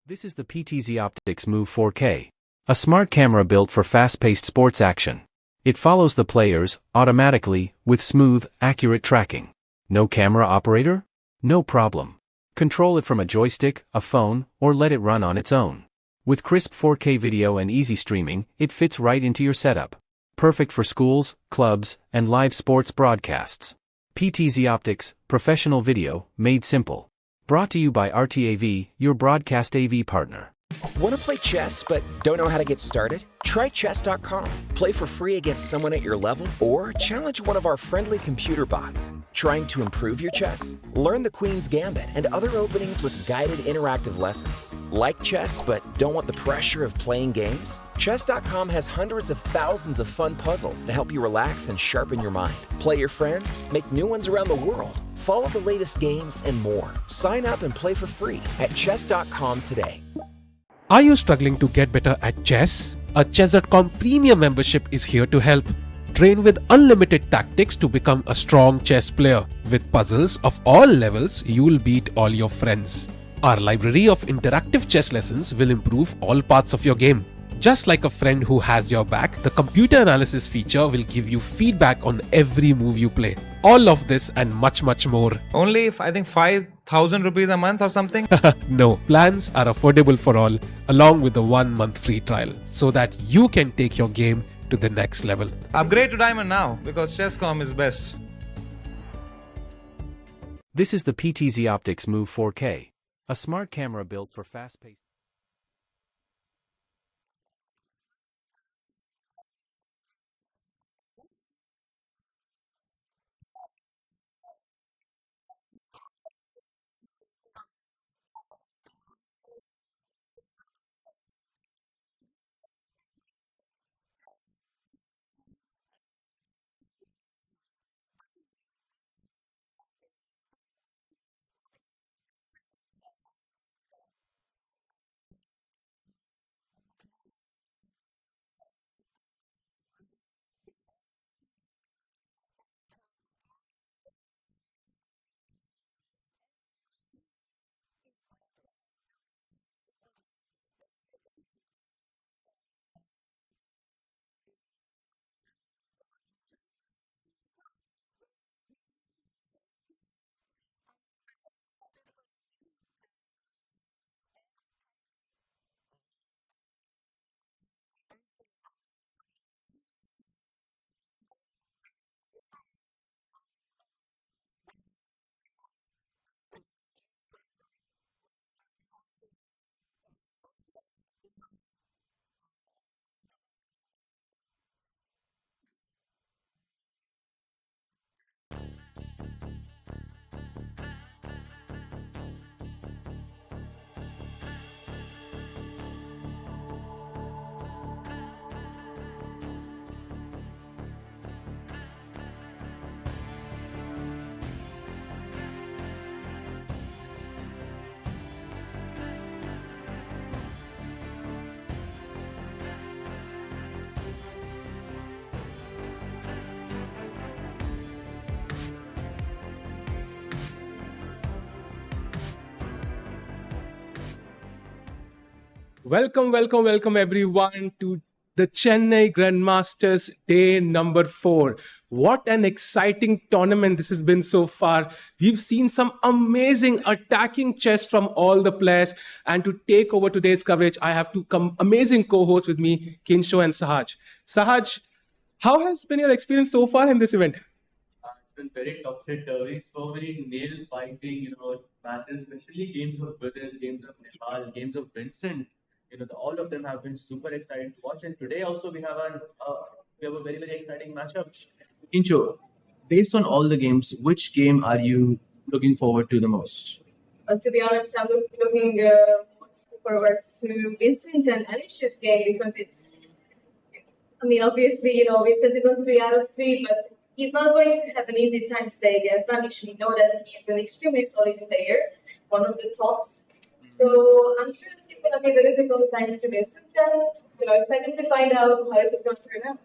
This is the PTZ Optics Move 4K, a smart camera built for fast-paced sports action. It follows the players automatically with smooth, accurate tracking. No camera operator? No problem. Control it from a joystick, a phone, or let it run on its own. With crisp 4K video and easy streaming, it fits right into your setup. Perfect for schools, clubs, and live sports broadcasts. PTZ Optics, professional video, made simple. Brought to you by RTAV, your broadcast AV partner. Want to play chess but don't know how to get started? Try chess.com. Play for free against someone at your level or challenge one of our friendly computer bots. Trying to improve your chess? Learn the Queen's Gambit and other openings with guided interactive lessons. Like chess but don't want the pressure of playing games? Chess.com has hundreds of thousands of fun puzzles to help you relax and sharpen your mind. Play your friends, make new ones around the world, follow the latest games and more. Sign up and play for free at chess.com today. Are you struggling to get better at chess? A Chess.com premium membership is here to help. Train with unlimited tactics to become a strong chess player. With puzzles of all levels, you'll beat all your friends. Our library of interactive chess lessons will improve all parts of your game. Just like a friend who has your back, the computer analysis feature will give you feedback on every move you play. All of this and much more. Only, I think, 5,000 rupees a month or something? No, plans are affordable for all, along with the 1 month free trial, so that you can take your game to the next level. Upgrade to Diamond now, because Chess.com is best. This is the PTZ Optics Move 4K, a smart camera built for fast-paced. Welcome everyone to the Chennai Grand Masters day number 4. What an exciting tournament this has been so far. We've seen some amazing attacking chess from all the players. And to take over today's coverage, I have two amazing co-hosts with me, Kinsho and Sahaj. Sahaj, how has been your experience so far in this event? It's been very topsy-turvy. So many nail-biting, matches, especially games of Vidit, games of Nihal, games of Vincent. All of them have been super exciting to watch. And today also we have a very exciting matchup. Incho, based on all the games, which game are you looking forward to the most? To be honest, I'm looking most forward to Vincent and Anish's game because obviously, Vincent is on 3 out of 3, but he's not going to have an easy time today against Anish. We know that he's an extremely solid player, one of the tops. So I'm sure it's going to be a very difficult time to Vincent, and excited to find out how this is going to turn out.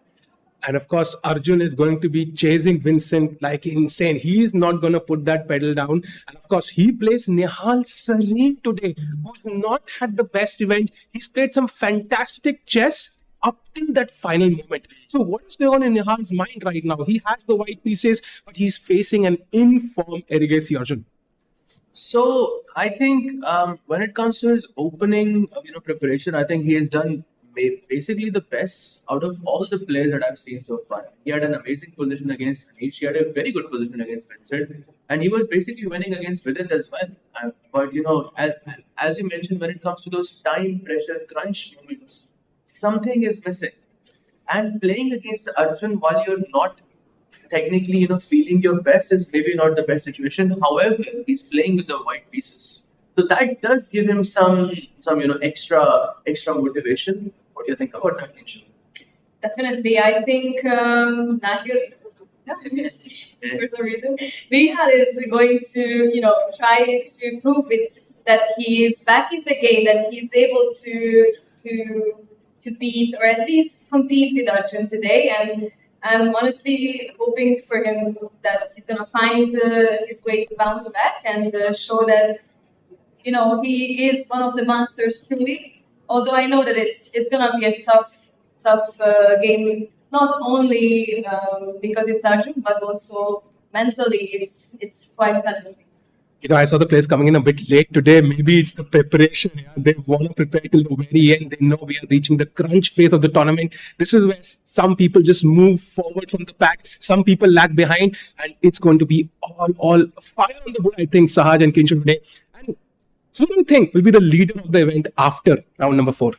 And of course, Arjun is going to be chasing Vincent like insane. He is not going to put that pedal down. And of course, he plays Nihal Sarin today, who's not had the best event. He's played some fantastic chess up till that final moment. So what is going on in Nihal's mind right now? He has the white pieces, but he's facing an in-form Erigaisi Arjun. So I think when it comes to his opening, preparation, I think he has done basically the best out of all the players that I've seen so far. He had an amazing position against Anish. He had a very good position against Vincent, and he was basically winning against Vidit as well. But as you mentioned, when it comes to those time pressure crunch moments, something is missing. And playing against Arjun while you're not technically, feeling your best is maybe not the best situation. However, he's playing with the white pieces, so that does give him some extra motivation. What do you think about that, Nisha? Definitely, I think Nihal, for some reason, Nihal is going to, try to prove it that he is back in the game, that he's able to beat or at least compete with Arjun today. And I'm honestly hoping for him that he's gonna find his way to bounce back and show that he is one of the masters truly. Although I know that it's gonna be a tough game, not only because it's Arjun, but also mentally it's quite challenging. I saw the players coming in a bit late today. Maybe it's the preparation. Yeah? They want to prepare till the very end. They know we are reaching the crunch phase of the tournament. This is where some people just move forward from the pack. Some people lag behind. And it's going to be all fire on the board, I think, Sahaj and Kinshuk today. And who do you think will be the leader of the event after round number 4?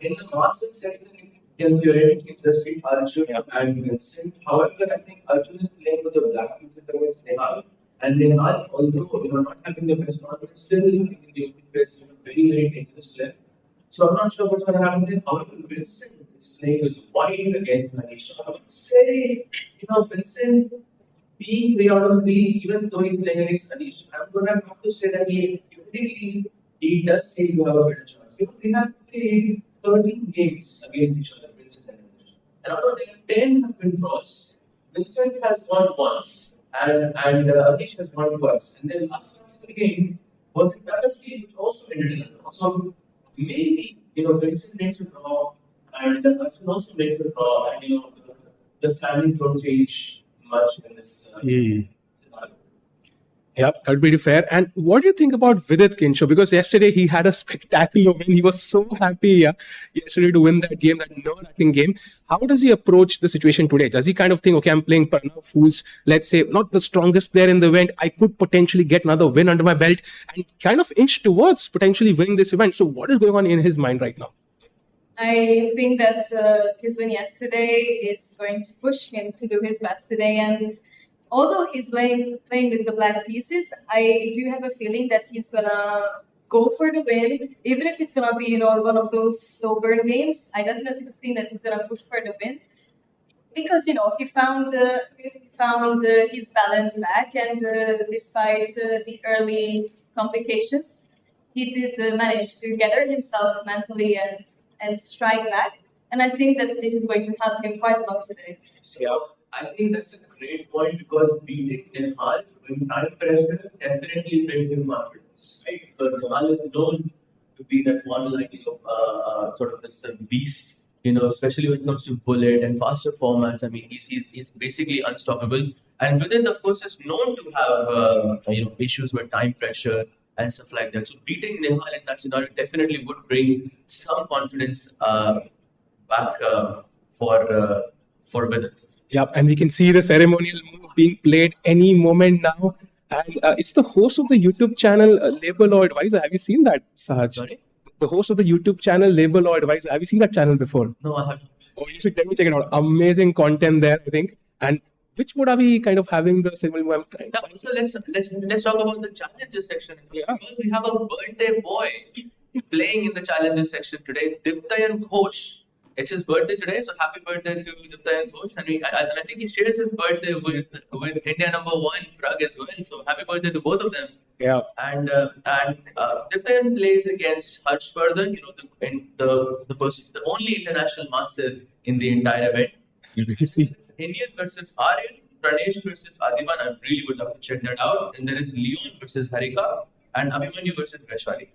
In the Masters second, can theoretically just be Arjun and Vincent. However, I think Arjun is playing with the black pieces against Nihal. And Nihal, although not having the best confidence, still in the open phase, very, very dangerous player. So I'm not sure what's going to happen there. However, Vincent is playing with white against Anish. So I would say, Vincent being 3 out of 3, even though he's playing against Anish, I'm going to have to say that he does seem to have a better chance. They have played 13 games against each other, Vincent and Anish. And out of them, 10 have been draws. Vincent has won once. And Anish has won twice. And then last game was in Tata Steel, which also ended in a draw. So maybe, Vincent makes a draw, and Arjun also makes a draw, and, the standings don't change much in this scenario. Yeah, that would be fair. And what do you think about Vidit Kinshuk? Because yesterday he had a spectacular win. He was so happy yesterday to win that game, that nerve-wracking game. How does he approach the situation today? Does he kind of think, okay, I'm playing Pranav, who's, let's say, not the strongest player in the event. I could potentially get another win under my belt and kind of inch towards potentially winning this event. So what is going on in his mind right now? I think that his win yesterday is going to push him to do his best today. And although he's playing with the black pieces, I do have a feeling that he's gonna go for the win, even if it's gonna be one of those slow burn games. I definitely think that he's gonna push for the win because he found his balance back, and despite the early complications, he did manage to gather himself mentally and strike back. And I think that this is going to help him quite a lot today. Yeah, I think that's a great point because beating Nihal in time pressure definitely brings him confidence, right? Because Nihal is known to be that one, sort of this beast, especially when it comes to bullet and faster formats. I mean, he's basically unstoppable. And Vidit, of course, is known to have issues with time pressure and stuff like that. So beating Nihal in that scenario definitely would bring some confidence back for Vidit. Yep, and we can see the ceremonial move being played any moment now. And it's the host of the YouTube channel Label Law Advisor. Have you seen that, Sahaj? Sorry? The host of the YouTube channel Label Law Advisor. Have you seen that channel before? No, I haven't. Oh, you should definitely check it out. Amazing content there, I think. And which mode are we kind of having the ceremonial move? Yeah, so let's talk about the challenges section. Yeah. Because we have a birthday boy playing in the challenges section today, Diptayan Ghosh. It's his birthday today, so happy birthday to Diptayan Ghosh. And I think he shares his birthday with India number 1 Prague as well. So happy birthday to both of them. Yeah. And Diptayan plays against Harshvardhan, the only international master in the entire event. Indian versus Aryan, Pranesh versus Adiman. I really would love to check that out. And there is Leon versus Harika and Abhimanyu versus Vaishali.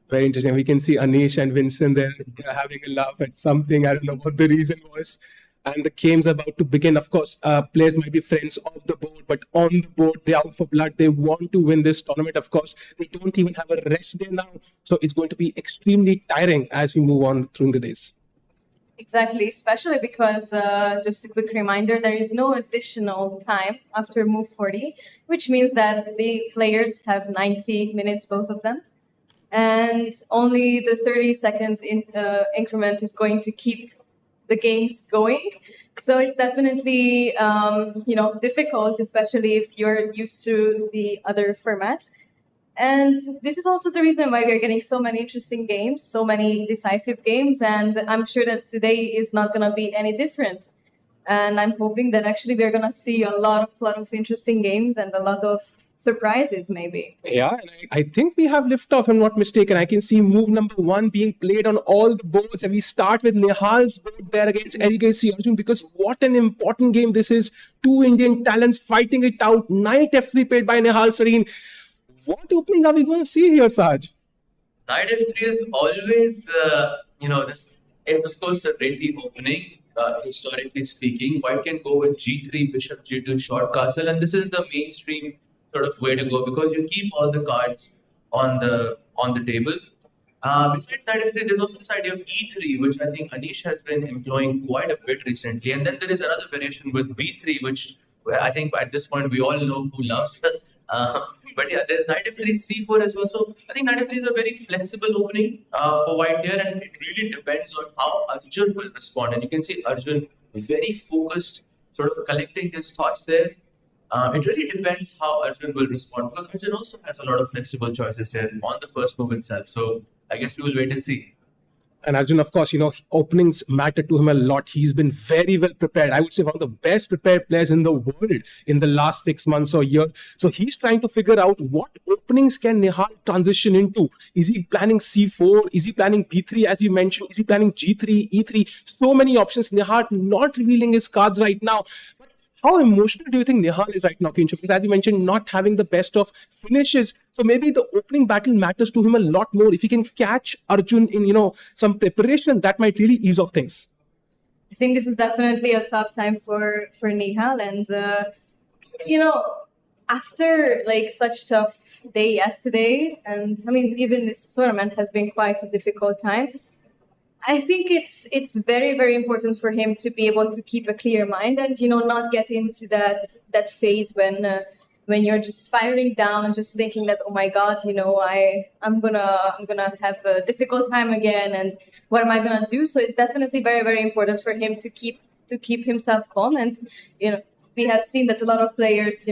Very interesting. We can see Anish and Vincent there having a laugh at something. I don't know what the reason was. And the game's about to begin. Of course, players might be friends off the board, but on the board, they're out for blood. They want to win this tournament. Of course, they don't even have a rest day now. So it's going to be extremely tiring as we move on through the days. Exactly, especially because, just a quick reminder, there is no additional time after move 40, which means that the players have 90 minutes, both of them. And only the 30 seconds increment is going to keep the games going. So it's definitely, difficult, especially if you're used to the other format. And this is also the reason why we're getting so many interesting games, so many decisive games. And I'm sure that today is not going to be any different. And I'm hoping that actually we're going to see a lot of interesting games and a lot of surprises, maybe. Yeah, and I think we have liftoff, if I'm not mistaken. I can see move number 1 being played on all the boards. And we start with Nihal's board there against Erigaisi Arjun, because what an important game this is. 2 Indian talents fighting it out. Knight F3 played by Nihal Sarin. What opening are we going to see here, Saj? Knight F3 is always, this is of course a ready opening. Historically speaking, white can go with G3, Bishop G2, short castle, and this is the mainstream sort of way to go because you keep all the cards on the table. Besides Knight F3, there's also this idea of E3, which I think Anish has been employing quite a bit recently, and then there is another variation with B3, which I think at this point we all know who loves. But yeah, there's Knight F3 C4 as well. So I think Knight F3 is a very flexible opening for white here, and it really depends on how Arjun will respond. And you can see Arjun very focused, sort of collecting his thoughts there. It really depends how Arjun will respond because Arjun also has a lot of flexible choices here on the first move itself. So I guess we will wait and see. And Arjun, of course, openings matter to him a lot. He's been very well prepared. I would say one of the best prepared players in the world in the last 6 months or year. So he's trying to figure out what openings can Nihal transition into. Is he planning C4? Is he planning B3 as you mentioned? Is he planning G3, E3? So many options. Nihal not revealing his cards right now. How emotional do you think Nihal is right now, Kinshuk? Because as you mentioned, not having the best of finishes. So maybe the opening battle matters to him a lot more. If he can catch Arjun in, some preparation, that might really ease off things. I think this is definitely a tough time for Nihal. And, after such tough day yesterday, and I mean, even this tournament has been quite a difficult time. I think it's very, very important for him to be able to keep a clear mind and not get into that phase when you're just spiraling down and just thinking that, oh my God, I'm gonna have a difficult time again and what am I gonna do? So it's definitely very, very important for him to keep himself calm. And we have seen that a lot of players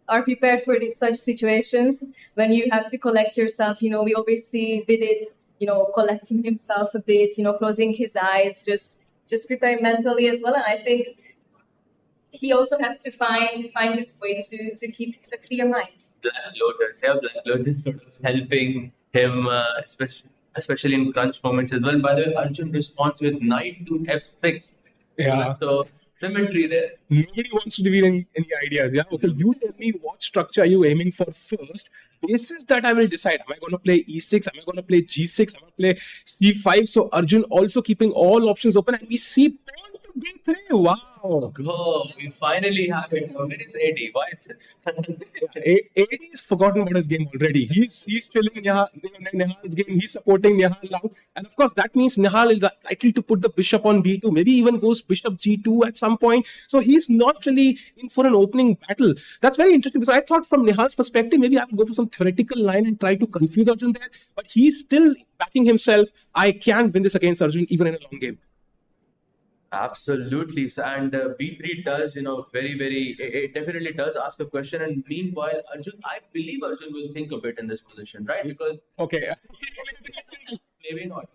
are prepared for such situations when you have to collect yourself. We always see Vidit collecting himself a bit, closing his eyes, just preparing mentally as well. And I think he also has to find this way to keep a clear mind. Black Lotus sort of helping him, especially in crunch moments as well. By the way, Arjun responds with Knight to F6. Yeah. So symmetry there. Nobody wants to reveal any ideas. Yeah. Okay, you tell me what structure are you aiming for first. Basis that I will decide. Am I going to play E6? Am I going to play G6? Am I going to play C5? So Arjun also keeping all options open, and we see pawn to B3. Wow. Oh, we finally have it. It is 80. Why? 80 is forgotten about his game already. He's chilling Nihal's game. He's supporting Nihal now. And of course, that means Nihal is likely to put the bishop on B2. Maybe even goes bishop G2 at some point. So he's not really in for an opening battle. That's very interesting because I thought from Nihal's perspective, maybe I would go for some theoretical line and try to confuse Arjun there. But he's still backing himself. I can win this against Arjun even in a long game. Absolutely. So, and B3 does, very, very, it definitely does ask a question. And meanwhile, I believe Arjun will think a bit in this position, right? Because okay, maybe not.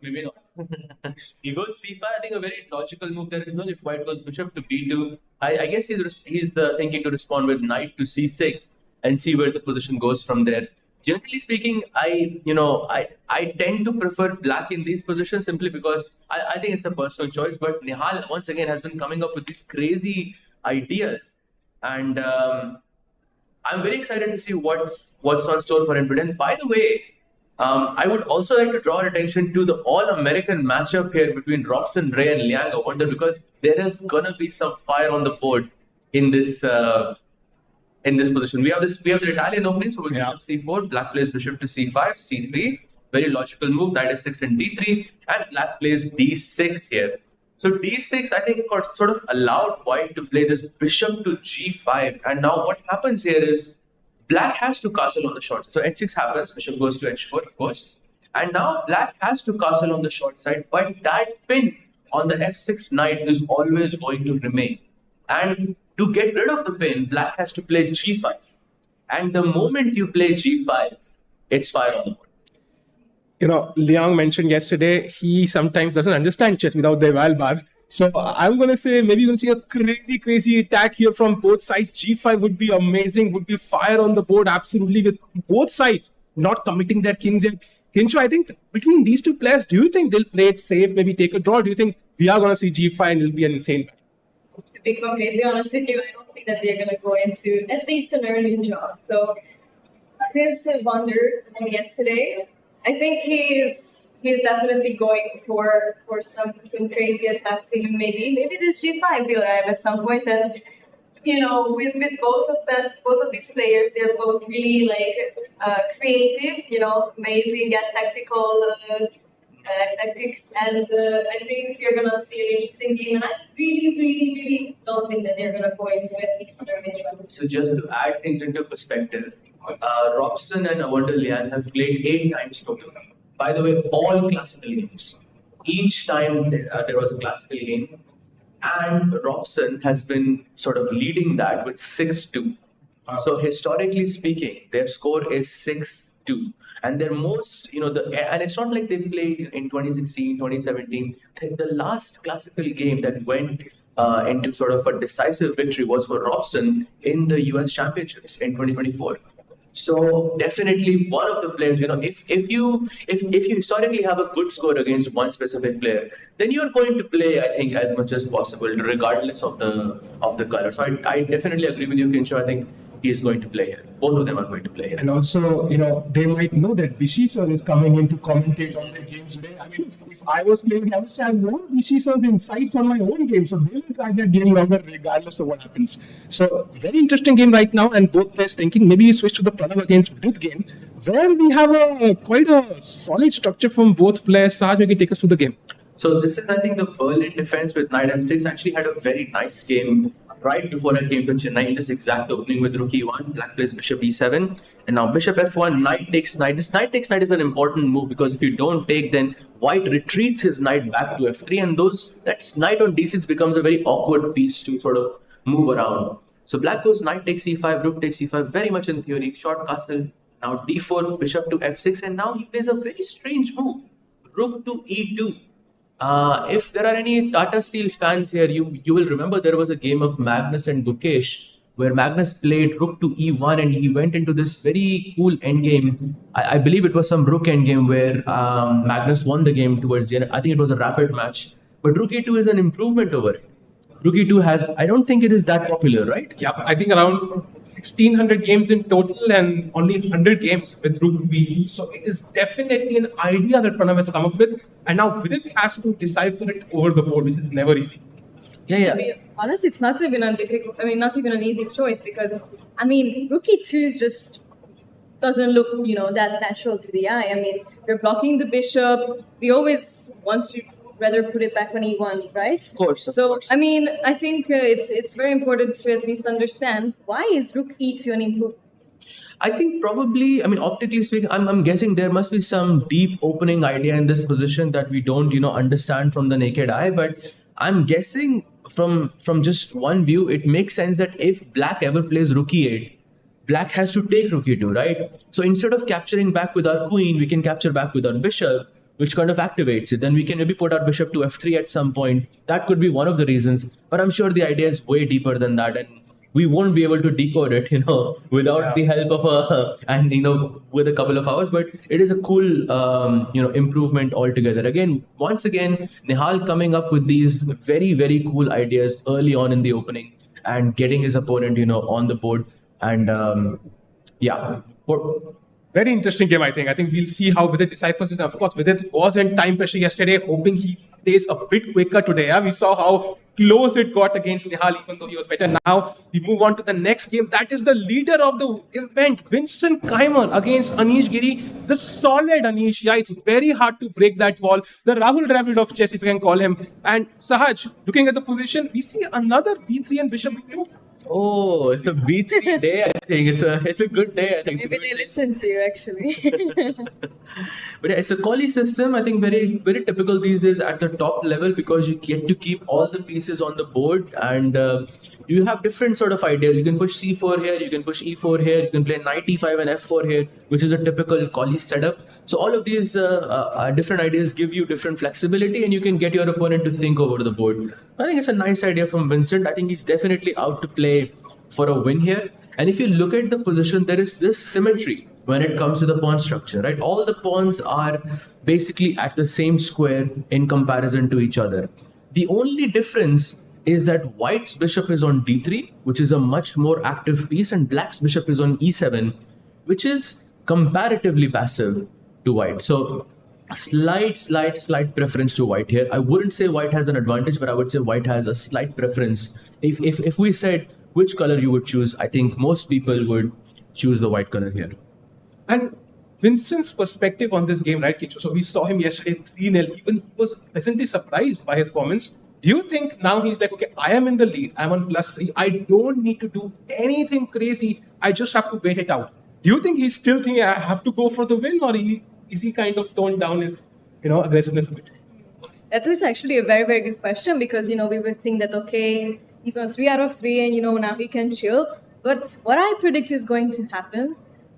He goes C5. I think a very logical move there as well. If white goes bishop to B2, I guess he's thinking to respond with knight to C6 and see where the position goes from there. generally speaking, I tend to prefer black in these positions simply because I think it's a personal choice. But Nihal once again has been coming up with these crazy ideas, and I'm very excited to see what's on store for him. And by the way, I would also like to draw attention to the all-American matchup here between Robson, Ray, and Liang. I wonder because there is gonna be some fire on the board in this position. We have the Italian opening, so we'll bishop c4. Black plays bishop to c5, c3. Very logical move. Knight f6 and d3, and black plays d6 here. So d6, I think, sort of allowed white to play this bishop to g5. And now what happens here is black has to castle on the short side. So h6 happens, bishop goes to h4, of course. And now black has to castle on the short side, but that pin on the f6 knight is always going to remain. And to get rid of the pin, black has to play g5. And the moment you play g5, it's fire on the board. Liang mentioned yesterday he sometimes doesn't understand chess without the eval bar. So I'm going to say maybe you're going to see a crazy attack here from both sides. G5 would be amazing, would be fire on the board absolutely, with both sides not committing their kings yet. Hinshu, I think between these two players, do you think they'll play it safe, maybe take a draw? Do you think we are going to see G5 and it'll be an insane battle? To be completely honest with you, I don't think that they're going to go into at least an early draw. So since Wander won yesterday, I think he's definitely going for some crazy attacks. Even maybe this G5 will arrive at some point. And with both of these players, they're both really creative. Amazing at tactical tactics, and I think you're gonna see an interesting game. And I really don't think that they're gonna go into at least an early draw. So just to add things into perspective, Robson and Wander Liang have played 8 times total. By the way, all classical games. Each time there was a classical game, and Robson has been sort of leading that with 6-2. So historically speaking, their score is 6-2. And their most, and it's not like they played in 2016, 2017. The last classical game that went into sort of a decisive victory was for Robson in the US Championships in 2024. So definitely one of the players, if you historically have a good score against one specific player, then you're going to play, I think, as much as possible, regardless of the color. So I definitely agree with you, Kinsho. I think he is going to play here. Both of them are going to play here. And also, they might know that Vishy sir is coming in to commentate on their games today. I mean, if I was playing, I would say I want Vishy sir's insights on my own game. So they will try their game longer regardless of what happens. So very interesting game right now, and both players thinking maybe you switch to the Pranav against Vidit game, where we have quite a solid structure from both players. Saj, maybe take us through the game. So this is, I think, the Berlin defense with Knight f6 actually had a very nice game right before I came to Chennai in this exact opening with rook e1. Black plays bishop e7, and now bishop f1, knight takes knight. This knight takes knight is an important move because if you don't take, then white retreats his knight back to f3, and that knight on d6 becomes a very awkward piece to sort of move around. So black goes knight takes e5, rook takes e5, very much in theory, short castle. Now d4, bishop to f6, and now he plays a very strange move, rook to e2. If there are any Tata Steel fans here, you will remember there was a game of Magnus and Gukesh where Magnus played rook to e1 and he went into this very cool endgame. I believe it was some rook endgame where Magnus won the game towards the end. I think it was a rapid match. But rook e2 is an improvement over it. Rook e2 has, I don't think it is that popular, right? Yeah, I think around 1600 games in total and only 100 games with rook e2. So it is definitely an idea that Pranav has come up with. And now Vidit has to decipher it over the board, which is never easy. To be honest, it's not even not even an easy choice because, rook e2 just doesn't look, that natural to the eye. I mean, you're blocking the bishop. We always want to rather put it back on e1, right? Of course. I think it's very important to at least understand why is rook e2 an improvement? I think probably, optically speaking, I'm guessing there must be some deep opening idea in this position that we don't, understand from the naked eye. But I'm guessing from just one view, it makes sense that if black ever plays rook e8, black has to take rook e2, right? So instead of capturing back with our queen, we can capture back with our bishop, which kind of activates it. Then we can maybe put our bishop to f3 at some point. That could be one of the reasons. But I'm sure the idea is way deeper than that. And we won't be able to decode it, without the help of with a couple of hours. But it is a cool, improvement altogether. Once again, Nihal coming up with these very, very cool ideas early on in the opening and getting his opponent, on the board. And Very interesting game, I think. I think we'll see how Vidit deciphers it. Of course, Vidit was in time pressure yesterday, hoping he plays a bit quicker today. Yeah? We saw how close it got against Nihal, even though he was better. Now, we move on to the next game. That is the leader of the event, Vincent Keymer against Anish Giri. The solid Anish. Yeah, it's very hard to break that wall. The Rahul Dravid of chess, if you can call him. And Sahaj, looking at the position, we see another B3 and Bishop B2. Oh, it's a B3 day, I think. It's a good day, I think. Maybe they listen to you, actually. But yeah, it's a collie system, I think, very, very typical these days at the top level, because you get to keep all the pieces on the board, and you have different sort of ideas. You can push C4 here, you can push E4 here, you can play knight E5 and F4 here, which is a typical collie setup. So all of these different ideas give you different flexibility, and you can get your opponent to think over the board. I think it's a nice idea from Vincent. I think he's definitely out to play for a win here. And if you look at the position, there is this symmetry when it comes to the pawn structure, right? All the pawns are basically at the same square in comparison to each other. The only difference is that white's bishop is on D3, which is a much more active piece, and black's bishop is on E7, which is comparatively passive to white. So slight preference to white here. I wouldn't say white has an advantage, but I would say white has a slight preference. If we said which color you would choose, I think most people would choose the white color here. And Vincent's perspective on this game, right, Kicho? So we saw him yesterday 3-0. Even he was pleasantly surprised by his performance. Do you think now he's like, okay, I am in the lead, I'm on +3, I don't need to do anything crazy, I just have to wait it out? Do you think he's still thinking I have to go for the win, or is he kind of toned down his aggressiveness a bit? That is actually a very, very good question, because, we were thinking that, okay, he's on 3 out of 3 and, now he can chill. But what I predict is going to happen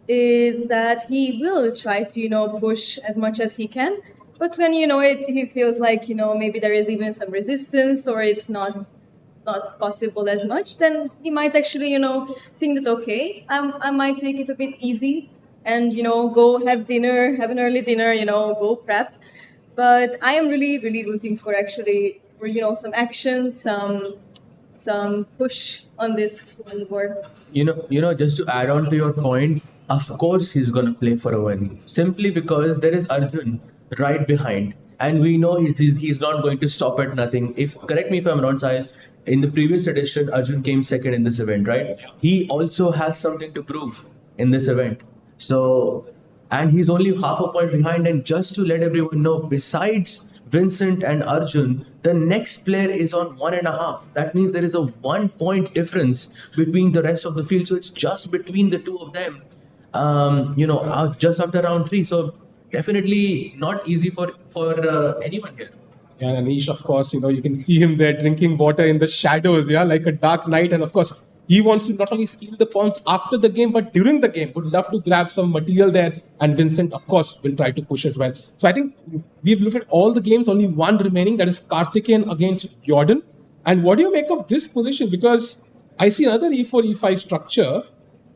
is that he will try to, push as much as he can. But when, he feels like, maybe there is even some resistance, or it's not possible as much, then he might actually, think that, okay, I might take it a bit easy and, go have dinner, have an early dinner, go prep. But I am really, really rooting for some action, some push on this board. Just to add on to your point, of course he's going to play for a win, simply because there is Arjun right behind, and we know he's not going to stop at nothing. Correct me if I'm wrong, Sahil, in the previous edition, Arjun came second in this event, right? He also has something to prove in this event. So, and he's only half a point behind. And just to let everyone know, besides Vincent and Arjun, the next player is on 1.5. That means there is a 1 point difference between the rest of the field. So it's just between the two of them, just after round 3. So definitely not easy for anyone here. Yeah, and Anish, of course, you can see him there drinking water in the shadows, like a dark night. And of course, he wants to not only steal the pawns after the game, but during the game, would love to grab some material there. And Vincent, of course, will try to push as well. So I think we've looked at all the games, only one remaining, that is Karthikeyan against Jordan. And what do you make of this position? Because I see another E4, E5 structure,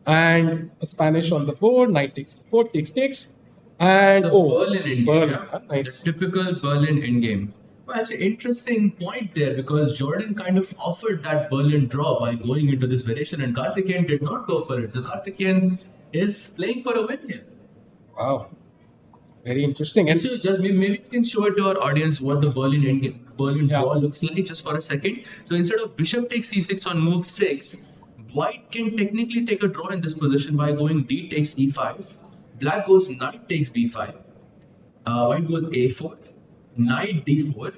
and a Spanish on the board, knight takes E4, takes. And Berlin endgame. Berlin, nice. The typical Berlin endgame. Well, that's an interesting point there, because Jordan kind of offered that Berlin draw by going into this variation, and Karthikeyan did not go for it. So Karthikeyan is playing for a win here. Wow. Very interesting. And so just maybe we can show it to our audience what the Berlin draw looks like just for a second. So instead of bishop takes c6 on move 6, white can technically take a draw in this position by going d takes e5. Black goes knight takes b5. White goes a4. Knight d4,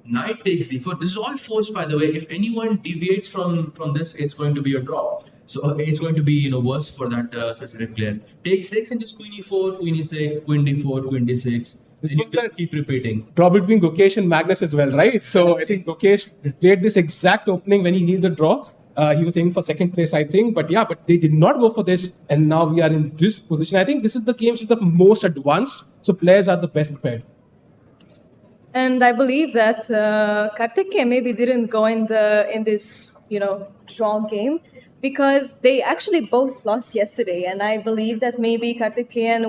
knight takes d4. This is all forced, by the way. If anyone deviates from this, it's going to be a draw. So it's going to be worse for that specific player. Take 6 and just queen e4, queen e6, queen d4, queen d6. This you can keep repeating. Draw between Gukesh and Magnus as well, right? So I think Gukesh played this exact opening when he needed the draw. He was aiming for second place, I think. But they did not go for this. And now we are in this position. I think this is the game which is the most advanced. So players are the best prepared. And I believe that Karthikeyan maybe didn't go in this draw game, because they actually both lost yesterday, and I believe that maybe Karthikeyan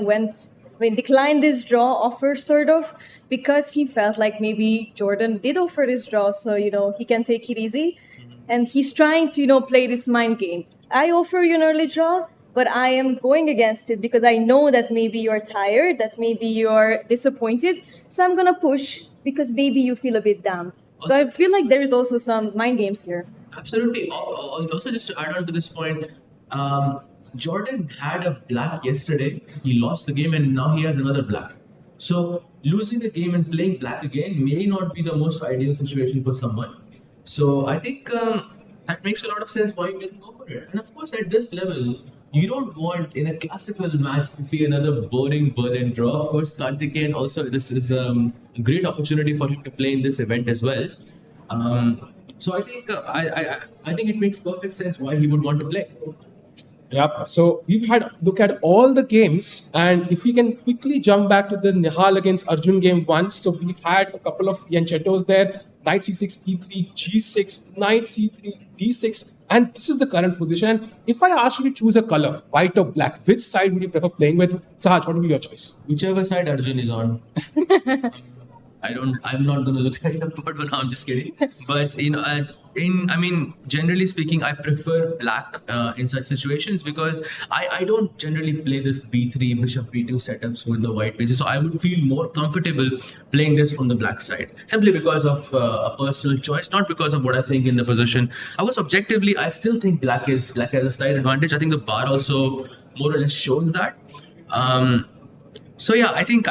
declined this draw offer sort of because he felt like maybe Jordan did offer this draw, so he can take it easy, and he's trying to play this mind game. I offer you an early draw, but I am going against it because I know that maybe you're tired, that maybe you're disappointed, so I'm gonna push because maybe you feel a bit down. So I feel like there is also some mind games here. Absolutely. Also, just to add on to this point, Jordan had a black yesterday. He lost the game and now he has another black. So losing the game and playing black again may not be the most ideal situation for someone. So I think that makes a lot of sense why he didn't go for it. And of course, at this level, you don't want in a classical match to see another boring Berlin draw. Of course, Karthikeyan also, this is a great opportunity for him to play in this event as well. So I think I think it makes perfect sense why he would want to play. Yep. So we've had a look at all the games, and if we can quickly jump back to the Nihal against Arjun game 1. So we've had a couple of Yanchettos there: knight c6, e3, g6, knight c3, d6, and this is the current position. And if I ask you to choose a color, white or black, which side would you prefer playing with? Sahaj, what would be your choice? Whichever side Arjun is on. I'm not going to look at the board, but no, I'm just kidding. But generally speaking, I prefer black in such situations because I don't generally play this b3, bishop b2 setups with the white pieces. So I would feel more comfortable playing this from the black side, simply because of a personal choice, not because of what I think in the position. Objectively, I still think black has a slight advantage. I think the bar also more or less shows that. So yeah, I think.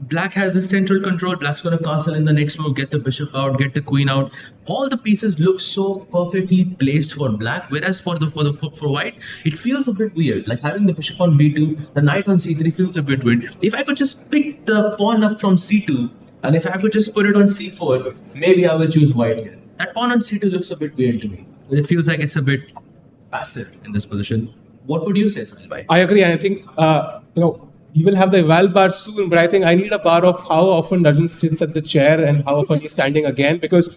Black has the central control. Black's going to castle in the next move, get the bishop out, get the queen out. All the pieces look so perfectly placed for black, whereas for white, it feels a bit weird. Like having the bishop on b2, the knight on c3 feels a bit weird. If I could just pick the pawn up from c2, and if I could just put it on c4, maybe I will choose white here. That pawn on c2 looks a bit weird to me. It feels like it's a bit passive in this position. What would you say, Sanjay? I agree. I think we will have the eval bar soon, but I think I need a bar of how often Arjun sits at the chair and how often he's standing again, because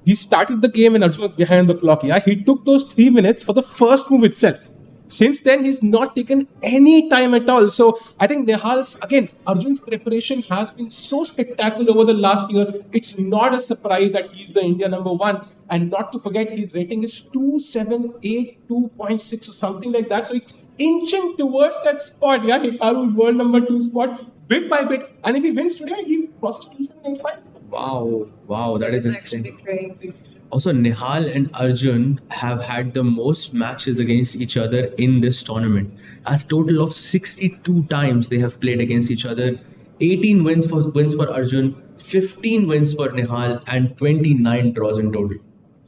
he started the game and Arjun was behind the clock. Yeah, he took those 3 minutes for the first move itself. Since then, he's not taken any time at all. So I think Arjun's preparation has been so spectacular over the last year. It's not a surprise that he's the India #1. And not to forget, his rating is 278, 2.6 or something like that. So he's inching towards that spot, yeah, Hikaru's world #2 spot, bit by bit. And if he wins today, he crosses 275. Wow, that is insane. Actually crazy. Also, Nihal and Arjun have had the most matches against each other in this tournament. A total of 62 times they have played against each other. 18 wins for Arjun, 15 wins for Nihal, and 29 draws in total.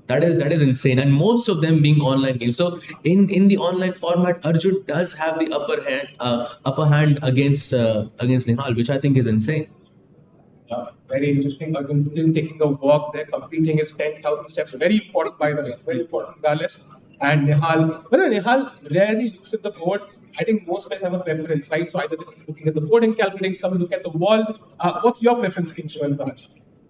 That is insane, and most of them being online games. So in the online format, Arjun does have the upper hand against Nihal, which I think is insane. Yeah, very interesting. Arjun still taking a walk there, completing his 10,000 steps. Very important, by the way. It's very important, regardless. And Nihal, Nihal rarely looks at the board. I think most guys have a preference, right? So either they're looking at the board and calculating, some look at the wall. What's your preference, Kinshu and Raj?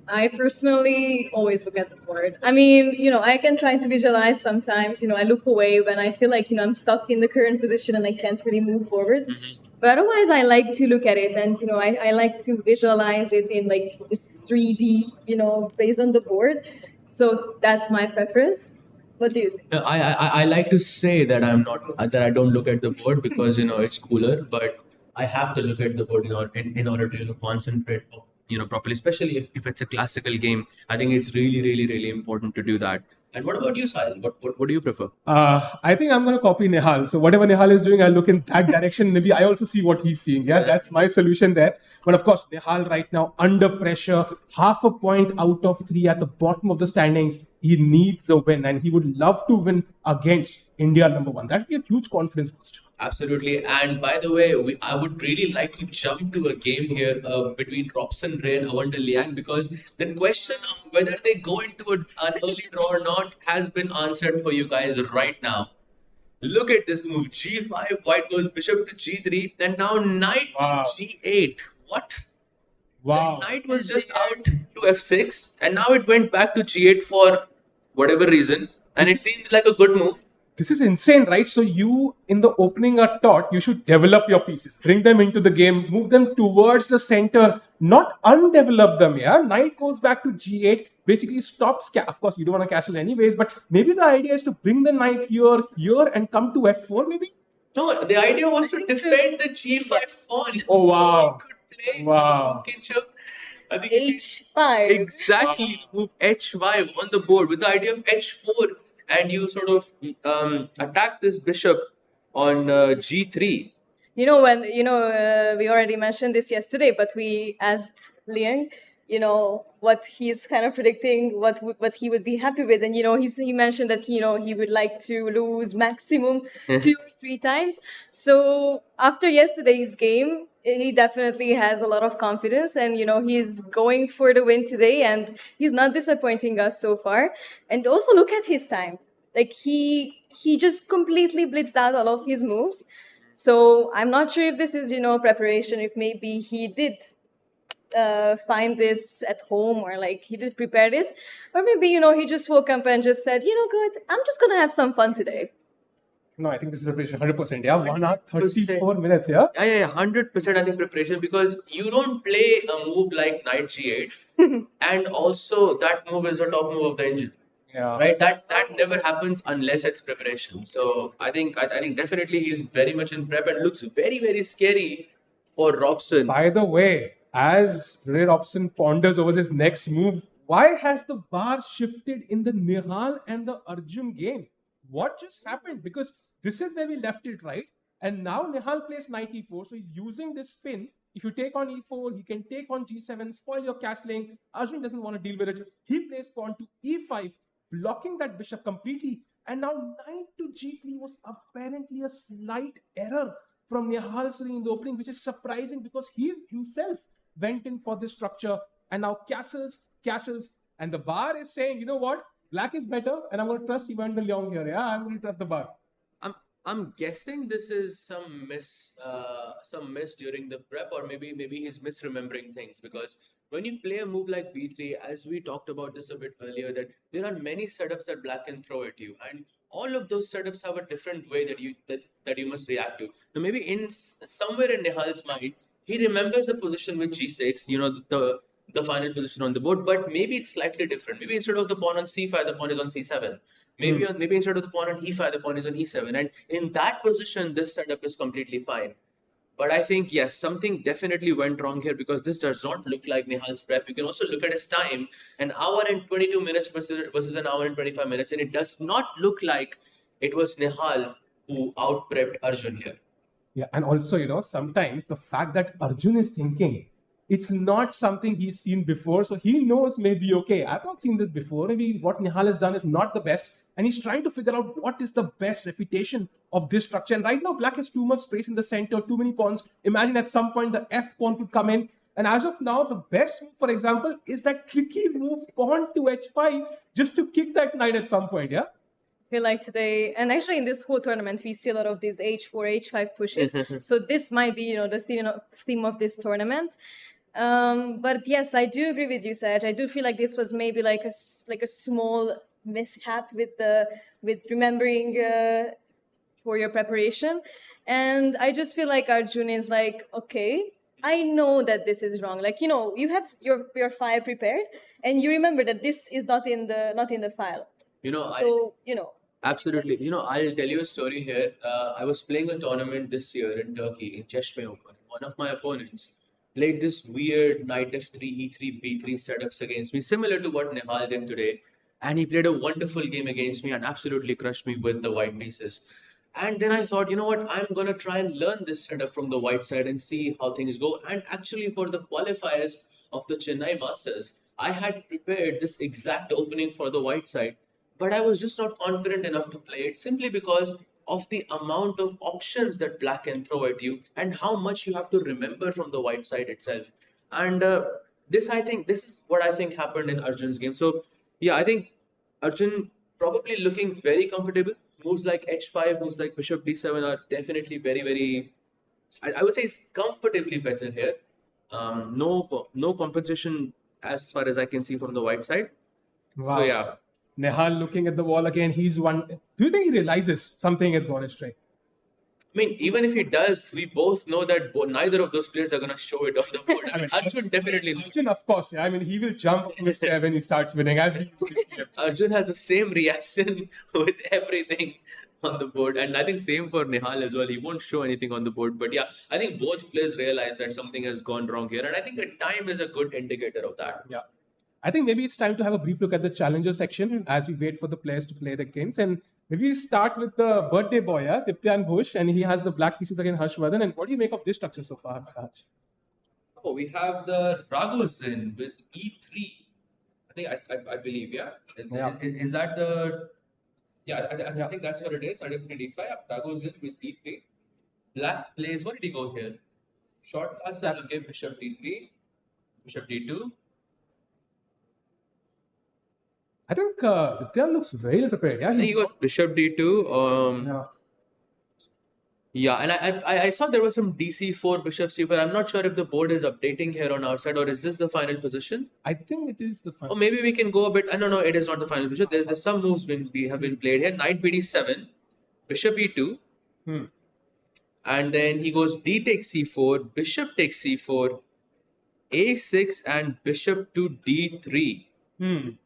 I personally always look at the board. I mean, I can try to visualize sometimes. I look away when I feel like, I'm stuck in the current position and I can't really move forward. Mm-hmm. But otherwise, I like to look at it and, I like to visualize it in like this 3D, based on the board. So that's my preference. What do you think? I like to say that I don't look at the board because, it's cooler, but I have to look at the board in order to concentrate properly, especially if it's a classical game. I think it's really, really, really important to do that. And what about you, Sahil? What do you prefer? I think I'm going to copy Nihal. So whatever Nihal is doing, I'll look in that direction. Maybe I also see what he's seeing. Yeah, that's my solution there. But of course, Nihal right now under pressure, half a point out of 3 at the bottom of the standings. He needs a win, and he would love to win against India #1. That would be a huge confidence booster. Absolutely. And by the way, I would really like to jump to a game here between Robson, Ray and Liang, because the question of whether they go into an early draw or not has been answered for you guys right now. Look at this move. G5, white goes bishop to G3, and now knight to G8. What? Wow. The knight was just out to F6, and now it went back to G8 for whatever reason. And it seems like a good move. this is insane, right? So you, in the opening, are taught you should develop your pieces, bring them into the game, move them towards the center, not undevelop them. Yeah, knight goes back to g8, basically stops. Of course, you don't want to castle anyways, but maybe the idea is to bring the knight here, and come to f4, maybe. No, the idea was to defend the g5 pawn. Oh wow! He could play Wow. I think H5. exactly move h5 on the board with the idea of h4, and you sort of attack this bishop on g3. We already mentioned this yesterday, but we asked Liang, what he's kind of predicting, what he would be happy with, and he mentioned that he would like to lose maximum 2 or 3 times. So after yesterday's game, he definitely has a lot of confidence, and he's going for the win today, and he's not disappointing us so far. And also look at his time, like he just completely blitzed out all of his moves. So I'm not sure if this is, preparation, if maybe he did find this at home, or like he did prepare this, or maybe, he just woke up and just said, good, I'm just going to have some fun today. No, I think this is preparation 100%. Yeah, 1 hour, 34 minutes. Yeah. Yeah, 100% I think preparation, because you don't play a move like knight g8 and also that move is the top move of the engine. Yeah. Right, that never happens unless it's preparation. So I think definitely he's very much in prep and looks very, very scary for Robson. By the way, as Robson ponders over his next move, why has the bar shifted in the Nihal and the Arjun game? What just happened? Because this is where we left it, right? And now Nihal plays knight e4, so he's using this spin. If you take on e4, he can take on g7, spoil your castling. Arjun doesn't want to deal with it. He plays pawn to e5, blocking that bishop completely. And now knight to g3 was apparently a slight error from Nihal Sarin in the opening, which is surprising because he himself went in for this structure. And now castles. And the bar is saying, you know what? Black is better, and I'm going to trust Liang here. Yeah, I'm going to trust the bar. I'm guessing this is some miss during the prep, or maybe he's misremembering things, because when you play a move like b3, as we talked about this a bit earlier, that there are many setups that black can throw at you, and all of those setups have a different way that you must react to. Now maybe in somewhere in Nihal's mind, he remembers the position with g6, the final position on the board, but maybe it's slightly different. Maybe instead of the pawn on c5, the pawn is on c7. Maybe instead of the pawn on e5, the pawn is on e7. And in that position, this setup is completely fine. But I think, yes, something definitely went wrong here, because this does not look like Nihal's prep. You can also look at his time, an hour and 22 minutes versus an hour and 25 minutes. And it does not look like it was Nihal who out-prepped Arjun here. Yeah, and also, sometimes the fact that Arjun is thinking, it's not something he's seen before. So he knows maybe, okay, I've not seen this before. Maybe what Nihal has done is not the best. And he's trying to figure out what is the best refutation of this structure. And right now, black has too much space in the center, too many pawns. Imagine at some point the F pawn could come in. And as of now, the best move, for example, is that tricky move pawn to h5, just to kick that knight at some point, yeah? I feel like today, and actually in this whole tournament, we see a lot of these h4, h5 pushes. So this might be, the theme of this tournament. But yes, I do agree with you, Saj. I do feel like this was maybe like a small mishap with remembering for your preparation. And I just feel like Arjun is like, okay, I know that this is wrong. Like, you have your file prepared, and you remember that this is not in the file. Absolutely. I'll tell you a story here. I was playing a tournament this year in Turkey, in Cheshme Open. One of my opponents played this weird knight f3, e3, b3 setups against me, similar to what Nihal did today. And he played a wonderful game against me and absolutely crushed me with the white pieces. And then I thought, you know what, I'm going to try and learn this setup from the white side and see how things go. And actually for the qualifiers of the Chennai Masters, I had prepared this exact opening for the white side, but I was just not confident enough to play it, simply because of the amount of options that black can throw at you and how much you have to remember from the white side itself. And this is what I think happened in Arjun's game. So yeah, I think Arjun probably looking very comfortable. Moves like h5, moves like bishop d7 are definitely very, very, I would say it's comfortably better here. No compensation as far as I can see from the white side. Wow. So yeah. Nihal looking at the wall again. He's one. Do you think he realizes something has gone astray? I mean, even if he does, we both know that neither of those players are going to show it on the board. I mean, Arjun definitely. Arjun, of course. Yeah. I mean, he will jump from his chair when he starts winning, as he usually does. Arjun has the same reaction with everything on the board, and I think same for Nihal as well. He won't show anything on the board, but yeah, I think both players realize that something has gone wrong here, and I think the time is a good indicator of that. Yeah. I think maybe it's time to have a brief look at the challenger section as we wait for the players to play the games. And maybe we start with the birthday boy, Diptyan Ghosh, and he has the black pieces against Harshvardhan. And what do you make of this structure so far, Raj? Oh, we have the Raghuvan with E3. I believe, yeah. Is that the? Yeah, I think that's what it is. 33 D5. Raghuvan with E3. Black plays. What did he go here? Short castle. Okay, Bishop D3. Bishop D2. I think Diptyan looks very well prepared. Yeah, I think he goes Bishop D2. Yeah, and I saw there was some DC4, Bishop C4. I'm not sure if the board is updating here on our side, or is this the final position? I think it is the final. Or maybe we can go a bit. I don't know. It is not the final position. There's some moves have been played here. Knight BD7, Bishop E2, and then he goes D takes C4, Bishop takes C4, A6, and Bishop to D3.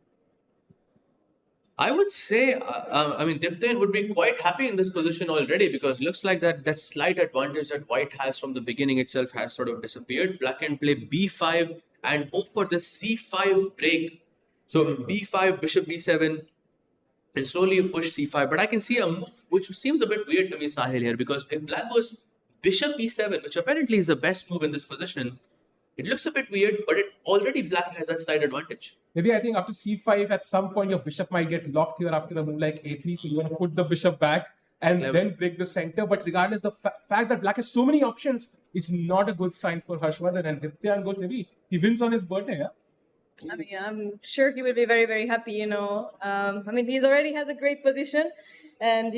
I would say, Diptyan would be quite happy in this position already, because looks like that slight advantage that white has from the beginning itself has sort of disappeared. Black can play B5 and hope for the C5 break. So B5, Bishop B7, and slowly you push C5. But I can see a move which seems a bit weird to me, Sahil, here, because if Black goes Bishop E7, which apparently is the best move in this position, it looks a bit weird, but already Black has that slight advantage. Maybe I think after C5, at some point, your bishop might get locked here after a move like A3. So you want to put the bishop back and then break the center. But regardless, the fact that Black has so many options is not a good sign for Harshvardhan. And Diptyan Ghosh, maybe he wins on his birthday, yeah? I mean, I'm sure he will be very, very happy, he already has a great position. And,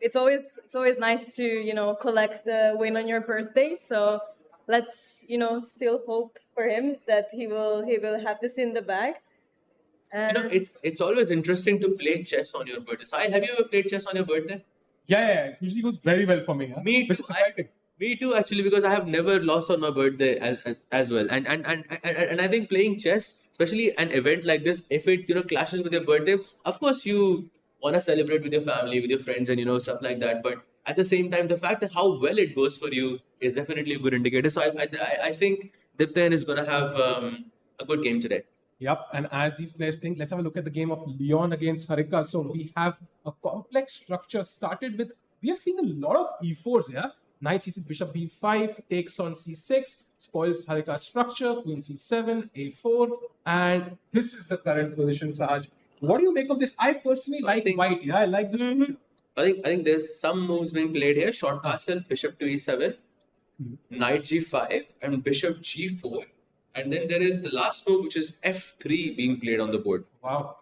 it's always nice to, collect a win on your birthday. So let's, still hope for him that he will have this in the bag. And it's always interesting to play chess on your birthday. Sahil, have you ever played chess on your birthday? Yeah. It usually goes very well for me. Huh? Me too. Me too, actually, because I have never lost on my birthday as well. And I think playing chess, especially an event like this, if it clashes with your birthday, of course you want to celebrate with your family, with your friends, and stuff like that. But at the same time, the fact that how well it goes for you is definitely a good indicator. So I think Diptyan is going to have a good game today. Yep, and as these players think, let's have a look at the game of Liang against Harika. So we have a complex structure started with, we have seen a lot of E4s, yeah? Knight C6, Bishop B5, takes on C6, spoils Harika's structure, Queen C7, A4, and this is the current position, Sahaj. What do you make of this? I personally like white, yeah? I like this structure. I think there's some moves being played here. Short castle, Bishop to E7, Knight G5, and Bishop G4. And then there is the last move, which is F3 being played on the board. Wow.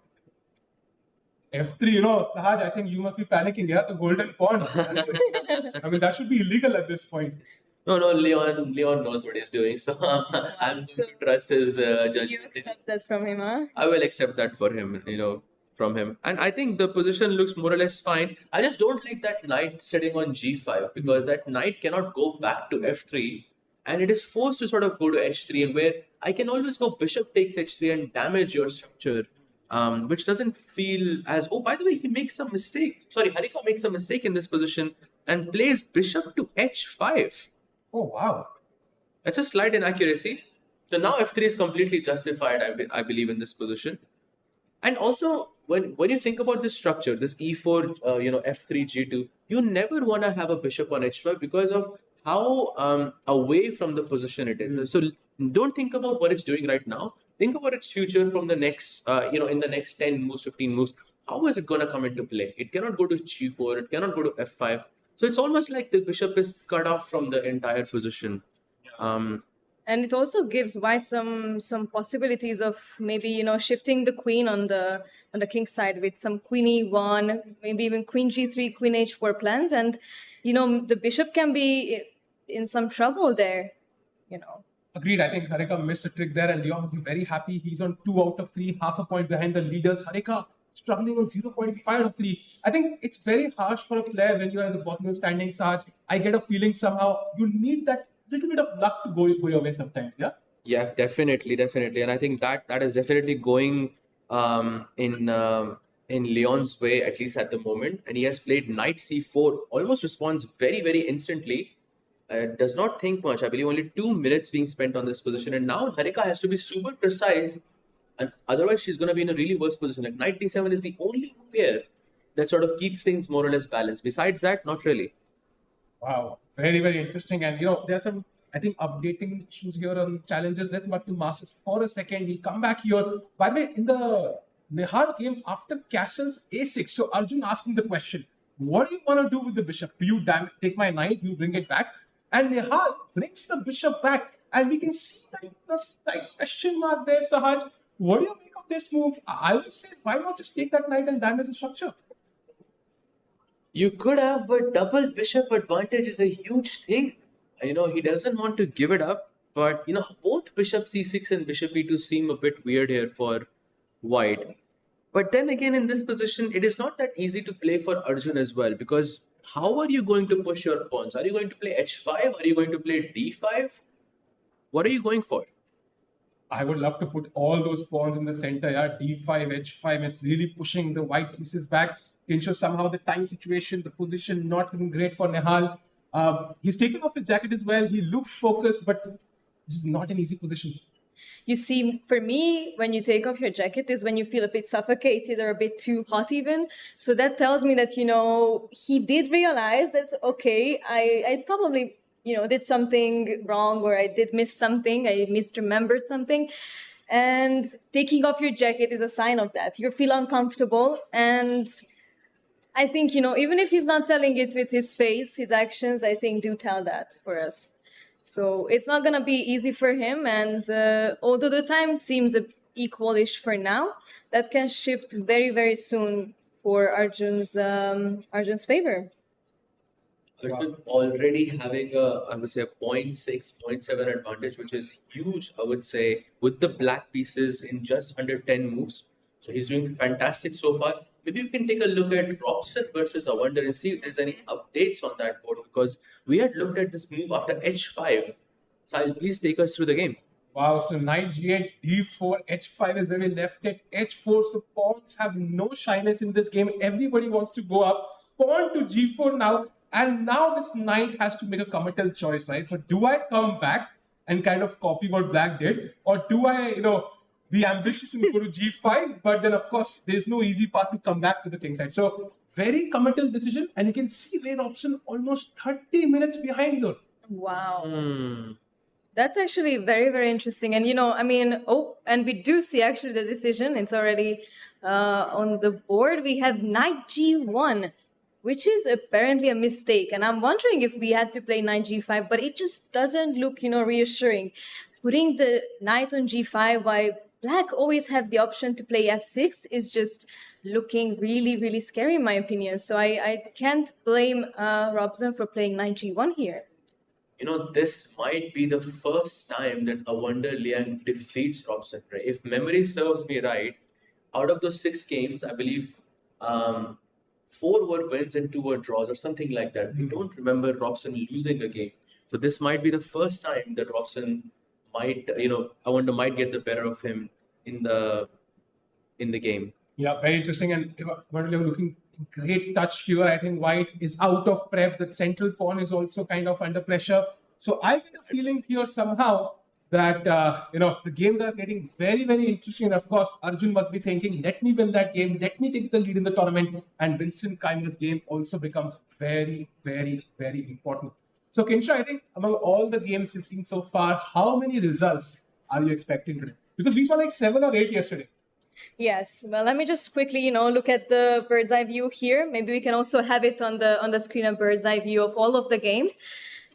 F3, Sahaj, I think you must be panicking, yeah? The golden pawn. I mean, that should be illegal at this point. No, Leon knows what he's doing. So I'm going to trust his judgment. You accept that from him, huh? I will accept that for him, from him. And I think the position looks more or less fine. I just don't like that knight sitting on G5, because that knight cannot go back to F3. And it is forced to sort of go to H3, and where I can always go Bishop takes H3 and damage your structure, which doesn't feel as... Oh, by the way, he makes some mistake. Sorry, Harika makes a mistake in this position and plays Bishop to H5. Oh, wow. That's a slight inaccuracy. So now F3 is completely justified, I believe, in this position. And also, when you think about this structure, this E4, F3, G2, you never want to have a Bishop on H5 because of how away from the position it is. So don't think about what it's doing right now. Think about its future from the next, in the next 10 moves, 15 moves. How is it going to come into play? It cannot go to G4. It cannot go to F5. So it's almost like the bishop is cut off from the entire position. And it also gives white some possibilities of maybe shifting the queen on the king's side with some queen e1, maybe even queen g3, queen h4 plans, and the bishop can be in some trouble there. Agreed. I think Harika missed a trick there, and Leon will be very happy. He's on 2 out of 3, half a point behind the leaders. Harika struggling on 0.5 of 3. I think it's very harsh for a player when you are at the bottom of the standing, Saj. I get a feeling somehow you need that little bit of luck to go your way sometimes, yeah? Yeah, definitely, and I think that is definitely going in Leon's way, at least at the moment. And he has played knight c4, almost responds very instantly. Does not think much. I believe only 2 minutes being spent on this position, and now Harika has to be super precise, and otherwise she's going to be in a really worse position. Like knight d7 is the only pair that sort of keeps things more or less balanced. Besides that, not really. Wow, very interesting. And there are some, I think, updating issues here on challenges. Let's go back to Masters for a second. We'll come back here. By the way, in the Nihal game after Castle's a6, so Arjun asking the question, what do you want to do with the bishop? Do you take my knight? Do you bring it back? And Nihal brings the bishop back, and we can see that question mark there, Sahaj. What do you make of this move? I would say, why not just take that knight and damage the structure? You could have, but double bishop advantage is a huge thing. He doesn't want to give it up, but both bishop c6 and bishop e2 seem a bit weird here for white. But then again, in this position, it is not that easy to play for Arjun as well, because how are you going to push your pawns? Are you going to play h5? Are you going to play d5? What are you going for? I would love to put all those pawns in the center. Yeah, d5, h5. It's really pushing the white pieces back. Ensure somehow the time situation, the position not looking great for Nihal. He's taken off his jacket as well. He looks focused, but this is not an easy position. You see, for me, when you take off your jacket is when you feel a bit suffocated or a bit too hot even. So that tells me that, he did realize that, okay, I probably, did something wrong, or I did miss something. I misremembered something. And taking off your jacket is a sign of that. You feel uncomfortable, and I think, even if he's not telling it with his face, his actions, I think, do tell that for us. So it's not going to be easy for him. And although the time seems equalish for now, that can shift very soon for Arjun's favor. Arjun already having I would say, a 0.6, 0.7 advantage, which is huge, I would say, with the black pieces in just under 10 moves. So he's doing fantastic so far. Maybe you can take a look at Robson versus Awonder and see if there's any updates on that board, because we had looked at this move after h5. So please take us through the game. Wow, so knight g8, d4, h5 is where we left it. h4, so pawns have no shyness in this game. Everybody wants to go up. Pawn to g4 now. And now this knight has to make a committal choice, right? So do I come back and kind of copy what black did? Or do I, be ambitious and go to g5? But then, of course, there's no easy path to come back to the king side. So very committal decision. And you can see Robson almost 30 minutes behind here. Wow. That's actually very interesting. And, and we do see actually the decision. It's already on the board. We have knight g1, which is apparently a mistake. And I'm wondering if we had to play knight g5, but it just doesn't look, reassuring. Putting the knight on g5 while black always have the option to play f6 is just looking really scary in my opinion. So I can't blame Robson for playing knight g1 here. This might be the first time that Awonder Liang defeats Robson, right? If memory serves me right, out of those 6 games, I believe 4 were wins and 2 were draws or something like that. We don't remember Robson losing a game. So this might be the first time that Robson might, Awonder might get the better of him in the game. Yeah, very interesting. And we're looking great touch here. I think white is out of prep. The central pawn is also kind of under pressure. So I get a feeling here somehow that, the games are getting very interesting. And of course, Arjun must be thinking, let me win that game. Let me take the lead in the tournament. And Vincent Keymer's game also becomes very important. So Kinsha, I think among all the games you've seen so far, how many results are you expecting today? Because we saw like 7 or 8 yesterday. Yes. Well, let me just quickly, look at the bird's eye view here. Maybe we can also have it on the screen, a bird's eye view of all of the games.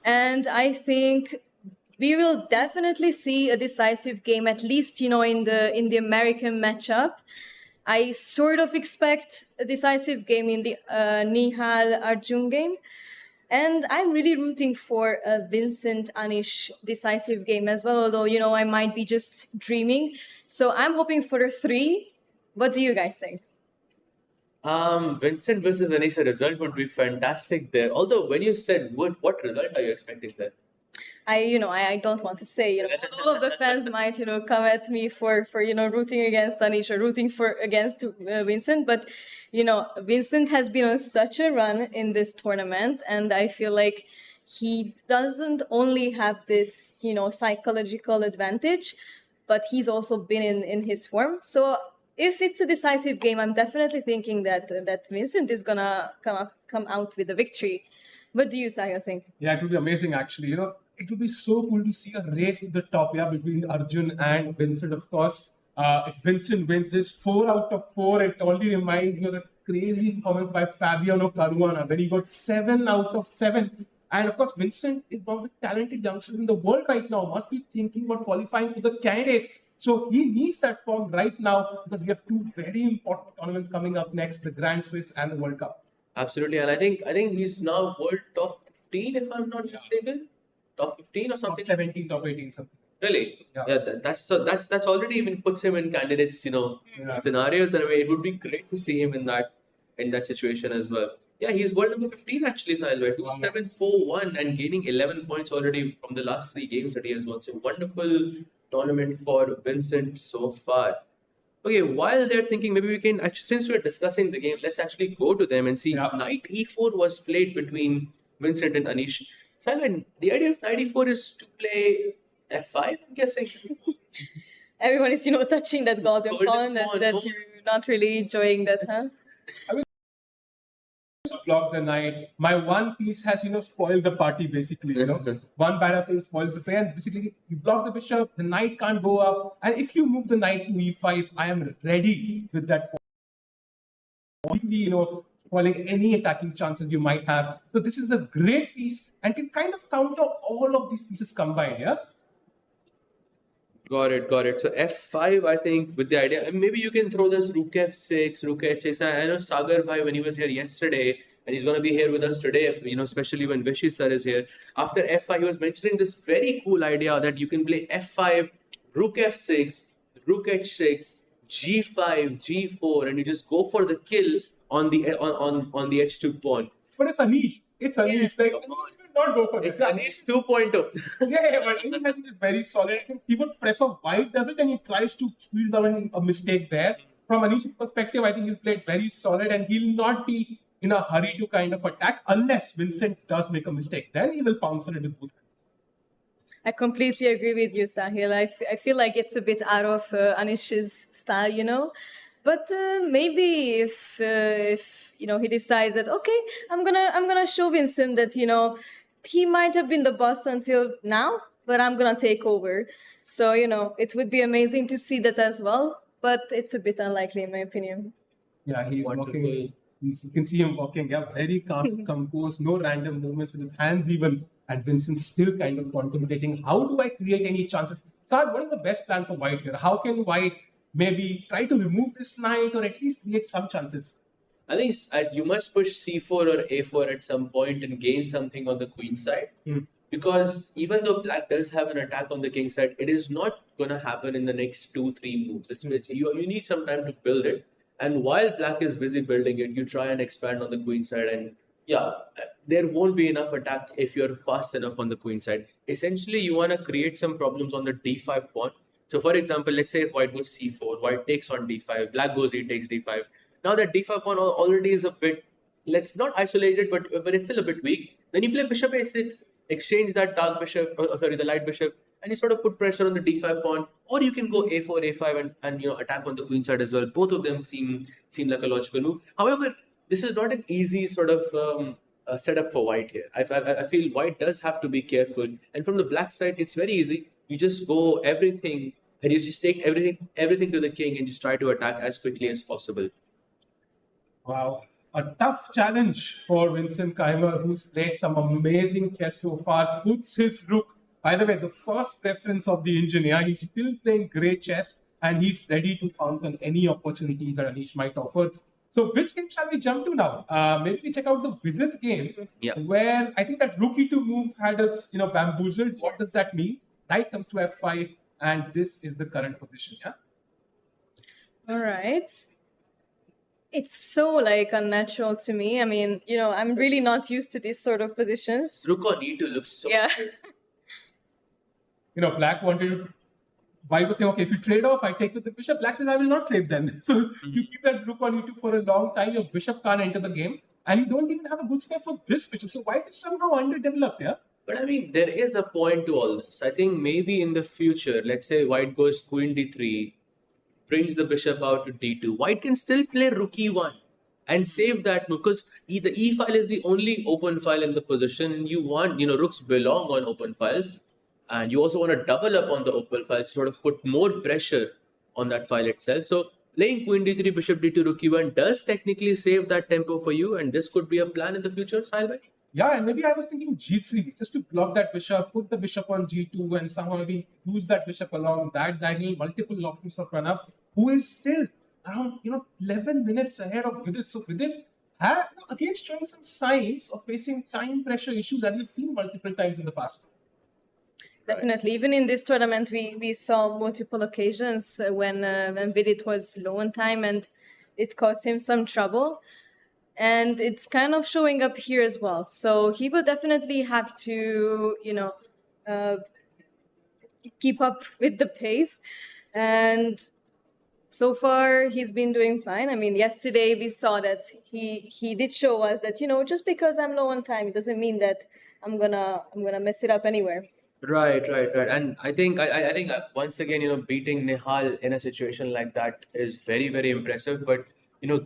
And I think we will definitely see a decisive game, at least, in the American matchup. I sort of expect a decisive game in the Nihal Arjun game. And I'm really rooting for a Vincent Anish decisive game as well, although, I might be just dreaming. So I'm hoping for a 3. What do you guys think? Vincent versus Anish, a result would be fantastic there. Although when you said would, what result are you expecting there? I don't want to say, all of the fans might, come at me for rooting against Anish or rooting against Vincent. But, Vincent has been on such a run in this tournament, and I feel like he doesn't only have this, psychological advantage, but he's also been in his form. So if it's a decisive game, I'm definitely thinking that Vincent is gonna come out with a victory. What do you, Sahil, think? Yeah, it would be amazing actually. It would be so cool to see a race at the top, yeah, between Arjun and Vincent, of course. If Vincent wins this 4 out of 4, it only reminds me of the crazy performance by Fabiano Caruana when he got 7 out of 7. And of course, Vincent is one of the talented youngsters in the world right now, must be thinking about qualifying for the candidates. So he needs that form right now because we have 2 very important tournaments coming up next, the Grand Swiss and the World Cup. Absolutely, and I think he's now world top 15 if I'm not mistaken, top 15 or something. Top 17, top 18, something. Really? Yeah. That's already even puts him in candidates, scenarios. And it would be great to see him in that situation as well. Yeah, he's world number 15 actually, Sahil. 2-7-4-1 and gaining 11 points already from the last 3 games that he has won. So wonderful tournament for Vincent so far. Okay, while they're thinking, maybe we can actually, since we're discussing the game, let's actually go to them and see. Yeah. Knight e4 was played between Vincent and Anish. Simon, the idea of knight e4 is to play f5, I'm guessing. Everyone is, touching that golden pawn, that you're not really enjoying that, huh? Block the knight. My one piece has, spoiled the party basically, One bad apple spoils the fray, and basically you block the bishop, the knight can't go up, and if you move the knight to e5, I am ready with that pawn. Spoiling any attacking chances you might have. So this is a great piece and can kind of counter all of these pieces combined, yeah? Got it. So f5, I think, with the idea, and maybe you can throw this rook f6, rook h6. I know Sagar Bhai, when he was here yesterday, and he's going to be here with us today, especially when Vishy sir is here. After f5, he was mentioning this very cool idea that you can play f5, rook f6, rook h6, g5, g4, and you just go for the kill on the h2 pawn. But it's Anish. Anish. Like, Anish will not go for this. It's Anish 2.0. Yeah, but Anish I think is very solid. I think he would prefer white does it, and he tries to squeeze out a mistake there. From Anish's perspective, I think he'll play it very solid, and he'll not be in a hurry to kind of attack unless Vincent does make a mistake. Then he will pounce on it with both hands. I completely agree with you, Sahil. I feel like it's a bit out of Anish's style, But maybe if he decides that, okay, I'm gonna show Vincent that he might have been the boss until now, but I'm gonna take over. So it would be amazing to see that as well, but it's a bit unlikely in my opinion. Yeah, he's walking. You can see him walking. Yeah, very calm, composed, no random movements with his hands even. And Vincent's still kind of contemplating, how do I create any chances? So what is the best plan for white here? How can white maybe try to remove this knight or at least create some chances? I think you must push c4 or a4 at some point and gain something on the queen side. Because even though black does have an attack on the king side, it is not going to happen in the next 2-3 moves. You need some time to build it. And while black is busy building it, you try and expand on the queen side. And there won't be enough attack if you're fast enough on the queen side. Essentially, you want to create some problems on the d5 pawn. So for example, let's say if white goes c4, white takes on d5, black goes e takes d5. Now that d5 pawn already is a bit, let's not isolate it, but it's still a bit weak. Then you play bishop a6, exchange that dark bishop, the light bishop, and you sort of put pressure on the d5 pawn. Or you can go a4, a5 and attack on the queen side as well. Both of them seem like a logical move. However, this is not an easy sort of setup for white here. I feel white does have to be careful. And from the black side, it's very easy. You just go everything, and you just take everything to the king and just try to attack as quickly as possible. Wow. A tough challenge for Vincent Keymer, who's played some amazing chess so far, puts his rook. By the way, the first preference of the engineer, he's still playing great chess and he's ready to pounce on any opportunities that Anish might offer. So which game shall we jump to now? Maybe we check out the Vidit game, where I think that rook e2 move had us, bamboozled. What does that mean? Knight comes to f5, and this is the current position. Yeah. All right. It's so like unnatural to me. I mean, I'm really not used to these sort of positions. Rook on e2 looks so Yeah. Black wanted to. White was saying, okay, if you trade off, I take with the bishop. Black says, I will not trade then. So you keep that rook on e2 for a long time. Your bishop can't enter the game. And you don't even have a good square for this bishop. So white is somehow underdeveloped, yeah? But I mean, there is a point to all this. I think maybe in the future, let's say white goes queen d3, brings the bishop out to d2. White can still play rook e1 and save that move, because the e file is the only open file in the position. You want, rooks belong on open files. And you also want to double up on the open file to sort of put more pressure on that file itself. So playing queen d3, bishop d2, rook e1 does technically save that tempo for you. And this could be a plan in the future, Sahil. Yeah, and maybe I was thinking g3, just to block that bishop, put the bishop on g2, and somehow maybe use that bishop along that diagonal. Multiple options for Pranav, who is still around 11 minutes ahead of Vidit. So Vidit had again showing some signs of facing time pressure issues that we've seen multiple times in the past. Definitely. Even in this tournament, we saw multiple occasions when Vidit was low on time and it caused him some trouble. And it's kind of showing up here as well. So he will definitely have to, keep up with the pace. And so far, he's been doing fine. I mean, yesterday we saw that he did show us that, just because I'm low on time, it doesn't mean that I'm gonna mess it up anywhere. Right. And I think once again, beating Nihal in a situation like that is very, very impressive. But,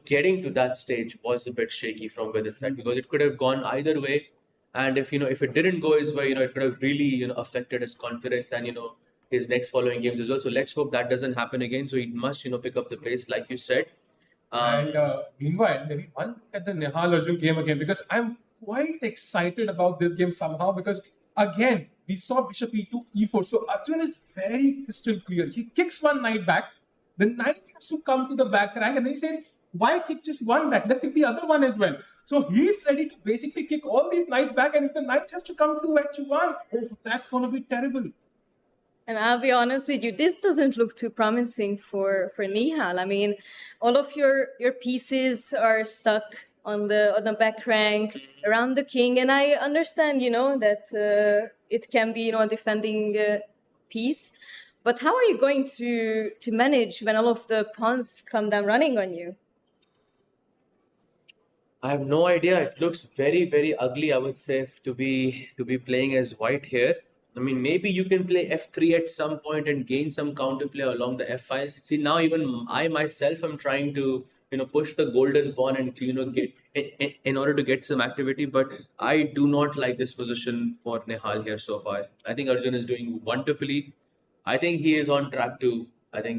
getting to that stage was a bit shaky from Vidit's side, because it could have gone either way. And if it didn't go his way, it could have really, affected his confidence and, his next following games as well. So let's hope that doesn't happen again. So he must, pick up the pace, like you said. And meanwhile, maybe one look at the Nihal Arjun game again, because I'm quite excited about this game somehow, because again, we saw bishop e2, e4. So Arjun is very crystal clear. He kicks one knight back. The knight has to come to the back rank, and then he says, why kick just one back? Let's kick the other one as well. So he's ready to basically kick all these knights back, and if the knight has to come to h1, that's going to be terrible. And I'll be honest with you, this doesn't look too promising for Nihal. I mean, all of your pieces are stuck on the back rank around the king, and I understand, that it can be, a defending piece. But how are you going to manage when all of the pawns come down running on you? I have no idea. It looks very, very ugly, I would say, to be playing as white here. I mean, maybe you can play f3 at some point and gain some counterplay along the f file. See, now even I myself am trying to, push the golden pawn and, get in order to get some activity. But I do not like this position for Nihal here so far. I think Arjun is doing wonderfully. I think he is on track to,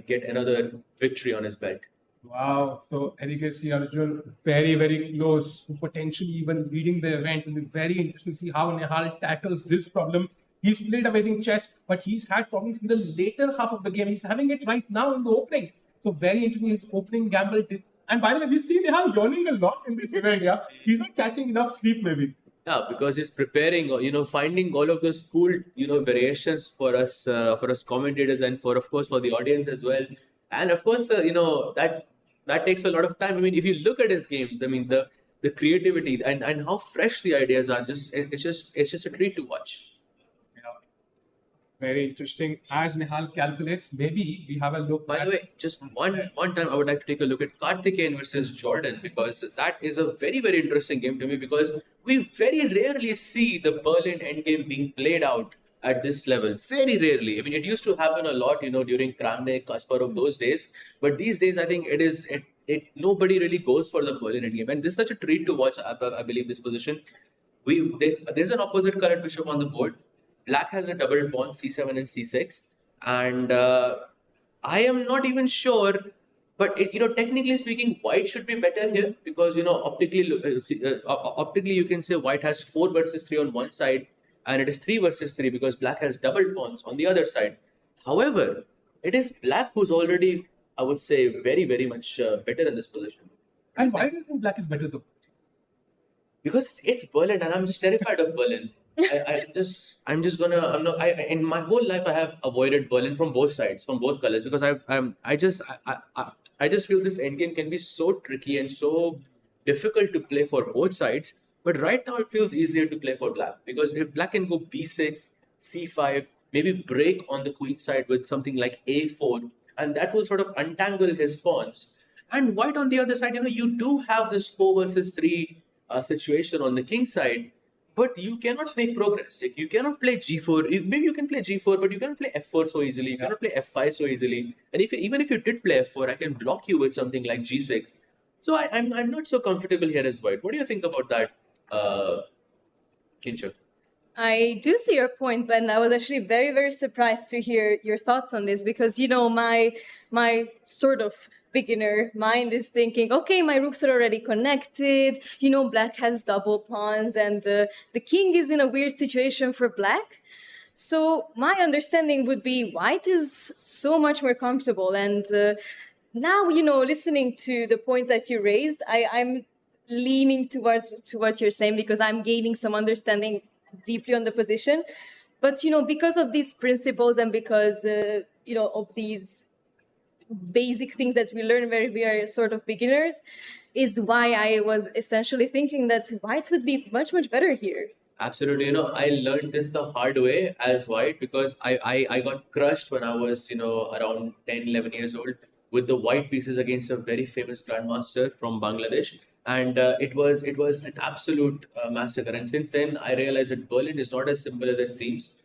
get another victory on his belt. Wow. So Erigaisi Arjun, very, very close to potentially even leading the event. It will be very interesting to see how Nihal tackles this problem. He's played amazing chess, but he's had problems in the later half of the game. He's having it right now in the opening. So very interesting, his opening gamble. And by the way, we've seen Nihal yawning a lot in this event, yeah? He's not catching enough sleep, maybe. Yeah, because he's preparing, finding all of those cool, variations for us commentators, and of course, for the audience as well. And of course, that takes a lot of time. I mean, if you look at his games, I mean, the creativity and how fresh the ideas are, it's just a treat to watch. Very interesting. As Nihal calculates, maybe we have a look. By the way, just one time I would like to take a look at Karthikeyan versus Jordan, because that is a very, very interesting game to me, because we very rarely see the Berlin endgame being played out at this level. Very rarely. I mean, it used to happen a lot, during Kramnik, Kasparov, those days. But these days, I think nobody really goes for the Berlin endgame. And this is such a treat to watch, I believe, this position. There's an opposite colored bishop on the board. Black has a double pawn, c7 and c6, and I am not even sure, but technically speaking, white should be better here, because optically you can say white has 4 versus 3 on one side, and it is 3 versus 3 because black has double pawns on the other side. However, it is black who's already, I would say, very, very much better in this position. And why do you think black is better though? Because it's Berlin, and I'm just terrified of Berlin. In my whole life I have avoided Berlin from both sides, from both colors, because I just feel this endgame can be so tricky and so difficult to play for both sides. But right now it feels easier to play for black because if black can go b6, c5, maybe break on the queen side with something like a4, and that will sort of untangle his pawns. And white on the other side, you do have this 4 versus 3 situation on the king side, but you cannot make progress. Like, you cannot play g4. Maybe you can play g4, but you cannot play f4 so easily. You cannot play f5 so easily. And even if you did play f4, I can block you with something like g6. So I'm not so comfortable here as white. What do you think about that, Kinshuk? I do see your point, but I was actually very, very surprised to hear your thoughts on this because, my sort of beginner mind is thinking, okay, my rooks are already connected. Black has double pawns and the king is in a weird situation for black. So my understanding would be white is so much more comfortable. And now, listening to the points that you raised, I'm leaning towards to what you're saying because I'm gaining some understanding deeply on the position. But, because of these principles and because, of these basic things that we learn where we are sort of beginners, is why I was essentially thinking that white would be much, much better here. Absolutely. I learned this the hard way as white because I got crushed when I was, around 10, 11 years old with the white pieces against a very famous grandmaster from Bangladesh. And it was an absolute massacre. And since then, I realized that Berlin is not as simple as it seems.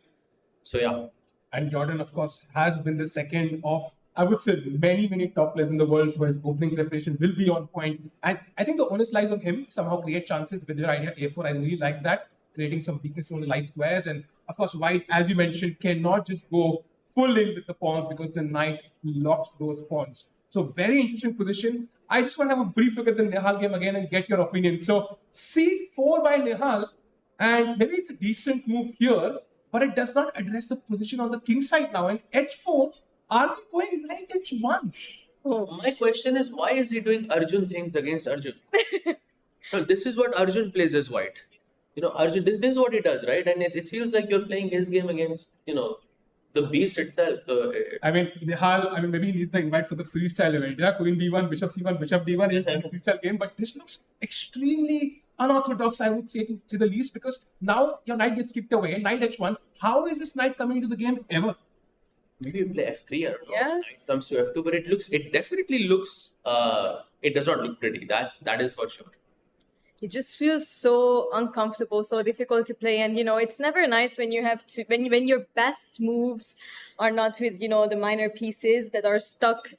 So, yeah. And Jordan, of course, has been the second of, I would say, many, many top players in the world. So his opening preparation will be on point. And I think the onus lies on him somehow create chances with your idea A4. I really like that, creating some weakness on the light squares. And of course, white, as you mentioned, cannot just go full in with the pawns because the knight locks those pawns. So very interesting position. I just want to have a brief look at the Nihal game again and get your opinion. So c4 by Nihal, and maybe it's a decent move here, but it does not address the position on the king side now. And h4, are we going like h1? Oh, my question is, why is he doing Arjun things against Arjun? No, this is what Arjun plays as white. Arjun, this is what he does, right? And it feels like you're playing his game against, the beast itself. So Nihal, maybe he needs the invite for the freestyle event. Yeah, Queen D1, Bishop C1, Bishop D1 is a freestyle game, but this looks extremely unorthodox, I would say, to the least, because now your knight gets kicked away, knight h1. How is this knight coming into the game ever? Maybe you play f3, I don't know. Yes. Knight comes to f2, but it definitely looks, it does not look pretty. That is for sure. It just feels so uncomfortable, so difficult to play. And, it's never nice when you have to, when your best moves are not with, the minor pieces that are stuck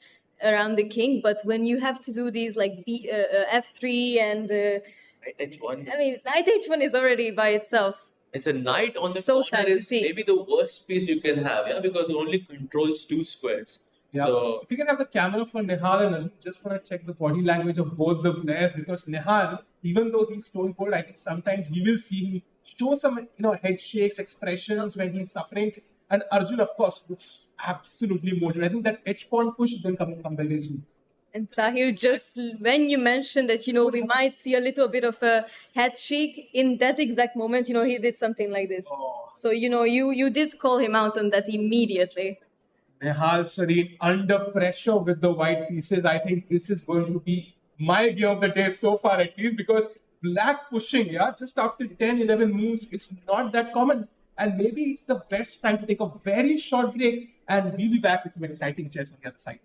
around the king, but when you have to do these like f3 and Knight h1. knight h1 is already by itself. It's a knight on the So corner sad to is see. maybe the worst piece you can have, because it only controls 2 squares. Yeah. So, if you can have the camera for Nihal, and I just want to check the body language of both the players, because Nihal, even though he's stone cold, I think sometimes we will see him show some head shakes, expressions when he's suffering. And Arjun, of course, looks absolutely motivated. I think that H pawn push is going to come very soon. And Sahil, just when you mentioned that, we might see a little bit of a head shake, in that exact moment, he did something like this. Oh. So, you did call him out on that immediately. Nihal Sarin under pressure with the white pieces. I think this is going to be my view of the day so far, at least, because black pushing, just after 10, 11 moves, it's not that common. And maybe it's the best time to take a very short break, and we'll be back with some exciting chess on the other side.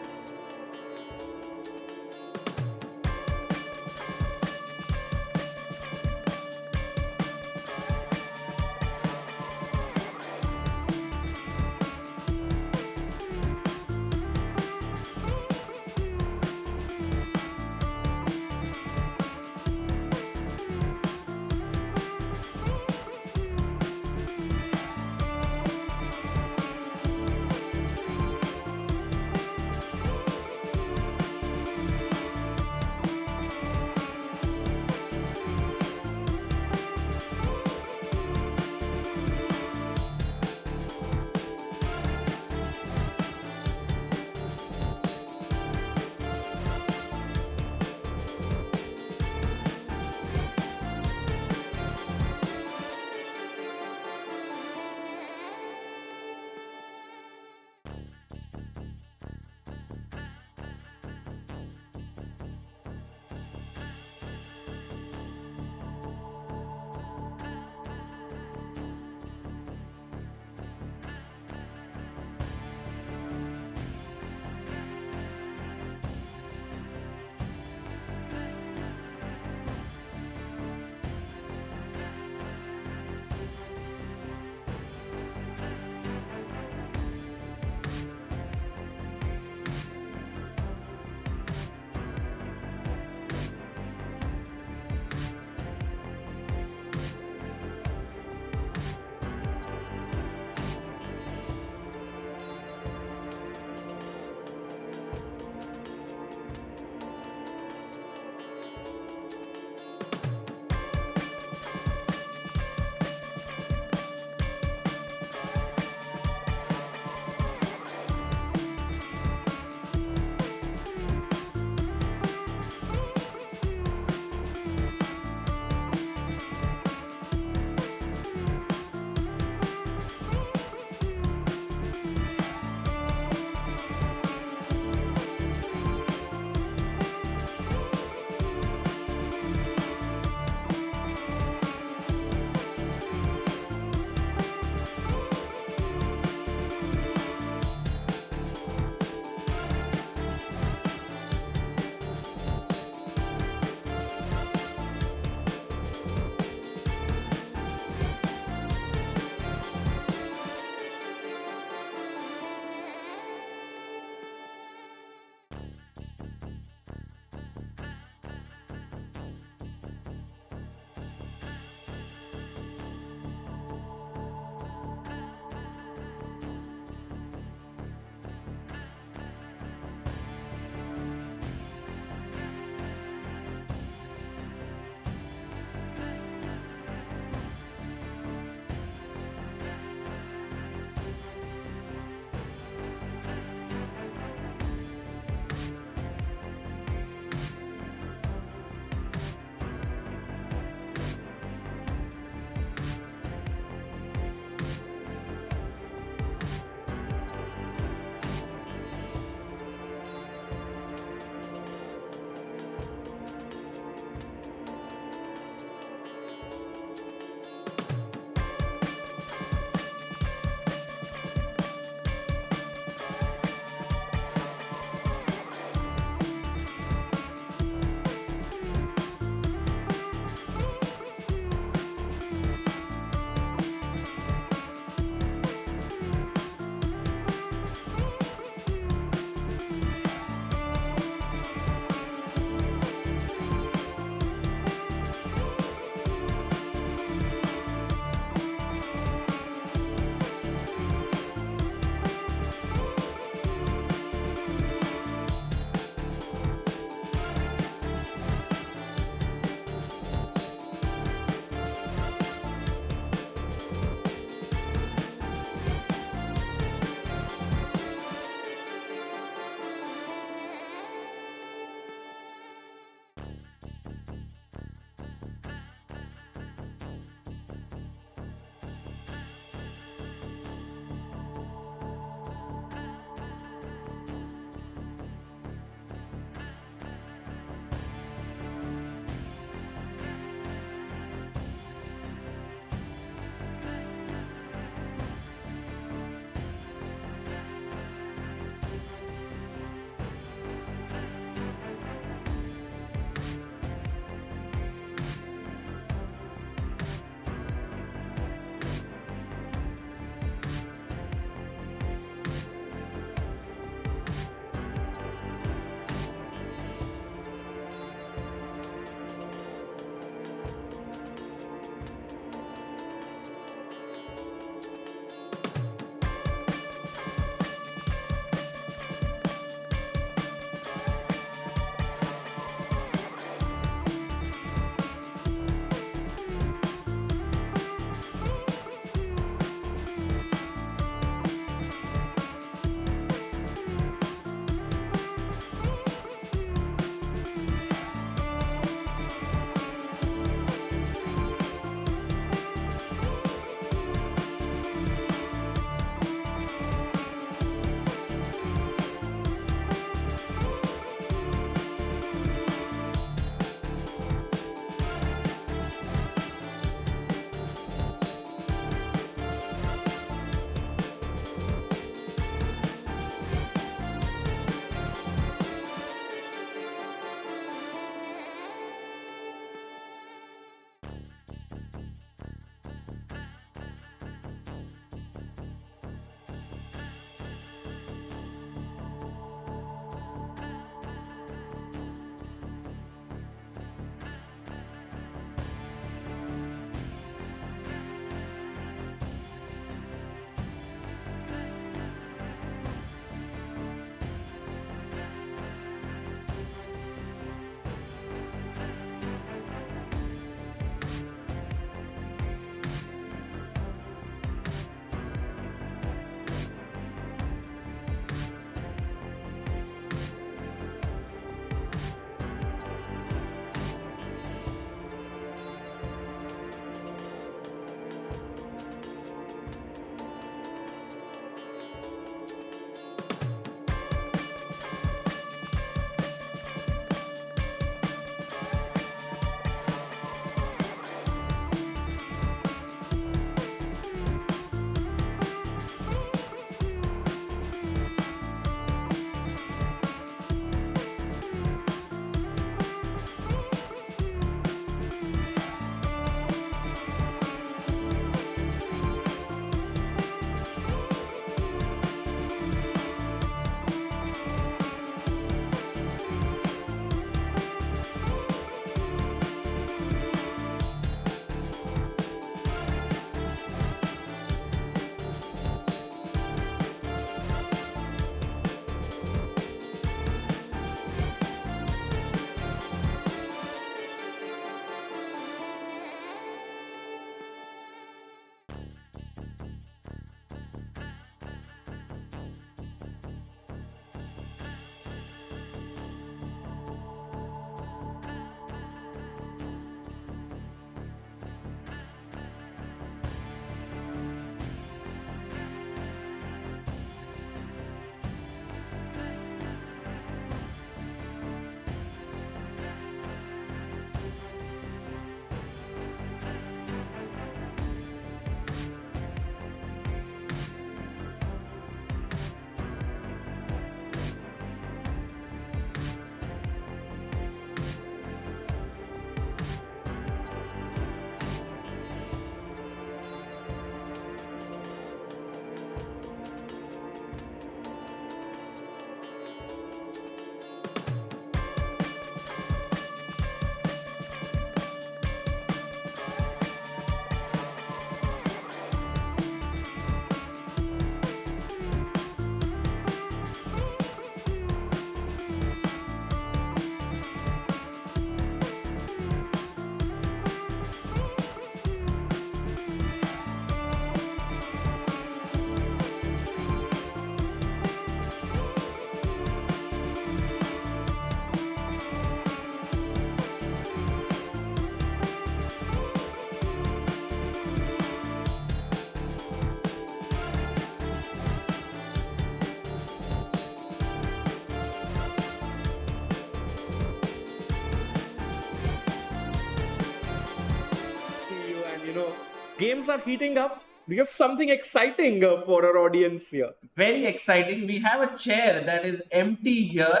games are heating up. We have something exciting for our audience here. Very exciting. We have a chair that is empty here.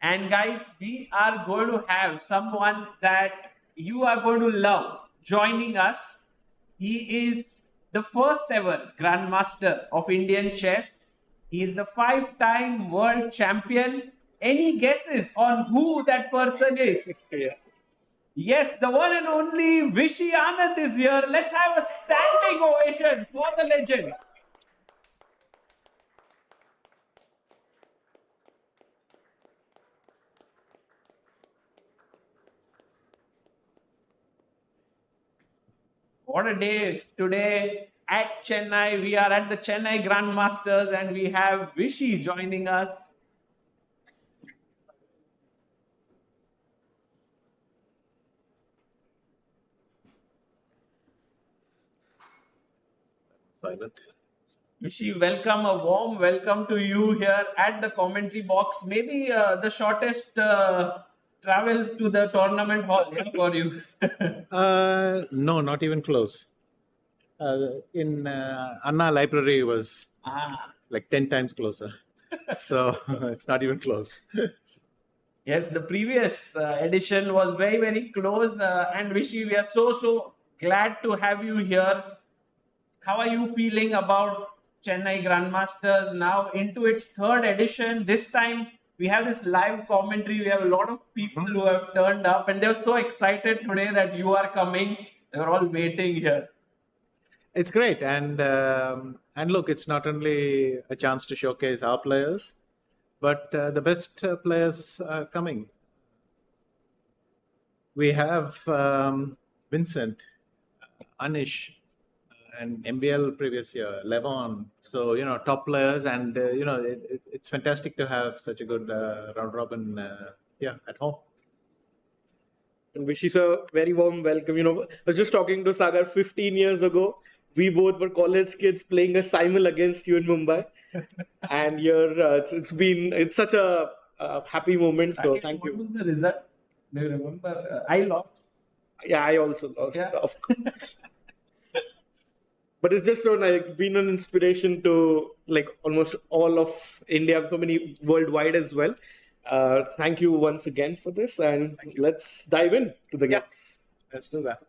And guys, we are going to have someone that you are going to love joining us. He is the first ever Grandmaster of Indian chess. He is the 5-time world champion. Any guesses on who that person is? Yes, the one and only Vishy Anand is here. Let's have a standing ovation for the legend. What a day today at Chennai. We are at the Chennai Grand Masters and we have Vishy joining us. Silent. Vishy, welcome, a warm welcome to you here at the commentary box. Maybe the shortest travel to the tournament hall for you. No, not even close. In Anna Library was like 10 times closer. So it's not even close. Yes, the previous edition was very, very close. And Vishy, we are so glad to have you here. How are you feeling about Chennai Grandmasters now into its third edition? This time we have this live commentary. We have a lot of people who have turned up and they're so excited today that you are coming. They're all waiting here. It's great. And look, it's not only a chance to showcase our players, but the best players are coming. We have Vincent, Anish, and MBL previous year, Levon. So, top players. And, it's fantastic to have such a good round robin at home. And Vishy's a very warm welcome. I was just talking to Sagar 15 years ago. We both were college kids playing a simul against you in Mumbai. And here, it's such a happy moment. So thank you. What was the result? Do you remember? I lost. Yeah, I also lost. Yeah. But it's just been an inspiration to almost all of India, so many worldwide as well. Thank you once again for this, and let's dive in to the games. Let's do that.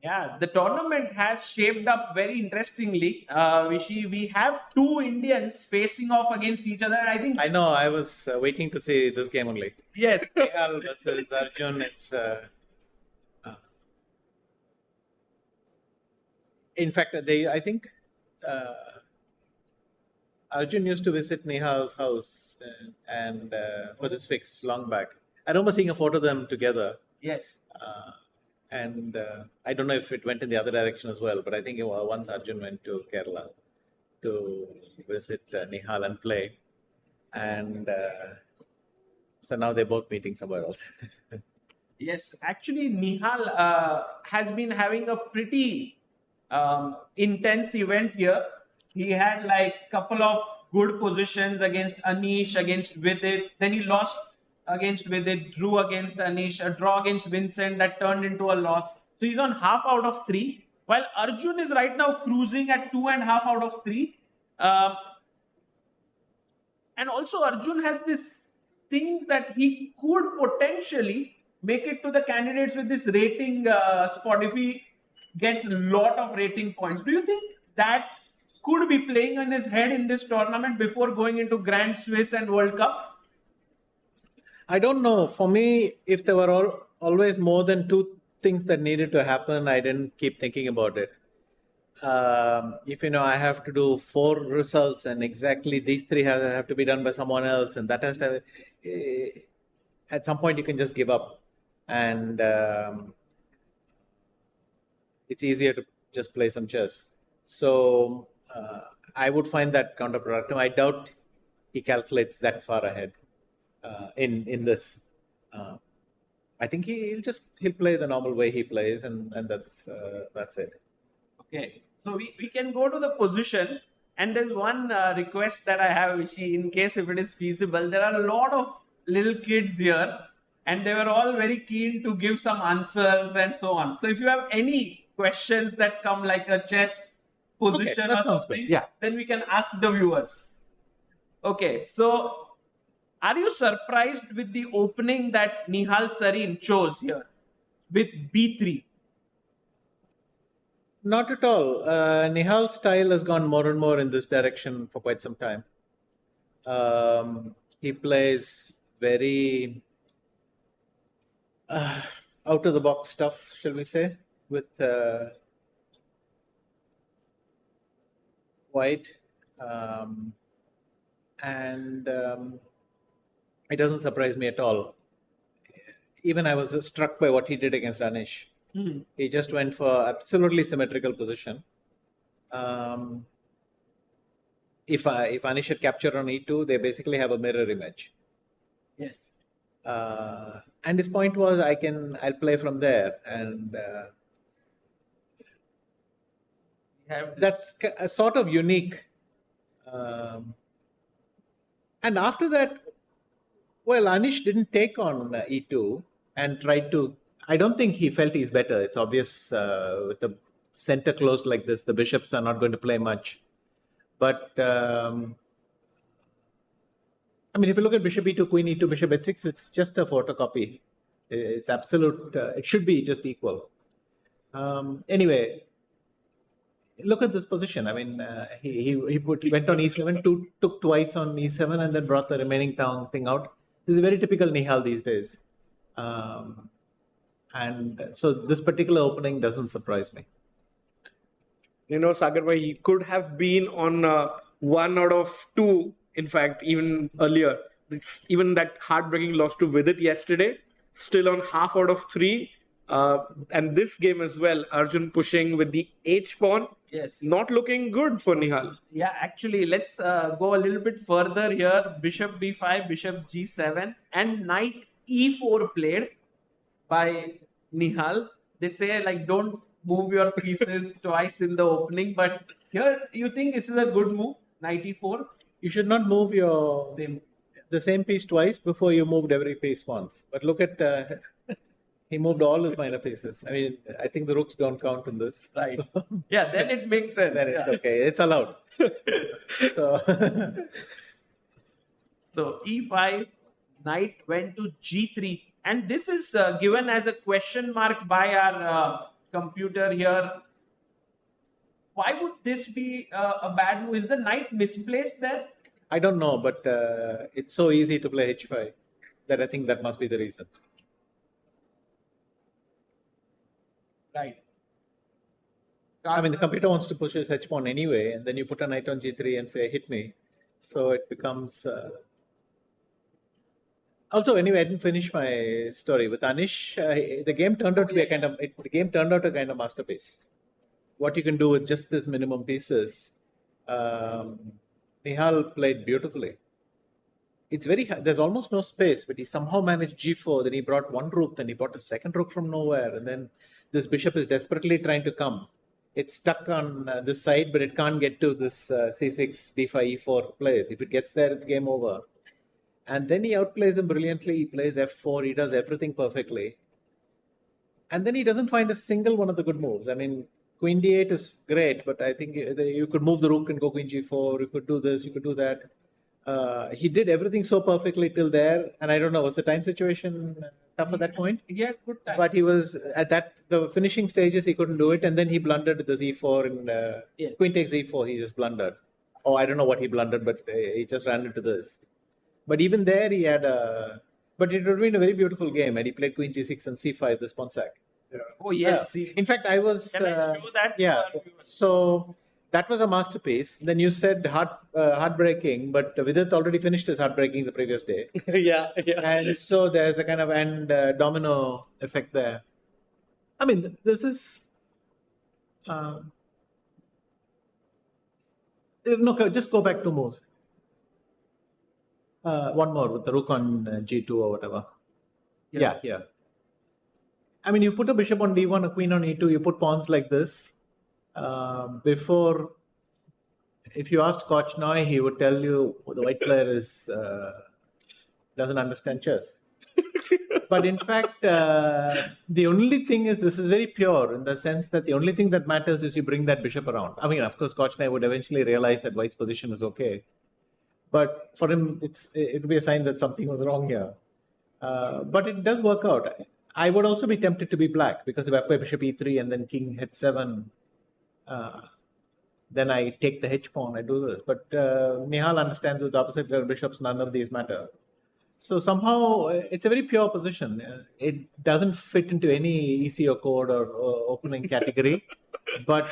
Yeah, the tournament has shaped up very interestingly. We have two Indians facing off against each other. I know. I was waiting to see this game only. Yes. Nihal versus Arjun. It's. In fact, I think Arjun used to visit Nihal's house and for this fix long back. I remember seeing a photo of them together. Yes. And I don't know if it went in the other direction as well, but I think once Arjun went to Kerala to visit Nihal and play. And so now they're both meeting somewhere else. Yes, actually, Nihal has been having a pretty intense event here. He had couple of good positions against Anish, against Vidit. Then he lost against Vidit, drew against Anish, a draw against Vincent that turned into a loss. So he's on half out of 3, while Arjun is right now cruising at 2.5 out of 3. And also Arjun has this thing that he could potentially make it to the candidates with this rating spot if he gets a lot of rating points. Do you think that could be playing on his head in this tournament before going into Grand Swiss and World Cup? I don't know. For me, if there were always more than 2 things that needed to happen, I didn't keep thinking about it. If I have to do 4 results and exactly these 3 have to be done by someone else, and that has to at some point you can just give up, and it's easier to just play some chess. So I would find that counterproductive. I doubt he calculates that far ahead in this. I think he'll play the normal way he plays, and that's it. Okay, so we can go to the position, and there's one request that I have, Vishy, in case if it is feasible. There are a lot of little kids here, and they were all very keen to give some answers and so on. So if you have any questions that come like a chess position that or sounds something, good. Yeah. then we can ask the viewers. Okay, so are you surprised with the opening that Nihal Sarin chose here with B3? Not at all. Nihal's style has gone more and more in this direction for quite some time. He plays very out of the box stuff, shall we say, with white. And it doesn't surprise me at all. Even I was struck by what he did against Anish. He just went for absolutely symmetrical position. If Anish had captured on E2, they basically have a mirror image. Yes. And his point was, I'll play from there, and that's a sort of unique. And after that, well, Anish didn't take on E2 and tried to. I don't think he felt he's better. It's obvious with the center closed like this, the bishops are not going to play much. But I mean, if you look at bishop E2, queen E2, bishop H6, it's just a photocopy. It's absolute. It should be just equal. Anyway, look at this position. I mean, he went on E7, took twice on E7, and then brought the remaining thing out. This is very typical Nihal these days. And so this particular opening doesn't surprise me. You know, Sagar bhai, he could have been on 1 out of 2, in fact, even earlier. Even that heartbreaking loss to Vidit yesterday, still on half out of 3. And this game as well, Arjun pushing with the H pawn. Yes. Not looking good for Nihal. Yeah, actually, let's go a little bit further here. Bishop B5, bishop G7, and knight E4 played by Nihal. They say, like, don't move your pieces twice in the opening, but here you think this is a good move, knight E4? You should not move the same piece twice before you moved every piece once. But look at, he moved all his minor pieces. I mean, I think the rooks don't count in this. Right. Yeah, then it makes sense. Then it's okay. It's allowed. So, so E5, knight went to G3. And this is given as a question mark by our computer here. Why would this be a bad move? Is the knight misplaced there? I don't know, but it's so easy to play H5 that I think that must be the reason. Right. I mean, the computer wants to push his H pawn anyway, and then you put a knight on G3 and say, hit me. So it becomes... Also, anyway, I didn't finish my story. With Anish, the game turned out to be a kind of masterpiece. What you can do with just this minimum pieces. Nihal played beautifully. It's very hard. There's almost no space, but he somehow managed G4. Then he brought one rook. Then he brought a second rook from nowhere. And then this bishop is desperately trying to come. It's stuck on this side, but it can't get to this C6, D5, E4 place. If it gets there, it's game over. And then he outplays him brilliantly. He plays F4. He does everything perfectly. And then he doesn't find a single one of the good moves. I mean, Queen D8 is great, but I think you could move the rook and go Queen G4. You could do this. You could do that. He did everything so perfectly till there. And I don't know, was the time situation tough at that point? Yeah, good time. But he was at the finishing stages, he couldn't do it. And then he blundered the Z4 and yes. Queen takes Z4. He just blundered. Oh, I don't know what he blundered, but he just ran into this. But even there, he had but it would have been a very beautiful game had he played Queen G6 and C5, the pawn sack. Yeah. Oh, yes. Yeah. In fact, I was... Can I do that? Yeah. So that was a masterpiece. Then you said heartbreaking, but Vidit already finished his heartbreaking the previous day. yeah. And so there's a kind of domino effect there. I mean, this is... no, just go back 2 moves. One more with the rook on G2 or whatever. Yeah. I mean, you put a bishop on D1, a queen on E2, you put pawns like this. Before, if you asked Kochnoi, he would tell you the white player doesn't understand chess. But in fact, the only thing is this is very pure in the sense that the only thing that matters is you bring that bishop around. I mean, of course, Kochner would eventually realize that White's position is okay. But for him, it would be a sign that something was wrong here. But it does work out. I would also be tempted to be black because if I play bishop e3 and then king h7, then I take the h pawn, I do this. But Nihal understands with opposite pair bishops, none of these matter. So somehow it's a very pure position. It doesn't fit into any ECO code or opening category. But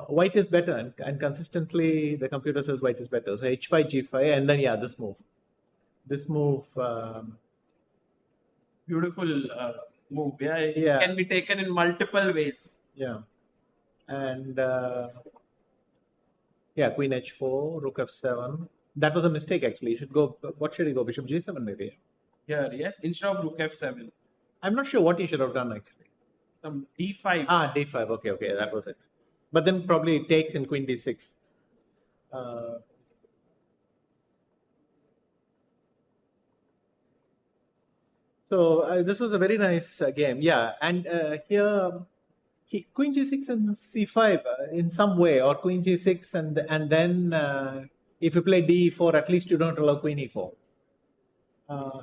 White is better, and consistently the computer says White is better. So h5, g5, and then this move. This move. Beautiful move. Yeah, it can be taken in multiple ways. Yeah. And queen h4, rook f7. That was a mistake actually. You should go. What should he go? Bishop g7 maybe. Here, yes, instead of rook f7. I'm not sure what he should have done actually. Some d5. D5. Okay, that was it. But then probably take and queen d6. So this was a very nice game. Yeah, and here queen g6 and c5 in some way, or queen g6 and then if you play d4, at least you don't allow queen e4.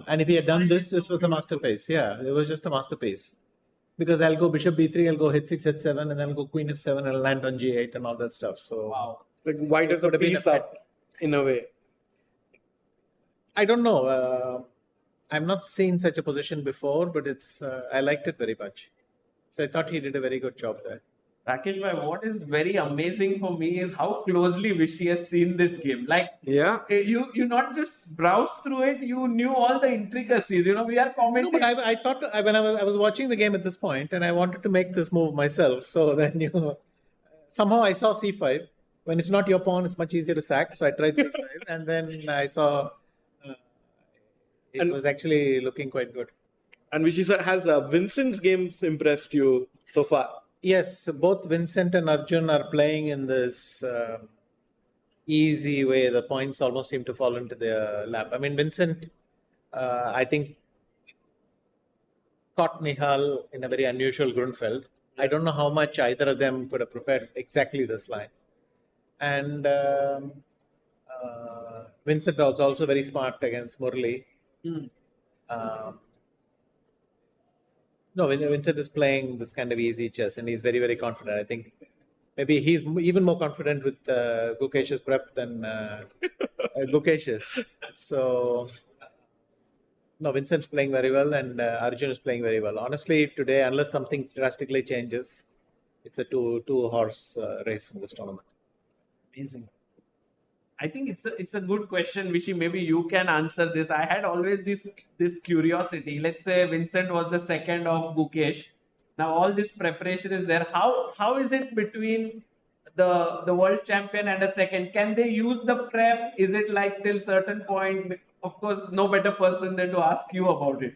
And if he had done this was a masterpiece. Yeah, it was just a masterpiece. Because I'll go bishop b3, I'll go h6, h7, and then I'll go queen f7, and I'll land on g8 and all that stuff. So wow, like White is a piece up in a way. I don't know. I've not seen such a position before, but I liked it very much. So I thought he did a very good job there. Rakesh bhai, what is very amazing for me is how closely Vishy has seen this game. Like, you not just browsed through it, you knew all the intricacies. We are commenting. No, but I thought when I was watching the game at this point, and I wanted to make this move myself. So then somehow I saw c5. When it's not your pawn, it's much easier to sack. So I tried c5, and then I saw it was actually looking quite good. And Vishy sir, has Vincent's games impressed you so far? Yes, both Vincent and Arjun are playing in this easy way. The points almost seem to fall into their lap. I mean, Vincent, I think, caught Nihal in a very unusual Grunfeld. I don't know how much either of them could have prepared exactly this line. And Vincent was also very smart against Murli. No, Vincent is playing this kind of easy chess, and he's very, very confident. I think maybe he's even more confident with Gukesh's prep than Gukesh's. So, no, Vincent's playing very well, and Arjun is playing very well. Honestly, today, unless something drastically changes, it's a two-horse race in this tournament. Amazing. I think it's a good question, Vishy. Maybe you can answer this. I had always this curiosity. Let's say Vincent was the second of Gukesh. Now all this preparation is there. How is it between the world champion and a second? Can they use the prep? Is it like till certain point? Of course, no better person than to ask you about it.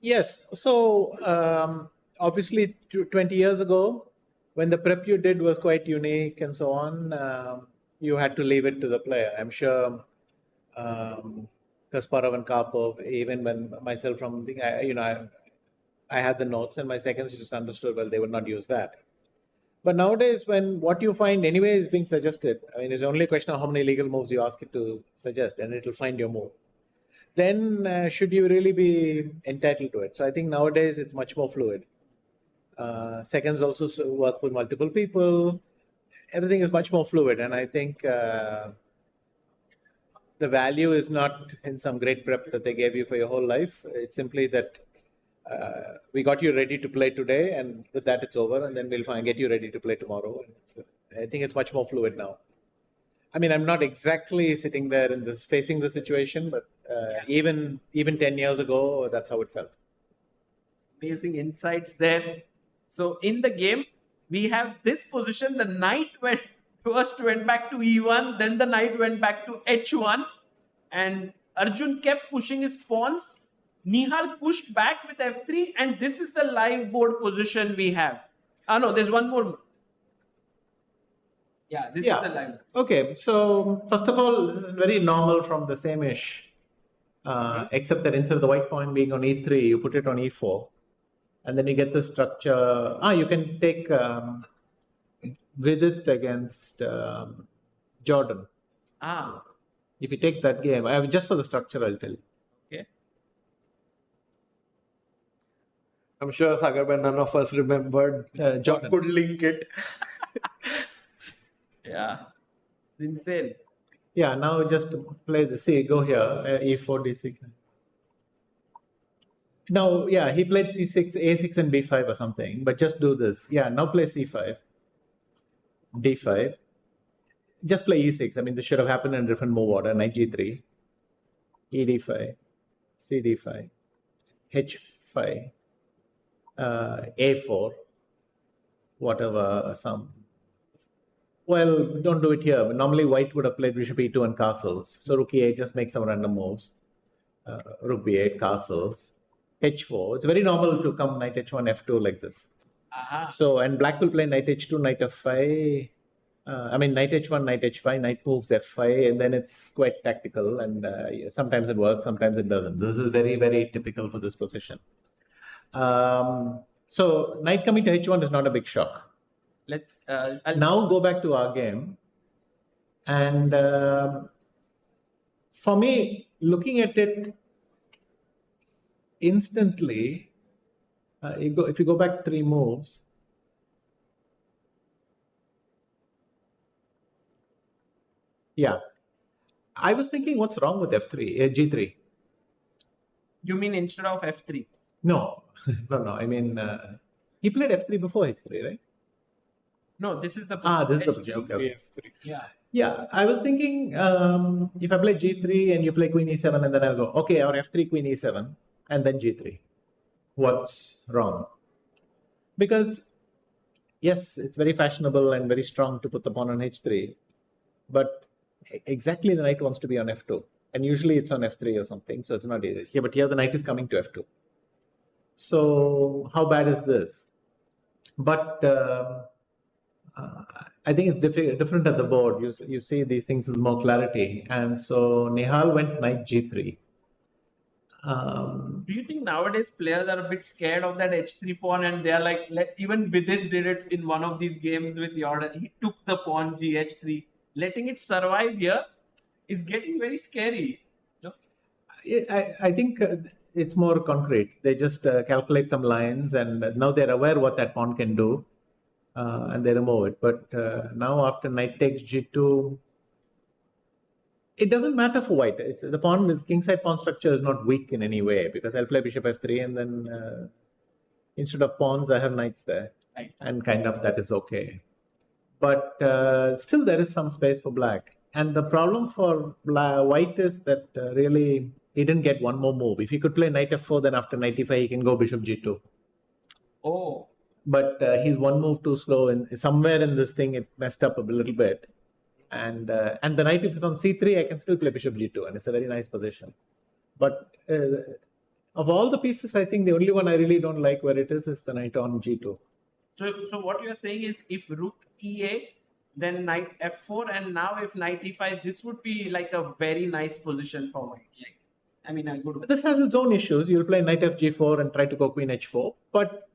Yes. So obviously 20 years ago, when the prep you did was quite unique and so on, you had to leave it to the player. I'm sure Kasparov and Karpov, even when myself from the, I had the notes and my seconds just understood, well, they would not use that. But nowadays, when what you find anyway is being suggested, I mean, it's only a question of how many legal moves you ask it to suggest, and it will find your move. Then should you really be entitled to it? So I think nowadays it's much more fluid. Seconds also work with multiple people. Everything is much more fluid, and I think the value is not in some great prep that they gave you for your whole life. It's simply that we got you ready to play today, and with that it's over, and then we'll get you ready to play tomorrow. I think it's much more fluid now. I mean, I'm not exactly sitting there in this facing the situation, but even 10 years ago, that's how it felt. Amazing insights there. So in the game, we have this position. The knight first went back to e1, then the knight went back to h1, and Arjun kept pushing his pawns. Nihal pushed back with f3, and this is the live board position we have. No, there's one more. Yeah, this is the live. Okay, so first of all, this is very normal from the same-ish except that instead of the white pawn being on e3, you put it on e4, and then you get the structure. You can take Vidit against Jordan. If you take that game, just for the structure, I'll tell you. Okay. I'm sure Sagar, but none of us remembered Jordan could link it. Yeah. It's insane. Yeah, now just play the, see, go here, e4, d6. Now, yeah, he played c6, a6 and b5 or something, but just do this. Yeah, now play c5, d5. Just play e6. I mean, this should have happened in a different move order. Knight g3, e d5, c d5, h5, a4, whatever, some. Well, don't do it here. But normally, white would have played bishop e2 and castles. So rook e8, just make some random moves. Rook b8, castles, h4. It's very normal to come knight h1, f2 like this. So, and black will play knight h2, knight f5. I mean, knight h1, knight h5, knight moves f5, and then it's quite tactical. And sometimes it works, sometimes it doesn't. This is very, very typical for this position. So, knight coming to h1 is not a big shock. Let's now go back to our game. And for me, looking at it instantly, if you go back 3 moves, yeah, I was thinking, what's wrong with f3, g3? You mean instead of f3? No, no. I mean, he played f3 before h3, right? No, this is the this is the position. Okay. f3. Yeah. Yeah, I was thinking if I play g3 and you play queen e7, and then I'll go, okay, or f3, queen e7, and then g3. What's wrong? Because, yes, it's very fashionable and very strong to put the pawn on h3, but exactly the knight wants to be on f2. And usually it's on f3 or something, so it's not easy. Here, but here the knight is coming to f2. So how bad is this? But I think it's different at the board. You see these things with more clarity. And so Nihal went knight g3. Do you think nowadays players are a bit scared of that h3 pawn, and they are like, even Vidit did it in one of these games with Jordan. He took the pawn gh3. Letting it survive here is getting very scary. No? I think it's more concrete. They just calculate some lines, and now they're aware what that pawn can do, and they remove it. But now after knight takes g2, it doesn't matter for white. The pawn, kingside pawn structure is not weak in any way, because I'll play bishop f3, and then instead of pawns, I have knights there, and kind of that is okay. But still, there is some space for black. And the problem for white is that really he didn't get one more move. If he could play knight f4, then after knight e5, he can go bishop g2. Oh. But he's one move too slow, and somewhere in this thing it messed up a little bit. And the knight, if it's on c3, I can still play bishop g2, and it's a very nice position. But of all the pieces, I think the only one I really don't like where it is the knight on g2. So what you're saying is, if rook e8, then knight f4, and now if knight e5, this would be like a very nice position for white. Like, I mean, I would. This has its own issues. You'll play knight fg4 and try to go queen h4, but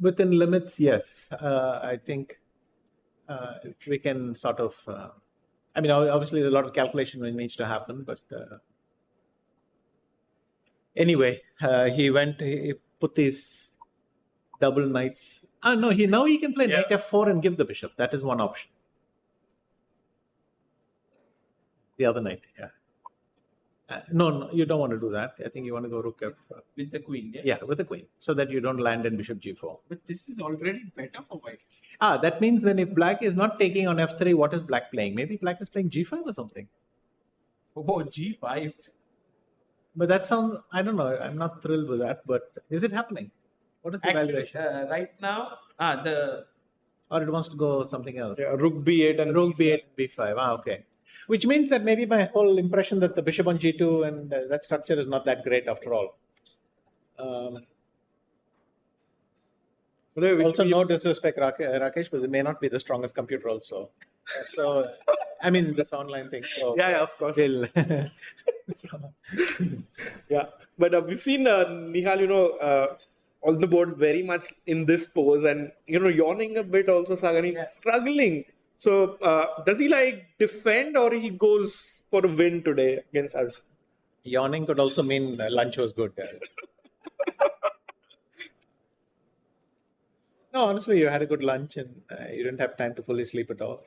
within limits, yes. I think we can sort of. I mean, obviously, there's a lot of calculation that needs to happen, but anyway, he put these double knights. No, now he can play knight f4 and give the bishop. That is one option. The other knight, yeah. No, you don't want to do that. I think you want to go rook f. With the queen, yeah? Yeah, with the queen, so that you don't land in bishop g4. But this is already better for white. That means then if black is not taking on f3, what is black playing? Maybe black is playing g5 or something. Oh, g5. But that sounds, I don't know, I'm not thrilled with that, but is it happening? What is the valuation? Right now, or it wants to go something else. Yeah, rook b8 and rook b8, b5. Okay. Which means that maybe my whole impression that the bishop on g2 and that structure is not that great after all. Also, no disrespect, Rakesh, but it may not be the strongest computer also. So I mean, this online thing. So Yeah, of course. still. Yeah, but we've seen Nihal, on the board very much in this pose, and yawning a bit also. Sagar, he's struggling. So does he defend, or he goes for a win today against Arjun? Yawning could also mean lunch was good. No, honestly, you had a good lunch and you didn't have time to fully sleep it off.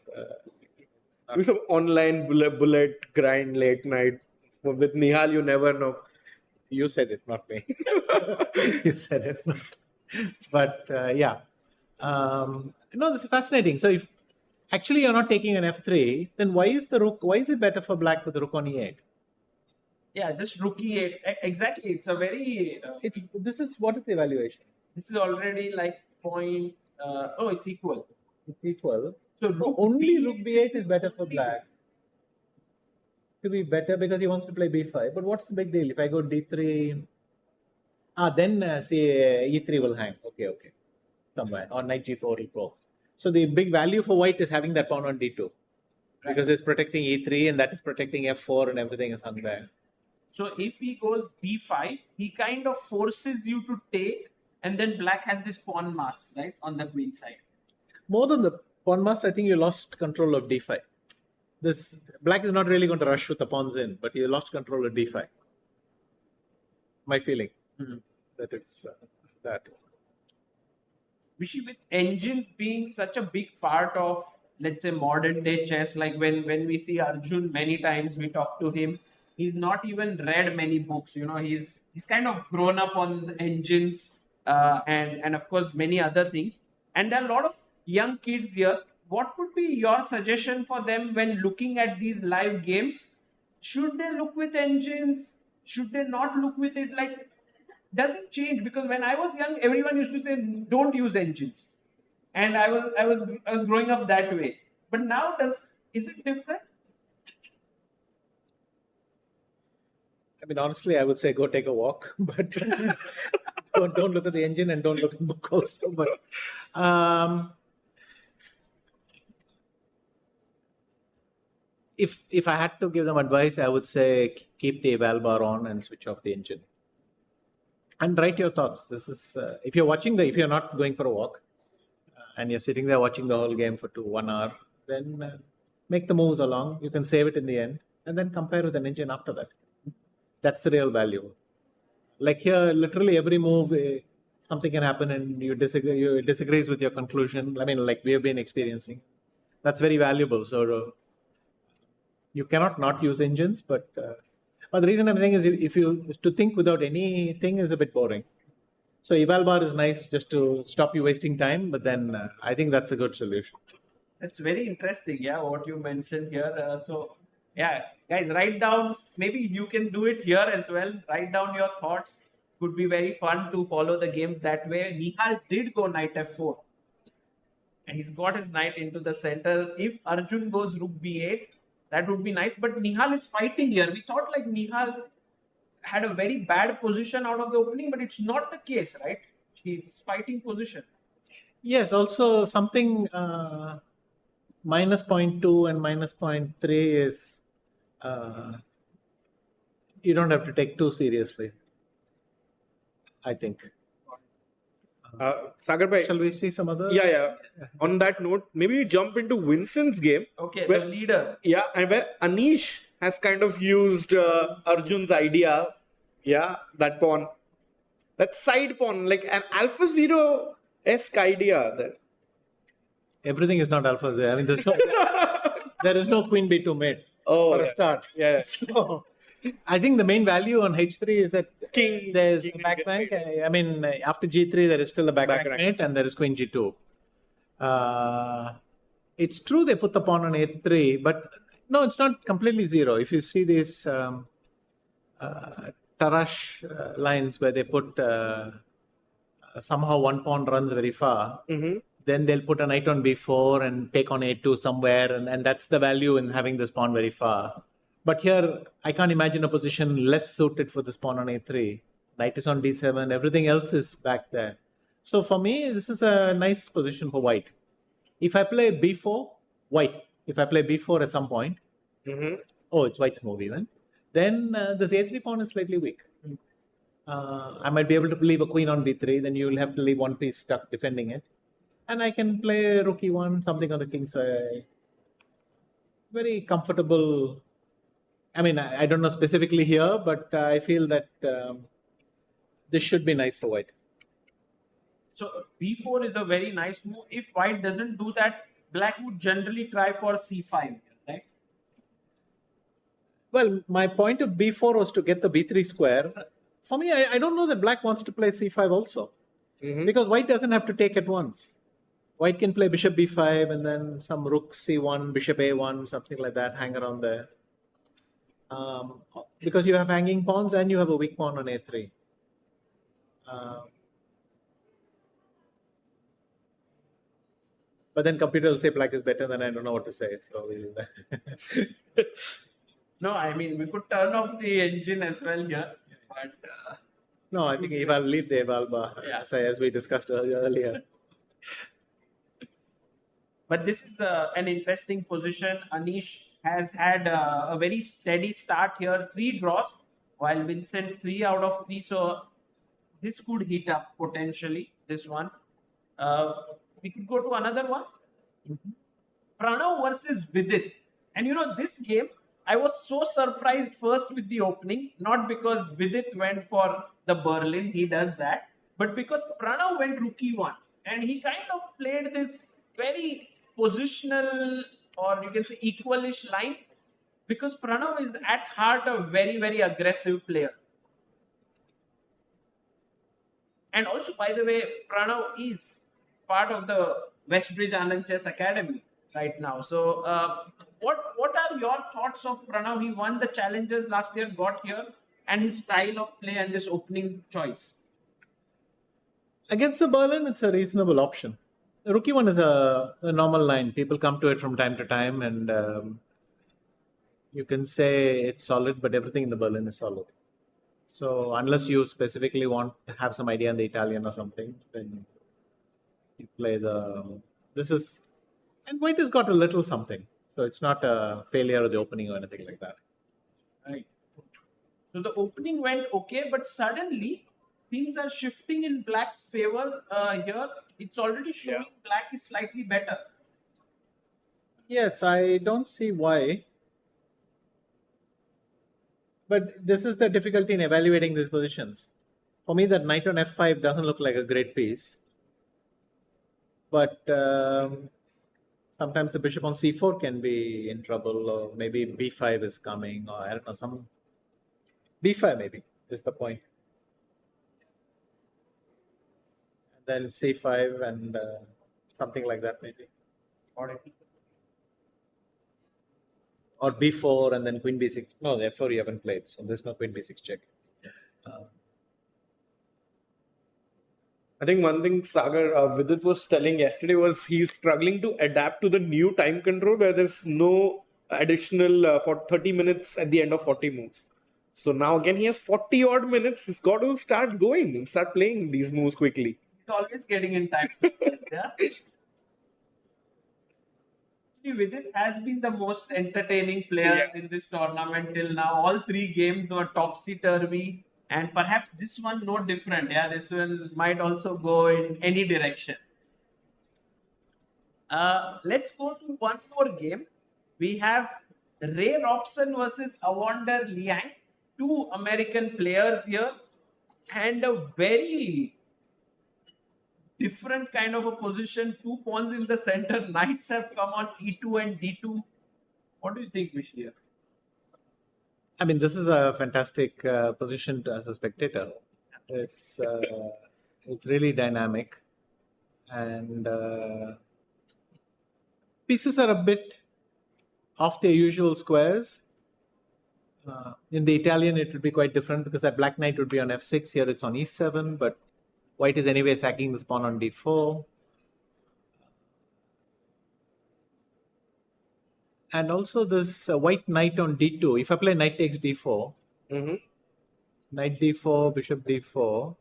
Do some online bullet grind late night with Nihal. You never know. You said it, not me. You said it. But yeah. This is fascinating. So if actually you're not taking an f3, then why is it better for black with the rook on e8? Yeah, just rook e8. Exactly. It's a very... What is the evaluation? This is already point... it's equal. It's equal. So only rook b8 is better for black. To be better because he wants to play b5. But what's the big deal? If I go d3... then say e3 will hang. Okay. Somewhere. Or knight g4 will pro. So the big value for white is having that pawn on d2. Because it's protecting e3 and that is protecting f4 and everything is hung there. So if he goes b5, he kind of forces you to take, and then black has this pawn mass, right, on the queen side. More than the pawn mass, I think you lost control of d5. This black is not really going to rush with the pawns in, but you lost control of d5. My feeling that it's that. Vishy, with engines being such a big part of, let's say, modern day chess, like when we see Arjun many times, we talk to him. He's not even read many books. He's kind of grown up on engines and of course many other things. And there are a lot of young kids here. What would be your suggestion for them when looking at these live games? Should they look with engines? Should they not look with it? Does it change? Because when I was young, everyone used to say, don't use engines. And I was growing up that way. But now, is it different? I mean, honestly, I would say go take a walk, but don't look at the engine and don't look at the book also. But if I had to give them advice, I would say keep the eval bar on and switch off the engine. And write your thoughts. This is if you're not going for a walk and you're sitting there watching the whole game for 1 hour, then make the moves along. You can save it in the end and then compare with an engine after that. That's the real value. Like here, literally every move, something can happen and you disagrees with your conclusion. I mean, like we have been experiencing. That's very valuable. So you cannot not use engines, but the reason I'm saying is if you to think without anything is a bit boring. So eval bar is nice just to stop you wasting time, but then I think that's a good solution. That's very interesting, what you mentioned here. Guys, write down, maybe you can do it here as well. Write down your thoughts. Could be very fun to follow the games that way. Nihal did go knight f4. And he's got his knight into the center. If Arjun goes rook b8, that would be nice. But Nihal is fighting here. We thought Nihal had a very bad position out of the opening, but it's not the case, right? He's fighting position. Yes, also something minus 0.2 and minus 0.3 is you don't have to take too seriously, I think. Sagar bhai, shall we see some other? Yeah. On that note, maybe we jump into Vincent's game. Okay, the leader. Yeah, and where Anish has kind of used Arjun's idea. Yeah, that pawn. That side pawn, like an Alpha Zero-esque idea there. Everything is not Alpha Zero. I mean, there is no Queen B2 mate for a start. Yeah. So I think the main value on H3 is that there's a back rank. I mean, after G3, there is still a back rank mate and there is Queen G2. It's true they put the pawn on A3, but no, it's not completely zero. If you see these Tarash lines where they put somehow one pawn runs very far, then they'll put a knight on B4 and take on A2 somewhere, and that's the value in having this pawn very far. But here, I can't imagine a position less suited for this pawn on A3. Knight is on D7, everything else is back there. So for me, this is a nice position for white. If I play B4, white, if I play b4 at some point, oh, it's white's move even, then this a3 pawn is slightly weak. I might be able to leave a queen on b3, then you will have to leave one piece stuck defending it. And I can play rook e1, something on the king side. Very comfortable. I mean, I don't know specifically here, but I feel that this should be nice for white. So b4 is a very nice move. If white doesn't do that, black would generally try for c5, right? Well, my point of b4 was to get the b3 square. For me, I don't know that black wants to play c5 also. Because white doesn't have to take at once. White can play bishop b5 and then some rook c1, bishop a1, something like that, hang around there. Because you have hanging pawns and you have a weak pawn on a3. But then computer will say black is better, then I don't know what to say. So No, I mean, we could turn off the engine as well here. But no, I think Eval leave the eval bar, as we discussed earlier. But this is an interesting position. Anish has had a very steady start here, 3 draws, while Vincent 3 out of 3. So this could heat up potentially, this one. We could go to another one. Pranav versus Vidit. And this game, I was so surprised first with the opening, not because Vidit went for the Berlin, he does that, but because Pranav went rook e1. And he kind of played this very positional, or you can say equalish line, because Pranav is at heart a very, very aggressive player. And also, by the way, Pranav is part of the Westbridge Anand Chess Academy right now. So, what are your thoughts of Pranav? He won the challenges last year, got here, and his style of play and this opening choice. Against the Berlin, it's a reasonable option. The rook e1 is a normal line. People come to it from time to time, and you can say it's solid, but everything in the Berlin is solid. So unless you specifically want to have some idea in the Italian or something, then you play and white has got a little something. So it's not a failure of the opening or anything like that. Right. So the opening went okay, but suddenly things are shifting in black's favor here. It's already showing black is slightly better. Yes, I don't see why. But this is the difficulty in evaluating these positions. For me, that knight on f5 doesn't look like a great piece. But sometimes the bishop on c4 can be in trouble, or maybe b5 is coming, or I don't know, some b5 maybe is the point. Then c5 and something like that maybe. Or b4 and then queen b6. No, the f4 you haven't played, so there's no queen b6 check. I think one thing Sagar Vidit was telling yesterday was he's struggling to adapt to the new time control where there's no additional for 30 minutes at the end of 40 moves. So now again he has 40 odd minutes. He's got to start going and start playing these moves quickly. He's always getting in time. Yeah. Vidit has been the most entertaining player in this tournament till now. All 3 games were topsy-turvy, and perhaps this one no different. Yeah, this one might also go in any direction. Let's go to one more game. We have Robson versus Evander Liang, 2 American players here, and a very different kind of a position. 2 pawns in the center. Knights have come on e2 and d2. What do you think, Vishy? I mean, this is a fantastic position as a spectator. It's really dynamic, and pieces are a bit off their usual squares. In the Italian, it would be quite different because that black knight would be on f6. Here it's on e7, but white is anyway sacking this pawn on d4. And also this white knight on d2. If I play knight takes d4, knight d4, bishop d4,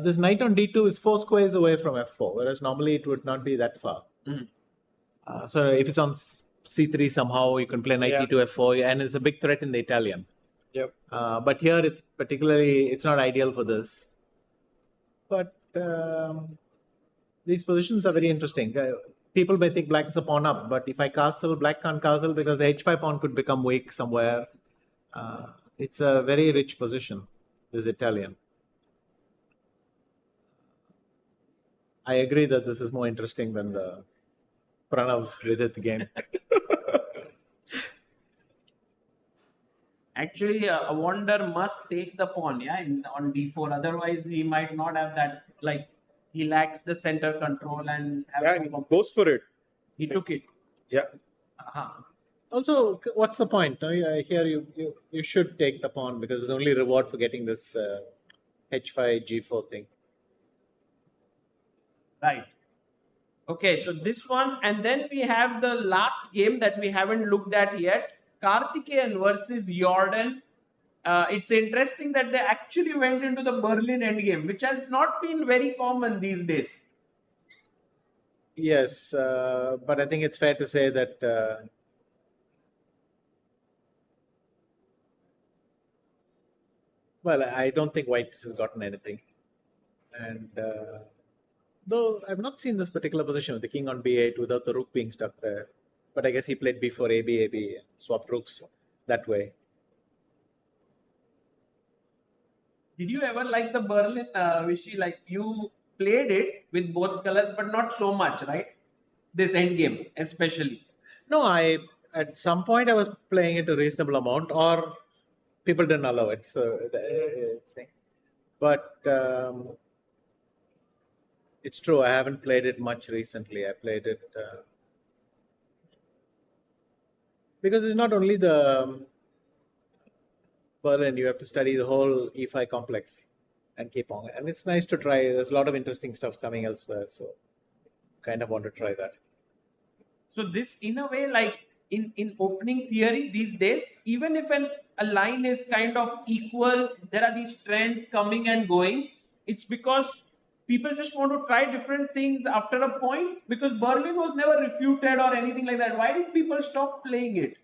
this knight on d2 is 4 squares away from f4, whereas normally it would not be that far. So if it's on c3 somehow, you can play knight Yeah. e2 f4, and it's a big threat in the Italian. Yep. But here it's not ideal for this. But these positions are very interesting. People may think black is a pawn up, but if I castle, black can't castle because the h5 pawn could become weak somewhere. It's a very rich position, this Italian. I agree that this is more interesting than the Pranav Vidit game. Actually, a wonder must take the pawn, yeah, on d4. Otherwise, he might not have that. Like he lacks the center control and Yeah, he goes for it. he took it. Yeah. Also, what's the point? Here you should take the pawn because it's the only reward for getting this h5 g4 thing. Right. Okay, so this one, and then we have the last game that we haven't looked at yet. Karthikeyan versus Jordan. It's interesting that they actually went into the Berlin endgame, which has not been very common these days. Yes, but I think it's fair to say that well, I don't think white has gotten anything. And though I've not seen this particular position with the king on b8 without the rook being stuck there. But I guess he played b4, ab, swapped rooks that way. Did you ever like the Berlin, Vishy? Like you played it with both colors, but not so much, right? This endgame, especially. No, at some point I was playing it a reasonable amount, or people didn't allow it. So but it's true. I haven't played it much recently. I played it because it's not only the Berlin. You have to study the whole e5 complex and keep on. And it's nice to try. There's a lot of interesting stuff coming elsewhere. So kind of want to try that. So this, in a way, like in opening theory these days, even if a line is kind of equal, there are these trends coming and going. It's because people just want to try different things after a point, because Berlin was never refuted or anything like that. Why did people stop playing it?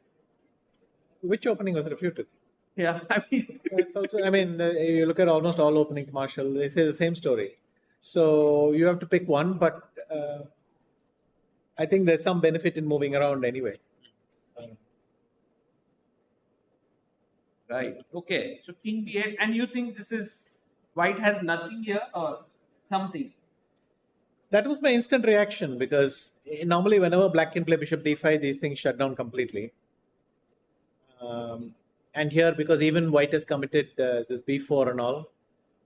Which opening was refuted? Yeah, I mean, it's also. I mean, you look at almost all openings, Marshall. They say the same story. So you have to pick one, but I think there's some benefit in moving around anyway. Right. Okay. So king b8, and you think this is white has nothing here or something? That was my instant reaction because normally whenever black can play bishop d5, these things shut down completely. And here, because even white has committed this b4 and all,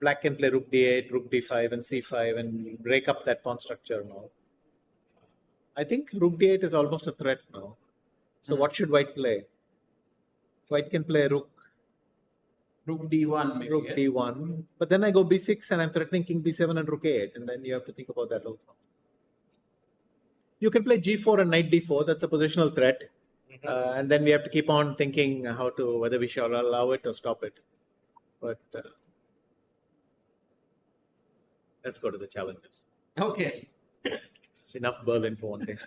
black can play rook d8, rook d5 and c5 and break up that pawn structure and all. I think rook d8 is almost a threat now. So what should white play? White can play rook d1 maybe. Rook d1. But then I go b6 and I'm threatening king b7 and rook a8. And then you have to think about that also. You can play g4 and knight d4. That's a positional threat. And then we have to keep on thinking whether we shall allow it or stop it. But let's go to the challenges. Okay. It's enough Berlin for one day.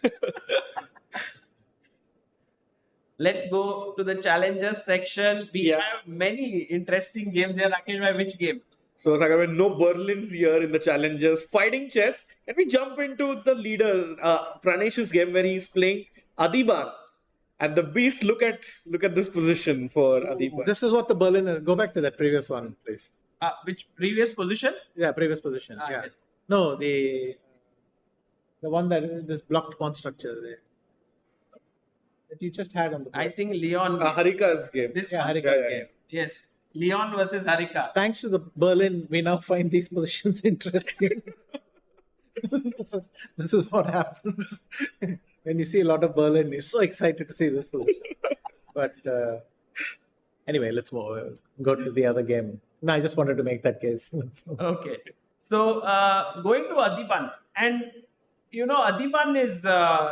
Let's go to the challenges section. We have many interesting games here. Rakesh, by which game? So, Sagar, no Berlins here in the challenges. Fighting chess. Can we jump into the leader, Pranesh's game where he's playing Adiban? And the beast, look at this position for Adiban. This is what the Berlin is. Go back to that previous one, please. Which previous position? Yeah, previous position. Yeah. Yes. No, the one that this blocked pawn structure there. That you just had on the board. I think Leon. Harika's game. Harika's game. Yes. Leon versus Harika. Thanks to the Berlin, we now find these positions interesting. This is what happens when you see a lot of Berlin. You're so excited to see this position. But anyway, let's go to the other game. No, I just wanted to make that case. Okay. So going to Adiban, and Adiban is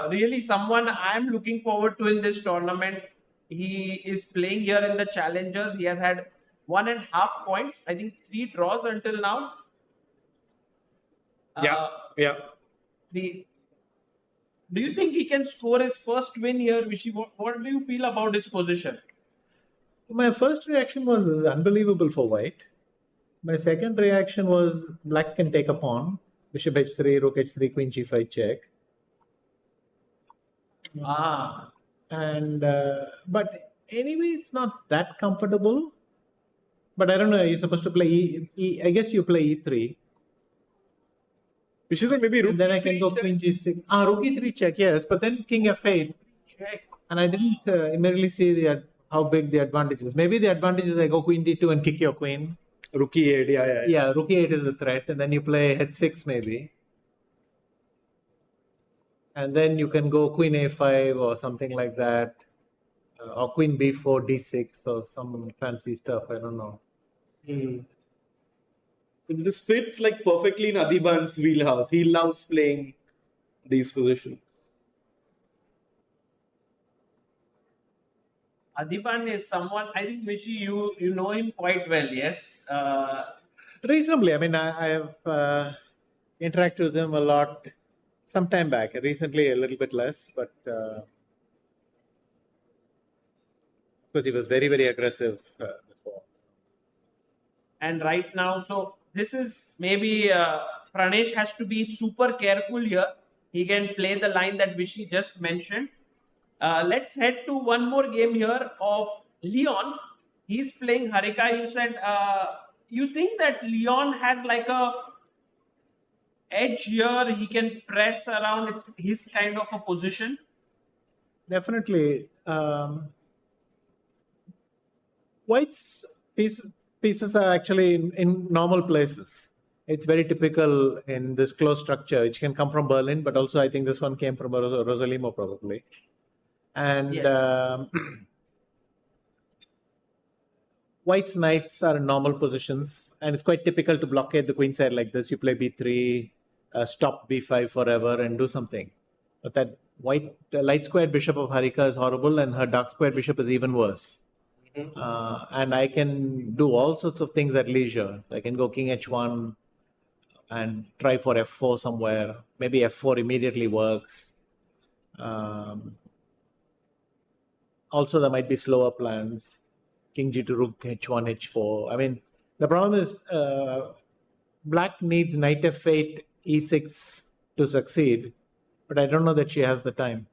really someone I'm looking forward to in this tournament. He is playing here in the challengers. He has had 1.5 points. I think 3 draws until now. Yeah. 3. Do you think he can score his first win here, Vishy? What do you feel about his position? My first reaction was unbelievable for white. My second reaction was black can take a pawn, bishop h3, rook h3, queen g5 check. And but anyway, it's not that comfortable. But I don't know. You're supposed to play I guess you play e3. Which is like maybe rook. And then I can go queen g6. Rook e3 check, yes. But then king f8. And I didn't immediately see how big the advantage is. Maybe the advantage is I go queen d2 and kick your queen. Rook e8, yeah. Yeah, rook e8 is the threat. And then you play h6 maybe. And then you can go queen a5 or something like that. Or queen b4, d6 or some fancy stuff. I don't know. This fits like perfectly in Adhiban's wheelhouse. He loves playing these positions. Adhiban is someone, I think, Vishy, you know him quite well, yes? Reasonably. I mean, I have interacted with him a lot some time back. Recently, a little bit less, but because he was very, very aggressive before. And right now, so this is maybe Pranesh has to be super careful here. He can play the line that Vishy just mentioned. Let's head to one more game here of Leon. He's playing Harika. You said, you think that Leon has like a edge here? He can press around. It's his kind of a position. Definitely. White's pieces are actually in normal places. It's very typical in this close structure, which can come from Berlin, but also I think this one came from Rosalimo probably. And White's knights are in normal positions, and it's quite typical to blockade the queen side like this. You play b3, stop b5 forever, and do something. But that white light squared bishop of Harika is horrible, and her dark squared bishop is even worse. And I can do all sorts of things at leisure. I can go king h1 and try for f4 somewhere. Maybe f4 immediately works. Also, there might be slower plans. King g2, rook h1, h4. I mean, the problem is black needs knight f8, e6 to succeed. But I don't know that she has the time.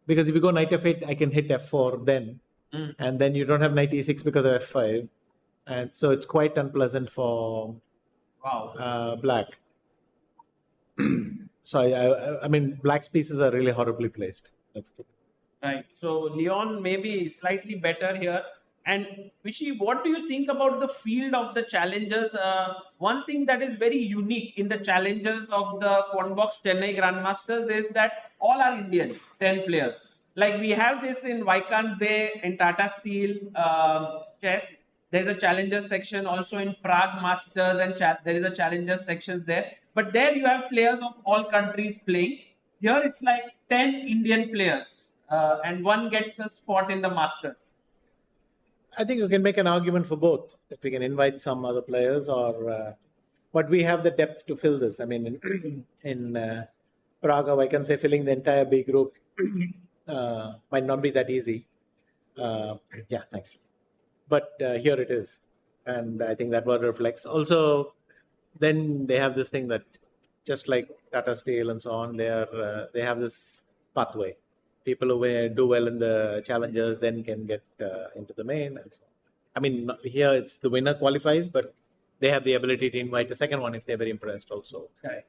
Because if you go knight f8, I can hit f4 then. And then you don't have knight e6 because of f5. And so it's quite unpleasant for black. So, I mean, black's pieces are really horribly placed. That's good. Right. So, Leon maybe slightly better here. And Vishy, what do you think about the field of the challengers? One thing that is very unique in the challengers of the Quantbox Chennai Grand Masters is that all are Indians, 10 players. Like we have this in Vaikanze, in Tata Steel chess. There's a challengers section also in Prague Masters, and there is a challengers section there. But there you have players of all countries playing. Here it's like 10 Indian players and one gets a spot in the Masters. I think you can make an argument for both. That we can invite some other players, or but we have the depth to fill this. I mean, in Prague, I can say filling the entire B group might not be that easy. Yeah, thanks. But here it is, and I think that word reflects. Also, then they have this thing that, just like Tata Steel and so on, they have this pathway. People who do well in the challengers then can get into the main and so on. I mean, here it's the winner qualifies, but they have the ability to invite a second one if they're very impressed also. Okay.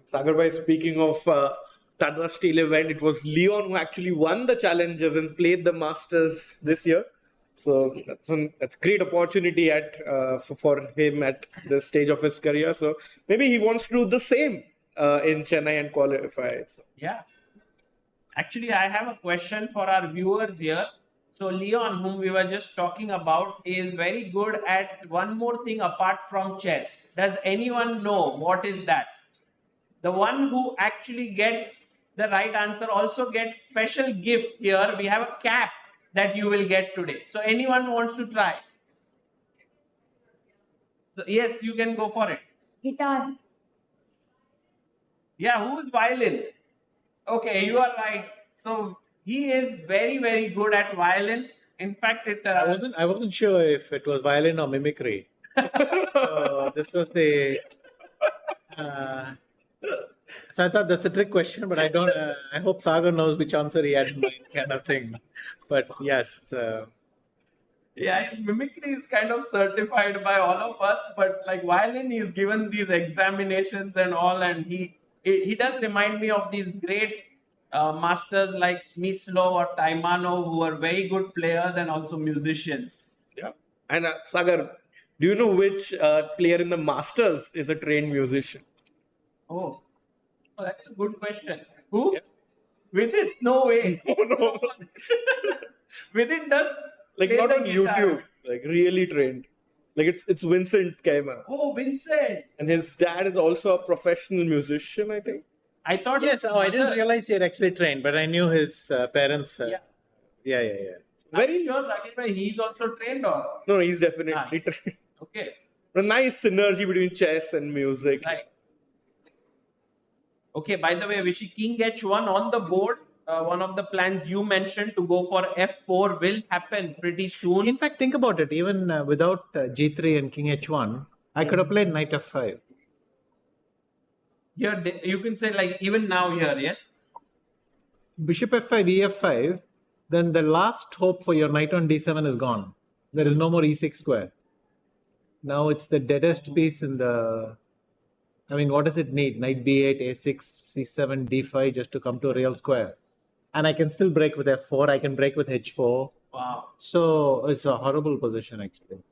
Sagar, speaking of Tata Steel event, it was Leon who actually won the challengers and played the Masters this year. So that's a great opportunity for him at this stage of his career. So maybe he wants to do the same in Chennai and qualify. So. Yeah. Actually, I have a question for our viewers here. So Leon, whom we were just talking about, is very good at one more thing apart from chess. Does anyone know what is that? The one who actually gets the right answer also gets special gift here. We have a cap that you will get today. So anyone wants to try? So yes, you can go for it. Guitar. Yeah, who's violin? Okay, you are right. So he is very, very good at violin. In fact, it. I wasn't sure if it was violin or mimicry. So this was the. So I thought that's a trick question, but I don't. I hope Sagar knows which answer he had in mind, kind of thing. But yes, it's, Yeah, his mimicry is kind of certified by all of us, but like violin, he's given these examinations and all, and he does remind me of these great masters like Smyslow or Taimano, who are very good players and also musicians. Yeah. And Sagar, do you know which player in the Masters is a trained musician? Oh, that's a good question. Who? Yeah. Vidit? No way. No. Vidit does like play not the on guitar. YouTube, like really trained. Like it's Vincent Keymer. Oh, Vincent. And his dad is also a professional musician, I think. I thought. yes. Oh, I didn't realize he had actually trained, but I knew his parents. Yeah. Very sure, Rakesh bhai, he's also trained or? No, he's definitely trained. Okay. A nice synergy between chess and music. Right. Okay, by the way, Vishy, King H1 on the board. One of the plans you mentioned to go for F4 will happen pretty soon. In fact, think about it. Even without G3 and King H1, I could have played Knight F5. Here, you can say like even now here, yes? Bishop F5, EF5, then the last hope for your Knight on D7 is gone. There is no more E6 square. Now it's the deadest piece in the... I mean, what does it need? Knight B8, A6, C7, D5 just to come to a real square. And I can still break with F4. I can break with H4. Wow. So it's a horrible position, actually.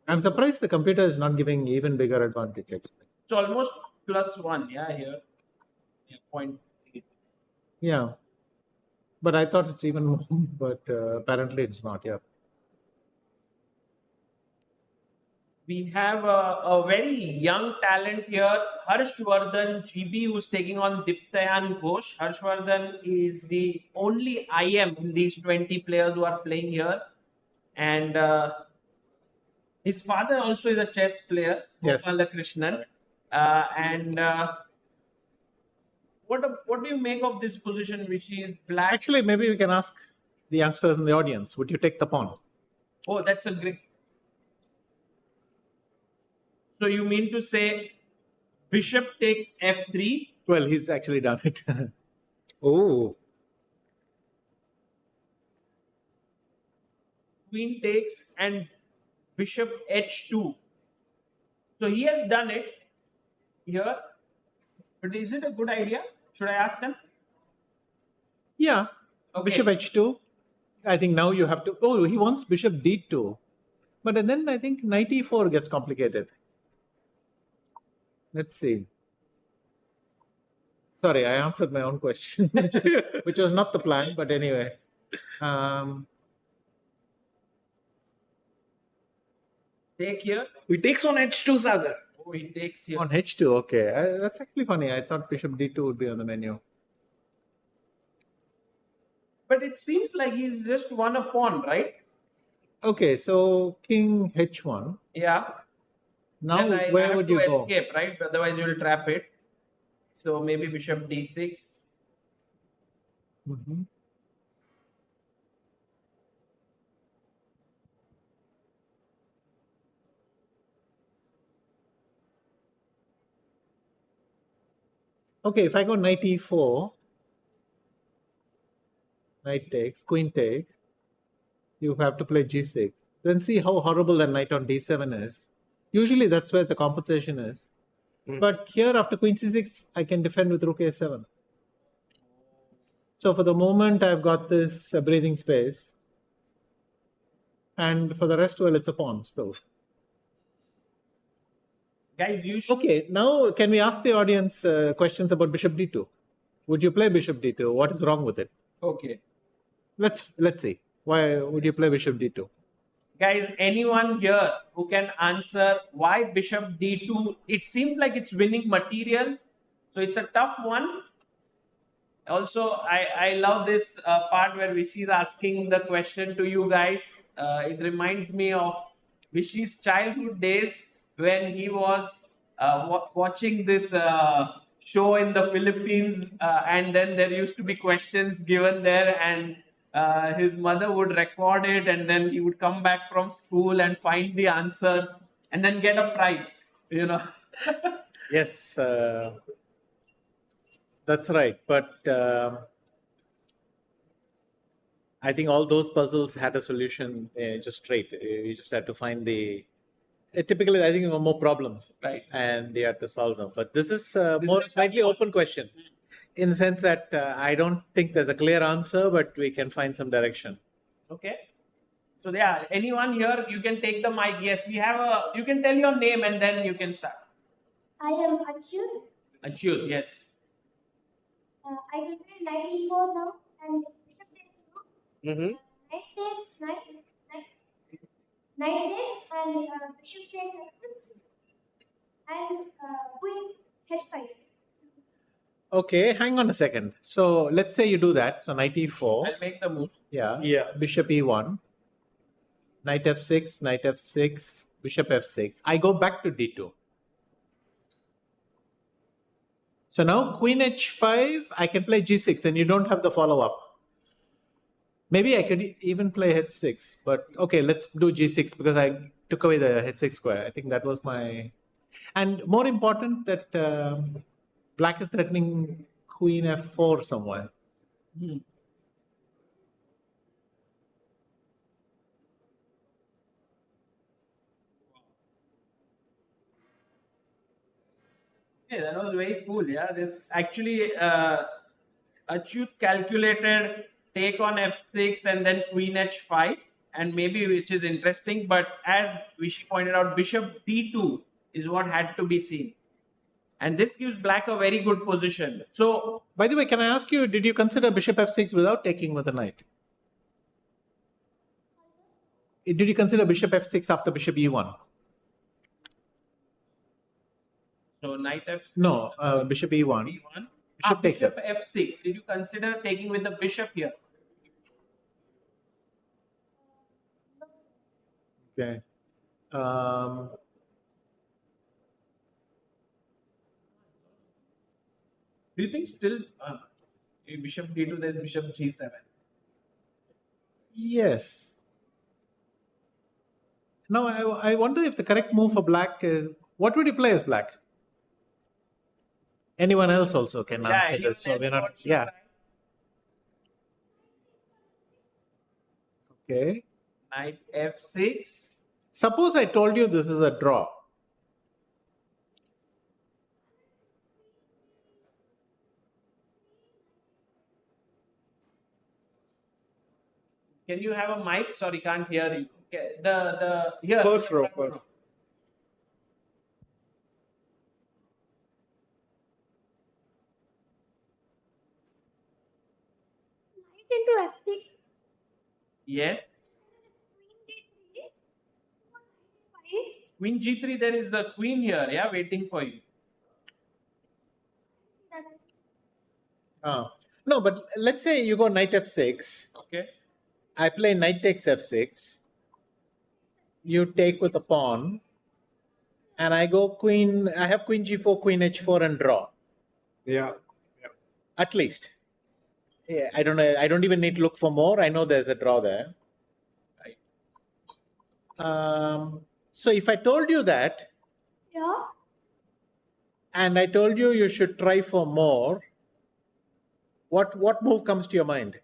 I'm surprised the computer is not giving even bigger advantage, actually. It's almost +1, yeah, here. Yeah, point. Yeah. But I thought it's even more, but apparently it's not, yeah. We have a very young talent here, Harshvardhan GB, who's taking on Diptayan Ghosh. Harshvardhan is the only IM in these 20 players who are playing here. And his father also is a chess player, Yes. Krishnan. What do you make of this position, which is black? Actually, maybe we can ask the youngsters in the audience, would you take the pawn? Oh, that's a great... So you mean to say bishop takes F3? Well, he's actually done it. Oh. Queen takes and bishop H2. So he has done it here. But is it a good idea? Should I ask them? Yeah. Okay. Bishop H2. I think now you have to... Oh, he wants bishop D2. But then I think knight E4 gets complicated. Let's see. Sorry, I answered my own question, which was not the plan, but anyway. Take here. He takes on H2, Sagar. Oh, he takes here. On H2, okay. That's actually funny. I thought bishop D2 would be on the menu. But it seems like he's just won a pawn, right? Okay, so king H1. Yeah. Now, Then I where have would to you go? escape, right? Otherwise, you will trap it. So maybe bishop D6. Mm-hmm. Okay, if I go knight E4, knight takes, queen takes, you have to play G6. Then see how horrible the knight on D7 is. Usually that's where the compensation is. But here after queen C6, I can defend with rook A7. So for the moment, I've got this breathing space. And for the rest, well, it's a pawn still. Guys, you should... Okay, now can we ask the audience questions about bishop D2? Would you play bishop D2? What is wrong with it? Okay. Let's see. Why would you play bishop D2? Guys, anyone here who can answer why bishop D2? It seems like it's winning material. So it's a tough one. Also, I love this part where Vishy is asking the question to you guys. It reminds me of Vishy's childhood days when he was watching this show in the Philippines, and then there used to be questions given there, and his mother would record it, and then he would come back from school and find the answers, and then get a prize. Yes, that's right. But I think all those puzzles had a solution just straight. You just had to find the. Typically, I think there were more problems, Right. and you had to solve them. But this is more slightly open question, in the sense that I don't think there's a clear answer, but we can find some direction. Okay. So yeah, anyone here, you can take the mic. Yes, we have a. You can tell your name and then you can start. I am Arjun. Arjun, yes. I will play knight e4 now and bishop takes 2. Mm-hmm. Knight takes knight takes and bishop takes f6 and queen h5. Okay, hang on a second. So let's say you do that. So knight e4. I'll make the move. Yeah. Yeah. Bishop e1. Knight f6, knight f6, bishop f6. I go back to d2. So now queen h5, I can play g6 and you don't have the follow-up. Maybe I could even play h6, but okay, let's do g6 because I took away the h6 square. I think that was my... And more important that black is threatening queen f4 somewhere. Yeah, that was very cool. Yeah, this actually Achyut calculated take on f6 and then queen h5, and maybe which is interesting. But as Vishy pointed out, bishop d2 is what had to be seen, and this gives black a very good position. So, by the way, can I ask you, did you consider bishop f6 without taking with a knight? Did you consider bishop f6 after bishop e1? so knight f6. No, bishop e1. e1. Bishop takes bishop f6. f6. Did you consider taking with the bishop here? Okay. Do you think still bishop d2, there's bishop g7? Yes. Now, I wonder if the correct move for black is... What would you play as black? Anyone else also can answer this. So we're not... Yeah. Okay. Knight f6. Suppose I told you this is a draw. Can you have a mic? Sorry, can't hear you. Okay. The here. First row. First. Knight into f6. Yes. Queen d3. Queen g3. There is the queen here. Yeah, waiting for you. No, but let's say you go knight f6. Okay. I play knight takes f6. You take with a pawn. And I go queen... I have queen g4, queen h4 and draw. Yeah. At least. Yeah, I don't know. I don't even need to look for more. I know there's a draw there. Right. So if I told you that, Yeah. and I told you you should try for more, what move comes to your mind?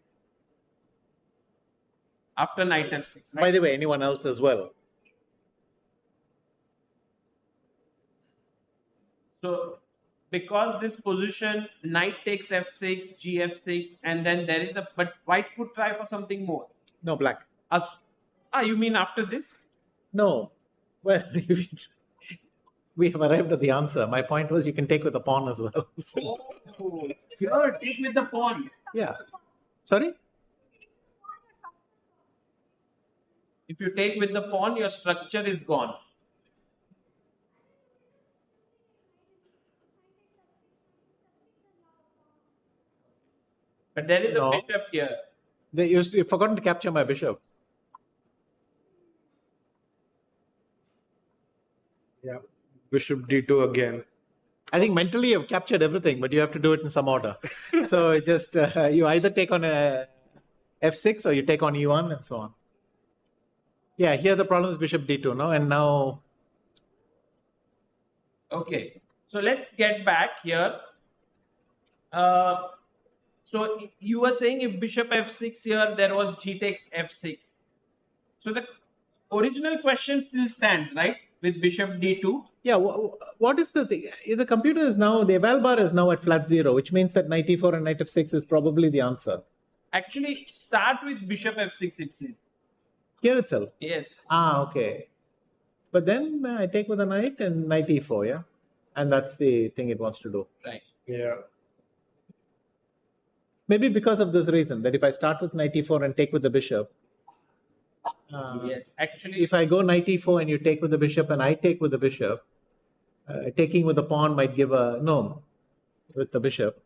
After knight f6. Right? By the way, anyone else as well? So, because this position, knight takes f6, gf6, and then there is a... But white could try for something more. No, black. You mean after this? No. Well, we have arrived at the answer. My point was you can take with a pawn as well. So, Oh, sure, take with the pawn. yeah. Sorry? If you take with the pawn, your structure is gone. But there is No. a bishop here. You've forgotten to capture my bishop. Yeah. Bishop d2 again. I think mentally you've captured everything, but you have to do it in some order. So it just you either take on a f6 or you take on e1 and so on. Yeah, here the problem is bishop d2, no? And now... Okay, so let's get back here. So you were saying if bishop f6 here, there was g takes f6. So the original question still stands, right? With bishop d2. Yeah, what is the thing? The computer is now, the eval bar is now at flat 0, which means that knight e4 and knight f6 is probably the answer. Actually, start with bishop f6 itself. Here itself? Yes. Ah, okay. But then I take with a knight and knight e4, yeah? And that's the thing it wants to do. Right. Yeah. Maybe because of this reason, that if I start with knight e4 and take with the bishop, yes, actually, if I go knight e4 and you take with the bishop and I take with the bishop, taking with the pawn might give a no with the bishop.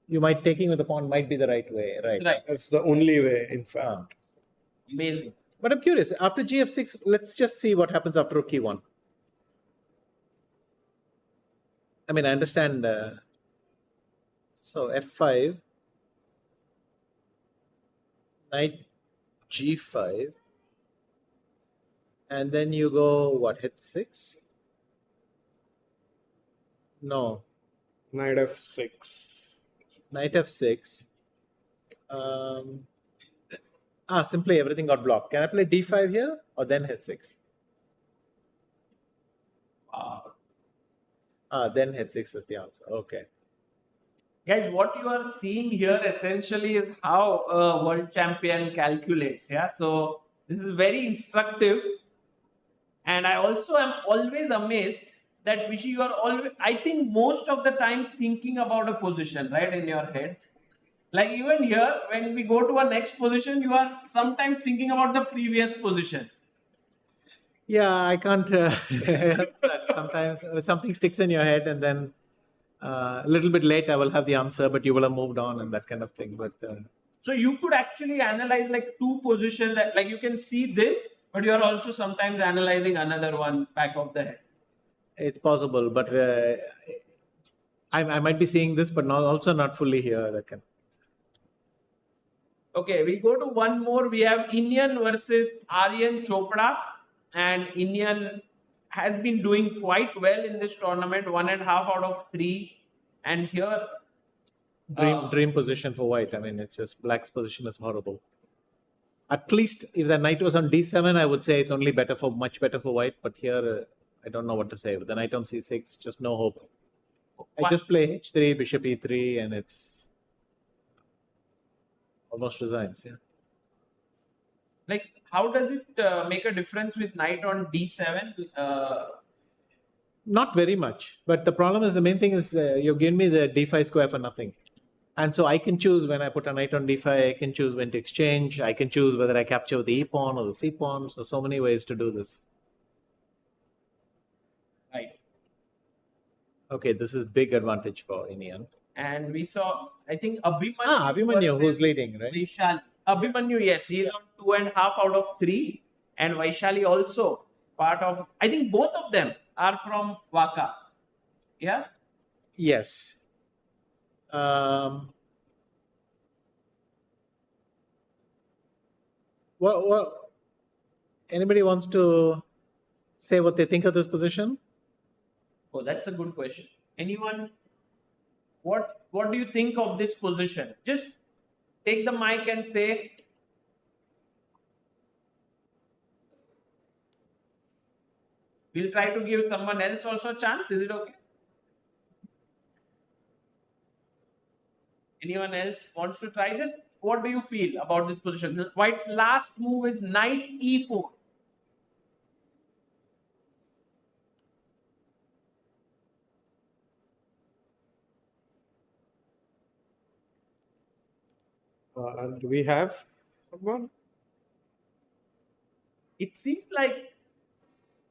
You might taking with the pawn might be the right way, right? Right. That's the only way, in fact. Amazing. But I'm curious. After gf6, let's just see what happens after rook e1. I mean, I understand. So f5, knight g5. And then you go, what, hit 6? No. Knight f6. Knight f6. Simply everything got blocked. Can I play d5 here or then hit 6? Then hit 6 is the answer. Okay. Guys, what you are seeing here essentially is how a world champion calculates. Yeah, so this is very instructive. And I also am always amazed that Vishy, you are always, I think most of the times thinking about a position, right, in your head. Like even here, when we go to our next position, you are sometimes thinking about the previous position. Yeah, I can't help that. Sometimes something sticks in your head and then a little bit late I will have the answer, but you will have moved on and that kind of thing. But so you could actually analyze like two positions that like you can see this, but you are also sometimes analyzing another one back of the head. It's possible, but I might be seeing this, but also not fully here. That can. Okay, we go to one more. We have Indian versus Aryan Chopra, and Indian has been doing quite well in this tournament, 1.5 out of 3. And here, dream position for white. I mean, it's just black's position is horrible. At least if the knight was on d7, I would say it's only much better for white. But here, I don't know what to say. With the knight on c6, just no hope. I just play h3, bishop e3, and it's almost resigns. Yeah. like, how does it make a difference with knight on d7? Not very much. But the problem is, the main thing is you've given me the d5 square for nothing. And so I can choose when I put a knight on d5, I can choose when to exchange, I can choose whether I capture the e pawn or the c pawn. So many ways to do this. Right. Okay, this is big advantage for Indian. And we saw, I think, Abhimanyu. Abhimanyu, who's leading, right? Vaishali. Abhimanyu, yes, he is on 2.5 out of 3. And Vaishali also part of, I think both of them are from Waka. Yeah? Yes. Well, anybody wants to say what they think of this position? Oh, that's a good question. Anyone? What do you think of this position? Just take the mic and say. We'll try to give someone else also a chance. Is it okay? Anyone else wants to try? Just what do you feel about this position? White's last move is knight e4. And do we have someone? It seems like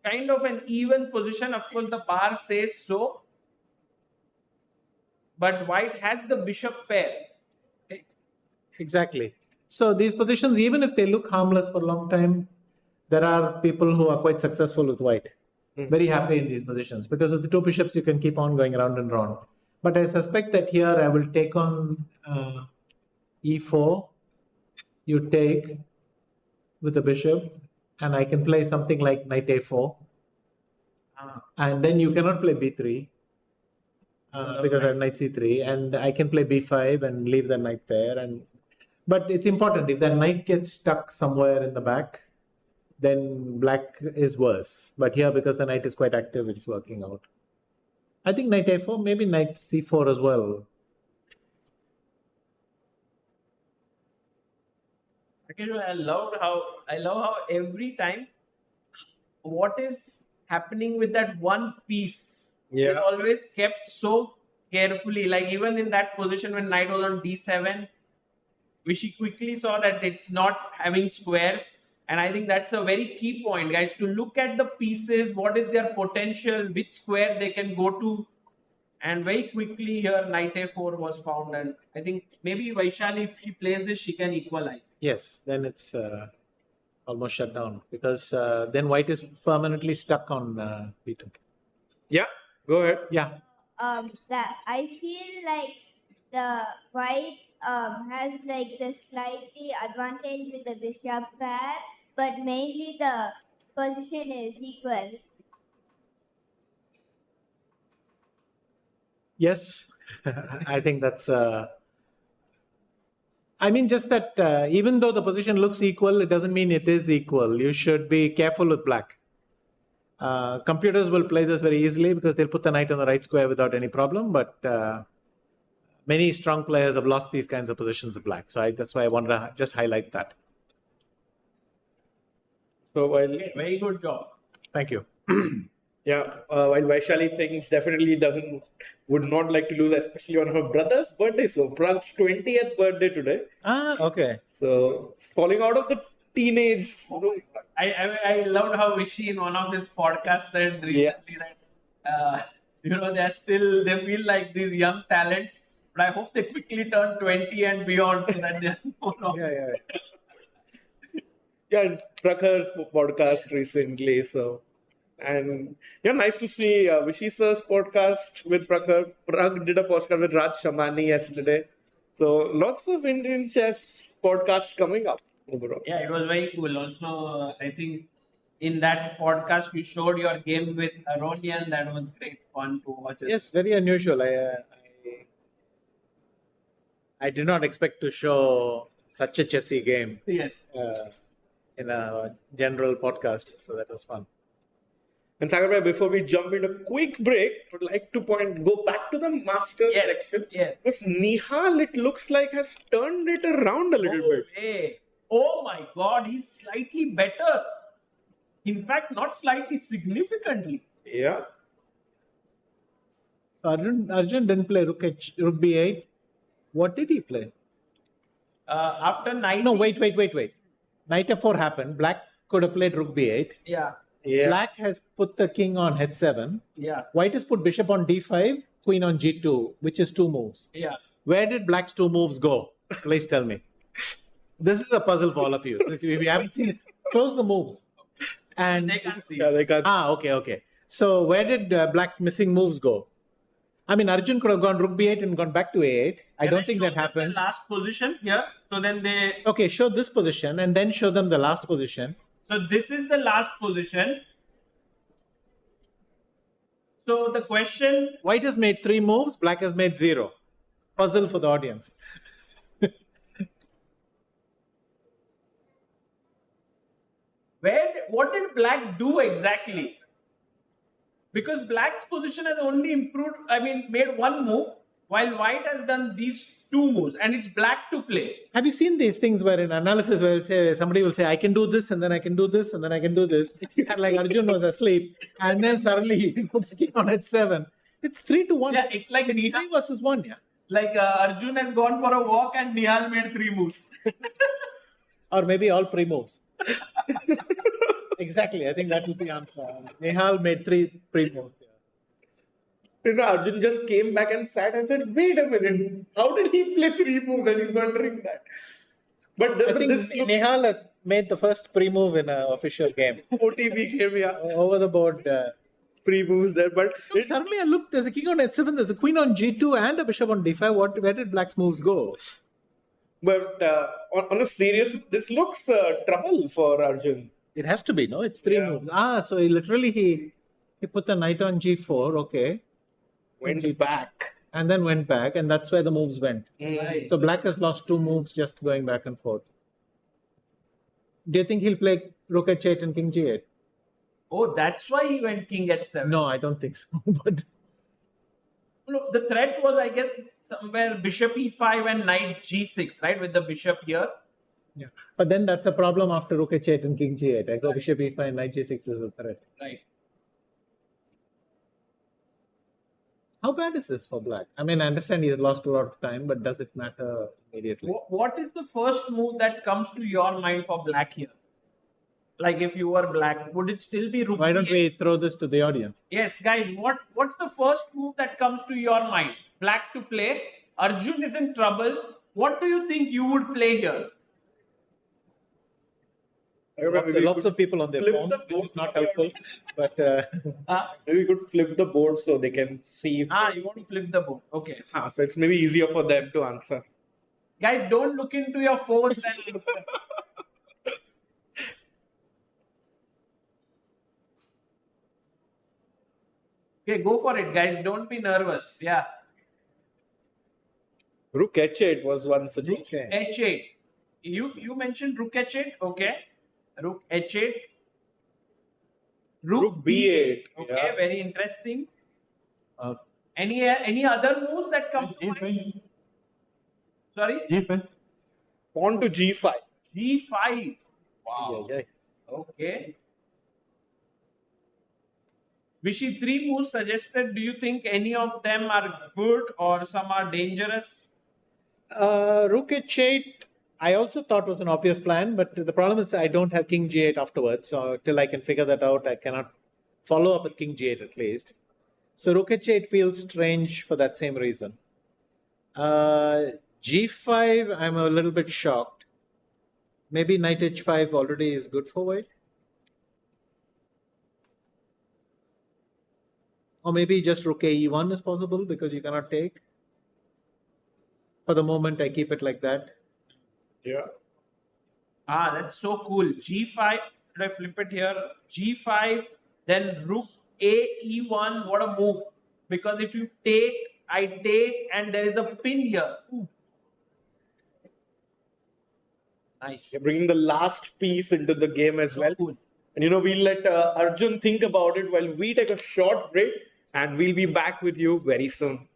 kind of an even position. Of course, the bar says so. But white has the bishop pair. Exactly. So these positions, even if they look harmless for a long time, there are people who are quite successful with white. very happy in these positions because of the two bishops. You can keep on going round and round. But I suspect that here I will take on e4. You take with the bishop, and I can play something like knight a4. And then you cannot play b3 because I have knight c3, and I can play b5 and leave the knight there. But it's important, if that knight gets stuck somewhere in the back, then black is worse. But here, because the knight is quite active, it's working out. I think knight a4, maybe knight c4 as well. Okay, I love how every time what is happening with that one piece is always kept so carefully. Like even in that position when knight was on d7, Vishy quickly saw that it's not having squares. And I think that's a very key point, guys, to look at the pieces, what is their potential, which square they can go to. And very quickly here, knight a4 was found. And I think maybe Vaishali, if she plays this, she can equalize. Yes, then it's almost shut down because then white is permanently stuck on b2. Yeah, go ahead. Yeah. That I feel like the white has like the slightly advantage with the bishop pair, but mainly the position is equal. Yes, I think that's. I mean, just that even though the position looks equal, it doesn't mean it is equal. You should be careful with black. Computers will play this very easily because they'll put the knight on the right square without any problem. But many strong players have lost these kinds of positions of black. So that's why I wanted to just highlight that. So while very good job. Thank you. While Vaishali thinks definitely would not like to lose, especially on her brother's birthday. So Prag's 20th birthday today. Okay. So falling out of the teenage. I loved how Vishy in one of his podcasts said recently that they feel like these young talents, but I hope they quickly turn 20 and beyond so that they're more Yeah, Prakhar's podcast recently. So, and nice to see Vishy sir's podcast with Prakhar. Prag did a podcast with Raj Shamani yesterday. So lots of Indian chess podcasts coming up overall. Yeah, it was very cool. Also, I think in that podcast you showed your game with Aronian. That was great fun to watch. Yes, very unusual. I did not expect to show such a chessy game. Yes. In a general podcast, so that was fun. And Sagar, before we jump into a quick break, I would like to go back to the Masters section. Yeah. Because Nihal, it looks like, has turned it around a little bit. Hey. Oh my God, he's slightly better. In fact, not slightly, significantly. Yeah. Arjun didn't play rook b8. What did he play? After knight. No, wait. Knight f4 happened. Black could have played rook b8. Yeah. Black has put the king on h7. Yeah. White has put bishop on d5, queen on g2, which is two moves. Yeah. Where did black's two moves go? Please tell me. This is a puzzle for all of you. If you haven't seen it, close the moves. And they can't see. Yeah, they can't. Okay. So where did black's missing moves go? I mean, Arjun could have gone rook b8 and gone back to a8. I don't think that happened. The last position here. So then they. Okay, show this position and then show them the last position. So this is the last position. So the question. White has made 3 moves. Black has made 0. Puzzle for the audience. What did black do exactly? Because black's position has only improved, made 1 move, while white has done these 2 moves, and it's black to play. Have you seen these things where in analysis where somebody will say, I can do this, and then I can do this, and then I can do this, and like Arjun was asleep, and then suddenly he puts king on h7. It's 3-1. Yeah, it's like it's 3 versus 1. Yeah. Like Arjun has gone for a walk, and Nihal made 3 moves. Or maybe all pre-moves. Exactly. I think that was the answer. Nihal made 3 pre-moves. Arjun just came back and sat and said, wait a minute, how did he play 3 moves? And he's wondering that. But I think Nihal has made the first pre-move in an official game. OTB game, yeah. Over the board pre-moves there. But Suddenly I looked, there's a king on h7, there's a queen on g2 and a bishop on d5. Where did black's moves go? But on a serious, this looks trouble for Arjun. It has to be, no? It's three moves. So he put the knight on g4, okay. Went back. And then went back, and that's where the moves went. Right. So black has lost 2 moves just going back and forth. Do you think he'll play rook h8 and king g8? Oh, that's why he went king h7. No, I don't think so. But No, the threat was, I guess, somewhere bishop e5 and knight g6, right? With the bishop here. yeah. But then that's a problem after rook h8 and king g8. I go bishop e5 and knight g6 is a threat. Right. How bad is this for black? I mean, I understand he's lost a lot of time, but does it matter immediately? What is the first move that comes to your mind for black here? Like if you were black, would it still be rook Why don't b8? we throw this to the audience? Yes, guys, what's the first move that comes to your mind? Black to play. Arjun is in trouble. What do you think you would play here? Lots of people on their phones, which is not helpful. But Maybe we could flip the board so they can see. You want to flip the board. Okay. So it's maybe easier for them to answer. Guys, don't look into your phones and Okay, go for it, guys. Don't be nervous. Yeah. Rook h8 was one suggestion. H8. You mentioned rook h8. Okay. Rook h8. Rook b8. Okay, Yeah. very interesting. Any other moves that come to mind? Sorry? G5. Pawn to g5. G5. Wow. Yeah. Okay. Vishy, 3 moves suggested. Do you think any of them are good or some are dangerous? Rook h8, I also thought was an obvious plan, but the problem is I don't have king g8 afterwards. So till I can figure that out, I cannot follow up with king g8 at least. So rook h8 feels strange for that same reason. G5, I'm a little bit shocked. Maybe knight h5 already is good for white. Or maybe just rook e1 is possible because you cannot take. For the moment, I keep it like that. Yeah. That's so cool. G5. Should I flip it here? G5, then rook e1. What a move. Because if you take, I take, and there is a pin here. Ooh. Nice. You're bringing the last piece into the game as well. Cool. And we'll let Arjun think about it while we take a short break, and we'll be back with you very soon.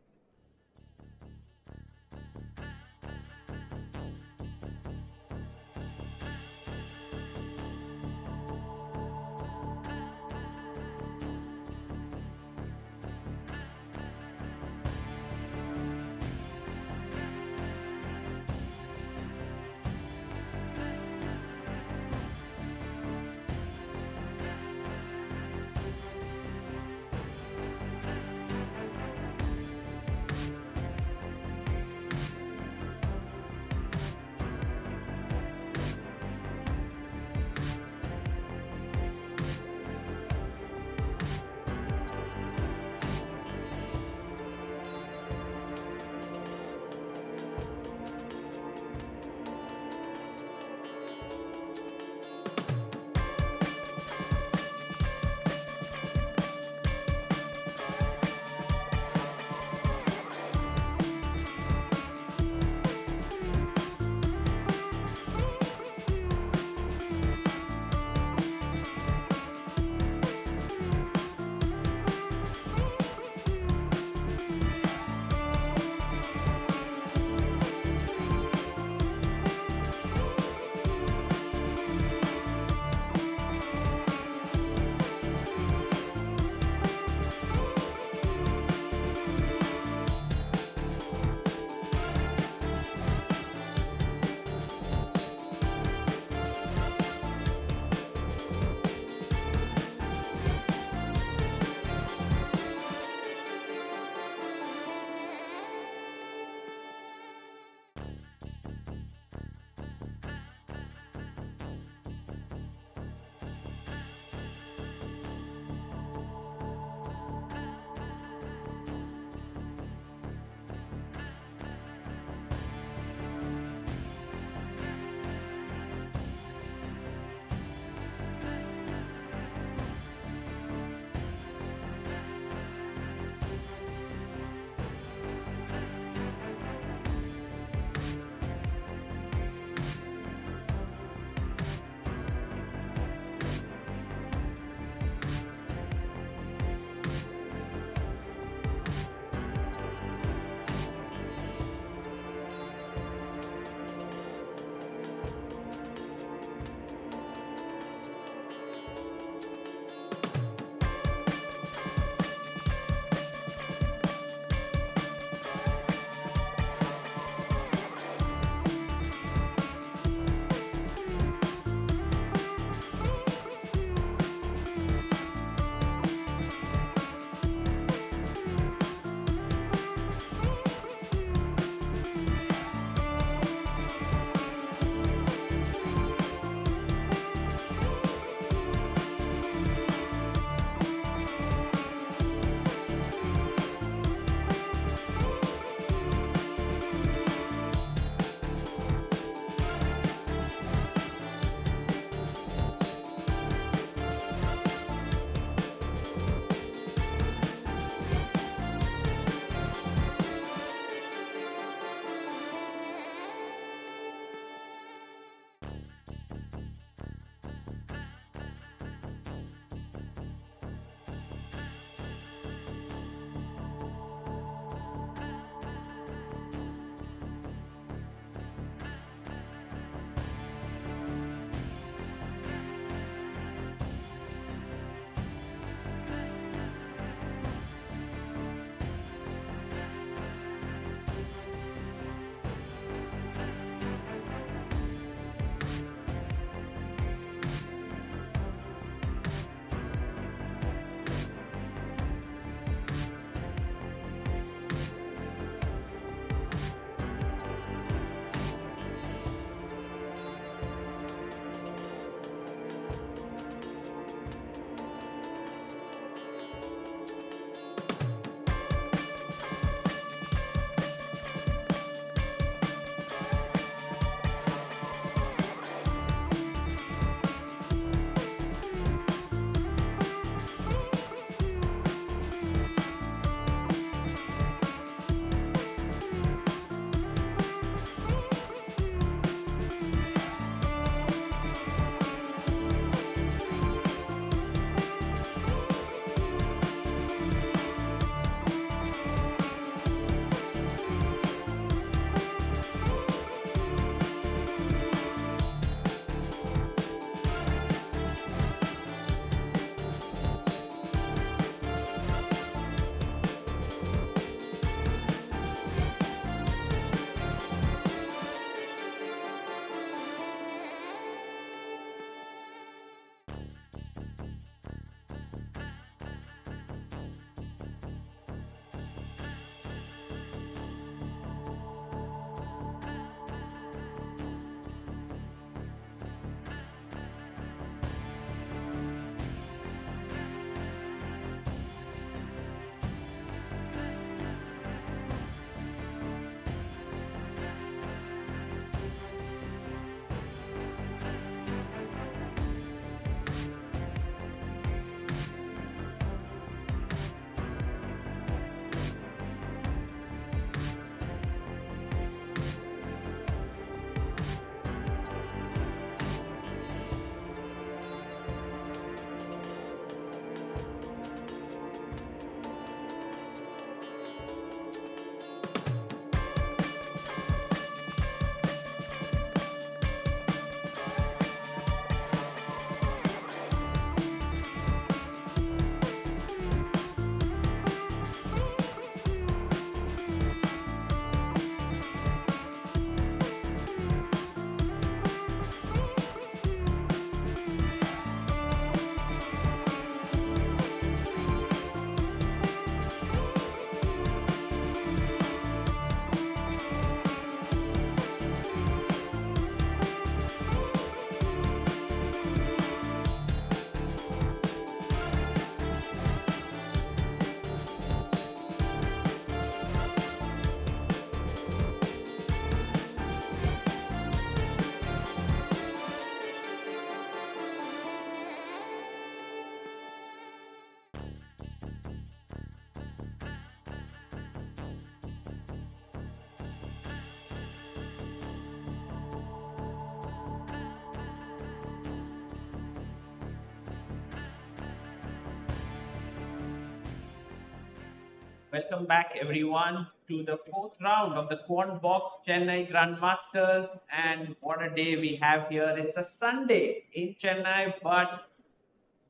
Welcome back, everyone, to the fourth round of the Quantbox Chennai Grand Masters. And what a day we have here. It's a Sunday in Chennai, but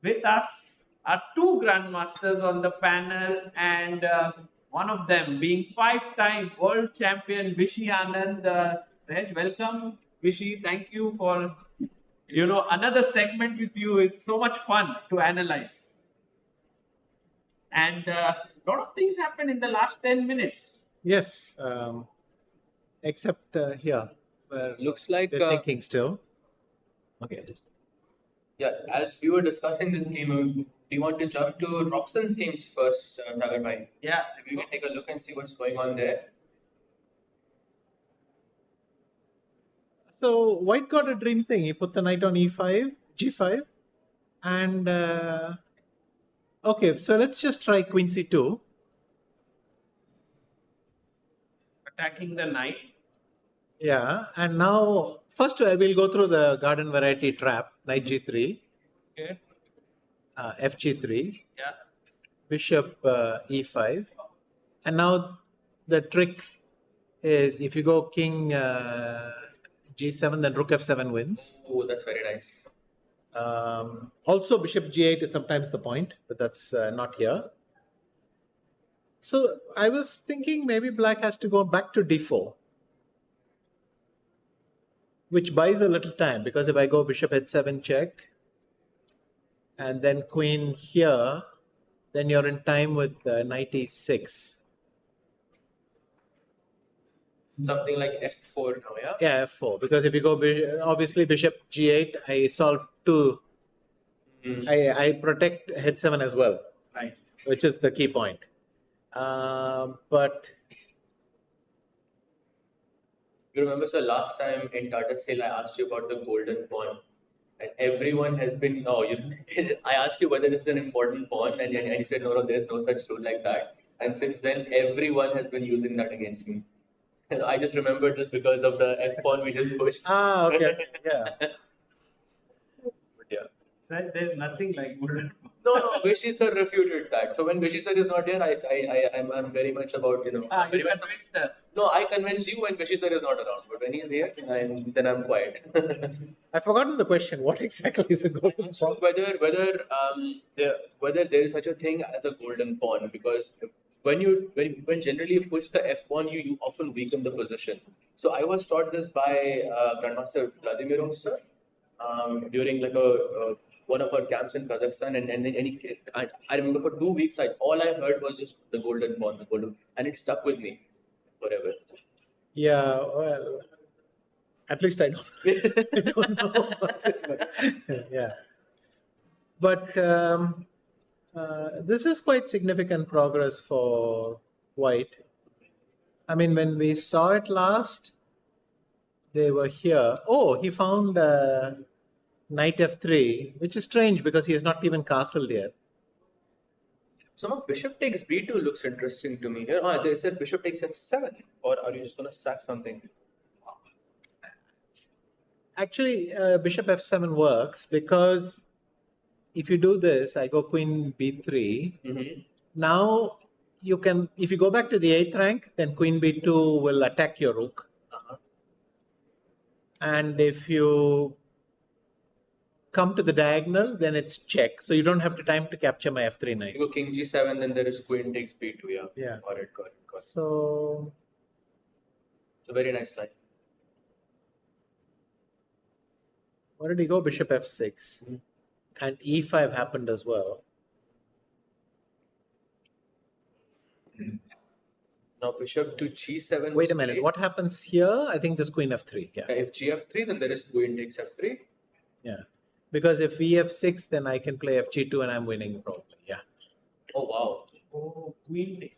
with us are two Grandmasters on the panel, and one of them being five-time world champion Vishy Anand. Sahaj, welcome, Vishy. Thank you for another segment with you. It's so much fun to analyze. And a lot of things happened in the last 10 minutes. Yes, except here, where Looks like they're thinking still. okay. Yeah, as we were discussing this game, do you want to jump to Robson's games first, Sagar bhai? Yeah, We can take a look and see what's going on there. So White got a dream thing. He put the knight on e5, g5, and okay. So let's just try queen c2. attacking the knight. Yeah, and now first we'll go through the garden variety trap. Knight g3, Okay. fg3, Yeah. bishop e5, and now the trick is if you go king g7, then rook f7 wins. Oh, that's very nice. Also, bishop g8 is sometimes the point, but that's not here. So I was thinking maybe black has to go back to d4, which buys a little time, because if I go bishop h7 check and then queen here, then you're in time with knight e6. Something like f4 now, yeah? Yeah, f4, because if you go obviously bishop g8, I solve two. I protect h7 as well, Right. which is the key point. But You remember, sir, last time in Tata Steel, I asked you about the golden pawn. And everyone has been, I asked you whether this is an important pawn, and you said, no, there's no such rule like that. And since then, everyone has been using that against me. And I just remembered this because of the F pawn we just pushed. okay, yeah. But yeah. Sir, there's nothing like golden. No, Vishy sir refuted that. So when Vishy sir is not here, I'm very much about, You very much- convinced us. No, I convince you when Vishy sir is not around. But when he's here, then I'm quiet. I've forgotten the question. What exactly is a golden So pawn? whether there is such a thing as a golden pawn, because when generally you push the f pawn, you often weaken the position. So I was taught this by Grandmaster Vladimirov sir during like one of our camps in Kazakhstan, and I remember for 2 weeks all I heard was just the golden pawn, and it stuck with me forever. Yeah, well, at least I don't, I don't know about it. But, yeah. But this is quite significant progress for White. I mean, when we saw it last, they were here. Oh, he found knight f3, which is strange because he has not even castled yet. Some bishop takes b2 looks interesting to me here. They said bishop takes f7, or are you just going to sack something? Actually, bishop f7 works because if you do this, I go queen b3. Now you can, if you go back to the 8th rank, then queen b2 will attack your rook. And if you come to the diagonal, then it's check. So you don't have time to capture my f3 knight. You go king g7, then there is queen takes b2. Yeah. Yeah. Got it. So So very nice line. where did he go? Bishop f6. And e5 happened as well. Now bishop to g7. Wait a minute. What happens here? I think just queen f3. Yeah. If gf3, then there is queen takes f3. Yeah. Because if ef6, then I can play fg2 and I'm winning probably. Yeah. Oh wow. Oh, queen takes.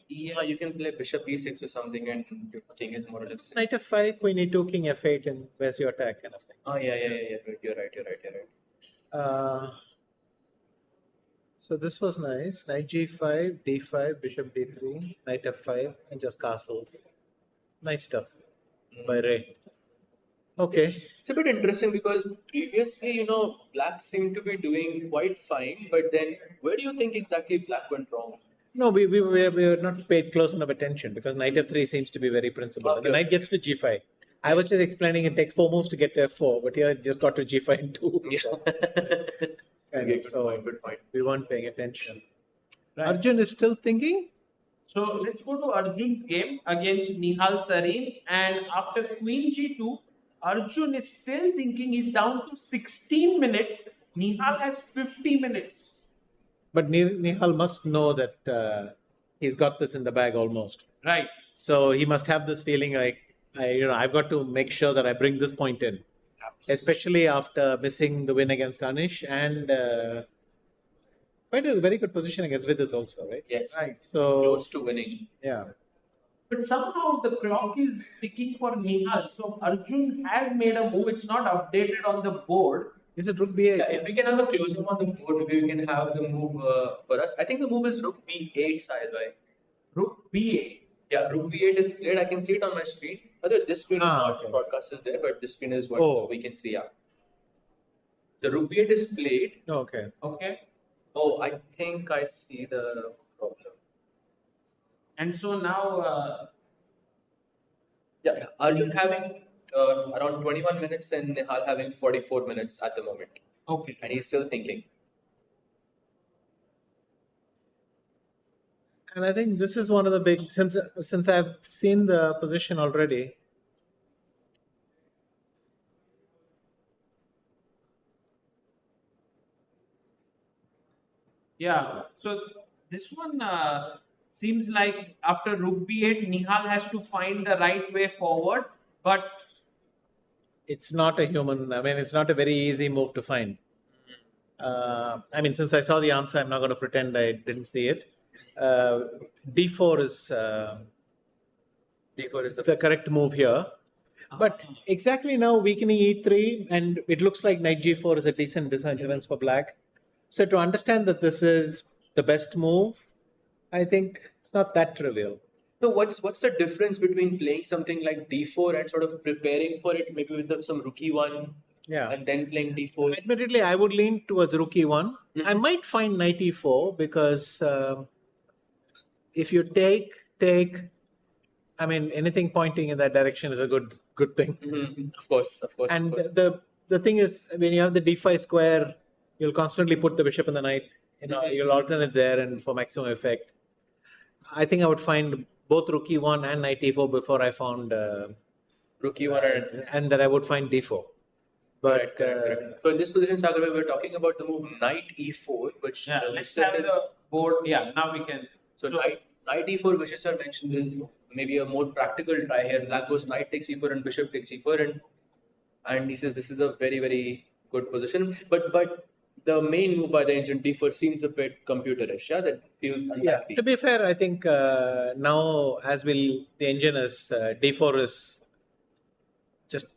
Yeah, you can play bishop e6 or something, and your king is more or less. Knight f5, queen e2, king f8, and where's your attack kind of thing. Oh yeah. You're right. So this was nice. Knight g5, d5, bishop d3, knight f5, and just castles. Nice stuff by Ray. Okay. It's a bit interesting because previously, black seemed to be doing quite fine, but then where do you think exactly black went wrong? No, we were not paid close enough attention because knight f3 seems to be very principled. The knight gets to g5. I was just explaining it takes 4 moves to get to f4, but here it just got to g5 and 2. So, good point. We weren't paying attention. Right. Arjun is still thinking? So let's go to Arjun's game against Nihal Sarin, and after Queen G2, Arjun is still thinking. He's down to 16 minutes. Nihal has 50 minutes. But Nihal must know that he's got this in the bag almost. Right. So he must have this feeling like, I've got to make sure that I bring this point in. Especially after missing the win against Anish and quite a very good position against Vidit also, right? Yes. Right. So Close to winning. Yeah. But somehow the clock is ticking for Nihal. So Arjun has made a move. It's not updated on the board. Is it rook b8? Yeah, if we can have a close-up on the board, maybe we can have the move for us. I think the move is rook b8 side, right? Rook b8. Yeah, rook b8 is played. I can see it on my screen. Although this screen is not, okay. broadcast is there, but this screen is what we can see. Yeah. The rook b8 is played. Okay. Okay. Oh, I think I see the problem. And so now, Yeah, Arjun having around 21 minutes and Nihal having 44 minutes at the moment. Okay. And he's still thinking. And I think this is one of the big, since I've seen the position already. yeah. So this one seems like after rook b8, Nihal has to find the right way forward. But It's not a human, it's not a very easy move to find. Since I saw the answer, I'm not going to pretend I didn't see it. D4 is D4 is the correct move here. But exactly now weakening e3, and it looks like knight g4 is a decent defense for black. So to understand that this is the best move, I think it's not that trivial. So what's the difference between playing something like d4 and sort of preparing for it, maybe with some rook e1, and then playing d4? Admittedly, I would lean towards rook e1. I might find knight e4 because if you take, anything pointing in that direction is a good thing. Of course. And the thing is, when you have the d5 square, you'll constantly put the bishop and the knight. You'll alternate there and for maximum effect. I think I would find both rook e1 and knight e4 before I found rook e1 and that I would find d4. But correct. So in this position, Sagar, we were talking about the move knight e4, which let's have the board. Yeah, now we can. So knight e4, which sir mentioned, is maybe a more practical try here. Black goes knight takes e4 and bishop takes e4, and he says this is a very, very good position. But the main move by the engine d4 seems a bit computerish. Yeah, that feels unlikely. Yeah, to be fair, I think now the engine is d4 is just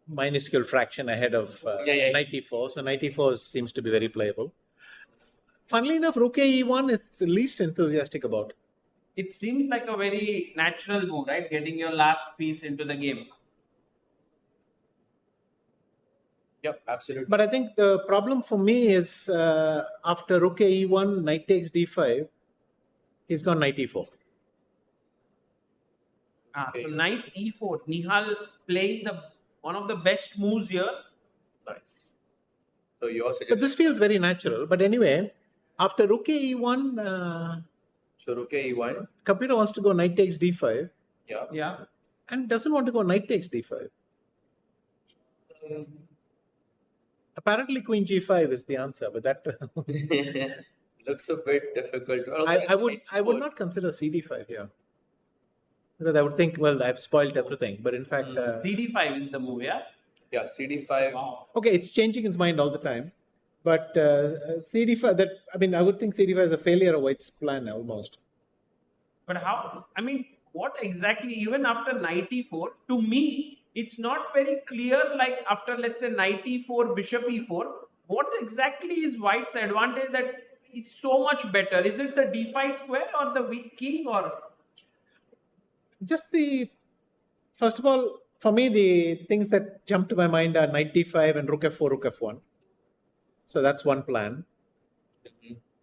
minuscule fraction ahead of knight e4. So knight e4 seems to be very playable. Funnily enough, rook e1 it's least enthusiastic about. It seems like a very natural move, right? Getting your last piece into the game. Yep, absolutely. But I think the problem for me is after rook e1, knight takes d5, he's gone knight e4. So knight e4. Nihal playing one of the best moves here. Nice. So your suggestion. But this feels very natural. But anyway, after rook e1, so rook e1. Computer wants to go knight takes d5. Yeah. And doesn't want to go knight takes d5. Apparently, queen g5 is the answer, but that looks a bit difficult. I would not consider cd5 here, because I would think, well, I've spoiled everything. But in fact, cd5 is the move, yeah. Yeah, cd5. Wow. Okay, it's changing its mind all the time. But cd5, I would think cd5 is a failure of White's plan almost. But how? What exactly? Even after knight e4, to me, it's not very clear. Like after, let's say, knight e4, bishop e4, what exactly is White's advantage that is so much better? Is it the d5 square or the weak king, or just first of all, for me, the things that jump to my mind are knight d5 and rook f4, rook f1. So that's one plan.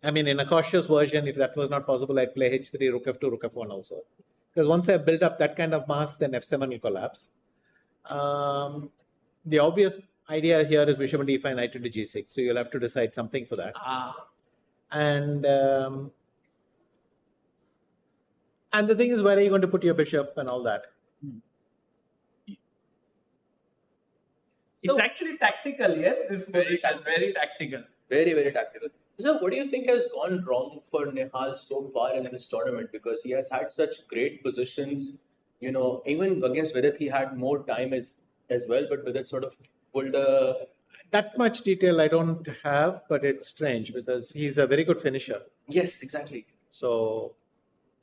I mean, in a cautious version, if that was not possible, I'd play h3, rook f2, rook f1 also. Because once I build up that kind of mass, then f7 will collapse. The obvious idea here is bishop on d5, knight into g6. So you'll have to decide something for that. And the thing is, where are you going to put your bishop and all that? It's actually tactical, yes. This is very tactical. Very, very tactical. So, what do you think has gone wrong for Nihal so far in this tournament? Because he has had such great positions. You know, even against Vidit, he had more time as well. But Vidit sort of pulled a. That much detail I don't have, but it's strange because he's a very good finisher. Yes, exactly. So,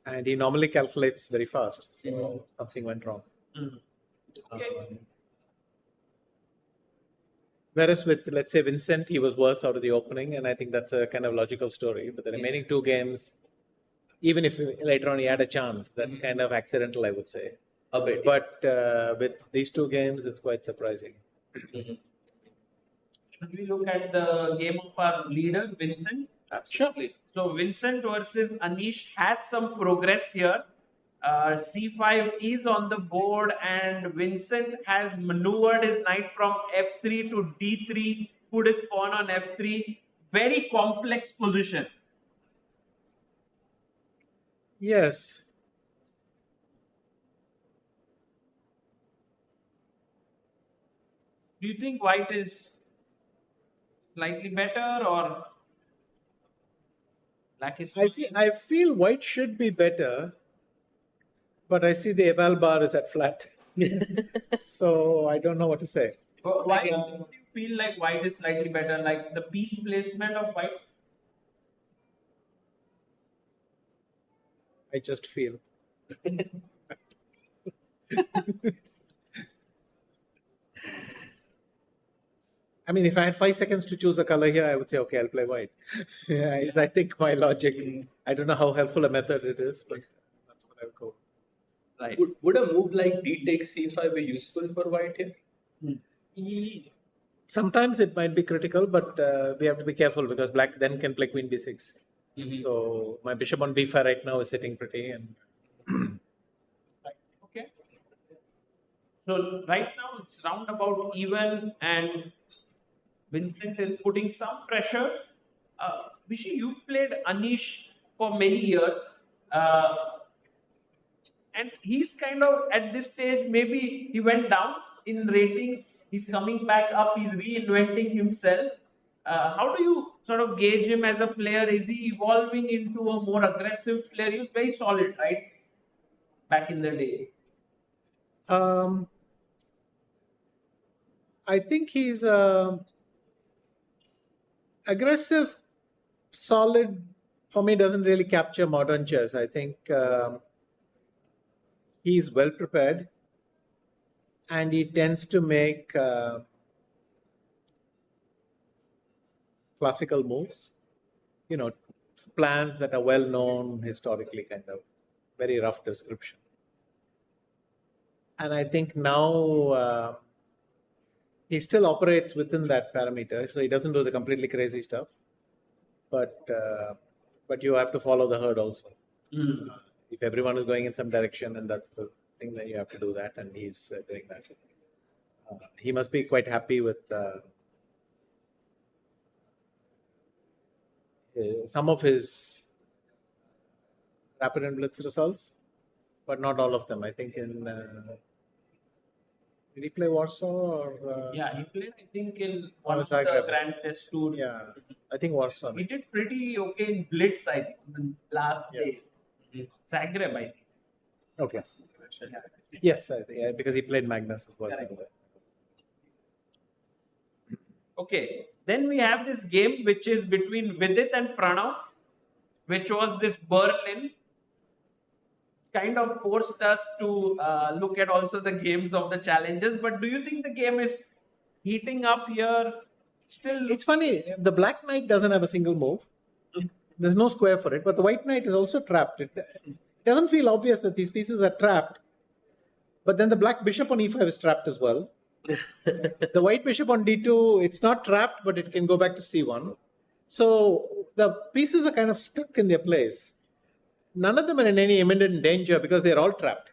and he normally calculates very fast. So something went wrong. Okay. Whereas with, let's say, Vincent, he was worse out of the opening, and I think that's a kind of logical story. But the remaining two games, even if later on he had a chance, that's kind of accidental, I would say. A bit. But with these two games, it's quite surprising. Should we look at the game of our leader, Vincent? Absolutely. So Vincent versus Anish has some progress here. C5 is on the board and Vincent has maneuvered his knight from f3 to d3, put his pawn on f3. Very complex position. Yes. Do you think white is slightly better or black is? I feel white should be better, but I see the eval bar is at flat. So I don't know what to say. But why do you feel like white is slightly better? Like the piece placement of white? I just feel. I mean, if I had 5 seconds to choose a color here, I would say, okay, I'll play white. Yeah, is I think my logic. I don't know how helpful a method it is, but that's what I would go. Right. Would a move like d takes c5 be useful for white here? Sometimes it might be critical, but we have to be careful because black then can play queen b6. So my bishop on b5 right now is sitting pretty. And Okay. So right now it's roundabout even and Vincent is putting some pressure. Vishy, you played Anish for many years. And he's kind of at this stage, maybe he went down in ratings. He's coming back up. He's reinventing himself. How do you sort of gauge him as a player? Is he evolving into a more aggressive player? He was very solid, right? Back in the day. I think he's aggressive, solid. For me, doesn't really capture modern chess. I think he's well prepared, and he tends to make classical moves. You know, plans that are well known historically, kind of very rough description. And I think now he still operates within that parameter, so he doesn't do the completely crazy stuff. But you have to follow the herd also. If everyone is going in some direction, and that's the thing, then you have to do that, and he's doing that. He must be quite happy with some of his rapid and blitz results, but not all of them. I think in did he play Warsaw or? Yeah, he played, I think, in one of Zagreb. the Grand Chess Tour. Yeah, I think Warsaw. He did pretty okay in Blitz, I think, the last day. Zagreb, I think. Okay. Yeah. Yes, I think, yeah, because he played Magnus as well. Correct. Okay, then we have this game which is between Vidit and Pranav, which was this Berlin. Kind of forced us to look at also the games of the challenges. But do you think the game is heating up here? Still, It's funny, the black knight doesn't have a single move. There's no square for it, but the white knight is also trapped. It doesn't feel obvious that these pieces are trapped, but then the black bishop on e5 is trapped as well. The white bishop on d2, it's not trapped, but it can go back to c1. So the pieces are kind of stuck in their place. None of them are in any imminent danger because they're all trapped.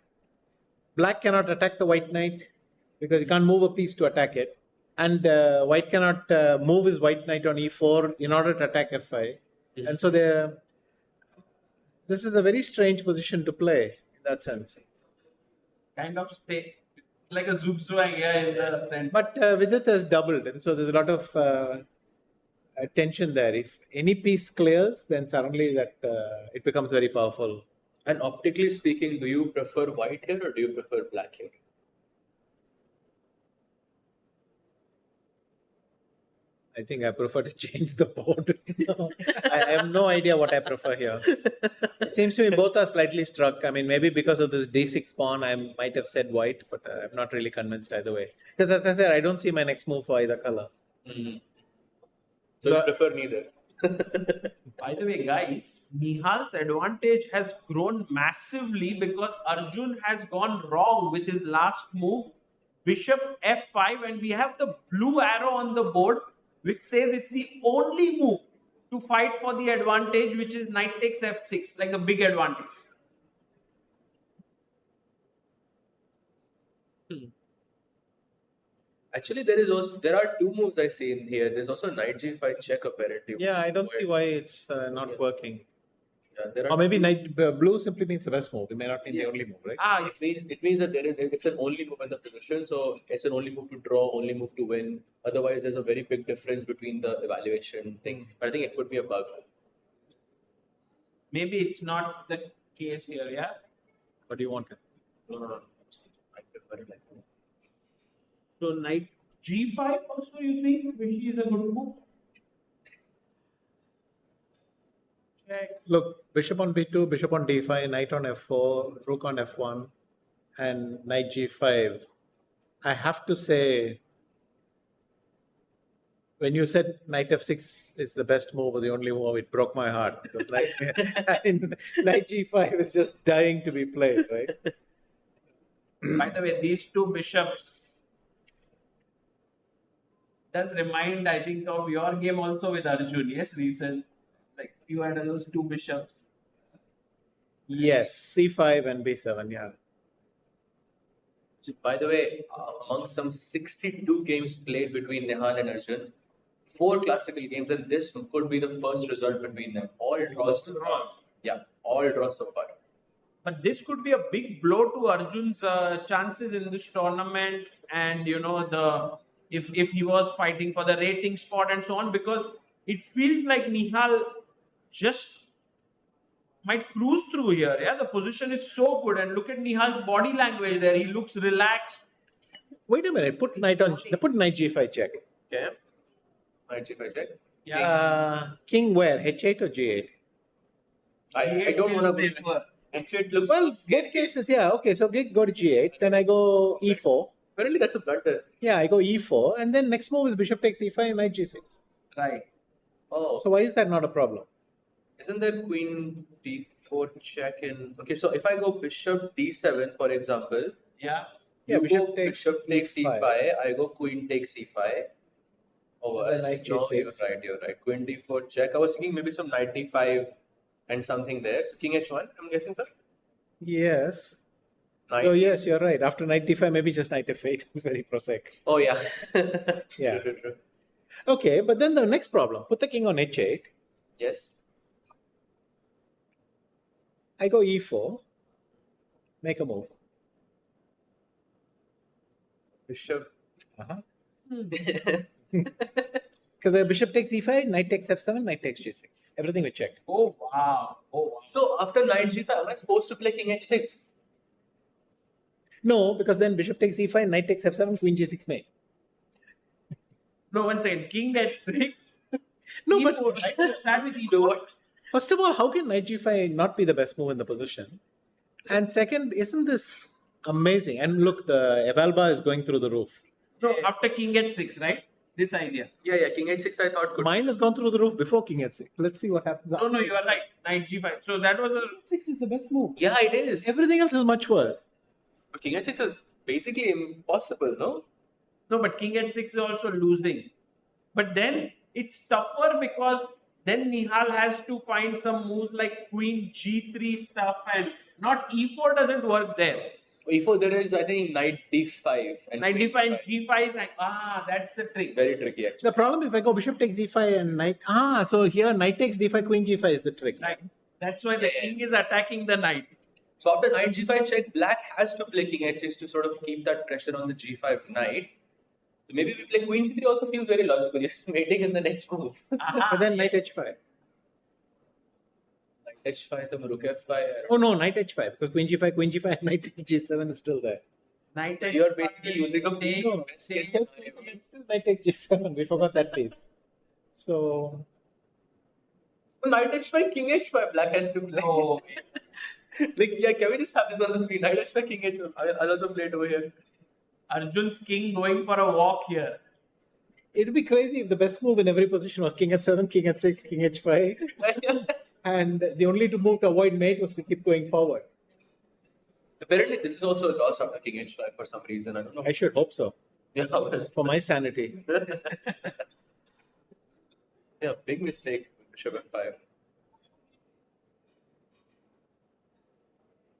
Black cannot attack the white knight because he can't move a piece to attack it. And white cannot move his white knight on e4 in order to attack f5. And so this is a very strange position to play in that sense. Kind of stay like a zugzwang here in the center. But Vidit has doubled, and so there's a lot of tension there. If any piece clears, then suddenly that it becomes very powerful. And optically speaking, do you prefer white here or do you prefer black here? I think I prefer to change the board. I have no idea what I prefer here. It seems to me both are slightly struck. I mean, maybe because of this d6 pawn, I might have said white, but I'm not really convinced either way. Because as I said, I don't see my next move for either color. So you prefer neither? By the way, guys, Nihal's advantage has grown massively because Arjun has gone wrong with his last move, bishop f5, and we have the blue arrow on the board, which says it's the only move to fight for the advantage, which is knight takes f6, like the big advantage. Actually, there are two moves I see in here. There's also knight g5 check apparently. Yeah, I don't see why it's not working. Yeah, there are Or maybe blue simply means the best move. It may not mean the only move, right? It means that it's an only move in the position, so it's an only move to draw, only move to win. Otherwise, there's a very big difference between the evaluation thing. But I think it could be a bug. Maybe it's not the case here, yeah? What do you want? No. I prefer it like that. So knight g5 also you think Vishy is a good move? Check. Look, bishop on b2, bishop on d5, knight on f4, rook on f1, and knight g5. I have to say, when you said knight f6 is the best move or the only move, it broke my heart. Because knight g5 is just dying to be played, right? By the way, these two bishops does remind, I think, of your game also with Arjun, yes, recent. Like you had those two bishops. Yes, c5 and b7, yeah. So, by the way, among some 62 games played between Nihal and Arjun, 4 classical games, and this could be the first result between them. All draws so far. Yeah, all draws so far. But this could be a big blow to Arjun's chances in this tournament, and you know if he was fighting for the rating spot and so on, because it feels like Nihal just might cruise through here. Yeah, the position is so good, and look at Nihal's body language there. He looks relaxed. Wait a minute. Put knight g5 check. Okay. Knight g5 check. Yeah. King where? h8 or g8? I don't want to. H8 looks. Well, both cases, yeah. Okay, so go to g8. Then I go e4. Apparently, that's a blunder. Yeah, I go e4, and then next move is bishop takes e5 and knight g6. Right. Oh. So why is that not a problem? Isn't there queen d4 check in? Okay, so if I go bishop d7, for example. Yeah. Yeah, bishop takes e5. I go queen takes e5. Oh, Then knight g6. You're right. Queen d4 check. I was thinking maybe some knight d5 and something there. So king h1, I'm guessing, sir? Yes. Knight. Oh, yes, you're right. After knight d5, maybe just knight f8 is very prosaic. Oh, yeah. Yeah. True. Okay, but then the next problem. Put the king on h8. Yes. I go e4. Make a move. Bishop. Because the bishop takes e5, knight takes f7, knight takes g6. Everything we checked. Oh, wow. So after knight g5, am I supposed to play king h6? No, because then bishop takes e5, knight takes f7, queen g6 mate. No, one second. King h6. No, E4, but right? To start with e4. First of all, how can knight g5 not be the best move in the position? And second, isn't this amazing? And look, the Evalba is going through the roof. No, after king h6, right? This idea. Yeah, king h6 I thought good. Mine has gone through the roof before king h6. Let's see what happens. No, you are right. Knight g5. So that was a... 6 is the best move. Yeah, it is. Everything else is much worse. But king h6 is basically impossible, no? No, but king h6 is also losing. But then it's tougher because Then Nihal has to find some moves like Queen G3 stuff, and not E4 doesn't work there. E4 there is I think Knight D5 and Knight D5 and G5 is like, that's the trick. very tricky actually. The problem if I go bishop takes e5 and knight. So here knight takes d5, queen g5 is the trick. Right. That's why the king is attacking the knight. So after knight g5 check, black has to play king h6 to sort of keep that pressure on the g5 knight. So maybe we play queen g3 also feels very logical. You're just waiting in the next move. But then knight h5. Knight h5, some rook f5. Oh no, knight h5 because queen g5 and knight g7 is still there. Knight You're basically using a piece. No, it's still knight takes g7. We forgot that piece. So knight h5, king h5, black has to play. Oh. Like, yeah, can we just have this on the screen? Knight h5, king h5. I'll also play it over here. Arjun's king going for a walk here. It'd be crazy if the best move in every position was king h7, king h6, king h5. And the only move to avoid mate was to keep going forward. Apparently, this is also a loss after king h5 for some reason. I don't know. I should hope so. Yeah, for my sanity. Yeah, big mistake. Bishop f5.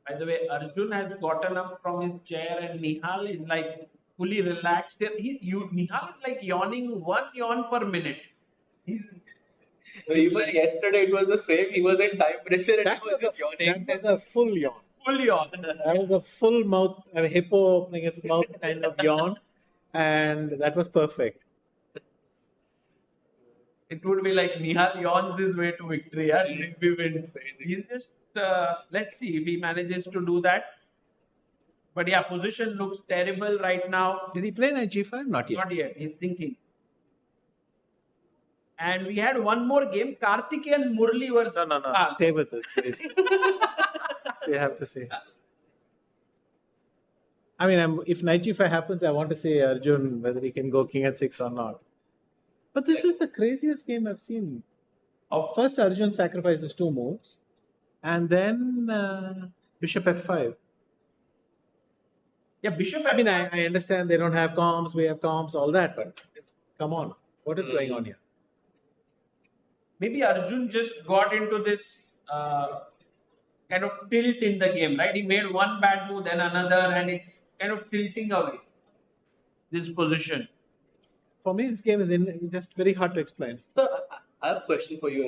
By the way, Arjun has gotten up from his chair and Nihal is like fully relaxed. Nihal is like yawning one yawn per minute. Even yesterday it was the same. He was in time pressure and That he was yawning. That was a full yawn. Full yawn. That was a full mouth, hippo opening its mouth kind of yawn. And that was perfect. It would be like Nihal yawns his way to victory. Yeah? If he wins. He's just, let's see if he manages to do that. But yeah, position looks terrible right now. Did he play knight g5? Not yet. Not yet. He's thinking. And we had one more game. Karthik and Murli versus... No. Stay with it, please. That's what you have to say. I mean, if knight g5 happens, I want to say Arjun whether he can go king h6 or not. But this is the craziest game I've seen. First, Arjun sacrifices 2 moves, and then bishop f5. Yeah, bishop I mean, I understand they don't have comms, we have comms, all that, but come on. What is going on here? Maybe Arjun just got into this kind of tilt in the game, right? He made one bad move, then another, and it's kind of tilting away this position. For me, this game is just very hard to explain. So, I have a question for you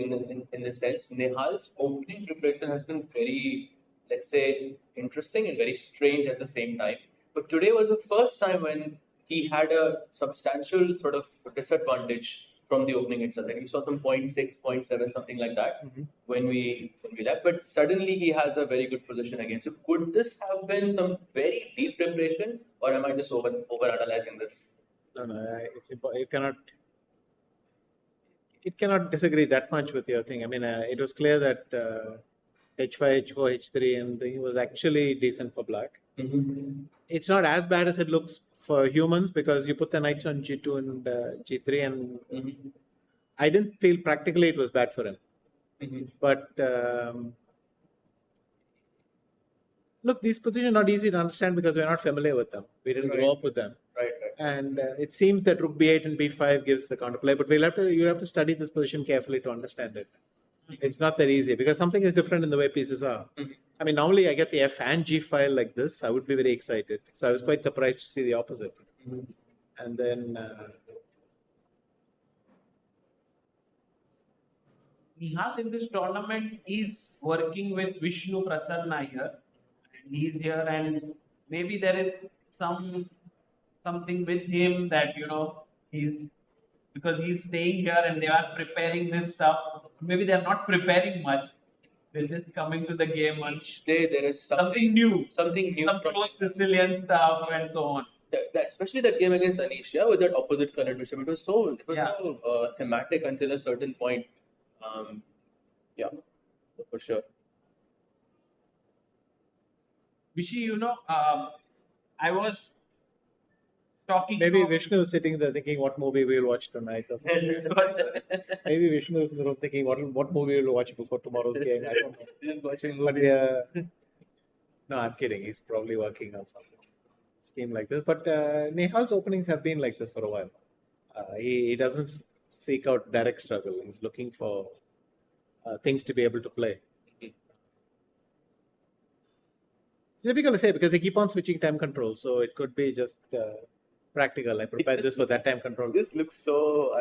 in this sense. Nihal's opening preparation has been very, let's say, interesting and very strange at the same time. But today was the first time when he had a substantial sort of disadvantage from the opening itself. Like we saw some 0.6, 0.7, something like that when we left. But suddenly he has a very good position again. So could this have been some very deep preparation, or am I just over analyzing this? No, it's important. It cannot disagree that much with your thing. I mean, it was clear that h5, h4, h3, and it was actually decent for black. It's not as bad as it looks for humans because you put the knights on g2 and g3, and I didn't feel practically it was bad for him. But look, these positions are not easy to understand because we're not familiar with them. We didn't grow up with them. Right. And it seems that rook b8 and b5 gives the counterplay, but you have to study this position carefully to understand it. It's not that easy because something is different in the way pieces are. I mean, normally I get the f and g file like this. I would be very excited. So I was quite surprised to see the opposite. And then Nihal in this tournament is working with Vishnu Prasanna here. And he's here, and maybe there is something with him that, he's staying here and they are preparing this stuff. Maybe they're not preparing much. They're just coming to the game. Each day there is something new. Some close Sicilian stuff and so on. Especially that game against Anish, with that opposite colored bishop. It was so thematic until a certain point. For sure. Vishy, I was talking. Maybe Vishnu is sitting there thinking what movie we'll watch tonight. Or maybe Vishnu is in the room thinking what movie we'll watch before tomorrow's game. I don't know. But no, I'm kidding. He's probably working on some scheme like this. But Nihal's openings have been like this for a while. He doesn't seek out direct struggle. He's looking for things to be able to play. It's difficult to say because they keep on switching time control, so it could be just practical. I prepared this for that time control. This looks so,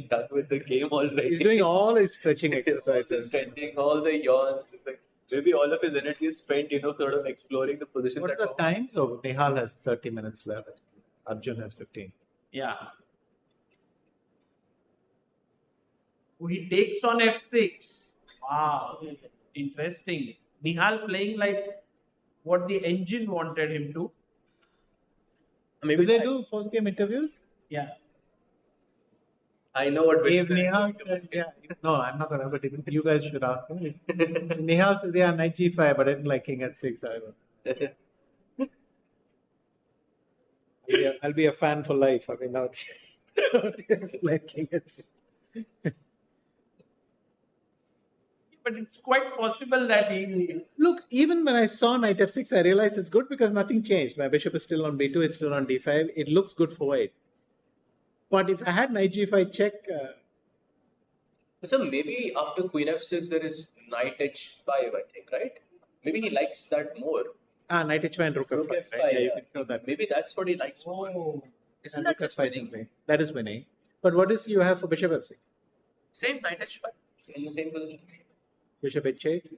done with the game already. He's doing all his stretching exercises. Stretching, all the yawns. It's like maybe all of his energy is spent, sort of exploring the position. What are the times? So Nihal has 30 minutes left. Arjun has 15. Yeah. Oh, he takes on f6. Wow. Interesting. Nihal playing like what the engine wanted him to. Maybe do they do post-game interviews? Yeah. I know what if Nihal says, yeah. No, I'm not going to, but you guys should ask him. Nihal says, yeah, knight g5, but I didn't like king at 6. I'll be a fan for life. Not like king at 6. But it's quite possible that he... Look, even when I saw knight f6, I realized it's good because nothing changed. My bishop is still on b2, it's still on d5. It looks good for white. But if I had knight g5 check... So maybe after queen f6, there is knight h5, I think, right? Maybe he likes that more. Knight h5 and rook f5. Rook f5, right? Yeah, you can show that. Maybe that's what he likes more. Isn't that just winning? That is winning. But what is you have for bishop f6? Same knight h5, in the same position. Bishop h8?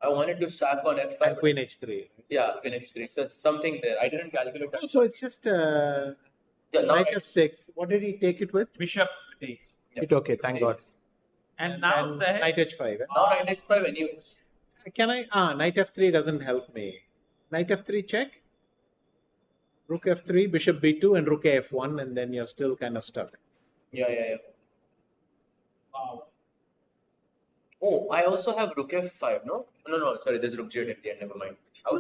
I wanted to stack on f5. And queen h3. Yeah, queen h3. So something there. I didn't calculate that. Oh, so it's just knight f6. What did he take it with? Bishop takes. It okay, thank God. And now the knight h5. Now knight h5 anyways. Can I? Knight f3 doesn't help me. Knight f3 check. Rook f3, bishop b2, and rook f1, and then you're still kind of stuck. Yeah. Wow. Oh, I also have rook f5, no? No, sorry, there's rook g8 at the end, never mind.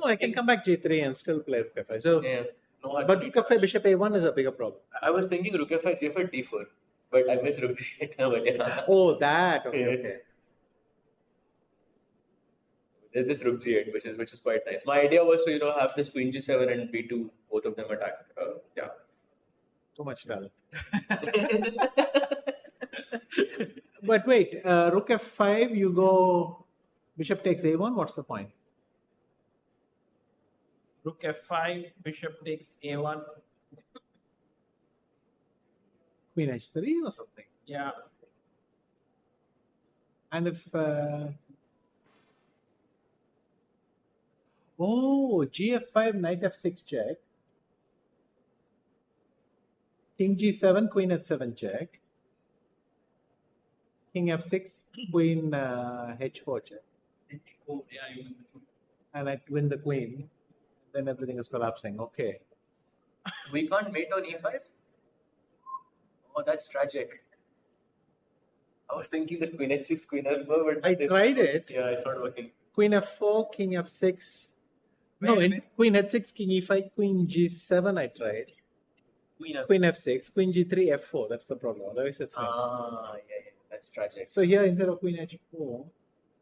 I can come back g3 and still play rook f5. So, yeah. No, but rook f5, bishop a1 is a bigger problem. I was thinking rook f5, g5, d4, but I missed rook g8. But yeah. Oh, that. Okay. There's this rook g8, which is quite nice. My idea was to have this queen g7 and b2, both of them attack. Yeah. Too much talent. But wait, rook f5, you go bishop takes a1. What's the point? Rook f5, bishop takes a1. Queen h3 or something. Yeah. And if gf5, knight f6 check. King g7, queen h7 check. King f6, queen h4 check. H4, yeah. And I win the queen. Then everything is collapsing. Okay. We can't mate on e5? Oh, that's tragic. I was thinking that queen h6, queen f4, but... I tried it. Yeah, it's not working. Queen f4, king f6. Queen h6, king e5, queen g7 I tried. Queen f6, queen g3, f4. That's the problem. Otherwise it's fine. Yeah. That's tragic. So here instead of queen h4,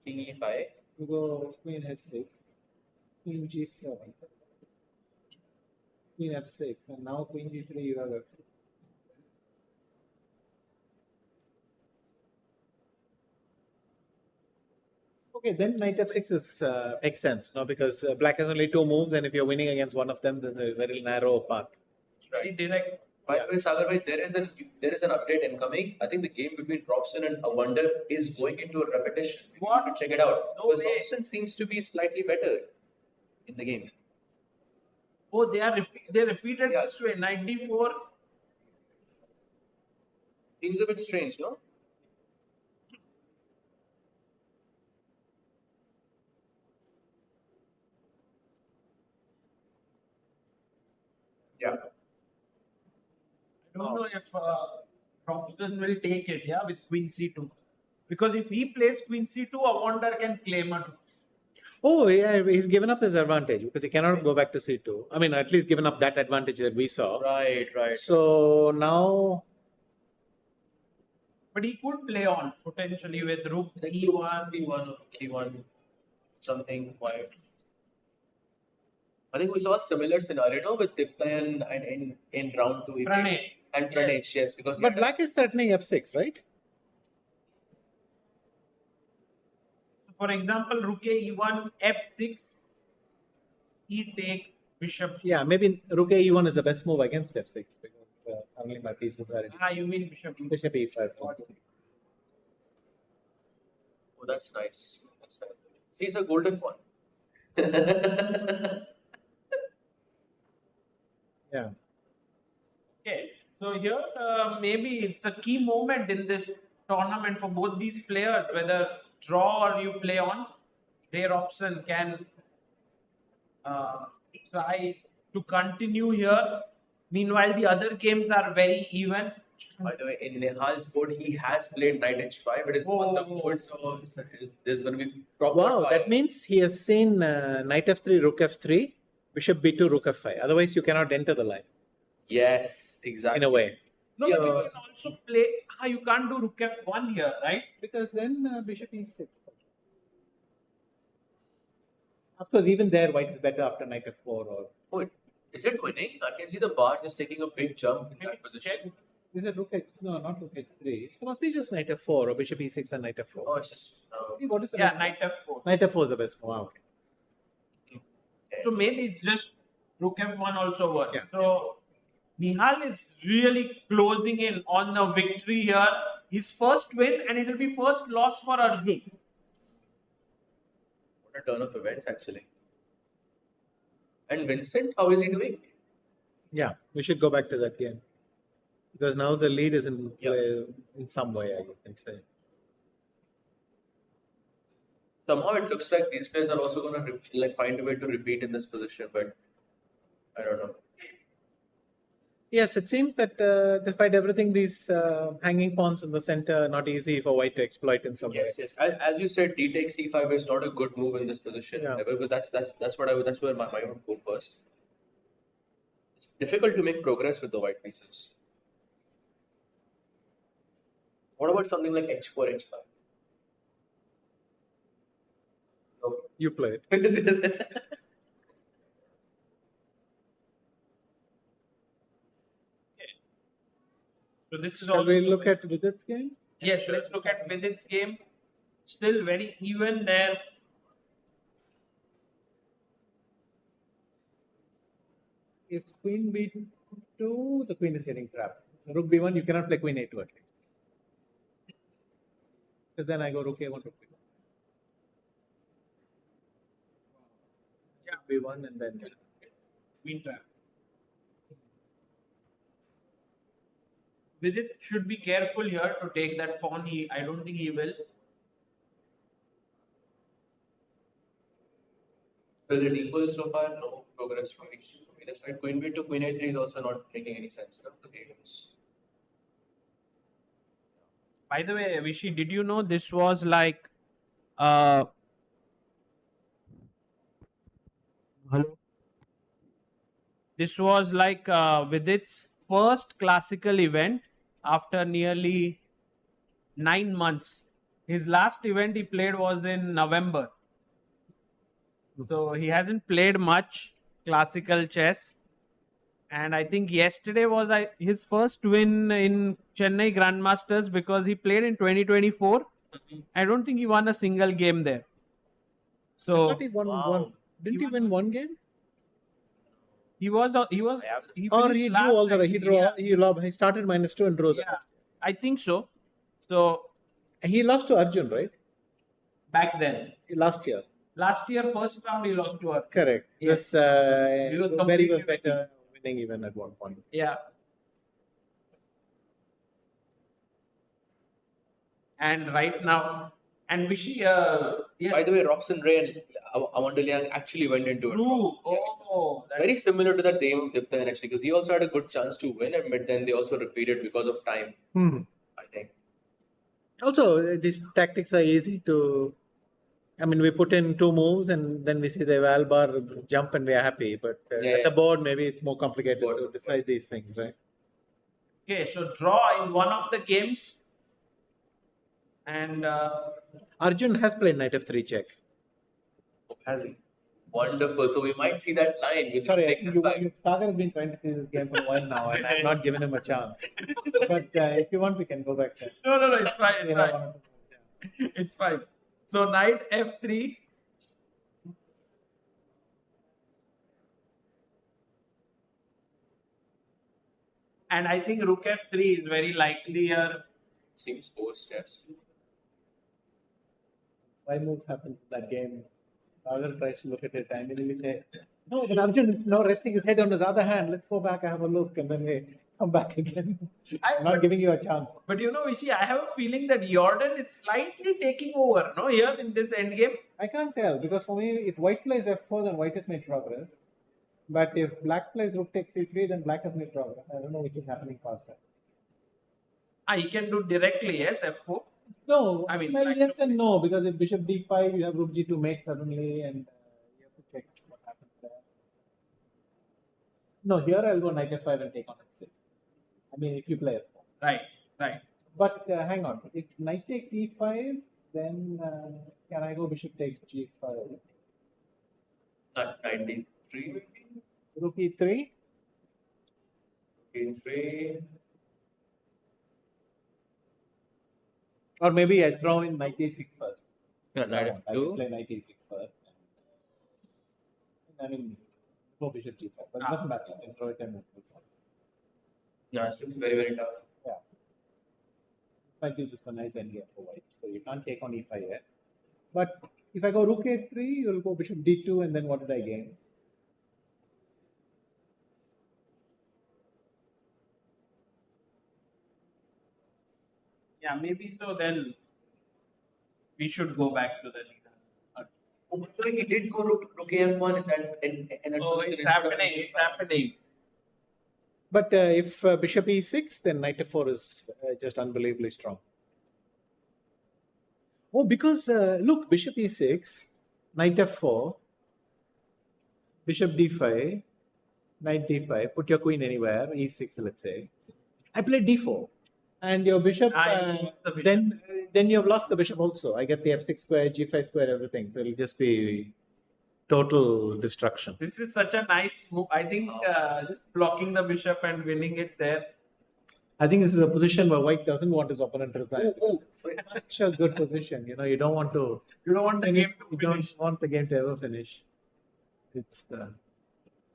king e5, you go queen h6, queen g7, queen f6, and now queen g3 you have f4. Okay, then knight f6 is makes sense, no? Because black has only 2 moves, and if you're winning against one of them, there's a very narrow path. Right. Direct. By the way, Sagar bhai, there is an update incoming. I think the game between Robson and Wonder is going into a repetition. What? You should check it out. No because way. Robson seems to be slightly better in the game. Oh, they repeated this way. 94. Seems a bit strange, no? Yeah. I don't know if Robson will take it, with queen c2. Because if he plays queen c2, a Wonder can claim it. Oh, yeah, he's given up his advantage because he cannot go back to c2. I mean, at least given up that advantage that we saw. Right. So now... But he could play on potentially with rook e1, something quiet. I think we saw a similar scenario with Dipta and in round 2. Pranav. And Pranav, yes. Because But black is threatening f6, right? for example, rook e1, f6, he takes bishop. Yeah, maybe rook e1 is the best move against f6 because only my pieces are in. You mean bishop e5? Bishop e5. Oh, that's nice. That's nice. See, it's a golden one. Yeah. Okay, so here maybe it's a key moment in this tournament for both these players, whether draw or you play on. Their Robson can try to continue here. Meanwhile, the other games are very even. By the way, in Nihal's board, he has played knight h5. It is on the board, so there's going to be proper Wow, fire. that means he has seen knight f3, rook f3, bishop b2, rook f5. Otherwise, you cannot enter the line. Yes, exactly. In a way. No, but you can also play. You can't do rook f1 here, right? Because then bishop e6. Of course, even there, white is better after knight f4 or. Oh, is it winning? I can see the bar just taking a big jump in that position. Is it rook h? No, not rook h3. It must be just knight f4 or bishop e6 and knight f4. Oh, it's just. What is the Yeah, best knight f4. Knight f4 is the best move. Wow. So maybe it's just rook f1 also works. Yeah. So Nihal is really closing in on the victory here. His first win, and it will be first loss for Arjun. What a turn of events, actually. And Vincent, how is he doing? Yeah, we should go back to that game. Because now the lead is in play in some way, I can say. Somehow it looks like these players are also going to find a way to repeat in this position, but I don't know. Yes, it seems that despite everything, these hanging pawns in the center are not easy for white to exploit in some way. Yes. As you said, d takes c5 is not a good move in this position. Yeah. But that's where my mind would go first. It's difficult to make progress with the white pieces. What about something like h4, h5? No. You play it. So this is Shall all. we look at Vidit's game? Yes, let's look at Vidit's game. Still very even there. If queen b2, the queen is getting trapped. Rook b1, you cannot play queen a2 at least. Because then I go rook a1, rook b1. Yeah, b1 and then Queen trap. Vidit should be careful here to take that pawn. I don't think he will. Is it equal so far? No progress from either side. Queen b2, queen a3 is also not making any sense. No? By the way, Vishy, did you know this was like hello? This was like Vidit's first classical event after nearly 9 months. His last event he played was in November. So he hasn't played much classical chess. And I think yesterday was his first win in Chennai Grand Masters because he played in 2024. I don't think he won a single game there. So I thought he won one. Didn't he win one game? He was or he drew all the way. He started -2 and drew the rest. I think so. So he lost to Arjun, right? Back then. Last year. Last year, first round he lost to Arjun. Correct. Yes. This Berry was better, winning even at one point. Yeah. And right now, and Vishy, yes. By the way, Robson Ray and Amanda Liang actually went into it. True. Oh, very similar to that game of Dipta actually, because he also had a good chance to win, but then they also repeated because of time. I think. Also, these tactics are easy to. I mean, we put in 2 moves and then we see the eval bar jump and we are happy. But at the board, maybe it's more complicated to decide these things, right? Okay, so draw in one of the games. And Arjun has played knight f3 check. Has he? Wonderful. So we might see that line. Sorry, Sagar has been trying to see this game for a while now and I've not given him a chance. But if you want, we can go back there. No, it's fine. It's fine. It's fine. So knight f3. And I think rook f3 is very likely here. Seems forced, yes. 5 moves happens in that game. Sagar tries to look at it and then we say, no, but Arjun is now resting his head on his other hand. Let's go back and have a look. And then we come back again. I'm not giving you a chance. But you know, Vishy, I have a feeling that Jordan is slightly taking over, no, here in this endgame. I can't tell because for me, if white plays f4, then white has made progress. But if black plays rook takes c3, then black has made progress. I don't know which is happening faster. He can do directly, yes, f4. No, I mean, well, yes and no, because if bishop d5, you have rook g2 mate suddenly, and you have to check what happens there. No, here I'll go knight f5 and take on f6. I mean, if you play f4. Right, right. But hang on, if knight takes e5, then can I go bishop takes g5? Knight d3. Rook e3? E3. Or maybe I throw in knight a6 first. Yeah, knight I f2. play knight a6 first. I mean, go bishop g5. But it doesn't matter. I can throw it in. Yeah, still very, very tough. Yeah. Might be just a nice endgame for white. So you can't take on e5 yet. But if I go rook a3, you'll go bishop d2, and then what did I gain? Yeah, maybe so. Then we should go back to the leader. He did go rook f1 and it's happening. It's happening. But if bishop e6, then knight f4 is just unbelievably strong. Oh, because look, bishop e6, knight f4, bishop d5, knight d5, put your queen anywhere, e6, let's say. I played d4. And your bishop, then you have lost the bishop also. I get the f6 square, g5 square, everything. So it'll just be total destruction. This is such a nice move. I think just blocking the bishop and winning it there. I think this is a position where white doesn't want his opponent to resign. It's such a good position. You know, you don't want to. You don't want the game to finish. You don't want the game to ever finish. It's.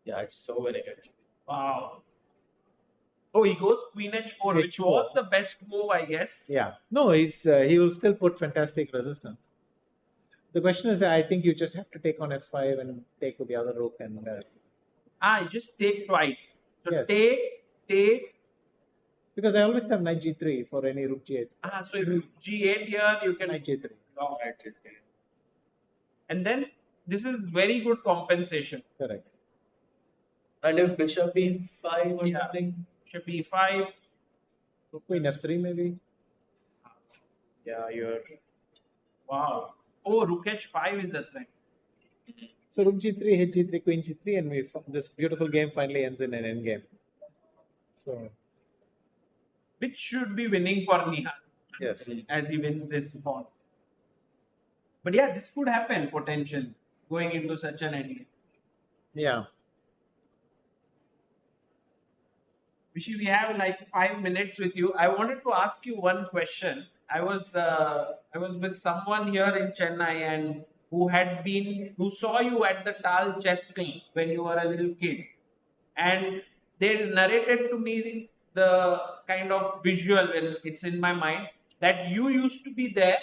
Yeah, it's so very good. Wow. Oh, he goes queen h4, which was the best move, I guess. Yeah. No, he will still put fantastic resistance. The question is, I think you just have to take on f5 and take with the other rook and. You just take twice. So yes. take. Because I always have knight g3 for any rook g8. So if g8 here, you can. Knight g3. Knight g3. And then this is very good compensation. Correct. And if bishop e5 or something? Bishop e5. Queen f3 maybe. Yeah, you're. Wow. Oh, rook h5 is the thing. So rook g3, h3, queen g3, and this beautiful game finally ends in an endgame. So. Which should be winning for Nihal. Yes. As he wins this pawn. But yeah, this could happen potentially going into such an endgame. Yeah. Vishy, we have like 5 minutes with you. I wanted to ask you one question. I was with someone here in Chennai and who saw you at the Tal Chess Club when you were a little kid, and they narrated to me the kind of visual, and it's in my mind, that you used to be there,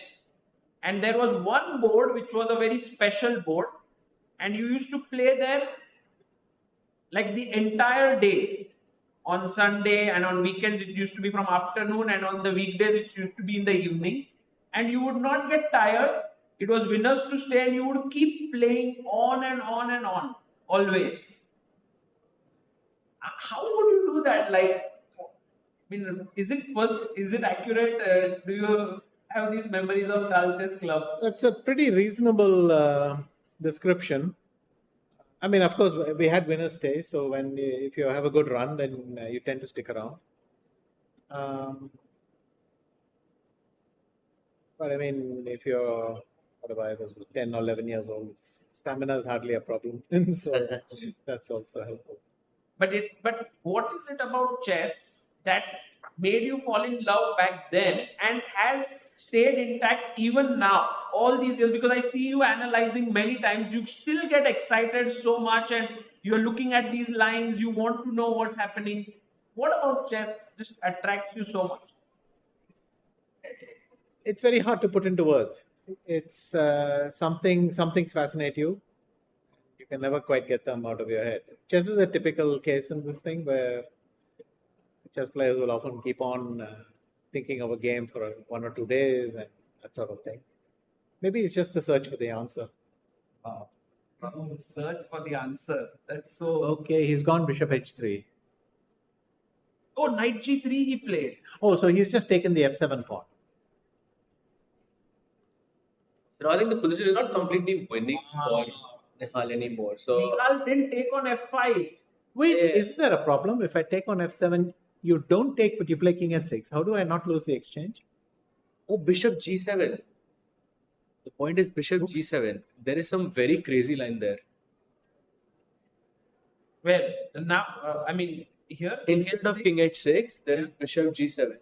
and there was one board which was a very special board, and you used to play there like the entire day. On Sunday and on weekends, it used to be from afternoon, and on the weekdays, it used to be in the evening. And you would not get tired. It was winners to stay, and you would keep playing on and on and on, always. How would you do that? Like, I mean, is it accurate? Do you have these memories of Tal Chess Club? That's a pretty reasonable description. I mean, of course, we had winners stay. So if you have a good run, then you tend to stick around. But I mean, if you're, whatever, I was 10 or 11 years old, stamina is hardly a problem. So that's also helpful. But what is it about chess that made you fall in love back then and has stayed intact even now? all these years, because I see you analyzing many times, you still get excited so much and you're looking at these lines, you want to know what's happening. What about chess just attracts you so much? It's very hard to put into words. It's something's fascinate you. You can never quite get them out of your head. Chess is a typical case in this thing where chess players will often keep on thinking of a game for 1 or 2 days and that sort of thing. Maybe it's just the search for the answer. Wow. Search for the answer. That's so... Okay, he's gone bishop h3. Oh, knight g3 he played. Oh, so he's just taken the f7 pawn. So I think the position is not completely winning for Nihal anymore. So Nihal didn't take on f5. Wait, isn't there a problem? If I take on f7, you don't take, but you play king h6. How do I not lose the exchange? oh, bishop g7. The point is bishop g7. There is some very crazy line there. Well, now, I mean, here... Instead of king h6, there is bishop g7.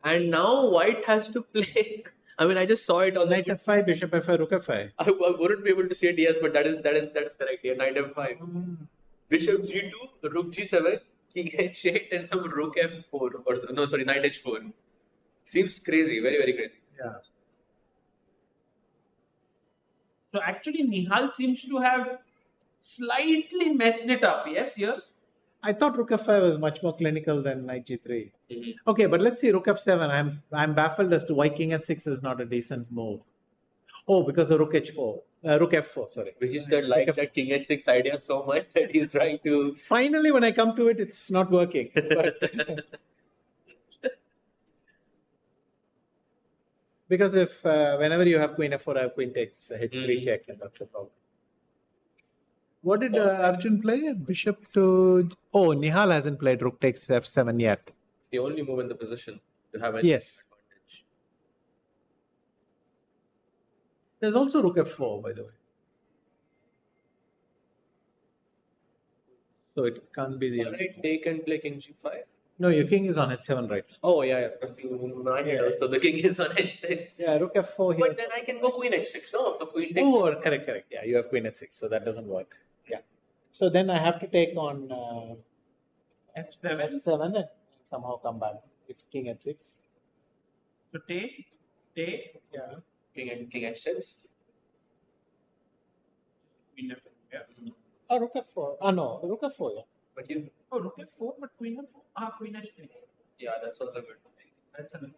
And now white has to play... I mean, I just saw it on Knight f5, bishop f5, rook f5. I wouldn't be able to see it, yes, but that is correct. Yeah, knight f5. Bishop g2, rook g7, king h8, and some rook f4. Or, no, sorry, knight h4. Seems crazy, very, very crazy. Yeah. So actually, Nihal seems to have slightly messed it up, yes, here? I thought rook f5 was much more clinical than knight g3. Okay, but let's see rook f7. I'm baffled as to why king h6 is not a decent move. Oh, because of rook h4. Rook f4, sorry. Which is like that king h6 idea so much that he's trying to... Finally, when I come to it, it's not working. But because if whenever you have queen f4, I have queen takes h3 check, and that's the problem. What did Arjun play? Bishop to... Oh, Nihal hasn't played rook takes f7 yet. The only move in the position to have an Yes. advantage. There's also rook f4, by the way. So it can't be the... Alright, take and play king g5. No, your king is on h7, right? Oh, yeah. So the king is on h6. Yeah, rook f4 here. But then I can go queen h6, no? The queen takes... Oh, correct. Yeah, you have queen h6, so that doesn't work. Yeah. So then I have to take on f7 and somehow come back with king h6. So take. Yeah. King h6. Queen f4, yeah. Oh, rook f4. Ah, no, rook f4, yeah. But you... Oh, rook f4, but queen f4. Ah, queen h3. Yeah, that's also good. That's another.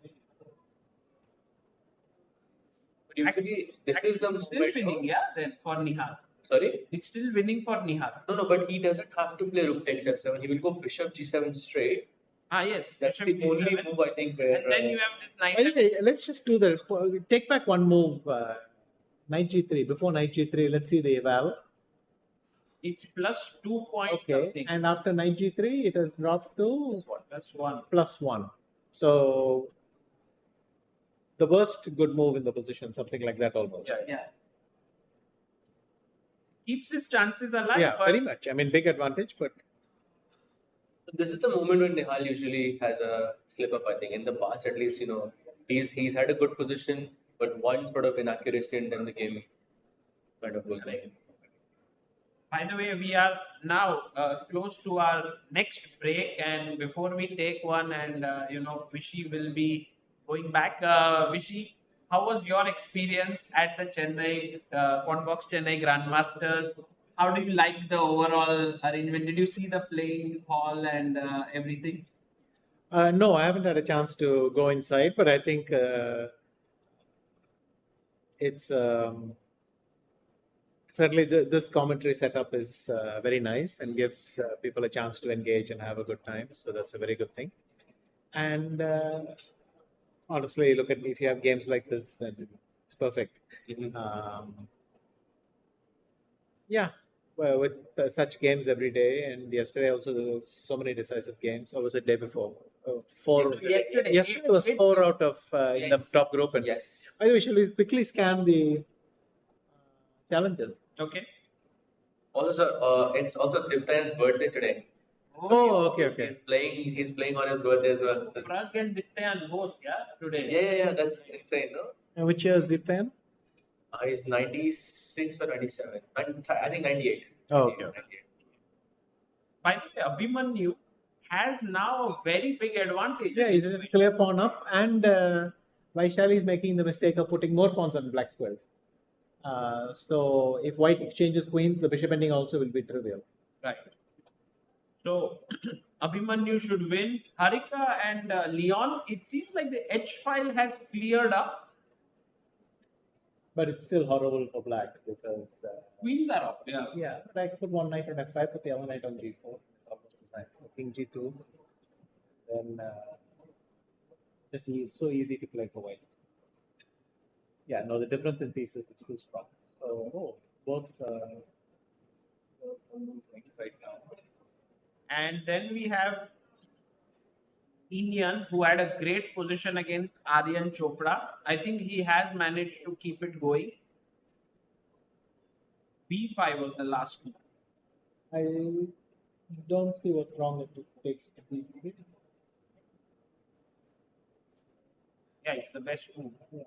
But usually, this is the still movement, winning, yeah, then for Nihal. Sorry? It's still winning for Nihal. No, but he doesn't have to play rook takes f7. He will go bishop g7 straight. Ah, yes. That's the bishop only g7. move, I think, where... And then you have this knight. By the way, let's just do the... Take back one move. Knight g3. Before knight g3, let's see the eval. It's plus 2 points. Okay, Something. and after knight g3, it has dropped to Plus 1. So the worst good move in the position, something like that almost. Yeah. Keeps his chances alive. Yeah, but very much. I mean, big advantage, but This is the moment when Nihal usually has a slip up, I think. In the past, at least, he's had a good position, but one sort of inaccuracy and then the game kind of goes away. By the way, we are now close to our next break, and before we take one, and Vishy will be going back. Vishy, how was your experience at the Quantbox Chennai Grand Masters? How do you like the overall arrangement? Did you see the playing hall and everything? no, I haven't had a chance to go inside, but I think it's certainly this commentary setup is very nice and gives people a chance to engage and have a good time. So that's a very good thing. And honestly, look at if you have games like this, then it's perfect. Yeah, well, with such games every day, and yesterday also there was so many decisive games. Or was it day before? Four. Yesterday was 4 out of in the top group. And yes. By the way, shall we quickly scan the challenges? Okay. Also, sir, it's also Divyan's birthday today. Oh, okay. He's playing on his birthday as well. Prag and Dityan both, yeah, today. Yeah, that's insane, no? And which year is the fan? He's 96 or 97. I think 98. Oh, okay. 98. By the way, Abhimanyu has now a very big advantage. Yeah, he's a clear pawn up, and Vaishali is making the mistake of putting more pawns on black squares. So if white exchanges queens, the bishop ending also will be trivial. Right. So Abhimanyu should win. Harika and Leon, it seems like the H file has cleared up. But it's still horrible for black because Queens are up. Yeah. yeah, but I put one knight on f5, put the other knight on g4. Almost as nice. So king g2. Then just so easy to play for white. Yeah, no, the difference in pieces is too strong. So both are losing right now. And then we have Indian, who had a great position against Aryan Chopra. I think he has managed to keep it going. B5 was the last one. I don't see what's wrong with it takes to be. Yeah, it's the best move. Yeah.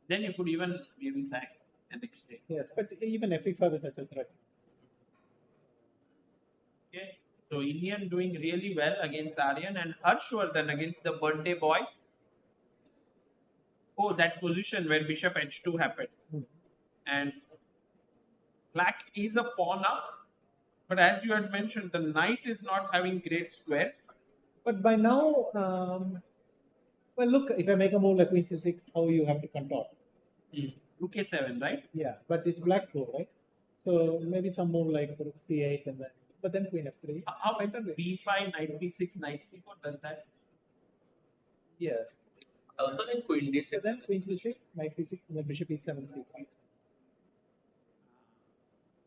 Then you could even maybe sack the next day. Yes, but even f5 is such a threat. Okay. So Indian doing really well against Aryan, and Harshvardhan against the birthday boy. Oh, that position where bishop h2 happened. And black is a pawn up, but as you had mentioned, the knight is not having great squares. But by now, well, look, if I make a move like queen c6, how you have to control? Rook a7, right? Yeah, but it's black move, right? So maybe some move like rook c8 and then, but then queen f3. How b5, knight b6, knight c4 does that? Yes. Also like queen d6. So then queen c6, knight b6, and then bishop e7, c5.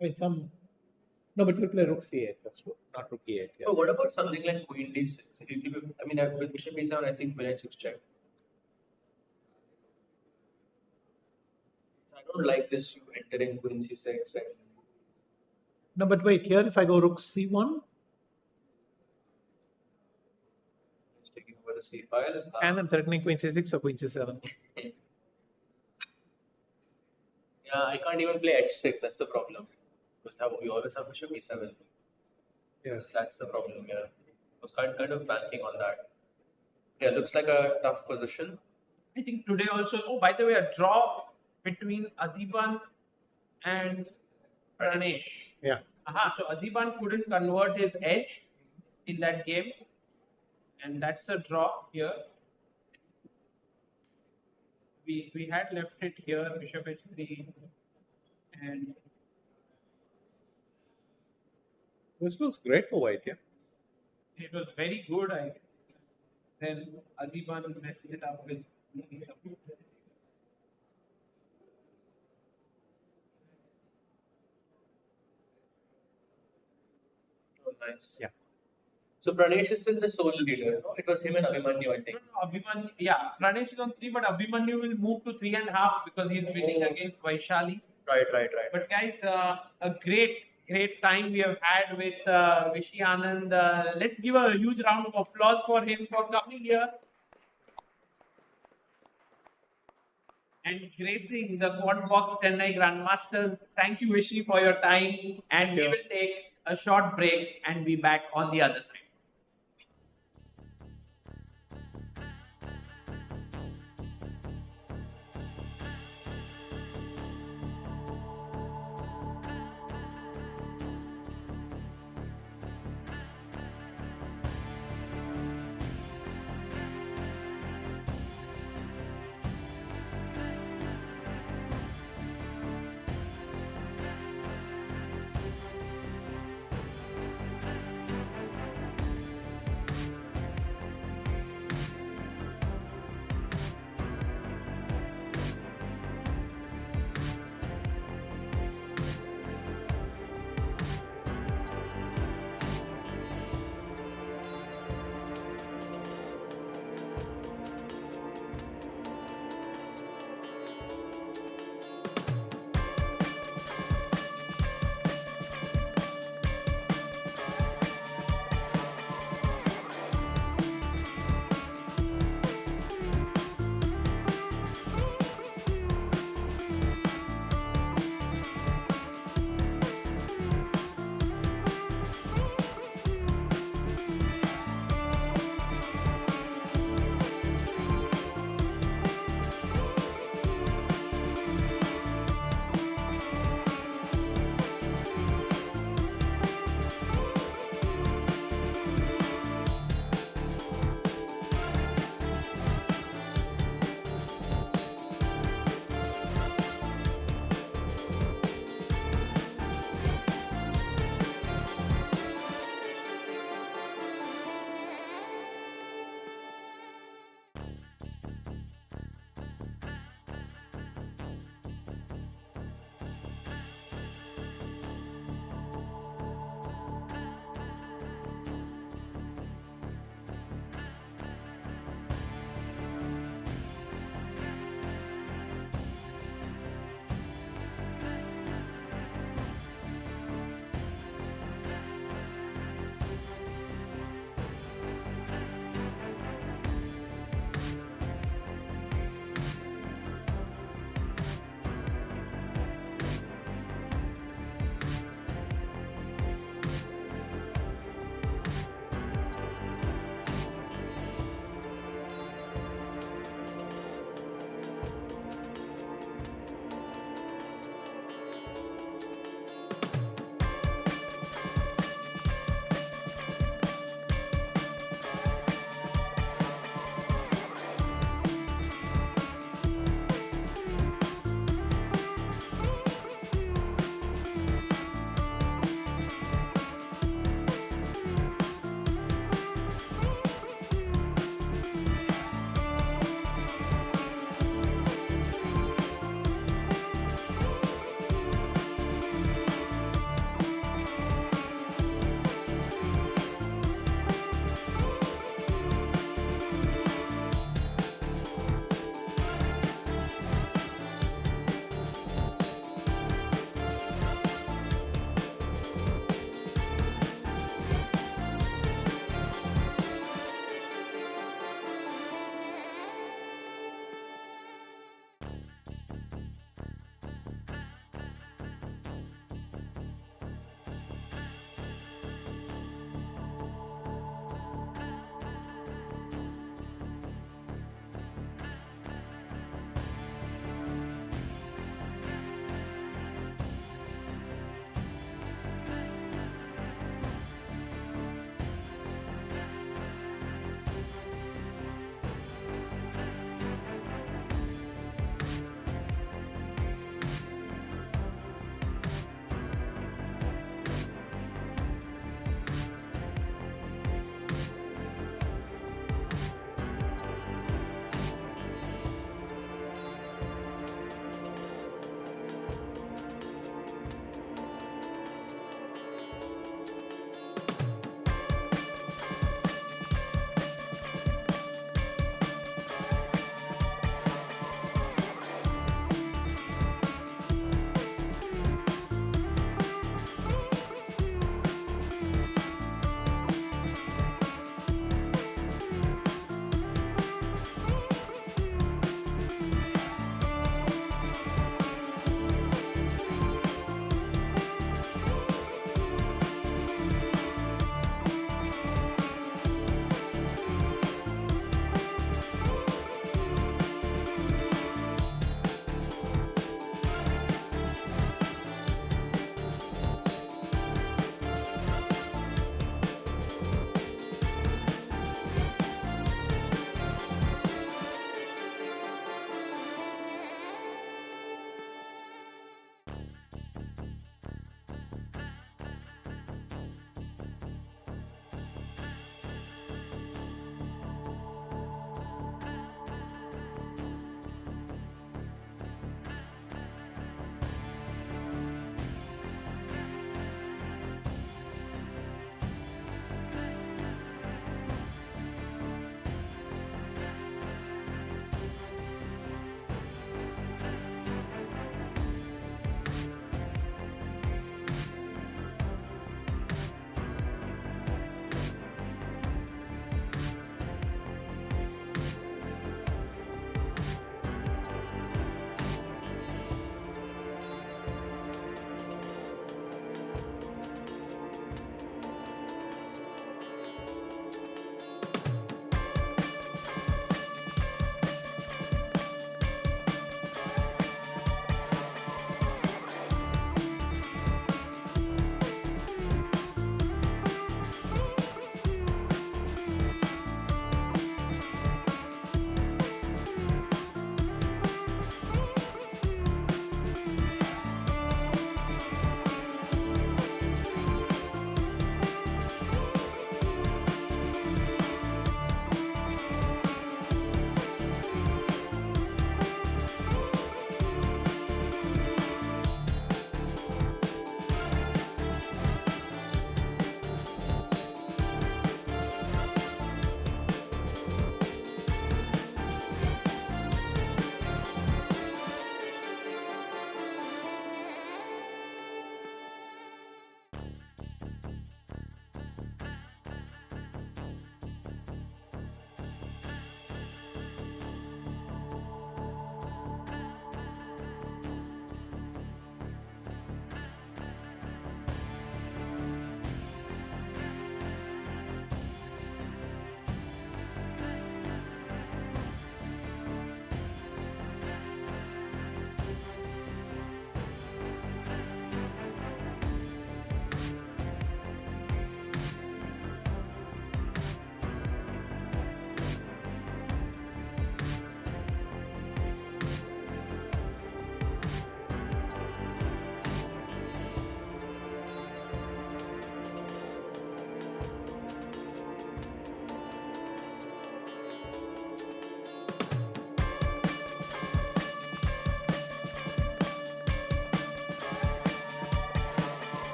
I mean, no, but we'll play rook c8, that's true. Not rook e8. Yeah. So what about something like queen d6? I mean, with bishop e7, I think queen h6 check. I don't like this, you entering queen c6. No, but wait, here if I go rook c1. It's taking over the c file. And I'm threatening queen c6 or queen c7. Yeah, I can't even play h6, that's the problem. Because we always have bishop e7. Yes. That's the problem, yeah. I was kind of banking on that. Yeah, looks like a tough position. I think today also, oh, by the way, a draw between Adiban and Pranesh. Yeah. So Adiban couldn't convert his edge in that game. And that's a draw here. We had left it here, bishop h3. And this looks great for white, yeah. it was very good, I guess. Then Adiban messed it up with some. Oh, nice. Yeah. So Pranesh is still the sole leader, no? It was him and Abhimanyu, I think. No, Abhimanyu, yeah, Pranesh is on 3, but Abhimanyu will move to 3.5 because he's winning against Vaishali. Right. But guys, a great time we have had with Vishy Anand. Let's give a huge round of applause for him for coming here and gracing the Quantbox Chennai Grand Masters. Thank you, Vishy, for your time. And we will take a short break and be back on the other side.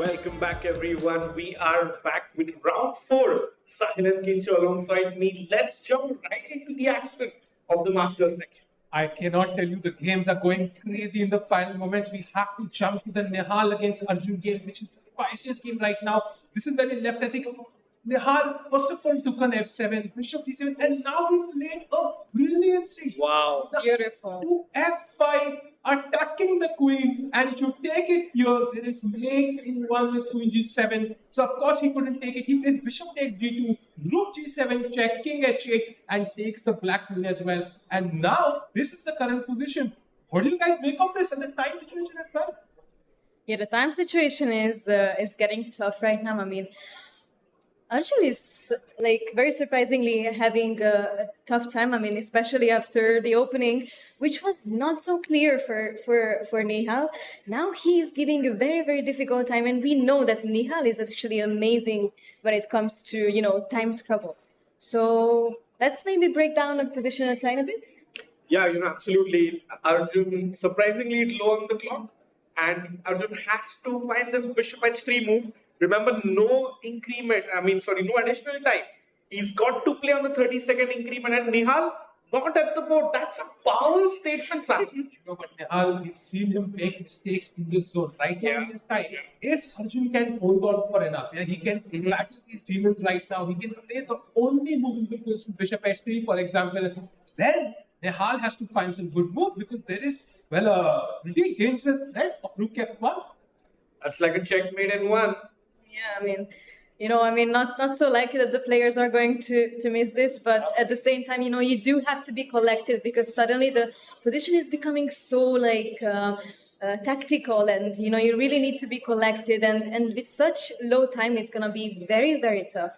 Welcome back, everyone. We are back with round 4. Sahil and Kincho alongside me. Let's jump right into the action of the Masters section. I cannot tell you, the games are going crazy in the final moments. We have to jump to the Nihal against Arjun game, which is the spiciest game right now. This is where we left, I think. Nihal, first of all, took on f7, bishop g7, and now he played a brilliant seat. Wow. Beautiful. To f5, attacking the queen, and if you take it here, there is mate in one with queen g7. So, of course, he couldn't take it. He plays bishop takes g2, rook g7 check, king h8, and takes the black queen as well. And now, this is the current position. What do you guys make of this and the time situation as well? Yeah, the time situation is getting tough right now. I mean, Arjun is like very surprisingly having a tough time. I mean, especially after the opening, which was not so clear for Nihal. Now he is giving a very difficult time, and we know that Nihal is actually amazing when it comes to time scrabbles. So let's maybe break down the position a tiny bit. Yeah, absolutely. Arjun surprisingly low on the clock, and Arjun has to find this bishop h3 move. Remember, no additional time. He's got to play on the 30-second increment, and Nihal not at the board. That's a power statement, sir. But Nihal, we've seen him make mistakes in this zone. Right now in this time, if Arjun can hold on for enough, he can battle these demons right now. He can play the only move in the position, bishop h3, for example. Then Nihal has to find some good move because there is, a pretty dangerous threat of rook f1. That's like a checkmate in one. Yeah, not so likely that the players are going to miss this, but at the same time, you do have to be collected because suddenly the position is becoming so tactical, and you really need to be collected, and with such low time, it's gonna be very tough.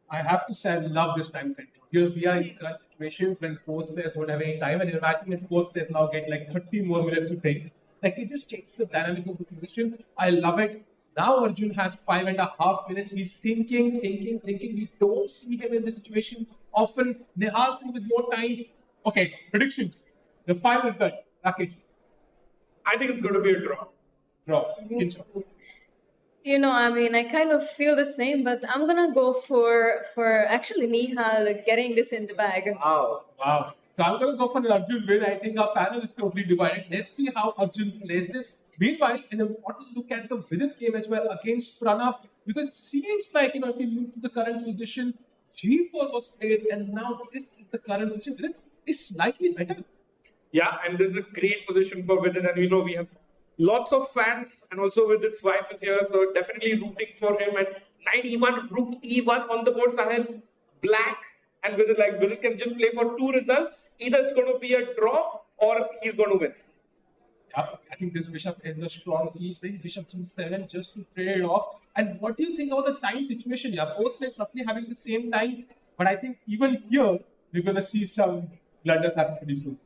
I have to say, I love this time control. Here we are in current situations when both players don't have any time, and imagine if both players now get like 30 more minutes to think. Like, it just changes the dynamic of the position. I love it. Now Arjun has 5.5 minutes. He's thinking. We don't see him in this situation often. Nihal with more time. Okay, predictions. The final result. Rakesh. I think it's going to be a draw. Kincho. I kind of feel the same, but I'm gonna go for actually Nihal getting this in the bag. Wow. So I'm going to go for an Arjun win. I think our panel is totally divided. Let's see how Arjun plays this. Meanwhile, an important look at the Vidit game as well against Pranav, because it seems like, if you move to the current position, G4 was played, and now this is the current position. Vidit is slightly better. Yeah, and this is a great position for Vidit, and we have lots of fans, and also Vidit's wife is here, so definitely rooting for him. And knight e1, rook e1 on the board, Sahil. Black, and Vidit can just play for 2 results. Either it's going to be a draw or he's going to win. Yep, I think this bishop is a strong piece. Bishop g7 just to trade it off. And what do you think about the time situation? Yeah, both players roughly having the same time, but I think even here we're going to see some blunders happen pretty soon.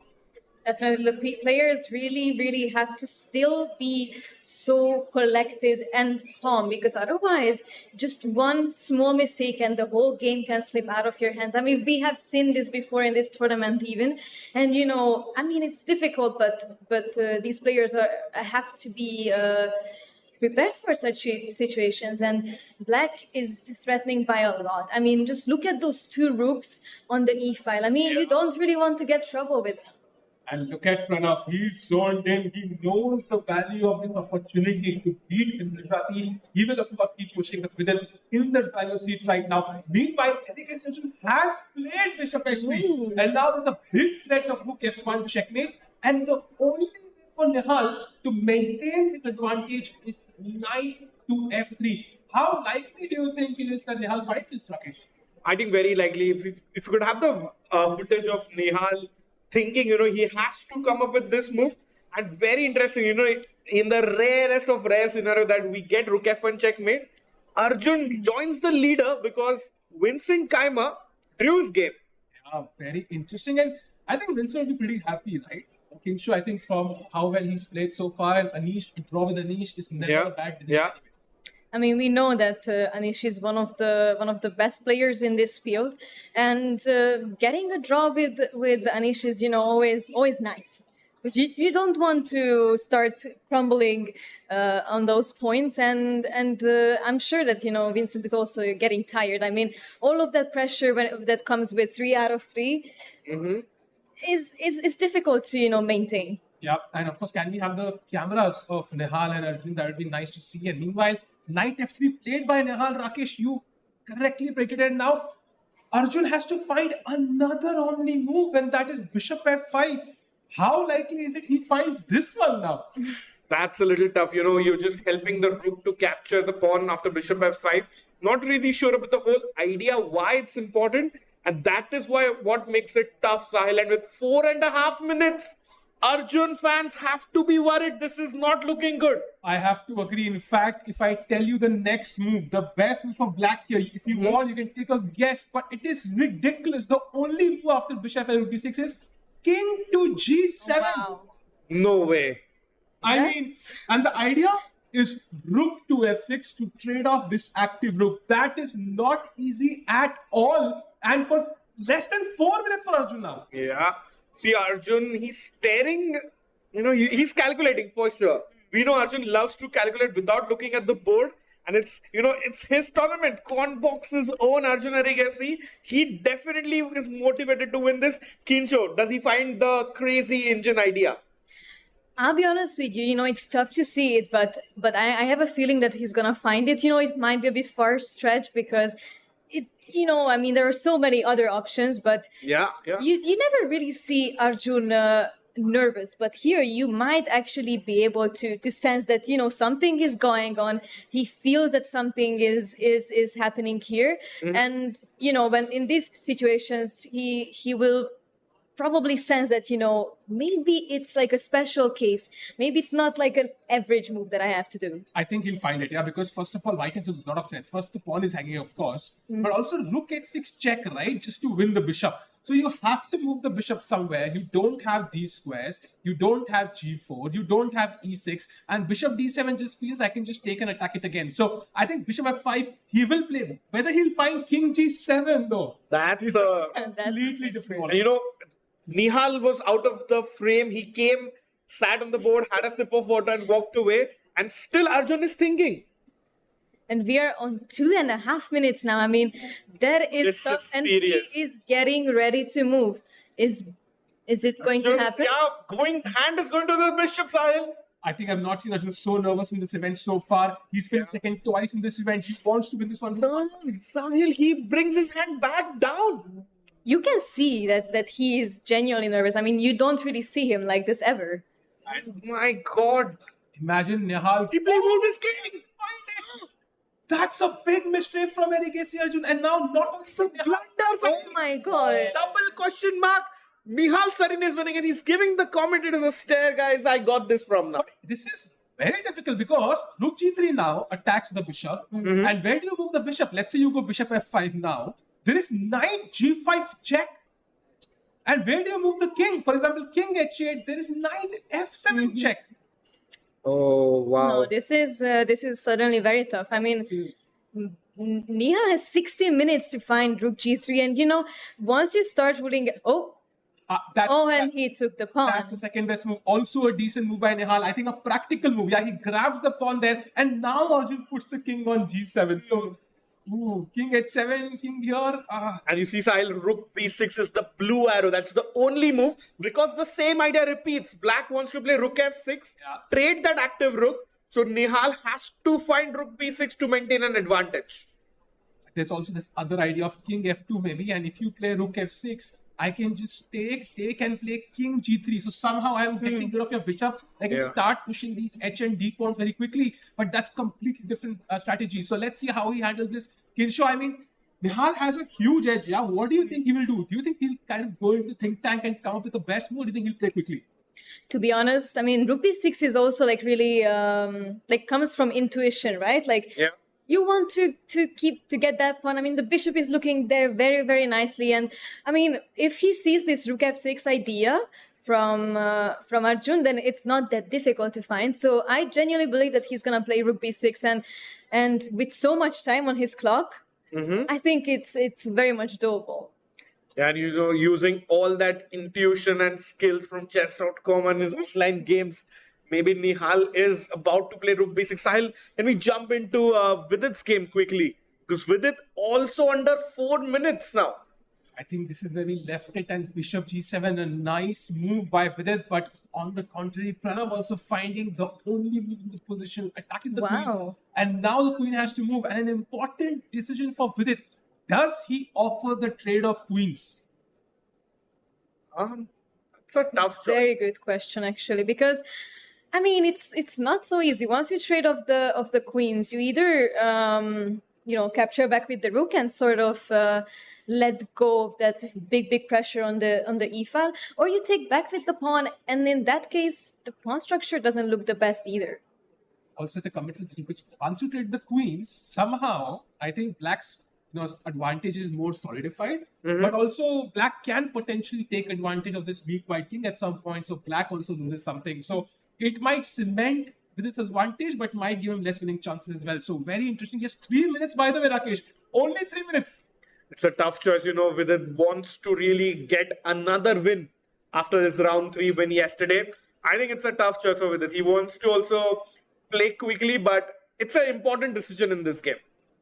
Definitely, the players really have to still be so collected and calm, because otherwise, just one small mistake and the whole game can slip out of your hands. I mean, we have seen this before in this tournament even, and it's difficult, but these players have to be prepared for such situations, and Black is threatening by a lot. I mean, just look at those 2 rooks on the e-file. I mean, you don't really want to get trouble with them. And look at Pranav, he's zoned in. He knows the value of this opportunity to beat Gujrathi. He will, of course, keep pushing the Vidit in the driver's seat right now. Meanwhile, Erigaisi has played Bishop h3. And now there's a big threat of rook f1 checkmate. And the only way for Nihal to maintain his advantage is knight to f3. How likely do you think it is that Nihal fights this, Rakesh? I think very likely. If you could have the footage of Nihal thinking, he has to come up with this move. And very interesting, in the rarest of rare scenario that we get rook f1 checkmate, Arjun joins the leader because Vincent Keymer drew his game. Yeah, very interesting. And I think Vincent will be pretty happy, right? Kincho, I think from how well he's played so far, and Anish, to draw with Anish is never a bad decision. Yeah. I mean, we know that Anish is one of the best players in this field, and getting a draw with Anish is always nice. You don't want to start crumbling on those points, and I'm sure that Vincent is also getting tired. I mean, all of that pressure that comes with 3 out of 3 is difficult to maintain. Yeah, and of course, can we have the cameras of Nihal and Arjun? That would be nice to see. And meanwhile, knight f3 played by Nihal. Rakesh, you correctly predicted it. Now, Arjun has to find another only move, and that is bishop f5. How likely is it he finds this one now? That's a little tough. You're just helping the rook to capture the pawn after bishop f5. Not really sure about the whole idea why it's important. And that is what makes it tough, Sahil. And with 4.5 minutes, Arjun fans have to be worried. This is not looking good. I have to agree. In fact, if I tell you the next move, the best move for black here, if you want, you can take a guess. But it is ridiculous. The only move after bishop and rook d6 is king to g7. Oh, wow. No way. I mean, and the idea is rook to f6 to trade off this active rook. That is not easy at all. And for less than 4 minutes for Arjun now. Yeah. See, Arjun, he's staring, he's calculating for sure. We know Arjun loves to calculate without looking at the board. And it's his tournament. Quantbox's own Arjun Erigaisi. He definitely is motivated to win this. Kincho, does he find the crazy engine idea? I'll be honest with you, it's tough to see it, but I have a feeling that he's gonna find it. It might be a bit far stretched because there are so many other options, but you never really see Arjun nervous. But here you might actually be able to sense that something is going on. He feels that something is happening here, and when in these situations he will probably sense that maybe it's like a special case. Maybe it's not like an average move that I have to do. I think he'll find it, because first of all, white has a lot of sense. First, the pawn is hanging, of course, but also rook h6 check, right, just to win the bishop. So you have to move the bishop somewhere. You don't have these squares. You don't have g4. You don't have e6. And bishop d7 just feels I can just take and attack it again. So I think bishop f5, he will play. Whether he'll find king g7, though, that's a completely different. Nihal was out of the frame. He came, sat on the board, had a sip of water and walked away. And still Arjun is thinking. And we are on 2.5 minutes now. I mean, that is this tough. Is and serious. he is getting ready to move. Is it going to happen? Yeah, hand is going to the bishop, Sahil. I think I've not seen Arjun so nervous in this event so far. He's finished second twice in this event. He wants to win this one. No, Sahil, he brings his hand back down. You can see that he is genuinely nervous. I mean, you don't really see him like this ever. And my God. Imagine Nihal. He moves his king. That's a big mistake from Erigaisi, Arjun. And now not some blunders. Oh my God. Double question mark. Nihal Sarin is winning and he's giving the commentators a stare, guys. I got this from now. But this is very difficult because rook g3 now attacks the bishop. And where do you move the bishop? Let's say you go bishop f5 now. There is knight g5 check. And where do you move the king? For example, king h8. There is knight f7 check. Oh wow! No, this is certainly very tough. I mean, Nihal has 60 minutes to find rook g3, and once you start ruling, and he took the pawn. That's the second best move. Also a decent move by Nihal. I think a practical move. Yeah, he grabs the pawn there, and now Arjun puts the king on g7. So. Ooh, king h7, king here. And you see, Sahil, rook b6 is the blue arrow. That's the only move because the same idea repeats. Black wants to play rook f6, trade that active rook. So Nihal has to find rook b6 to maintain an advantage. There's also this other idea of king f2 maybe. And if you play rook f6, I can just take and play king g3. So somehow I am getting rid of your bishop. I can start pushing these h and d pawns very quickly. But that's completely different strategy. So let's see how he handles this. Kinshaw, I mean, Nihal has a huge edge. Yeah, what do you think he will do? Do you think he'll kind of go into think tank and come up with the best move? Or do you think he'll play quickly? To be honest, I mean, rook b6 is also like really comes from intuition, right? You want to get that pawn. I mean, the bishop is looking there very, very nicely. And I mean, if he sees this rook f6 idea from Arjun, then it's not that difficult to find. So I genuinely believe that he's gonna play rook b6, and with so much time on his clock, I think it's very much doable. And using all that intuition and skills from chess.com and his offline games, maybe Nihal is about to play Rook B6. Sahil, can we jump into Vidit's game quickly? Because Vidit also under 4 minutes now. I think this is where we left it, and Bishop G7, a nice move by Vidit, but on the contrary, Pranav also finding the only move in the position, attacking the queen. And now the queen has to move, and an important decision for Vidit. Does he offer the trade of queens? It's a tough choice. Very good question, actually, because I mean it's not so easy. Once you trade off the queens, you either capture back with the rook and sort of let go of that big pressure on the e file, or you take back with the pawn, and in that case the pawn structure doesn't look the best either. Also, the committal which once you trade the queens, somehow I think Black's advantage is more solidified, but also Black can potentially take advantage of this weak white king at some point. So Black also loses something. So it might cement with its advantage, but might give him less winning chances as well. So very interesting. Just 3 minutes, by the way, Rakesh. Only 3 minutes. It's a tough choice, Vidit wants to really get another win after his round 3 win yesterday. I think it's a tough choice for Vidit. He wants to also play quickly, but it's an important decision in this game.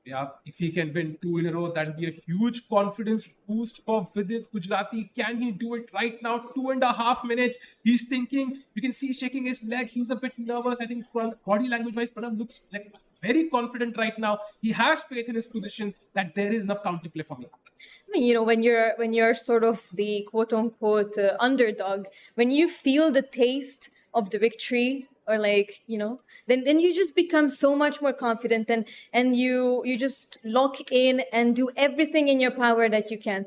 Yeah, if he can win 2 in a row, that will be a huge confidence boost for Vidit Gujrathi. Can he do it right now? 2.5 minutes. He's thinking. You can see shaking his leg. He's a bit nervous. I think body language-wise, Pranav looks like very confident right now. He has faith in his position that there is enough counterplay for me. I mean, when you're sort of the quote-unquote underdog, when you feel the taste of the victory, or then you just become so much more confident, and you just lock in and do everything in your power that you can.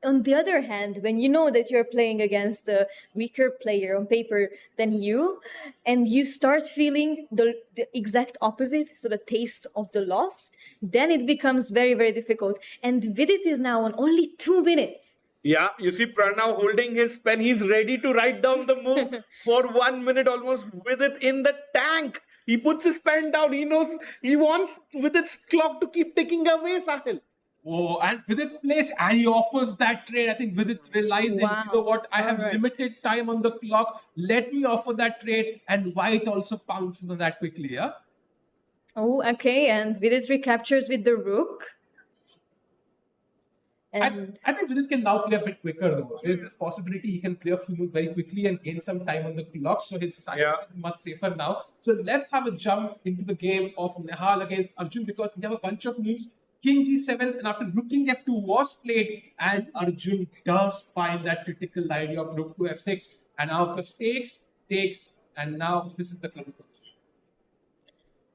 On the other hand, when you know that you're playing against a weaker player on paper than you, and you start feeling the exact opposite, so the taste of the loss, then it becomes very, very difficult. And Vidit is now on only 2 minutes. Yeah, you see Pranav holding his pen. He's ready to write down the move for 1 minute almost with it in the tank. He puts his pen down. He knows he wants with its clock to keep ticking away, Sahil. Oh, and Vidit plays and he offers that trade. I think Vidit realizing, you know what, I have limited time on the clock. Let me offer that trade, and White also pounces on that quickly, yeah? Oh, okay, and Vidit recaptures with the rook. And I think Vidit can now play a bit quicker though. There's this possibility he can play a few moves very quickly and gain some time on the clock, so his time is much safer now. So let's have a jump into the game of Nihal against Arjun, because we have a bunch of moves. King G7, and after rook king F2 was played, and Arjun does find that critical idea of rook to F6, and now of course takes, and now this is the club.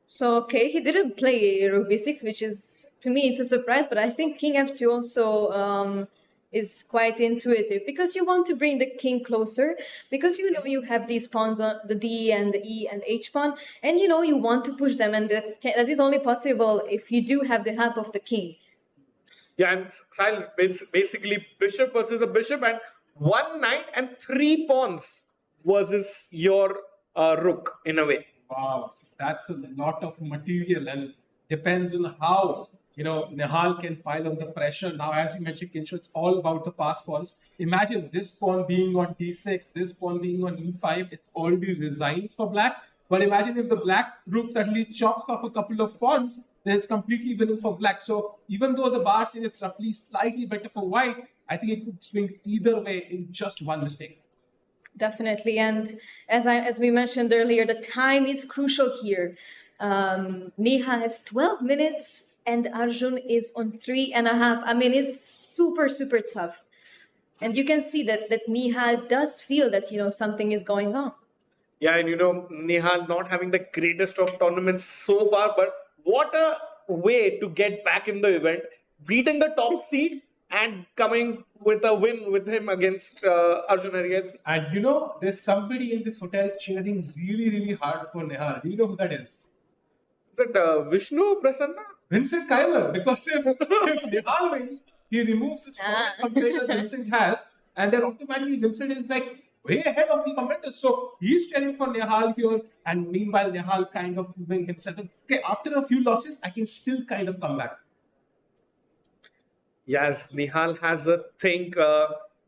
So, okay, he didn't play rook b6, which is, to me, it's a surprise, but I think king f2 also is quite intuitive, because you want to bring the king closer, because you have these pawns on the d and the e and h pawn, and you want to push them, and that is only possible if you do have the help of the king. Yeah, and silence, basically bishop versus a bishop, and 1 knight and 3 pawns versus your rook in a way. Wow, so that's a lot of material, and depends on how Nihal can pile on the pressure. Now, as you mentioned, Kinshu, it's all about the pass pawns. Imagine this pawn being on d6, this pawn being on e5. It's already resigns for black. But imagine if the black rook suddenly chops off a couple of pawns, then it's completely winning for black. So even though the bar says it's roughly slightly better for white, I think it could swing either way in just one mistake. Definitely, and as we mentioned earlier, the time is crucial here. Nihal has 12 minutes and Arjun is on 3.5. I mean, it's super, super tough. And you can see that Nihal does feel that, something is going on. Yeah, and Nihal not having the greatest of tournaments so far, but what a way to get back in the event, beating the top seed and coming with a win with him against Arjun Erigaisi. And there's somebody in this hotel cheering really, really hard for Nihal. Do you know who that is? Is it Vishnu Prasanna? Vincent Keymer. Because if Nihal wins, he removes his strongest competitor Vincent has, and then automatically Vincent is like way ahead of the competitors. So he's cheering for Nihal here, and meanwhile Nihal kind of proving himself. Okay, after a few losses, I can still kind of come back. Yes, Nihal has a thing.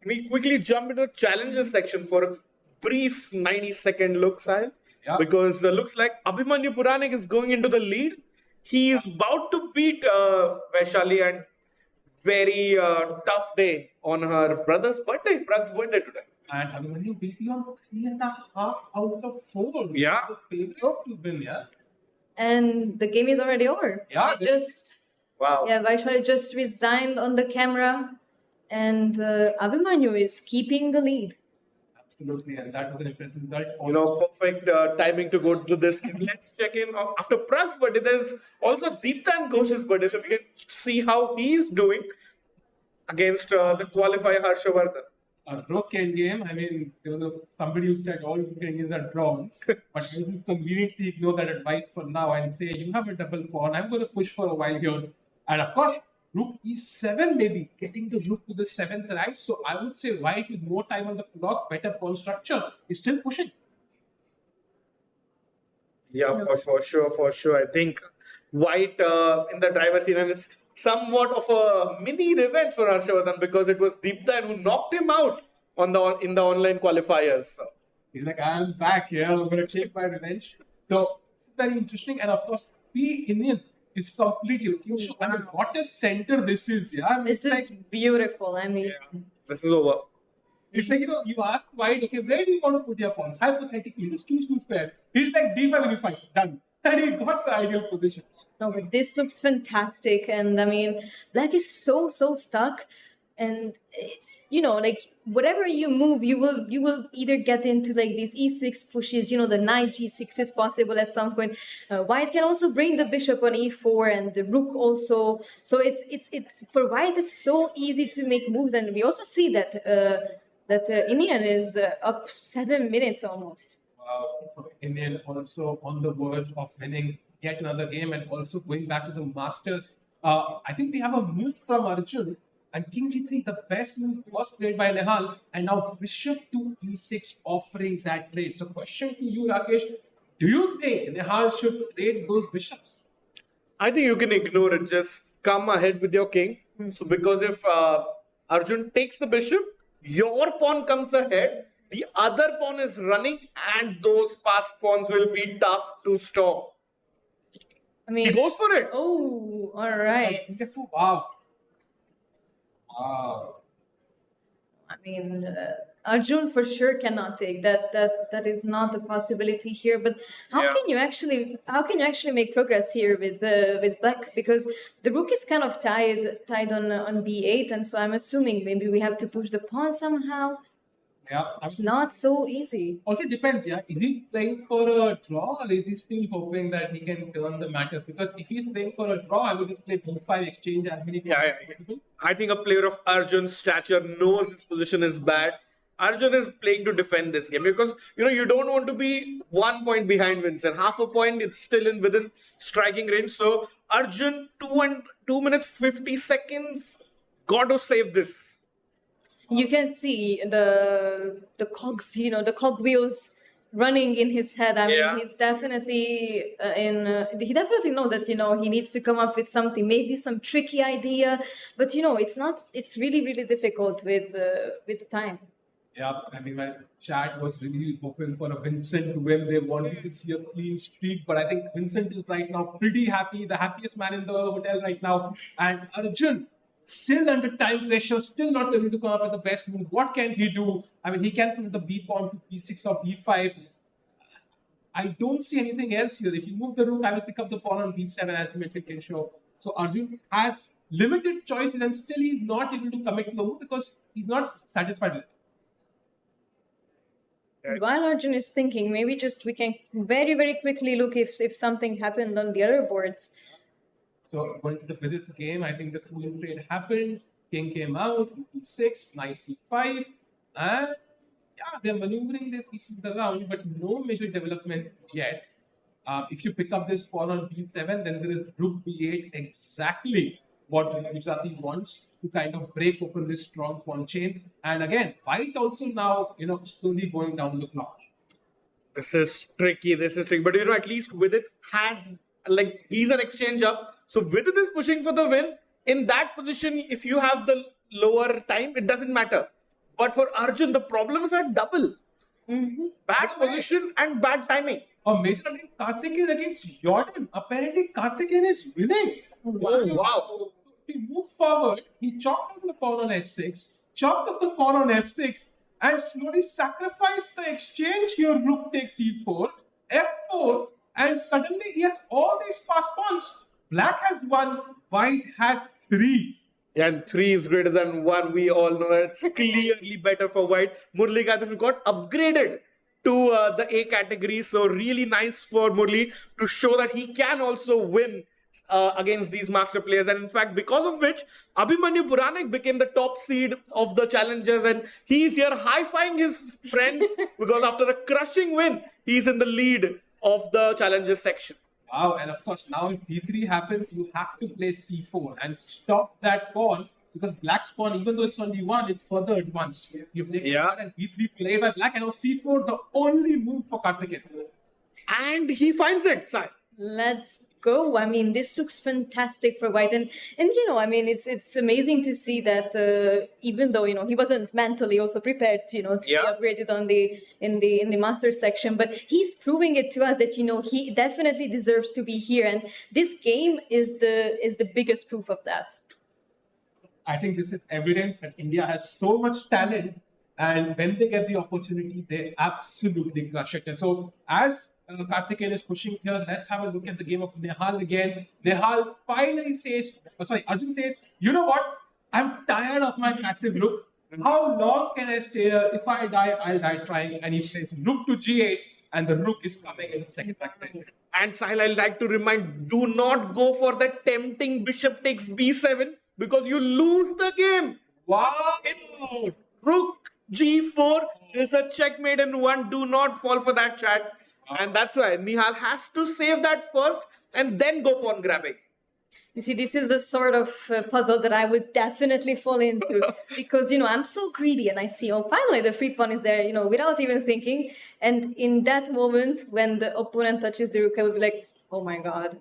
We quickly jump into the challenges section for a brief 90-second look, Sahil. Yeah. Because looks like Abhimanyu Puranik is going into the lead. He is about to beat Vaishali, and very tough day on her brother's birthday, Prag's birthday today. And Abhimanyu will be on 3.5 out of 4. Yeah. The favorite to win, yeah. And the game is already over. Yeah, Wow. Yeah, Vaishali just resigned on the camera, and Abhimanyu is keeping the lead. Absolutely, and that was an impressive result. Perfect timing to go to this. Let's check in after Prag's birthday. There's also Deeptan Ghosh's birthday, so we can see how he's doing against the qualifier Harshavardhan. A rook game. I mean, there was somebody who said all rook games are drawn, but I will conveniently ignore that advice for now and say you have a double pawn. I'm going to push for a while here, and of course, rook e7 maybe getting the rook to the 7th rank. So I would say white with more time on the clock, better pawn structure is still pushing. Yeah, for sure. I think white in the driver's seat, and it's somewhat of a mini revenge for Harshavardhan because it was Deeptan who knocked him out in the online qualifiers. So. He's like, I'm back here. I'm going to take my revenge. So very interesting, and of course, the Indian is completely looking. I mean, what a center this is! Yeah, I mean, This is beautiful. I mean, this is over. It's like, you ask white, okay, where do you want to put your pawns? Hypothetically, just choose 2 squares. He's like, d5 and e5, done. And he got the ideal position. no, but this looks fantastic, and I mean, black is so stuck, and it's like whatever you move, you will either get into like these e6 pushes. The knight g6 is possible at some point. White can also bring the bishop on e4 and the rook also. So it's for white, it's so easy to make moves, and we also see that Indian is up 7 minutes almost. Wow, so Indian also on the verge of winning yet another game and also going back to the Masters. I think we have a move from Arjun, and King G3, the best move was played by Nihal, and now Bishop to E6 offering that trade. So question to you, Rakesh, do you think Nihal should trade those bishops? I think you can ignore it. Just come ahead with your king. So because if Arjun takes the bishop, your pawn comes ahead, the other pawn is running, and those passed pawns will be tough to stop. I mean, He goes for it. Oh, all right. Wow. I mean, Arjun for sure cannot take that. That is not a possibility here. But how can you actually make progress here with black? Because the rook is kind of tied on b8, and so I'm assuming maybe we have to push the pawn somehow. Yeah, it's not so easy. Also, it depends. Yeah, is he playing for a draw, or is he still hoping that he can turn the matters? Because if he's playing for a draw, I would just play b5, exchange as many pieces as possible. I think a player of Arjun's stature knows his position is bad. Arjun is playing to defend this game because you don't want to be 1 point behind Vincent. Half a point, it's still within striking range. So Arjun, 2 minutes 50 seconds, got to save this. You can see the cogs, the cogwheels running in his head. I mean, he's definitely he definitely knows that he needs to come up with something, maybe some tricky idea. But it's really difficult with the time. Yeah, I mean, my chat was really hoping for a Vincent to win. They wanted to see a clean streak, but I think Vincent is right now pretty happy, the happiest man in the hotel right now. And Arjun, still under time pressure, still not able to come up with the best move. What can he do? I mean, he can put the b pawn to b6 or b5. I don't see anything else here. If you move the rook, I will pick up the pawn on b7 as the metric can show. So Arjun has limited choices, and still he's not able to commit to the move because he's not satisfied with it. While Arjun is thinking, maybe we can very quickly look if something happened on the other boards. So going to the Vidit game, I think the cooling trade happened. King came out, e6, knight c5, and they're maneuvering their pieces around, but no major development yet. If you pick up this pawn on b7, then there is rook b8, exactly what Gujrathi wants to kind of break open this strong pawn chain. And again, white also now, slowly going down the clock. This is tricky. But at least Vidit has, he's an exchange up. So Vidit is pushing for the win. in that position, if you have the lower time, it doesn't matter. But for Arjun, the problems are double. Bad position and bad timing. A major against Karthikeyan against Jordan. Apparently, Karthikeyan is winning. Wow. He moved forward. He chopped off the pawn on h6, chopped off the pawn on f6, and slowly sacrificed the exchange here. Rook takes e4, f4, and suddenly he has all these fast pawns. Black has 1, white has 3. And 3 is greater than 1. We all know it's clearly better for white. Murli Gadhan got upgraded to the A category. So really nice for Murli to show that he can also win against these master players. And in fact, because of which, Abhimanyu Puranik became the top seed of the challengers. And he's here high-fiving his friends because after a crushing win, he's in the lead of the challengers section. Wow, and of course, now if d3 happens, you have to play c4 and stop that pawn, because black's pawn, even though it's on d1, it's further advanced. You've taken that and d3 played by black, and now c4, the only move for Karthikeyan. And he finds it, Sai. Let's go. I mean, this looks fantastic for white, and you know, I mean, it's amazing to see that even though, you know, he wasn't mentally also prepared, you know, to be upgraded on in the Masters section, but he's proving it to us that, you know, he definitely deserves to be here, and this game is the biggest proof of that. I think this is evidence that India has so much talent, and when they get the opportunity, they absolutely crush it. And so, as Karthikeyan is pushing here, let's have a look at the game of Nihal again. Nihal finally says, Arjun says, you know what? I'm tired of my passive rook. How long can I stay here? If I die, I'll die trying. And he says rook to g8, and the rook is coming in the second rank. And Sahil, I'd like to remind, do not go for the tempting bishop takes b7 because you lose the game. Wow! Rook g4 is a checkmate in 1. Do not fall for that, chat. And that's why Nihal has to save that first and then go pawn grabbing. You see, this is the sort of puzzle that I would definitely fall into because, you know, I'm so greedy and I see, oh, finally the free pawn is there, you know, without even thinking. And in that moment, when the opponent touches the rook, I would be like, oh my God.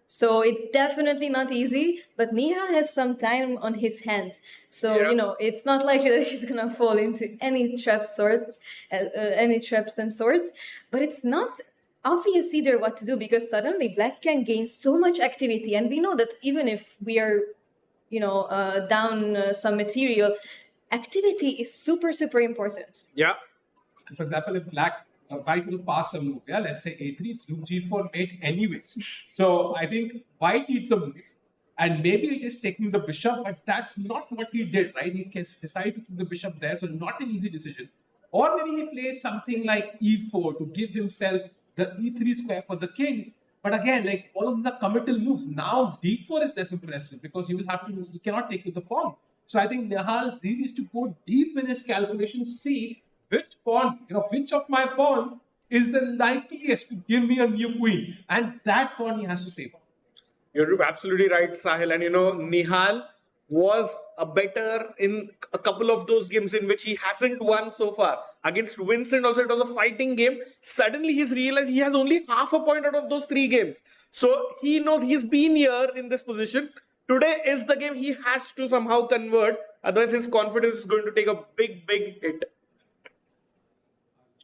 So it's definitely not easy, but Nihal has some time on his hands. So, you know, it's not likely that he's going to fall into any traps and sorts, but it's not obvious either what to do because suddenly black can gain so much activity. And we know that even if we are, you know, down some material, activity is super, super important. Yeah. And for example, if white will pass a move, let's say a3, it's rook g4 mate anyways. So I think white needs a move, and maybe he is taking the bishop, but that's not what he did, right? He can decide to keep the bishop there, so not an easy decision. Or maybe he plays something like e4 to give himself the e3 square for the king. But again, like all of the committal moves, now d4 is less impressive because you cannot take with the pawn. So I think Nihal really needs to go deep in his calculations, see which pawn, you know, which of my pawns is the likeliest to give me a new queen, and that pawn he has to save. You're absolutely right, Sahil. And you know, Nihal was a better in a couple of those games in which he hasn't won so far. Against Vincent also, it was a fighting game. Suddenly he's realized he has only half a point out of those 3 games. So he knows he's been here in this position. Today is the game he has to somehow convert. Otherwise his confidence is going to take a big, big hit.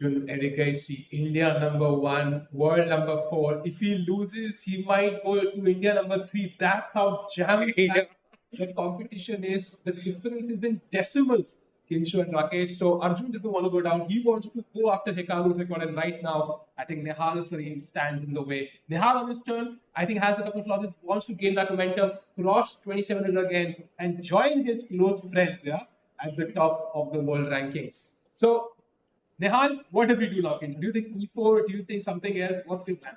Arjun Erigaisi, India #1, world #4. If he loses, he might go to India #3. That's how jam-packed the competition is. The difference is in decimals, Kinshu and Rakesh. So Arjun doesn't want to go down. He wants to go after Hikaru's record. And right now, I think Nihal Sarin stands in the way. Nihal on his turn, I think has a couple of losses, wants to gain that momentum, cross 2700 again, and join his close friends at the top of the world rankings. So Nihal, what does he do now? Do you think e4? Do you think something else? What's your plan?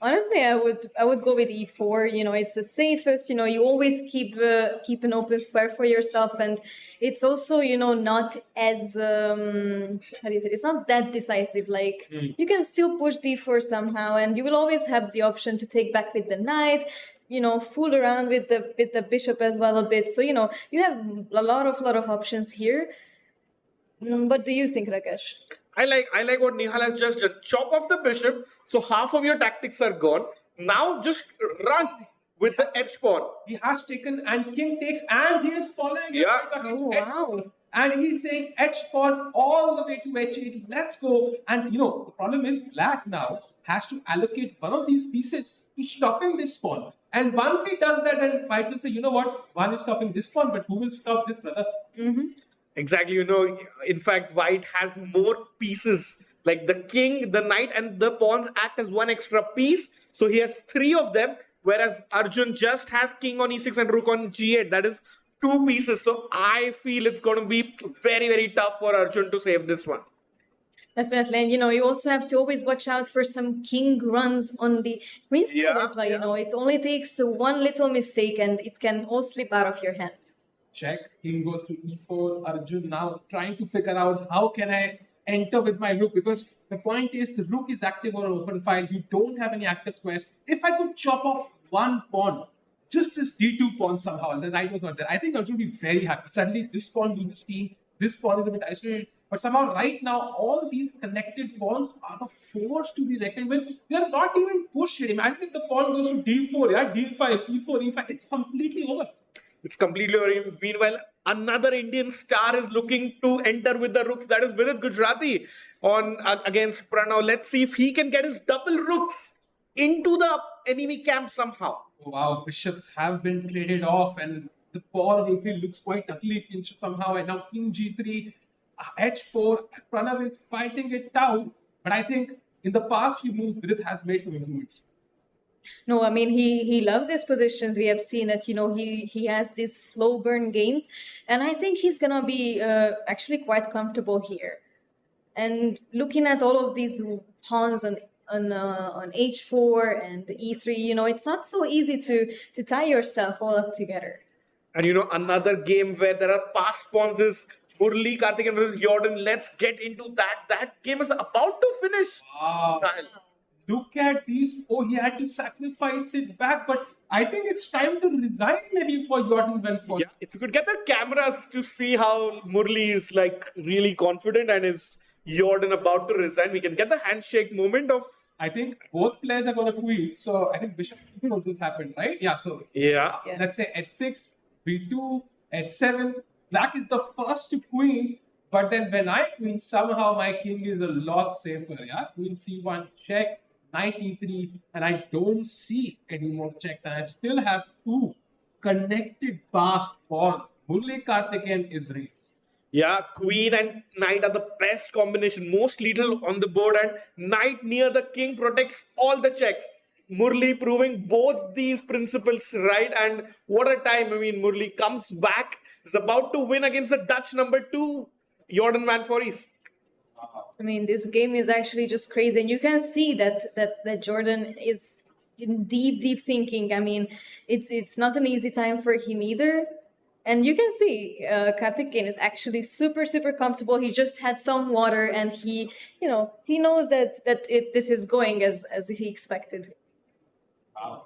Honestly, I would go with e4. You know, it's the safest. You know, you always keep an open square for yourself, and it's also, you know, not as how do you say? It's not that decisive. Like you can still push d4 somehow, and you will always have the option to take back with the knight. You know, fool around with the bishop as well a bit. So you know, you have a lot of options here. What do you think, Rakesh? I like what Nihal has just done. Chop off the bishop, so half of your tactics are gone. Now just run. with the edge pawn. He has taken and king takes and he is following it. Yeah. Oh, wow. And he's saying edge pawn all the way to h8. Let's go. And the problem is black now has to allocate one of these pieces to stopping this pawn. And once he does that, then white will say, you know what? One is stopping this pawn, but who will stop this, brother? Exactly. In fact, white has more pieces. Like the king, the knight, and the pawns act as one extra piece. So he has 3 of them, whereas Arjun just has king on e6 and rook on g8. That is 2 pieces. So I feel it's going to be very, very tough for Arjun to save this one. Definitely. And you also have to always watch out for some king runs on the queen side as well. It only takes one little mistake and it can all slip out of your hands. Check. King goes to e4. Arjun now trying to figure out how can I enter with my rook, because the point is the rook is active on an open file. You don't have any active squares. If I could chop off one pawn, just this d2 pawn somehow, and the knight was not there, I think Arjun would be very happy. Suddenly this pawn loses speed, this pawn is a bit isolated, but somehow right now all these connected pawns are the force to be reckoned with. They are not even pushed. Imagine if the pawn goes to d4, d5, e4, e5, it's completely over. It's completely over. Meanwhile, another Indian star is looking to enter with the rooks. That is Vidit Gujrathi against Pranav. Let's see if he can get his double rooks into the enemy camp somehow. Wow, bishops have been traded off and the pawn on e3 looks quite ugly somehow. And now king g3, h4. Pranav is fighting it out. But I think in the past few moves, Vidit has made some improvements. No, I mean, he loves his positions. We have seen that, he has these slow burn games. And I think he's going to be actually quite comfortable here. And looking at all of these pawns on h4 and e3, it's not so easy to tie yourself all up together. And another game where there are passed pawns is Murli Karthikeyan versus Jordan. Let's get into that. That game is about to finish. Wow. Look at these. Oh, he had to sacrifice it back, but I think it's time to resign maybe for Jordan Belfort. Yeah, if you could get the cameras to see how Murli is really confident and is Jordan about to resign, we can get the handshake moment of. I think both players are going to quit, so I think bishop will just happen, right? Yeah, so let's say h6, b2, h7. Black is the first to queen, but then when I queen, somehow my king is a lot safer. Yeah, queen c1 check. Knight e3, and I don't see any more checks, and I still have 2 connected passed pawns. Murli Karthikeyan is raised. Yeah, queen and knight are the best combination, most lethal on the board, and knight near the king protects all the checks. Murli proving both these principles right, and what a time. I mean, Murli comes back, is about to win against the Dutch number 2, Jordan van Voorhis. I mean, this game is actually just crazy, and you can see that Jordan is in deep thinking. I mean, it's not an easy time for him either, and you can see Karthikeyan is actually super comfortable. He just had some water, and he knows that this is going as he expected.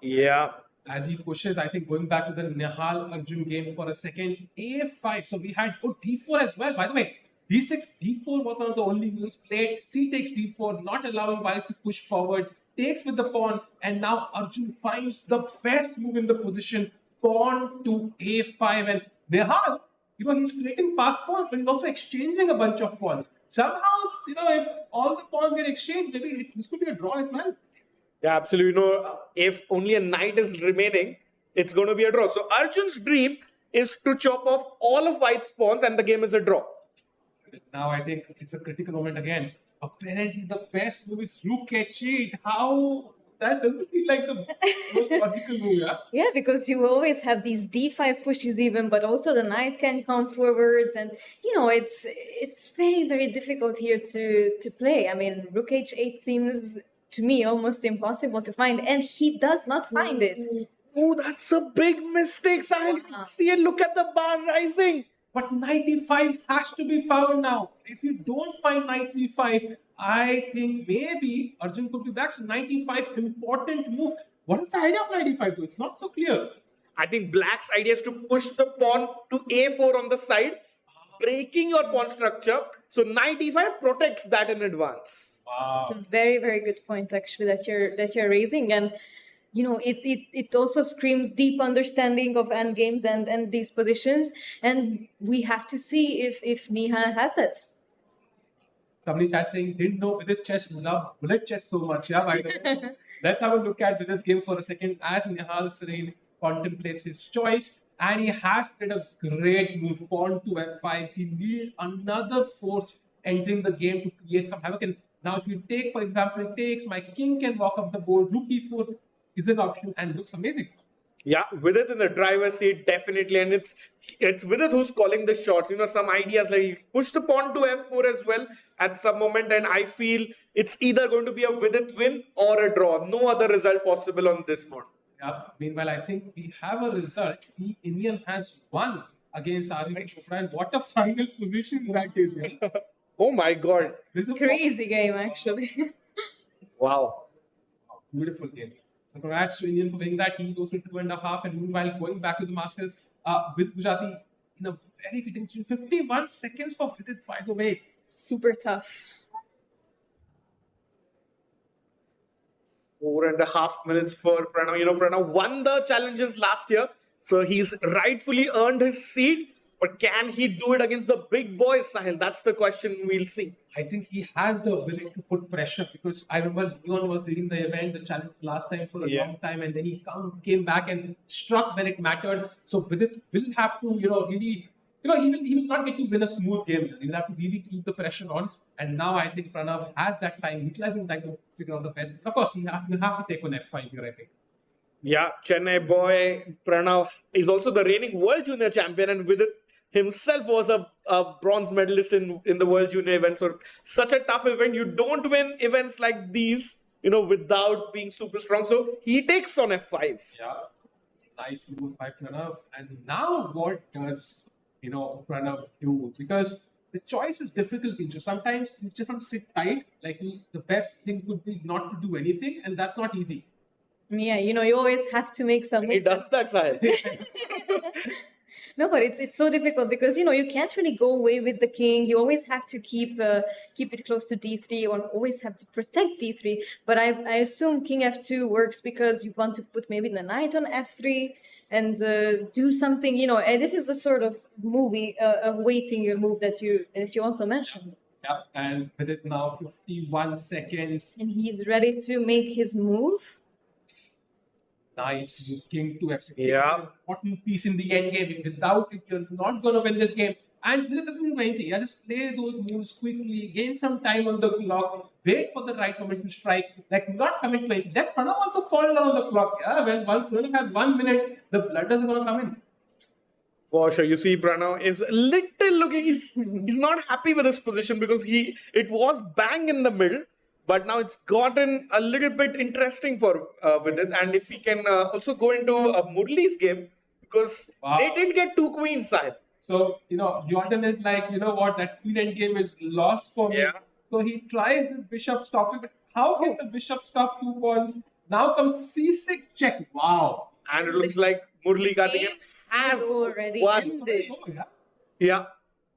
Yeah. As he pushes, I think going back to the Nihal Arjun game for a second, a5. So we had d4 as well. By the way, d6, d4 was one of the only moves played. C takes d4, not allowing white to push forward. Takes with the pawn, and now Arjun finds the best move in the position. Pawn to a5, and Nihal, he's creating passed pawns, but he's also exchanging a bunch of pawns. Somehow, if all the pawns get exchanged, maybe this could be a draw as well. Yeah, absolutely. If only a knight is remaining, it's going to be a draw. So Arjun's dream is to chop off all of white's pawns, and the game is a draw. Now I think it's a critical moment again. Apparently the best move is rook h8. How? That doesn't feel like the most logical move, yeah? Yeah, because you always have these d5 pushes even, but also the knight can come forwards, and it's very difficult here to play. I mean, rook h8 seems to me almost impossible to find, and he does not find it. Oh, that's a big mistake, Sahil. See it, look at the bar rising. But knight e5 has to be found now. If you don't find knight c5, I think maybe Arjun could be back. So knight e5, important move. What is the idea of knight e5 though? It's not so clear. I think black's idea is to push the pawn to a4 on the side, breaking your pawn structure. So knight e5 protects that in advance. Wow. It's a very good point actually that you're raising, and it also screams deep understanding of end games and these positions, and we have to see if Nihal has that. Somebody chat saying, didn't know Vidit chess loves bullet chess so much. Yeah, by the way. Let's have a look at Vidit's game for a second as Nihal Sarin contemplates his choice. And he has played a great move, pawn to f5. He needs another force entering the game to create some havoc. And now if you take, for example, takes, my king can walk up the board, rook e4 is an option and looks amazing. Yeah, Vidit in the driver's seat, definitely. And it's Vidit who's calling the shots. Some ideas like he pushed the pawn to f4 as well at some moment. And I feel it's either going to be a Vidit win or a draw. No other result possible on this board. Yeah. Meanwhile, I think we have a result. The Indian has won against Arjun Chopra. And what a final position that is. Oh my God. This is a crazy game, actually. Wow. Beautiful game. So congrats to Indian for winning that. He goes to 2.5. And meanwhile, going back to the Masters with Gujrathi in a very fitting 51 seconds for Vidit, by the way. Super tough. 4.5 minutes for Pranav. Pranav won the challenges last year, so he's rightfully earned his seat. But can he do it against the big boys, Sahil? That's the question we'll see. I think he has the ability to put pressure, because I remember Leon was leading the event, the challenge last time for a long time, and then he came back and struck when it mattered. So Vidit will have to, really, he will not get to win a smooth game here. He will have to really keep the pressure on. And now I think Pranav has that time, utilizing time to figure out the best. Of course, you have to take on f5 here, I think. Yeah, Chennai boy Pranav is also the reigning World Junior champion, and Vidit himself was a bronze medalist in the World Junior event. So such a tough event. You don't win events like these, without being super strong. So he takes on f5. Yeah, nice move by Pranav. And now what does, Pranav do? Because the choice is difficult. Sometimes you just have to sit tight. Like the best thing could be not to do anything, and that's not easy. Yeah, you always have to make some. He does that, Sahil. No, but it's so difficult because you can't really go away with the king. You always have to keep it close to d3, or always have to protect d3. But I assume king f2 works because you want to put maybe the knight on f3 and do something. And this is the sort of waiting move that you also mentioned. Yeah, and with it now 51 seconds, and he's ready to make his move. Nice, king to f6. Yeah, important piece in the end game. Without it, you're not going to win this game. And Vidit doesn't do anything. Yeah, just play those moves quickly, gain some time on the clock, wait for the right moment to strike. Like not commit to it. Let Pranav also fall down on the clock. Yeah, when once Pranav has 1 minute, the blood doesn't going to come in. For sure, you see, Pranav is little looking. He's not happy with his position because it was bang in the middle. But now it's gotten a little bit interesting for Vidit. And if we can also go into Murli's game, because they did get 2 queens, Sahib. So, Jordan is like, what, that queen end game is lost for me. Yeah. So he tries this bishop stopping, but how can the bishop stop 2 pawns? Now comes c6 check. Wow. And it looks like Murli Karthikeyan has already won. ended. Yeah.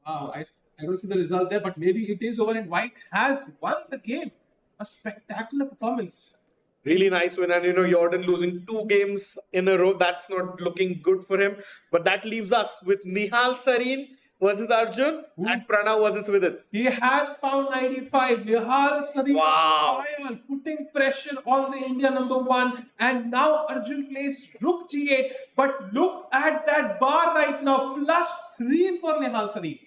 Wow, I don't see the result there, but maybe it is over and White has won the game. A spectacular performance. Really nice win. And, Jordan losing 2 games in a row. That's not looking good for him. But that leaves us with Nihal Sarin versus Arjun and Pranav versus Vidit. He has found 95. Nihal Sarin fire, putting pressure on the India #1. And now Arjun plays rook g8. But look at that bar right now. +3 for Nihal Sarin.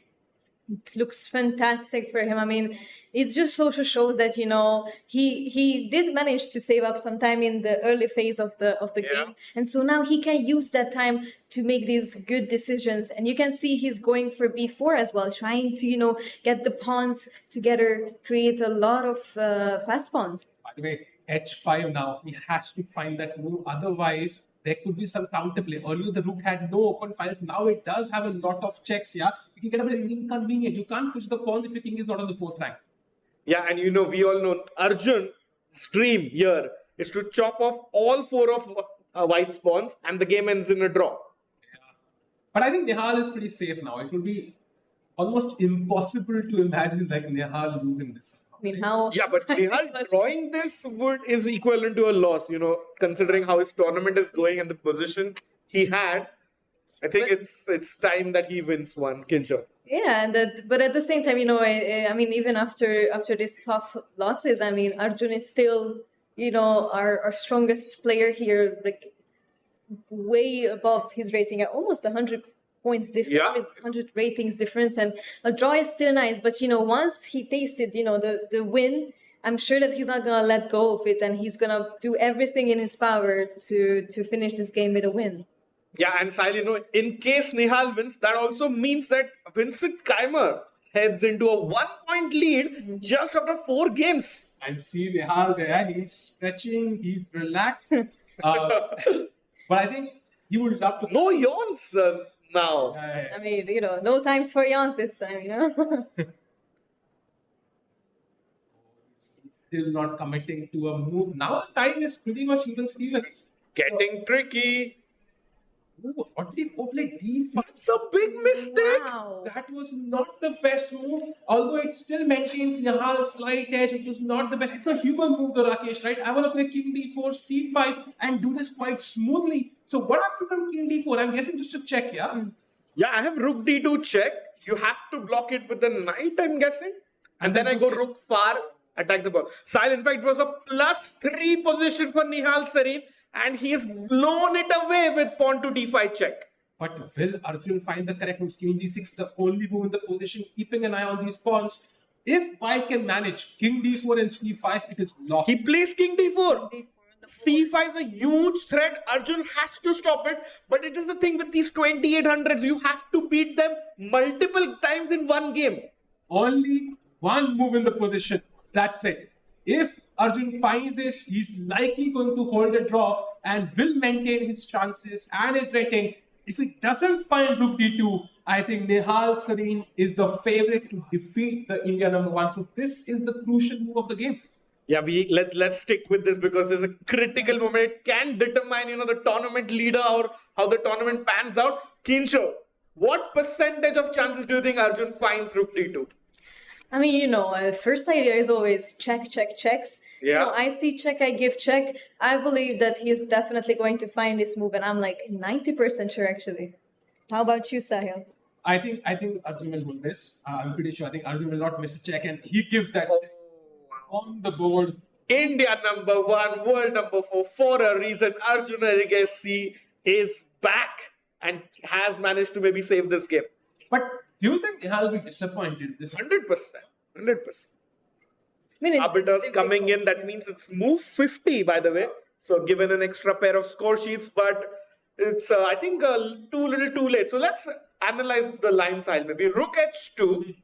It looks fantastic for him. I mean, it just also shows that he did manage to save up some time in the early phase of the game, and so now he can use that time to make these good decisions. And you can see he's going for b4 as well, trying to get the pawns together, create a lot of fast pawns. By the way, h5 now, he has to find that move, otherwise there could be some counterplay. Earlier the rook had no open files, now it does have a lot of checks. Yeah, it can get a bit inconvenient. You can't push the pawns if your king is not on the 4th rank. Yeah, and we all know Arjun's dream here is to chop off all 4 of White's pawns and the game ends in a draw. Yeah. But I think Nihal is pretty safe now. It will be almost impossible to imagine like Nihal losing this. I mean, how? Yeah, but Nihal drawing this is equivalent to a loss, considering how his tournament is going and the position he had. I think it's time that he wins one, Kincho. Yeah, but at the same time, I mean, even after these tough losses, I mean, Arjun is still, our strongest player here, like way above his rating at almost 100 points difference, 100 ratings difference, and a draw is still nice. But once he tasted, the win, I'm sure that he's not gonna let go of it, and he's gonna do everything in his power to finish this game with a win. Yeah, and Sahil, in case Nihal wins, that also means that Vincent Keymer heads into a 1-point lead just after 4 games. And see Nihal there, he's stretching, he's relaxed. But I think he would love to. No yawns now. I mean, no times for yawns this time, He's still not committing to a move. Now the time is pretty much even Stevens. Getting tricky. Ooh, what did he play D5? It's a big mistake. Wow. That was not the best move. Although it still maintains Nihal's slight edge, it was not the best. It's a human move though, Rakesh, right? I want to play King D4, C5 and do this quite smoothly. So what happens on King D4? I'm guessing just a check, yeah? Yeah, I have Rook D2 check. You have to block it with the knight, I'm guessing. And then I go Rook far, attack the ball. Sahil, in fact, it was a +3 position for Nihal Sarin. And he has blown it away with pawn to D5 check. But will Arjun find the correct move? King D6, the only move in the position, keeping an eye on these pawns. If White can manage King D4 and C5, it is lost. He plays King D4. C5 is a huge threat. Arjun has to stop it. But it is the thing with these 2800s, you have to beat them multiple times in one game. Only one move in the position. That's it. If Arjun finds this, he's likely going to hold a draw and will maintain his chances and his rating. If he doesn't find Rook D2, I think Nihal Sarin is the favorite to defeat the India #1. So this is the crucial move of the game. Yeah, let's stick with this because there's a critical moment. It can determine, the tournament leader or how the tournament pans out. Kincho, what percentage of chances do you think Arjun finds Rook D2? I mean, first idea is always check, checks. Yeah. I see check, I give check. I believe that he is definitely going to find this move, and I'm like 90% sure actually. How about you, Sahil? I think Arjun will win this. I'm pretty sure. I think Arjun will not miss a check, and he gives that on the board. India #1, world #4 for a reason. Arjun Erigaisi is back and has managed to maybe save this game. But do you think Nihal will be disappointed? This 100%. 100%. I mean, Arbiters coming in, that means it's move 50, by the way. So given an extra pair of score sheets, but it's, I think, too little too late. So let's analyze the line side. Maybe Rook H2.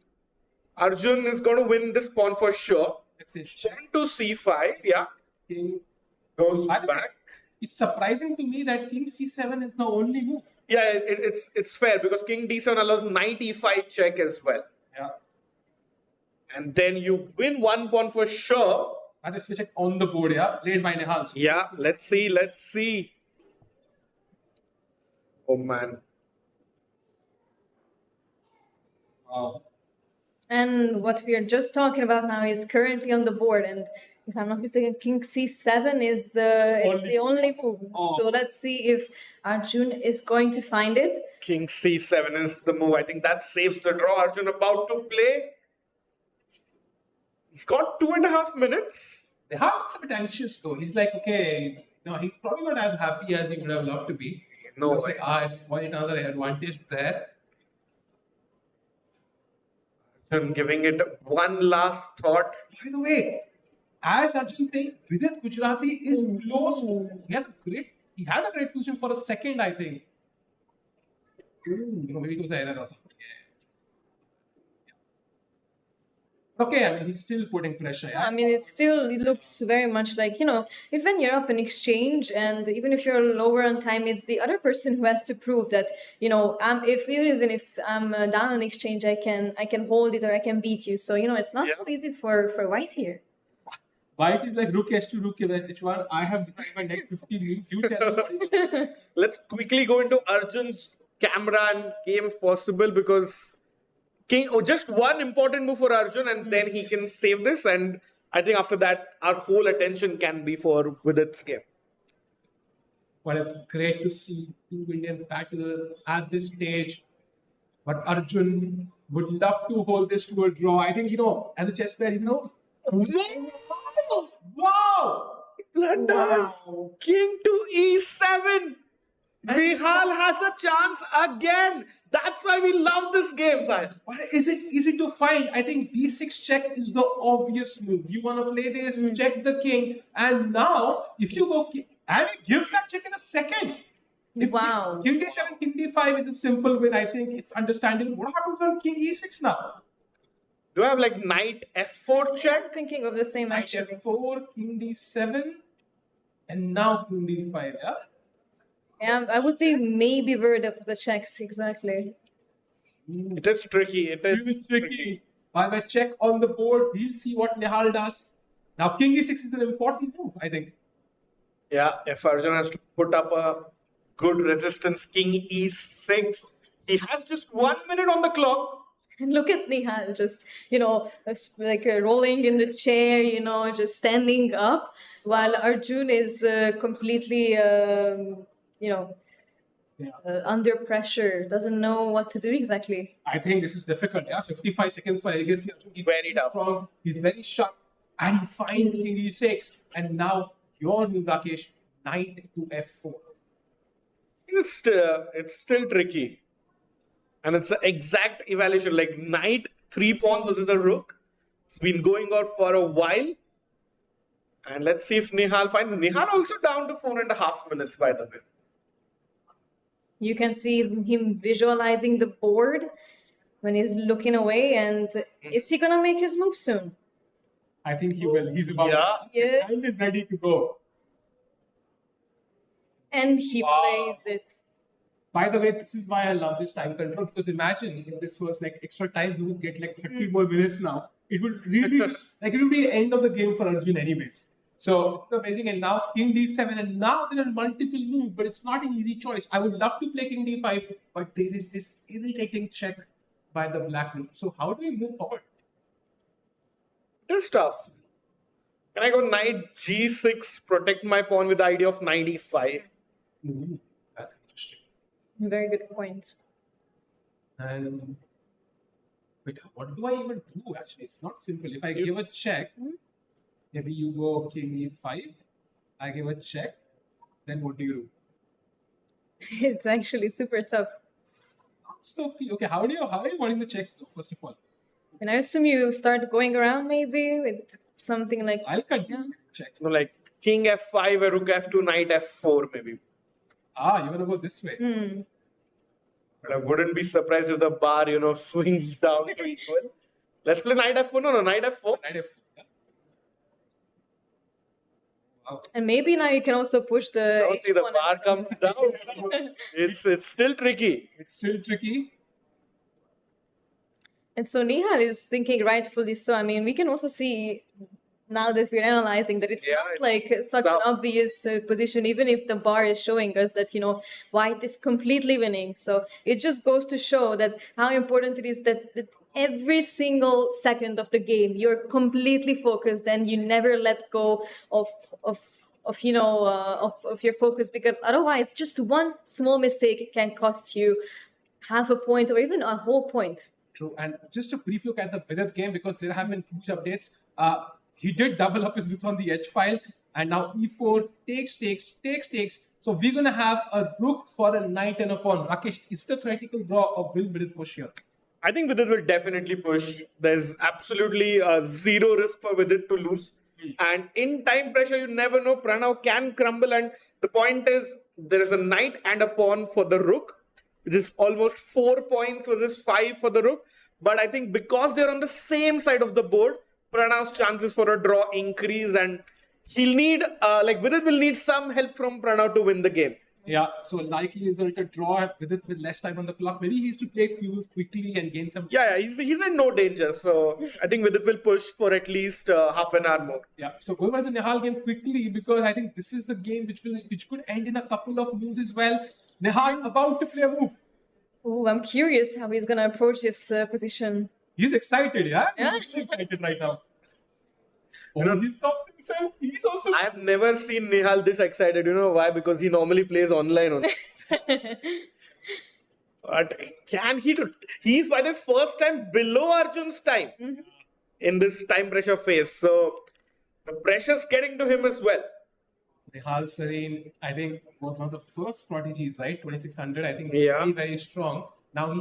Arjun is going to win this pawn for sure. Pawn to C5, yeah. King goes back. It's surprising to me that King C7 is the only move. Yeah, it's fair because King D7 allows knight E5 check as well. Yeah. And then you win one pawn for sure. That is check on the board, yeah. Played by Nihal. Yeah, let's see. Oh man. Wow. And what we are just talking about now is currently on the board, and if I'm not mistaken, King C7 is the only move. Oh. So let's see if Arjun is going to find it. King C7 is the move. I think that saves the draw. Arjun about to play. He's got 2.5 minutes. Nihal's a bit anxious though. He's like, okay, no, he's probably not as happy as he would have loved to be. No, it's like, it's another advantage there. I'm giving it one last thought. By the way, as Arjun thinks, Vidit Gujrathi is close. He had a great position for a second, I think. Maybe it was an error or something. Okay, I mean, he's still putting pressure. Yeah? I mean, it looks very much like, if when you're up in exchange and even if you're lower on time, it's the other person who has to prove that, even if I'm down on exchange, I can hold it or I can beat you. So, it's not so easy for White here. White is like Rook H2, Rook H1. I have decided my next 15 moves. You tell me. Let's quickly go into Arjun's camera and game if possible because king. Oh, just one important move for Arjun, and then he can save this. And I think after that, our whole attention can be for Vidit's game. But it's great to see two Indians battle at this stage. But Arjun would love to hold this to a draw. I think, as a chess player, Wow! Blunders! Wow. King to e7. Nihal has a chance again. That's why we love this game, Sahil. But is it easy to find? I think d6 check is the obvious move. You want to play this, check the king, and now if you go and he gives that check in a second. If Wow. King d7, king d5 is a simple win. I think it's understandable. What happens when king e6 now? Do I have like knight f4 I'm check? thinking of the same Knight actually. f4, king d7, and now king d5. Yeah. Yeah, I would be maybe worried of the checks exactly. It is tricky. It is Really tricky. By the check on the board, we'll see what Nihal does. Now, king e6 is an important move, I think. Yeah, if Arjun has to put up a good resistance, king e6. He has just 1 minute on the clock. And look at Nihal just, rolling in the chair, just standing up, while Arjun is completely, under pressure, doesn't know what to do exactly. I think this is difficult. Yeah, 55 seconds for Erigaisi. He's Very tough. strong. He's very sharp. And he finds king e6. And now, your move, Rakesh, knight to f4. It's still tricky. And it's the exact evaluation. Like knight, 3 pawns versus the rook. It's been going on for a while. And let's see if Nihal finds. Nihal also down to 4.5 minutes, by the way. You can see him visualizing the board when he's looking away, and is he gonna make his move soon? I think he will. He's about Yes. He's ready to go. And he plays it. By the way, this is why I love this time control, because imagine if this was like extra time, you would get like 30 more minutes now. It would really just, it would be the end of the game for Arjun anyways. So it's amazing. And now king d7, and now there are multiple moves, but it's not an easy choice. I would love to play king d5, but there is this irritating check by the black move. So how do we move forward? It's tough. Can I go knight g6, protect my pawn with the idea of knight e5? That's interesting. Very good point. And wait, what do I even do actually? It's not simple. If I give a check, maybe you go king e5, I give a check, then what do you do? It's actually super tough. So okay, how are you wanting the checks though, first of all? And I assume you start going around maybe with something like I'll continue checks. No, like king f5, a rook f2, knight f4 maybe. You wanna go this way. But I wouldn't be surprised if the bar, swings down to equal. Let's play knight f4. No, knight f4. Knight f4. Yeah. Wow. And maybe now you can also push the. Now see the bar comes down. It's still tricky. It's still tricky. And so Nihal is thinking rightfully so. I mean, we can also see now that we're analyzing that it's not like such an obvious position, even if the bar is showing us that, white is completely winning. So it just goes to show that how important it is that every single second of the game, you're completely focused and you never let go of your focus, because otherwise just one small mistake can cost you half a point or even a whole point. True. And just a brief look at the Vidit game, because there have been huge updates. He did double up his rook on the H file, and now e4 takes. So we're gonna have a rook for a knight and a pawn. Rakesh, is it a theoretical draw, or will Vidit push here? I think Vidit will definitely push. There's absolutely zero risk for Vidit to lose. And in time pressure, you never know. Pranav can crumble, and the point is there is a knight and a pawn for the rook, which is almost 4 points versus 5 for the rook. But I think because they're on the same side of the board, Pranav's chances for a draw increase, and he'll need, Vidit will need some help from Pranav to win the game. Yeah, so likely result a draw with less time on the clock. Maybe he has to play fuse quickly and gain some. Yeah, he's in no danger. So I think Vidit will push for at least half an hour more. Yeah, so go over the Nihal game quickly, because I think this is the game which could end in a couple of moves as well. Nihal about to play a move. Oh, I'm curious how he's gonna approach this position. He's excited, yeah? Yeah. He's excited right now. Oh, he's stopped himself. He's also. I've never seen Nihal this excited. You know why? Because he normally plays online only. But can he do? He's by the first time below Arjun's time in this time pressure phase. So the pressure's getting to him as well. Nihal Sarin, I think, was one of the first prodigies, right? 2600. I think Yeah. very, very strong. Now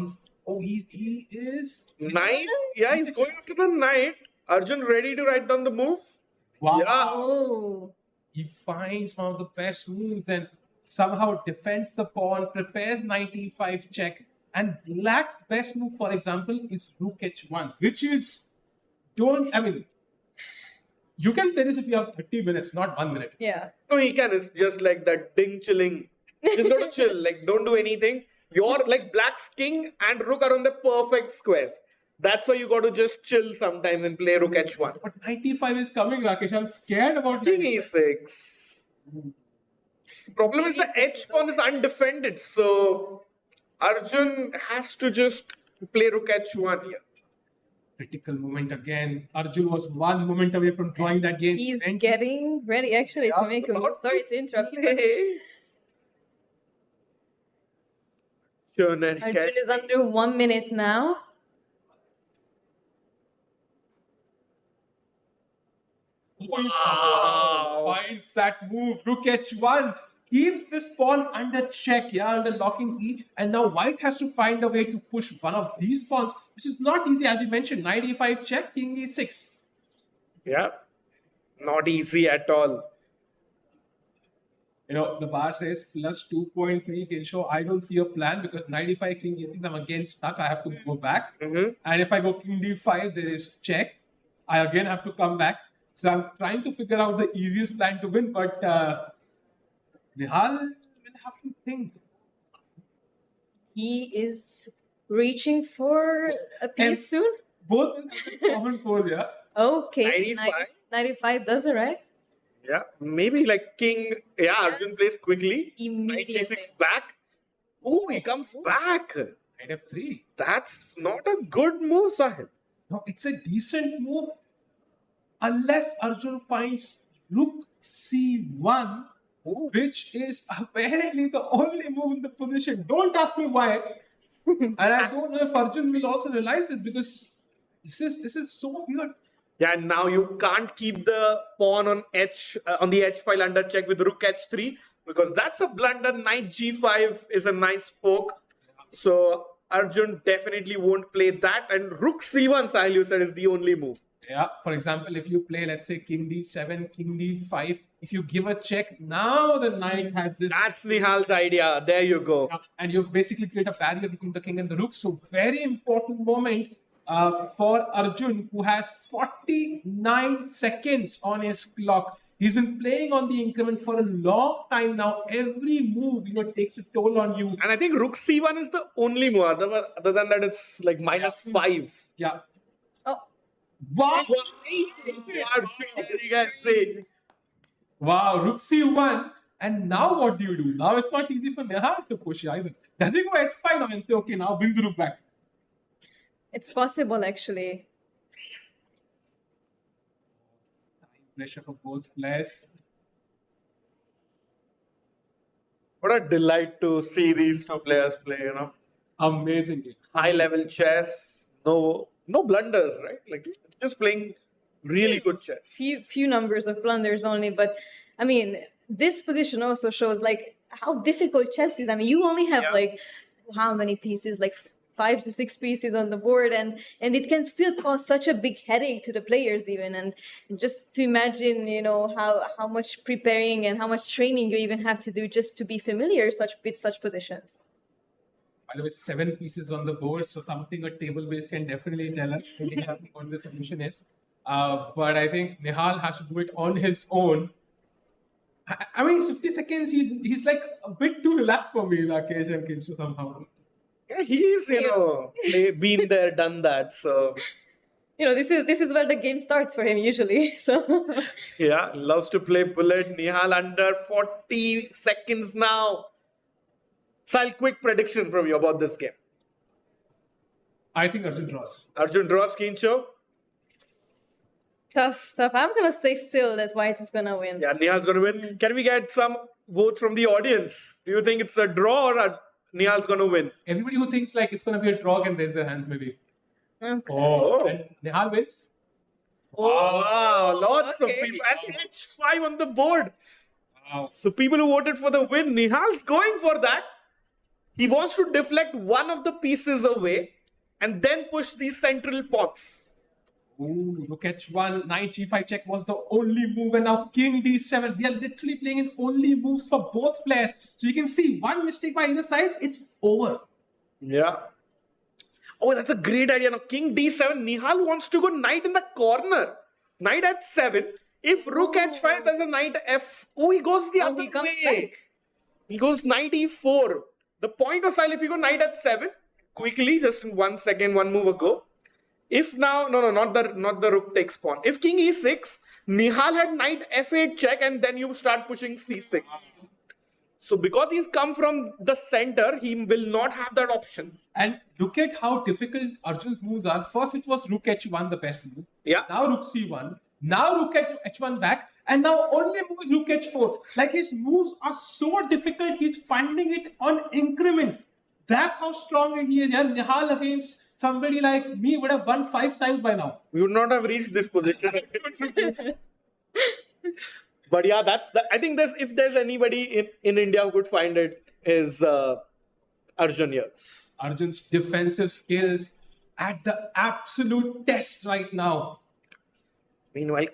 he is. Knight. Yeah, he's going after the knight. Arjun ready to write down the move. Wow. Yeah. Oh. He finds one of the best moves and somehow defends the pawn, prepares 95 check. And Black's best move, for example, is Rook H1, which is, you can play this if you have 30 minutes, not 1 minute. Yeah. No, he can. It's just like that ding chilling. Just got to chill. Like, don't do anything. You're like Black's king and Rook are on the perfect squares. That's why you got to just chill sometimes and play Rook H1. But 95 is coming, Rakesh. I'm scared about King 95. E6. The problem is the H pawn is undefended. So Arjun has to just play Rook H1 here. Critical moment again. Arjun was 1 moment away from drawing that game. He's getting ready actually to make a move. Sorry to interrupt you. but Arjun is under 1 minute now. Wow. Finds that move. Rook H1 keeps this pawn under check, under locking key. And now White has to find a way to push one of these pawns, which is not easy, as you mentioned. 95 check, King E6. Yeah, not easy at all. The bar says plus 2.3 Kinsho. I don't see a plan because 95 King E6, I'm again stuck. I have to go back. And if I go King D5, there is check. I again have to come back. So I'm trying to figure out the easiest plan to win, but Nihal will have to think. He is reaching for a piece soon. Both will have a common pose, yeah. Okay. 95. 95 does it, right? Yeah, maybe like King. Yeah, Arjun plays quickly. Knight Immediately. G6 back. Oh, he comes back. Knight F3. That's not a good move, Sahib. No, it's a decent move. Unless Arjun finds Rook C1, which is apparently the only move in the position. Don't ask me why. And I don't know if Arjun will also realize it because this is so weird. Yeah, and now you can't keep the pawn on on the H file under check with Rook H3 because that's a blunder. Knight G5 is a nice poke. So Arjun definitely won't play that. And Rook C1, Sahil, you said, is the only move. Yeah, for example, if you play, let's say, King D7, King D5, if you give a check, now the knight has this. That's Nihal's idea. There you go. And you've basically created a barrier between the king and the rook. So very important moment for Arjun, who has 49 seconds on his clock. He's been playing on the increment for a long time now. Every move, takes a toll on you. And I think Rook C1 is the only move. Other than that, it's like -5. Yeah. Wow. Wow, Rook C1. And now what do you do? Now it's not easy for Nihal to push either. Does he go H5 now and say, okay, now bring the rook back? It's possible, actually. Pressure for both players. What a delight to see these two players play, Amazing. High level chess. No blunders, right? Like just playing really good chess. Few numbers of blunders only, but I mean, this position also shows like how difficult chess is. I mean, you only have like how many pieces, like 5 to 6 pieces on the board, and it can still cause such a big headache to the players even. And just to imagine, how much preparing and how much training you even have to do just to be familiar with such positions. By the way, 7 pieces on the board, so something a table base can definitely tell us what the solution is. But I think Nihal has to do it on his own. I mean, 50 seconds, he's like a bit too relaxed for me, Rakesh and Kinshu somehow. Yeah, he's, been there, done that. So, this is where the game starts for him usually. So yeah, loves to play bullet. Nihal under 40 seconds now. Sal, quick prediction from you about this game. I think Arjun draws. Arjun draws, Keen show. Tough. I'm gonna say still that White is gonna win. Yeah, Nihal's going to win. Can we get some votes from the audience? Do you think it's a draw or Nihal's going to win? Everybody who thinks like it's going to be a draw can raise their hands maybe. Okay. Oh. And Nihal wins. Wow, lots of okay. people. And H5 on the board. Wow. So people who voted for the win, Nihal's going for that. He wants to deflect one of the pieces away and then push these central pawns. Ooh, look at H1. Knight G5 check was the only move, and now King D7. We are literally playing in only moves for both players. So you can see one mistake by either side, it's over. Yeah. Oh, that's a great idea. Now, King D7. Nihal wants to go knight in the corner. Knight at 7. If Rook H5, there's a knight F. Oh, he goes the other he comes way. back. He goes knight E4. The point was if you go knight at 7, quickly, just 1 second, one move ago. If now, no, not the rook takes pawn. If king e6, Nihal had knight f8 check and then you start pushing c6. So because he's come from the center, he will not have that option. And look at how difficult Arjun's moves are. First it was Rook H1, the best move. Yeah. Now Rook C1. Now Rook H1 back. And now only move is Rook H4. Like his moves are so difficult, he's finding it on increment. That's how strong he is. Yeah, Nihal against somebody like me would have won 5 times by now. We would not have reached this position. But yeah, I think if there's anybody in India who could find it is Arjun here. Arjun's defensive skills at the absolute test right now. Meanwhile,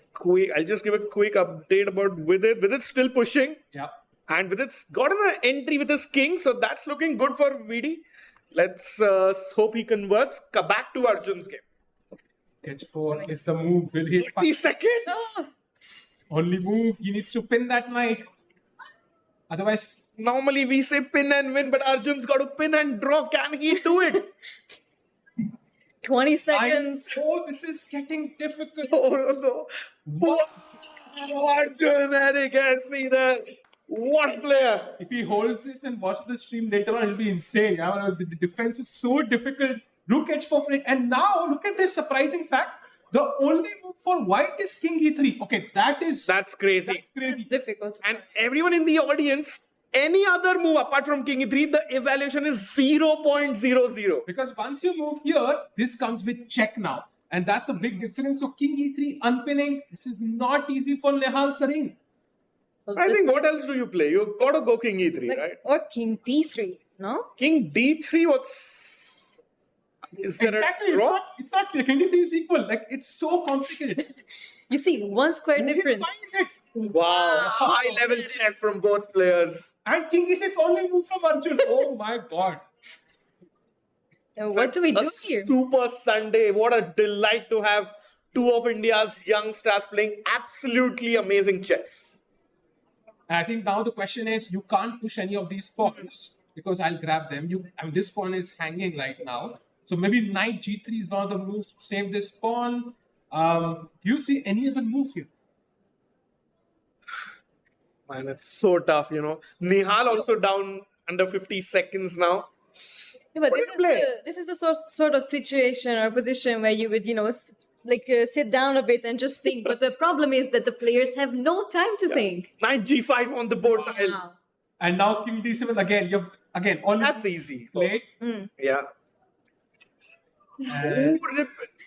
I'll just give a quick update about Vidit. Vidit's still pushing. Yeah. And Vidit's got an entry with his king, so that's looking good for Vidi. Let's hope he converts. Back to Arjun's game. H4 is the move. Will he? 30 seconds. Oh. Only move. He needs to pin that knight. Otherwise, normally we say pin and win, but Arjun's got to pin and draw. Can he do it? 20 seconds. Oh, this is getting difficult. Oh, no. Arjun Erigaisi there. What player? If he holds this and watches the stream later on, it'll be insane. The defense is so difficult. Rook H4. And now, look at this surprising fact. The only move for white is King E3. Okay, that's crazy. That's crazy. It's difficult. And everyone in the audience, any other move apart from King E3, the evaluation is 0.00. Because once you move here, this comes with check now. And that's the big difference. So King E3 unpinning, this is not easy for Nihal Sarin. I think what else do you play? You got to go King E3, right? Or King D3, no? King D3, what's... Is there exactly, a draw? It's not clear. King D3 is equal. Like, it's so complicated. You see, 1 square difference. Wow, high level chess from both players. And King E6 only move from Arjun. Oh my god. What do we do here? Super Sunday. What a delight to have two of India's young stars playing absolutely amazing chess. I think now the question is, you can't push any of these pawns because I'll grab them. This pawn is hanging right now. So maybe knight G3 is one of the moves to save this pawn. Do you see any other moves here? Man, it's so tough, Nihal also down under 50 seconds now. Yeah, but this is the sort of situation or position where you would, sit down a bit and just think. But the problem is that the players have no time to think. Knight G5 on the board. Wow. And now King D7 again. Only that's easy. Played. Yeah.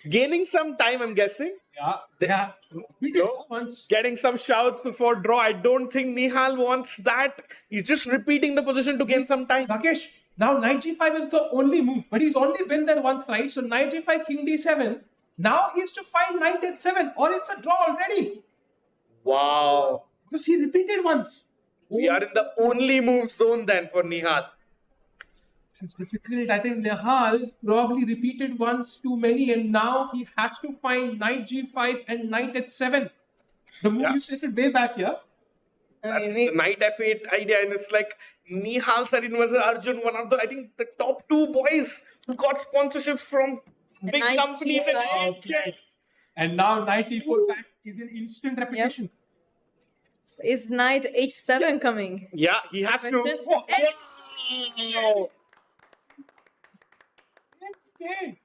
Gaining some time, I'm guessing. Yeah. Getting some shouts before draw. I don't think Nihal wants that. He's just repeating the position to gain some time. Rakesh, now knight G5 is the only move, but he's only been there once, right? So knight G5, King D7. Now he has to find knight H7 or it's a draw already. Wow. Because he repeated once. We are in the only move zone then for Nihal. This is difficult. I think Nihal probably repeated once too many and now he has to find knight G5 and knight H7. The move you said way back here. That's the knight F8 idea, and it's like Nihal Sarin versus Arjun, one of the top 2 boys who got sponsorships from big companies and chess. And now knight E4 back is an instant repetition. So is knight H7 coming? Yeah, he has to. Insane.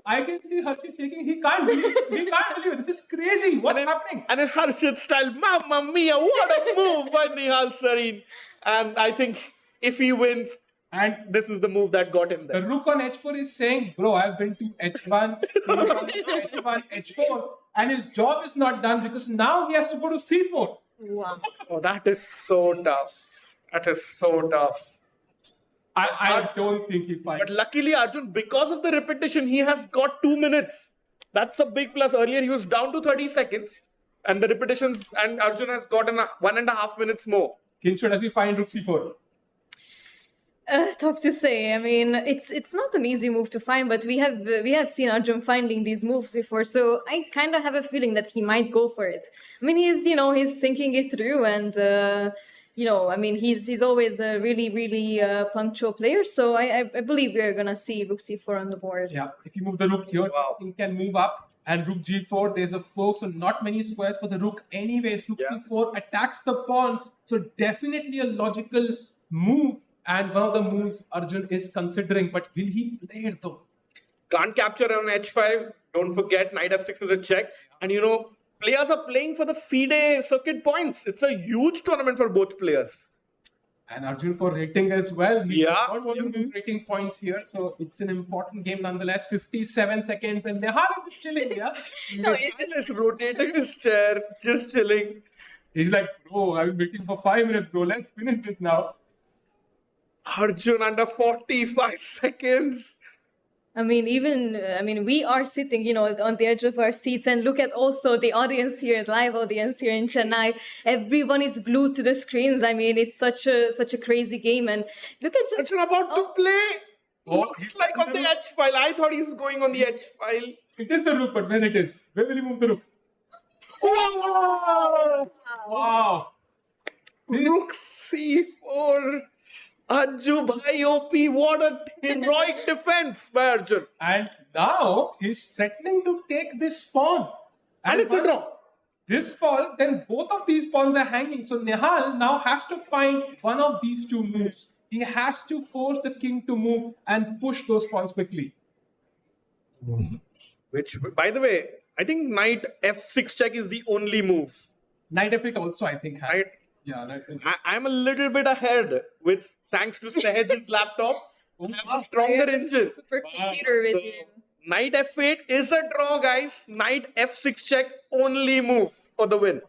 I can see Harshit shaking. He can't believe it. This is crazy. What's happening? And in Harshit style, Mamma Mia, what a move by Nihal Sarin. And I think if he wins, and this is the move that got him there. The rook on h4 is saying, bro, I've been to h1, h1, h4, and his job is not done because now he has to go to c4. Wow. Oh, that is so tough. That is so tough. I don't think he finds. But luckily, Arjun, because of the repetition, he has got 2 minutes. That's a big plus. Earlier, he was down to 30 seconds. And the repetitions, and Arjun has gotten 1.5 minutes more. Kinshu, does he find rook c4? Tough to say. I mean, it's not an easy move to find, but we have seen Arjun finding these moves before, so I kind of have a feeling that he might go for it. I mean, he's thinking it through, and I mean, he's always a really punctual player. So I believe we're gonna see rook c4 on the board. Yeah, if you move the rook here, he can move up, and rook g4. There's a 4, so not many squares for the rook. Anyways, rook c4 attacks the pawn, so definitely a logical move. And one of the moves Arjun is considering, but will he play it though? Can't capture on h5. Don't forget, knight f6 is a check. And players are playing for the FIDE circuit points. It's a huge tournament for both players. And Arjun for rating as well. He Yeah. not want to lose rating points here, so it's an important game nonetheless. 57 seconds, and Nihal is chilling, yeah? No, Nihal is rotating his chair, just chilling. He's like, bro, I've been waiting for 5 minutes, bro. Let's finish this now. Arjun under 45 seconds. I mean, we are sitting, on the edge of our seats, and look at also the audience here, live audience here in Chennai. Everyone is glued to the screens. I mean, it's such a crazy game, and look at just. Arjun about to play. Looks like on the H file. I thought he was going on the H file. It is the rook, but where it is? Where will he move the rook? Wow! Rook c4. Arjun bhai OP, what a heroic defense by Arjun. And now he's threatening to take this pawn. And it's a draw. This fall, then both of these pawns are hanging. So Nihal now has to find one of these two moves. He has to force the king to move and push those pawns quickly. Which, by the way, I think knight f6 check is the only move. Knight f8 also, I think. Right? Yeah, I'm a little bit ahead with thanks to Sahaj's laptop. I have a stronger engine. Supercomputer with you. Knight f8 is a draw, guys. Knight f6 check only move for the win.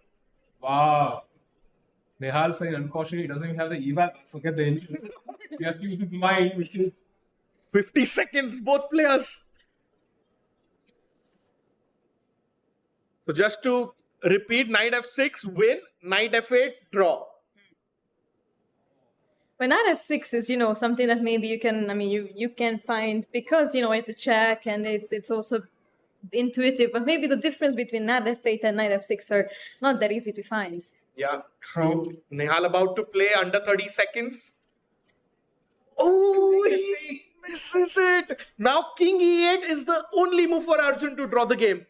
Wow. Nihal Sarin unfortunately doesn't even have the eval. Forget the engine. He has to use his mind, which is 50 seconds, both players. So just to repeat, knight f6 win, knight f8 draw. But knight f6 is, something that maybe you can find because, it's a check and it's also intuitive. But maybe the difference between knight f8 and knight f6 are not that easy to find. Yeah, true. Nihal about to play under 30 seconds. Oh, he misses it. Now king e8 is the only move for Arjun to draw the game.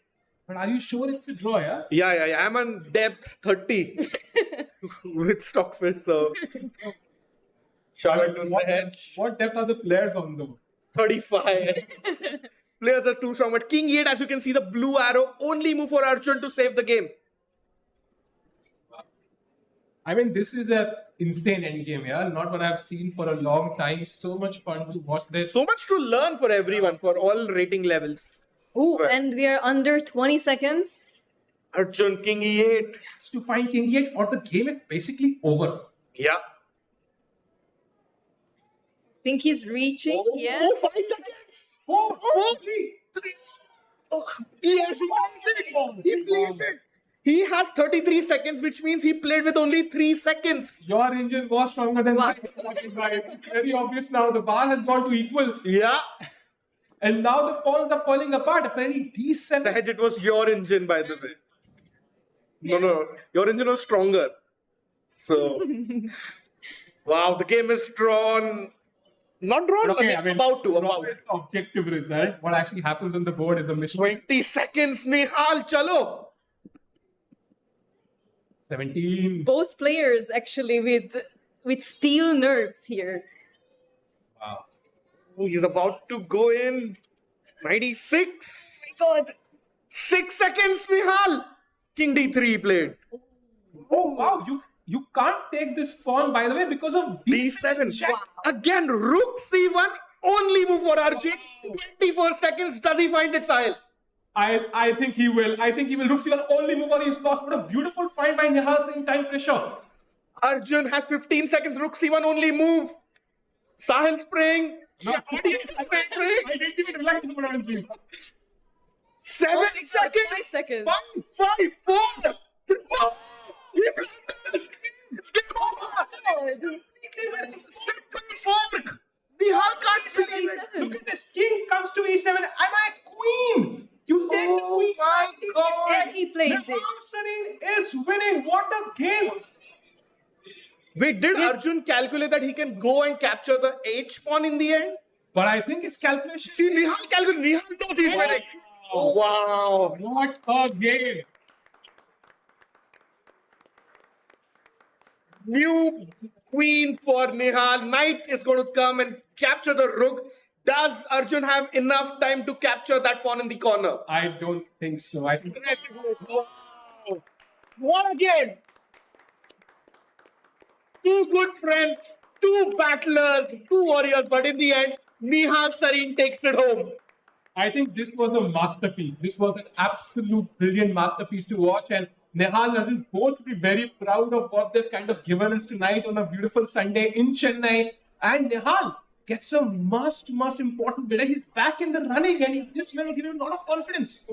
But are you sure it's a draw, yeah? Yeah. I'm on depth 30 with Stockfish, so. Shout out to Sahaj. What depth are the players on though? 35. Players are too strong. But king e8, as you can see, the blue arrow, only move for Arjun to save the game. I mean, this is an insane endgame, yeah? Not what I've seen for a long time. So much fun to watch this. So much to learn for everyone, for all rating levels. Oh, and we are under 20 seconds. Arjun, king e8. To find king e8 or the game is basically over. Yeah. Think he's reaching? Yes. 5 seconds. 4, 3. Oh, yes, he plays it. He plays it. He has 33 seconds, which means he played with only 3 seconds. Your engine was stronger than mine. Very obvious now. The bar has gone to equal. Yeah. And now the pawns are falling apart. Apparently, D7. Sahaj, it was your engine, by the way. No. Your engine was stronger. So, wow, the game is drawn. Not drawn, okay, about to. Objective result. What actually happens on the board is a mystery. 20 seconds, Nihal, chalo. 17. Both players actually with steel nerves here. Wow. Oh, he's about to go in. 96. God. 6 seconds, Nihal. King D3 played. Oh wow, you can't take this pawn, by the way, because of D7. Again, Rook C1. Only move for Arjun. 24 seconds. Does he find it, Sahil? I think he will. I think he will. Rook C1 only move on his lost. What a beautiful find by Nihal Sarin. Time pressure. Arjun has 15 seconds. Rook C1 only move. Sahil's praying. I didn't even realize what I was doing. 7 seconds. 5 seconds. 5, 4, 3, 4. It's game over. Simple fork. Nihal can't believe it. Look at this. King comes to E7. Am I queen? You take the queen. My God. And he plays it. Nihal Sarin is winning. What a game. Wait, did Arjun calculate that he can go and capture the H pawn in the end? But I think his calculation. See, Nihal calculated. Nihal knows he's winning. Oh, wow. What a game. New queen for Nihal. Knight is going to come and capture the rook. Does Arjun have enough time to capture that pawn in the corner? I don't think so. I think. Wow. What a game! Two good friends, two battlers, two warriors, but in the end, Nihal Sarin takes it home. I think this was a masterpiece. This was an absolute brilliant masterpiece to watch, and Nihal and Arjun both be very proud of what they've kind of given us tonight on a beautiful Sunday in Chennai. And Nihal gets a most important bit. He's back in the running, and this will give him a lot of confidence.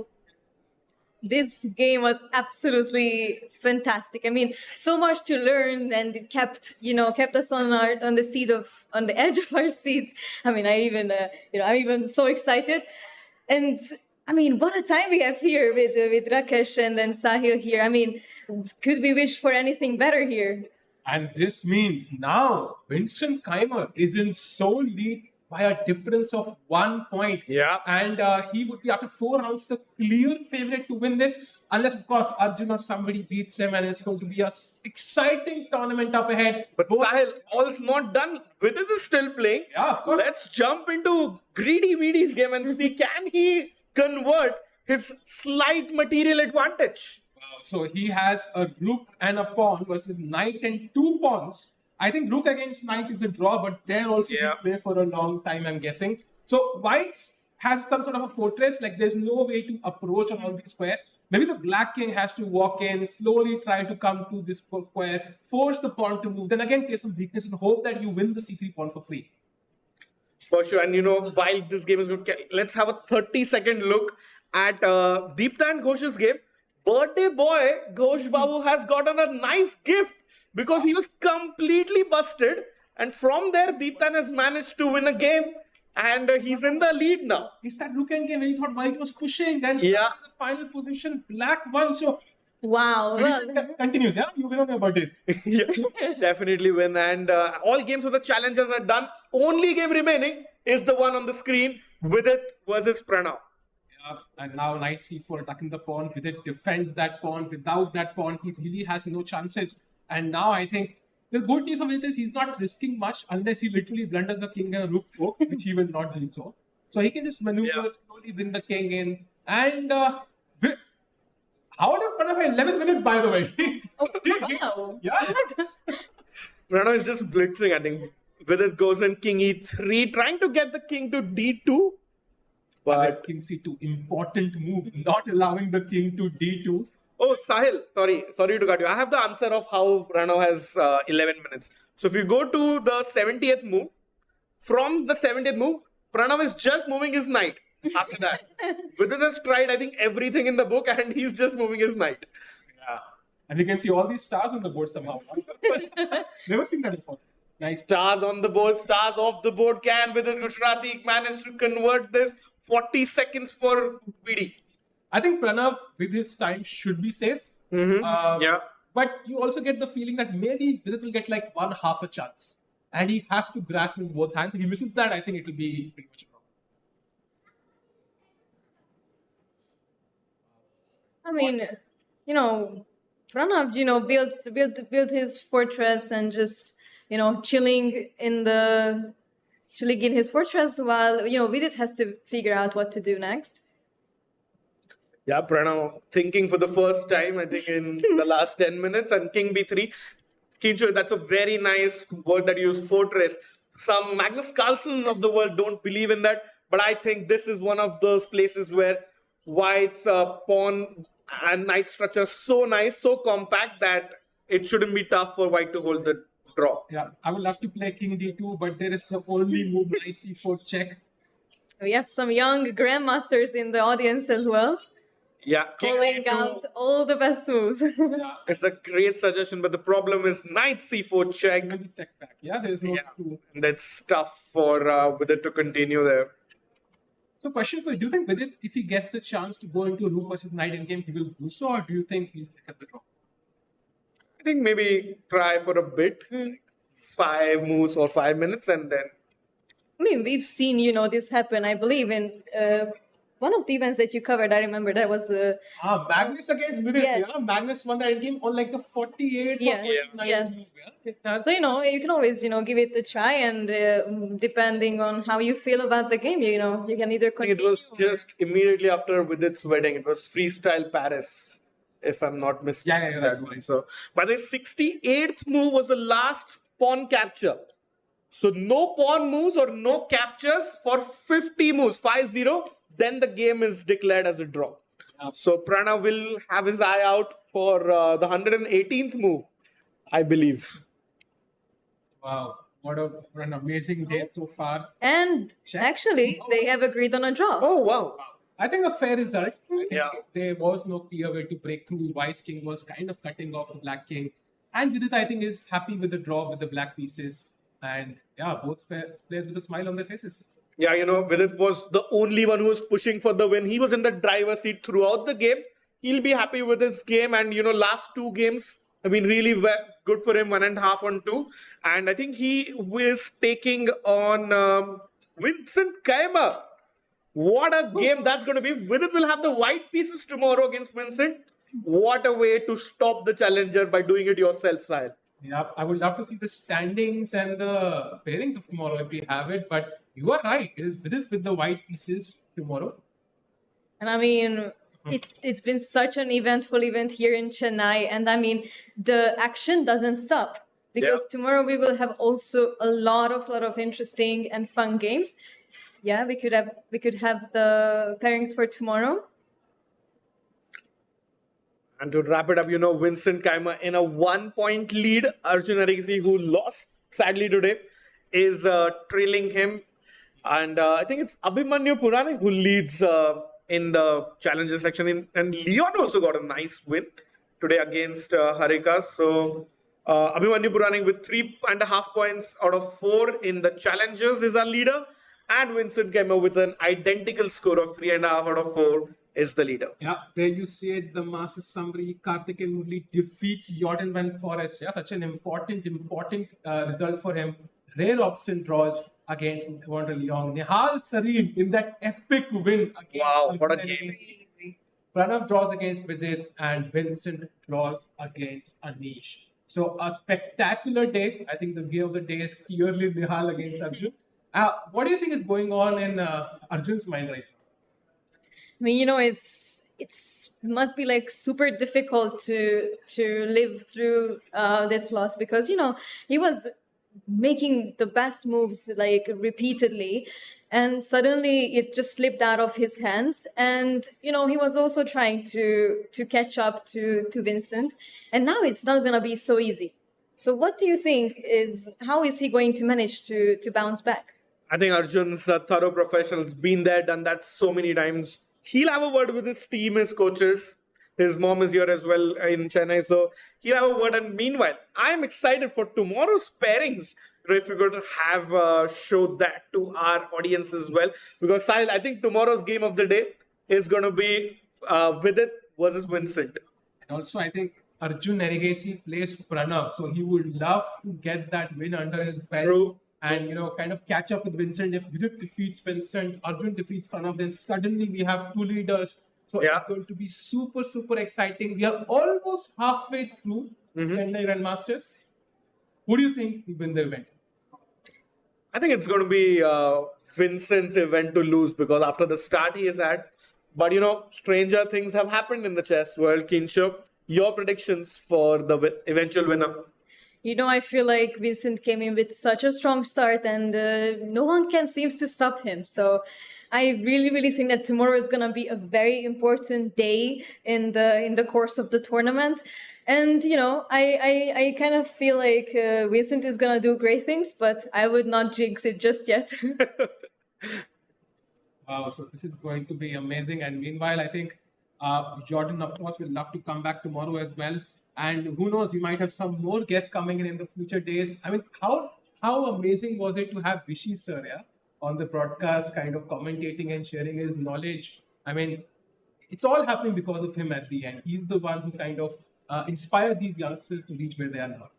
This game was absolutely fantastic. I mean, so much to learn, and it kept us on the edge of our seats. I mean, I'm even so excited. And I mean, what a time we have here with Rakesh and then Sahil here. I mean, could we wish for anything better here? And this means now Vincent Keymer is in sole lead by a difference of 1 point. Yeah. And he would be, after 4 rounds, the clear favorite to win this. Unless, of course, Arjun or somebody beats him, and it's going to be an exciting tournament up ahead. But Sahil, all's not done. Vidit is still playing. Yeah, of course. Let's jump into Greedy Weedy's game and see, can he convert his slight material advantage? So he has a rook and a pawn versus knight and 2 pawns. I think rook against knight is a draw, but they're also going to play for a long time, I'm guessing. So whites has some sort of a fortress, like there's no way to approach on all these squares. Maybe the black king has to walk in, slowly try to come to this square, force the pawn to move, then again create some weakness and hope that you win the c3 pawn for free. For sure. And while this game is going to, let's have a 30-second look at Deeptan Ghosh's game. Birthday boy Ghosh Babu has gotten a nice gift because he was completely busted, and from there Deeptan has managed to win a game, and he's in the lead now. It's that rook end game where you thought white was pushing, and in the final position black won. So wow, continues. Yeah, you win on your birthdays. Yeah, definitely win. And all games of the challengers are done. Only game remaining is the one on the screen, Vidit versus Pranav. And now knight c4 attacking the pawn. Vidit defends that pawn. Without that pawn, he really has no chances. And now I think the good news of it is he's not risking much unless he literally blunders the king and a rook fork, which he will not do so. So he can just maneuver, slowly bring the king in. And how does Pranav have 11 minutes, by the way? Wow. Yeah. Pranav is just blitzing, I think. Vidit goes in king e3, trying to get the king to d2. But king c2, important move, not allowing the king to d2. Oh, Sahil, sorry to cut you. I have the answer of how Pranav has 11 minutes. So if you go to the 70th move, from the 70th move, Pranav is just moving his knight after that. Vidit has tried, I think, everything in the book, and he's just moving his knight. Yeah. And you can see all these stars on the board somehow. Never seen that before. Nice. Stars on the board, stars off the board. Can Vidit Gujrathi manage to convert this? 40 seconds for VD. I think Pranav, with his time, should be safe. But you also get the feeling that maybe Vidit will get like 1/2 a chance. And he has to grasp with both hands. If he misses that, I think it will be pretty much a problem. I mean, Pranav, built his fortress and just, chilling in the actually gain his fortress, while Vidit has to figure out what to do next. Yeah, Pranav thinking for the first time, I think, in the last 10 minutes, and King B3. Kincho, that's a very nice word that you use, fortress. Some Magnus Carlsen of the world don't believe in that, but I think this is one of those places where White's pawn and knight structure so nice, so compact that it shouldn't be tough for White to hold the draw. Yeah, I would love to play King D2, but there is the only move Knight C4 check. We have some young grandmasters in the audience as well. Yeah, Calling out all the best moves. Yeah, it's a great suggestion, but the problem is Knight C4 check. just check back. Yeah, there's no. That's tough for Vidit to continue there. So, question for you: do you think Vidit, if he gets the chance to go into Rook versus Knight in game, he will do so, or do you think he'll accept the draw? I think maybe try for a bit, 5 moves or 5 minutes, and then. I mean, we've seen, this happen, I believe, in one of the events that you covered. I remember that was... Magnus against Vidit. Yes. Yeah, Magnus won that game on like the 48th Yes. So, you can always, give it a try, and depending on how you feel about the game, you can either continue... It was just immediately after Vidit's wedding. It was Freestyle Paris, if I'm not mistaken. Yeah, that one. So, but the 68th move was the last pawn capture. So no pawn moves or no captures for 50 moves, 5-0. Then the game is declared as a draw. So Pranav will have his eye out for the 118th move, I believe. Wow, what an amazing day so far. And actually, they have agreed on a draw. Oh, wow. I think a fair result. Yeah. There was no clear way to break through. White's king was kind of cutting off the black king. And Vidit, I think, is happy with the draw with the black pieces. And yeah, both players with a smile on their faces. Yeah, Vidit was the only one who was pushing for the win. He was in the driver's seat throughout the game. He'll be happy with his game. And, last 2 games have been really good for him, 1.5 on 2. And I think he is taking on Vincent Keymer. What a game that's going to be. Vidit will have the white pieces tomorrow against Vincent. What a way to stop the challenger by doing it yourself, Sahil. Yeah, I would love to see the standings and the pairings of tomorrow if we have it. But you are right. It is Vidit with the white pieces tomorrow. And I mean, it's been such an eventful event here in Chennai. And I mean, the action doesn't stop. Because tomorrow we will have also a lot of interesting and fun games. Yeah, we could have the pairings for tomorrow. And to wrap it up, Vincent Keymer in a 1-point lead. Arjun Erigaisi, who lost sadly today, is trailing him. And I think it's Abhimanyu Puranik who leads in the challenges section. And Leon also got a nice win today against Harika. So Abhimanyu Puranik with 3.5 points out of 4 in the challenges is our leader. And Vincent Keymer with an identical score of 3.5 out of 4 is the leader. Yeah, there you see it, the Masters summary. Karthikeyan Murli defeats Jordan Van Forest. Yeah, such an important result for him. Robson draws against Liang. Nihal Sarin in that epic win against... Wow, what a game. Pranav draws against Vidit and Vincent draws against Anish. So a spectacular day. I think the game of the day is clearly Nihal against Arjun. What do you think is going on in Arjun's mind right now? I mean, it's must be like super difficult to live through this loss because he was making the best moves like repeatedly, and suddenly it just slipped out of his hands. And he was also trying to catch up to Vincent, and now it's not gonna be so easy. So what do you think how is he going to manage to bounce back? I think Arjun's a thorough professional. He's been there, done that so many times. He'll have a word with his team, his coaches. His mom is here as well in Chennai. So he'll have a word. And meanwhile, I'm excited for tomorrow's pairings. If you're going to have showed that to our audience as well. Because Sahil, I think tomorrow's game of the day is going to be Vidit versus Vincent. And also, I think Arjun Erigaisi plays Pranav. So he would love to get that win under his belt. True. And, kind of catch up with Vincent. If Vidit defeats Vincent, Arjun defeats Pranav, then suddenly we have 2 leaders. So it's going to be super, super exciting. We are almost halfway through Chennai Grand Masters. Who do you think will win the event? I think it's going to be Vincent's event to lose because after the start he has had. But stranger things have happened in the chess world. Kinshuk, your predictions for the eventual winner? I feel like Vincent came in with such a strong start, and no one can seems to stop him. So I really, really think that tomorrow is gonna be a very important day in the course of the tournament. And I kind of feel like Vincent is gonna do great things, but I would not jinx it just yet. Wow, so this is going to be amazing. And meanwhile, I think Jordan, of course, will love to come back tomorrow as well. And who knows, you might have some more guests coming in the future days. I mean, how amazing was it to have Vishy sir on the broadcast, kind of commentating and sharing his knowledge? I mean, it's all happening because of him at the end. He's the one who kind of inspired these youngsters to reach where they are now.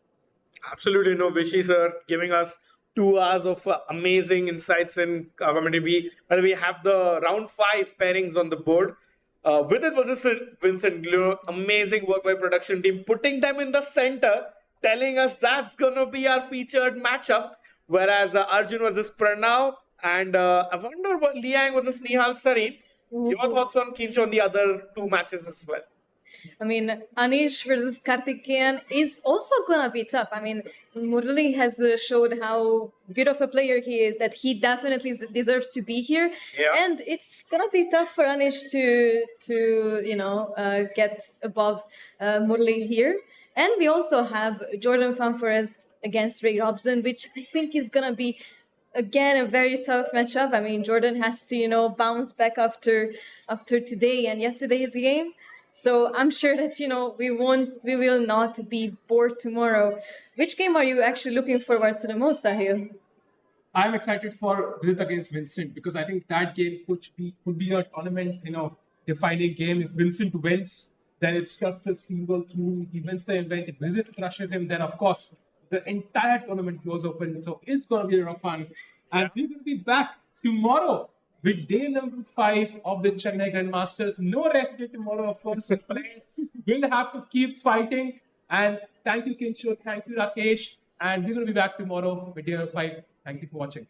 Absolutely, Vishy sir giving us 2 hours of amazing insights and commentary. We have the round 5 pairings on the board. Vidit versus Vincent, amazing work by production team, putting them in the center, telling us that's gonna be our featured matchup. Whereas Arjun versus Pranav, and I wonder what Liang versus Nihal Sarin. Your thoughts on Kinch on the other 2 matches as well? I mean, Anish versus Karthikeyan is also gonna be tough. I mean, Murali has showed how good of a player he is, that he definitely deserves to be here. Yeah. And it's gonna be tough for Anish to get above Murali here. And we also have Jordan Fanforest against Ray Robson, which I think is gonna be again a very tough matchup. I mean, Jordan has to bounce back after today and yesterday's game. So I'm sure that we will not be bored tomorrow. Which game are you actually looking forward to the most, Sahil? I'm excited for Vidit against Vincent because I think that game could be a tournament, defining game. If Vincent wins, then it's just a single through. He wins the event. If Vidit crushes him, then of course the entire tournament goes open. So it's gonna be a lot of fun. And we're gonna be back tomorrow with day number 5 of the Chennai Grand Masters. No rest day tomorrow, of course. We'll have to keep fighting. And thank you, Kinshuk. Thank you, Rakesh. And we're going to be back tomorrow with day number 5. Thank you for watching.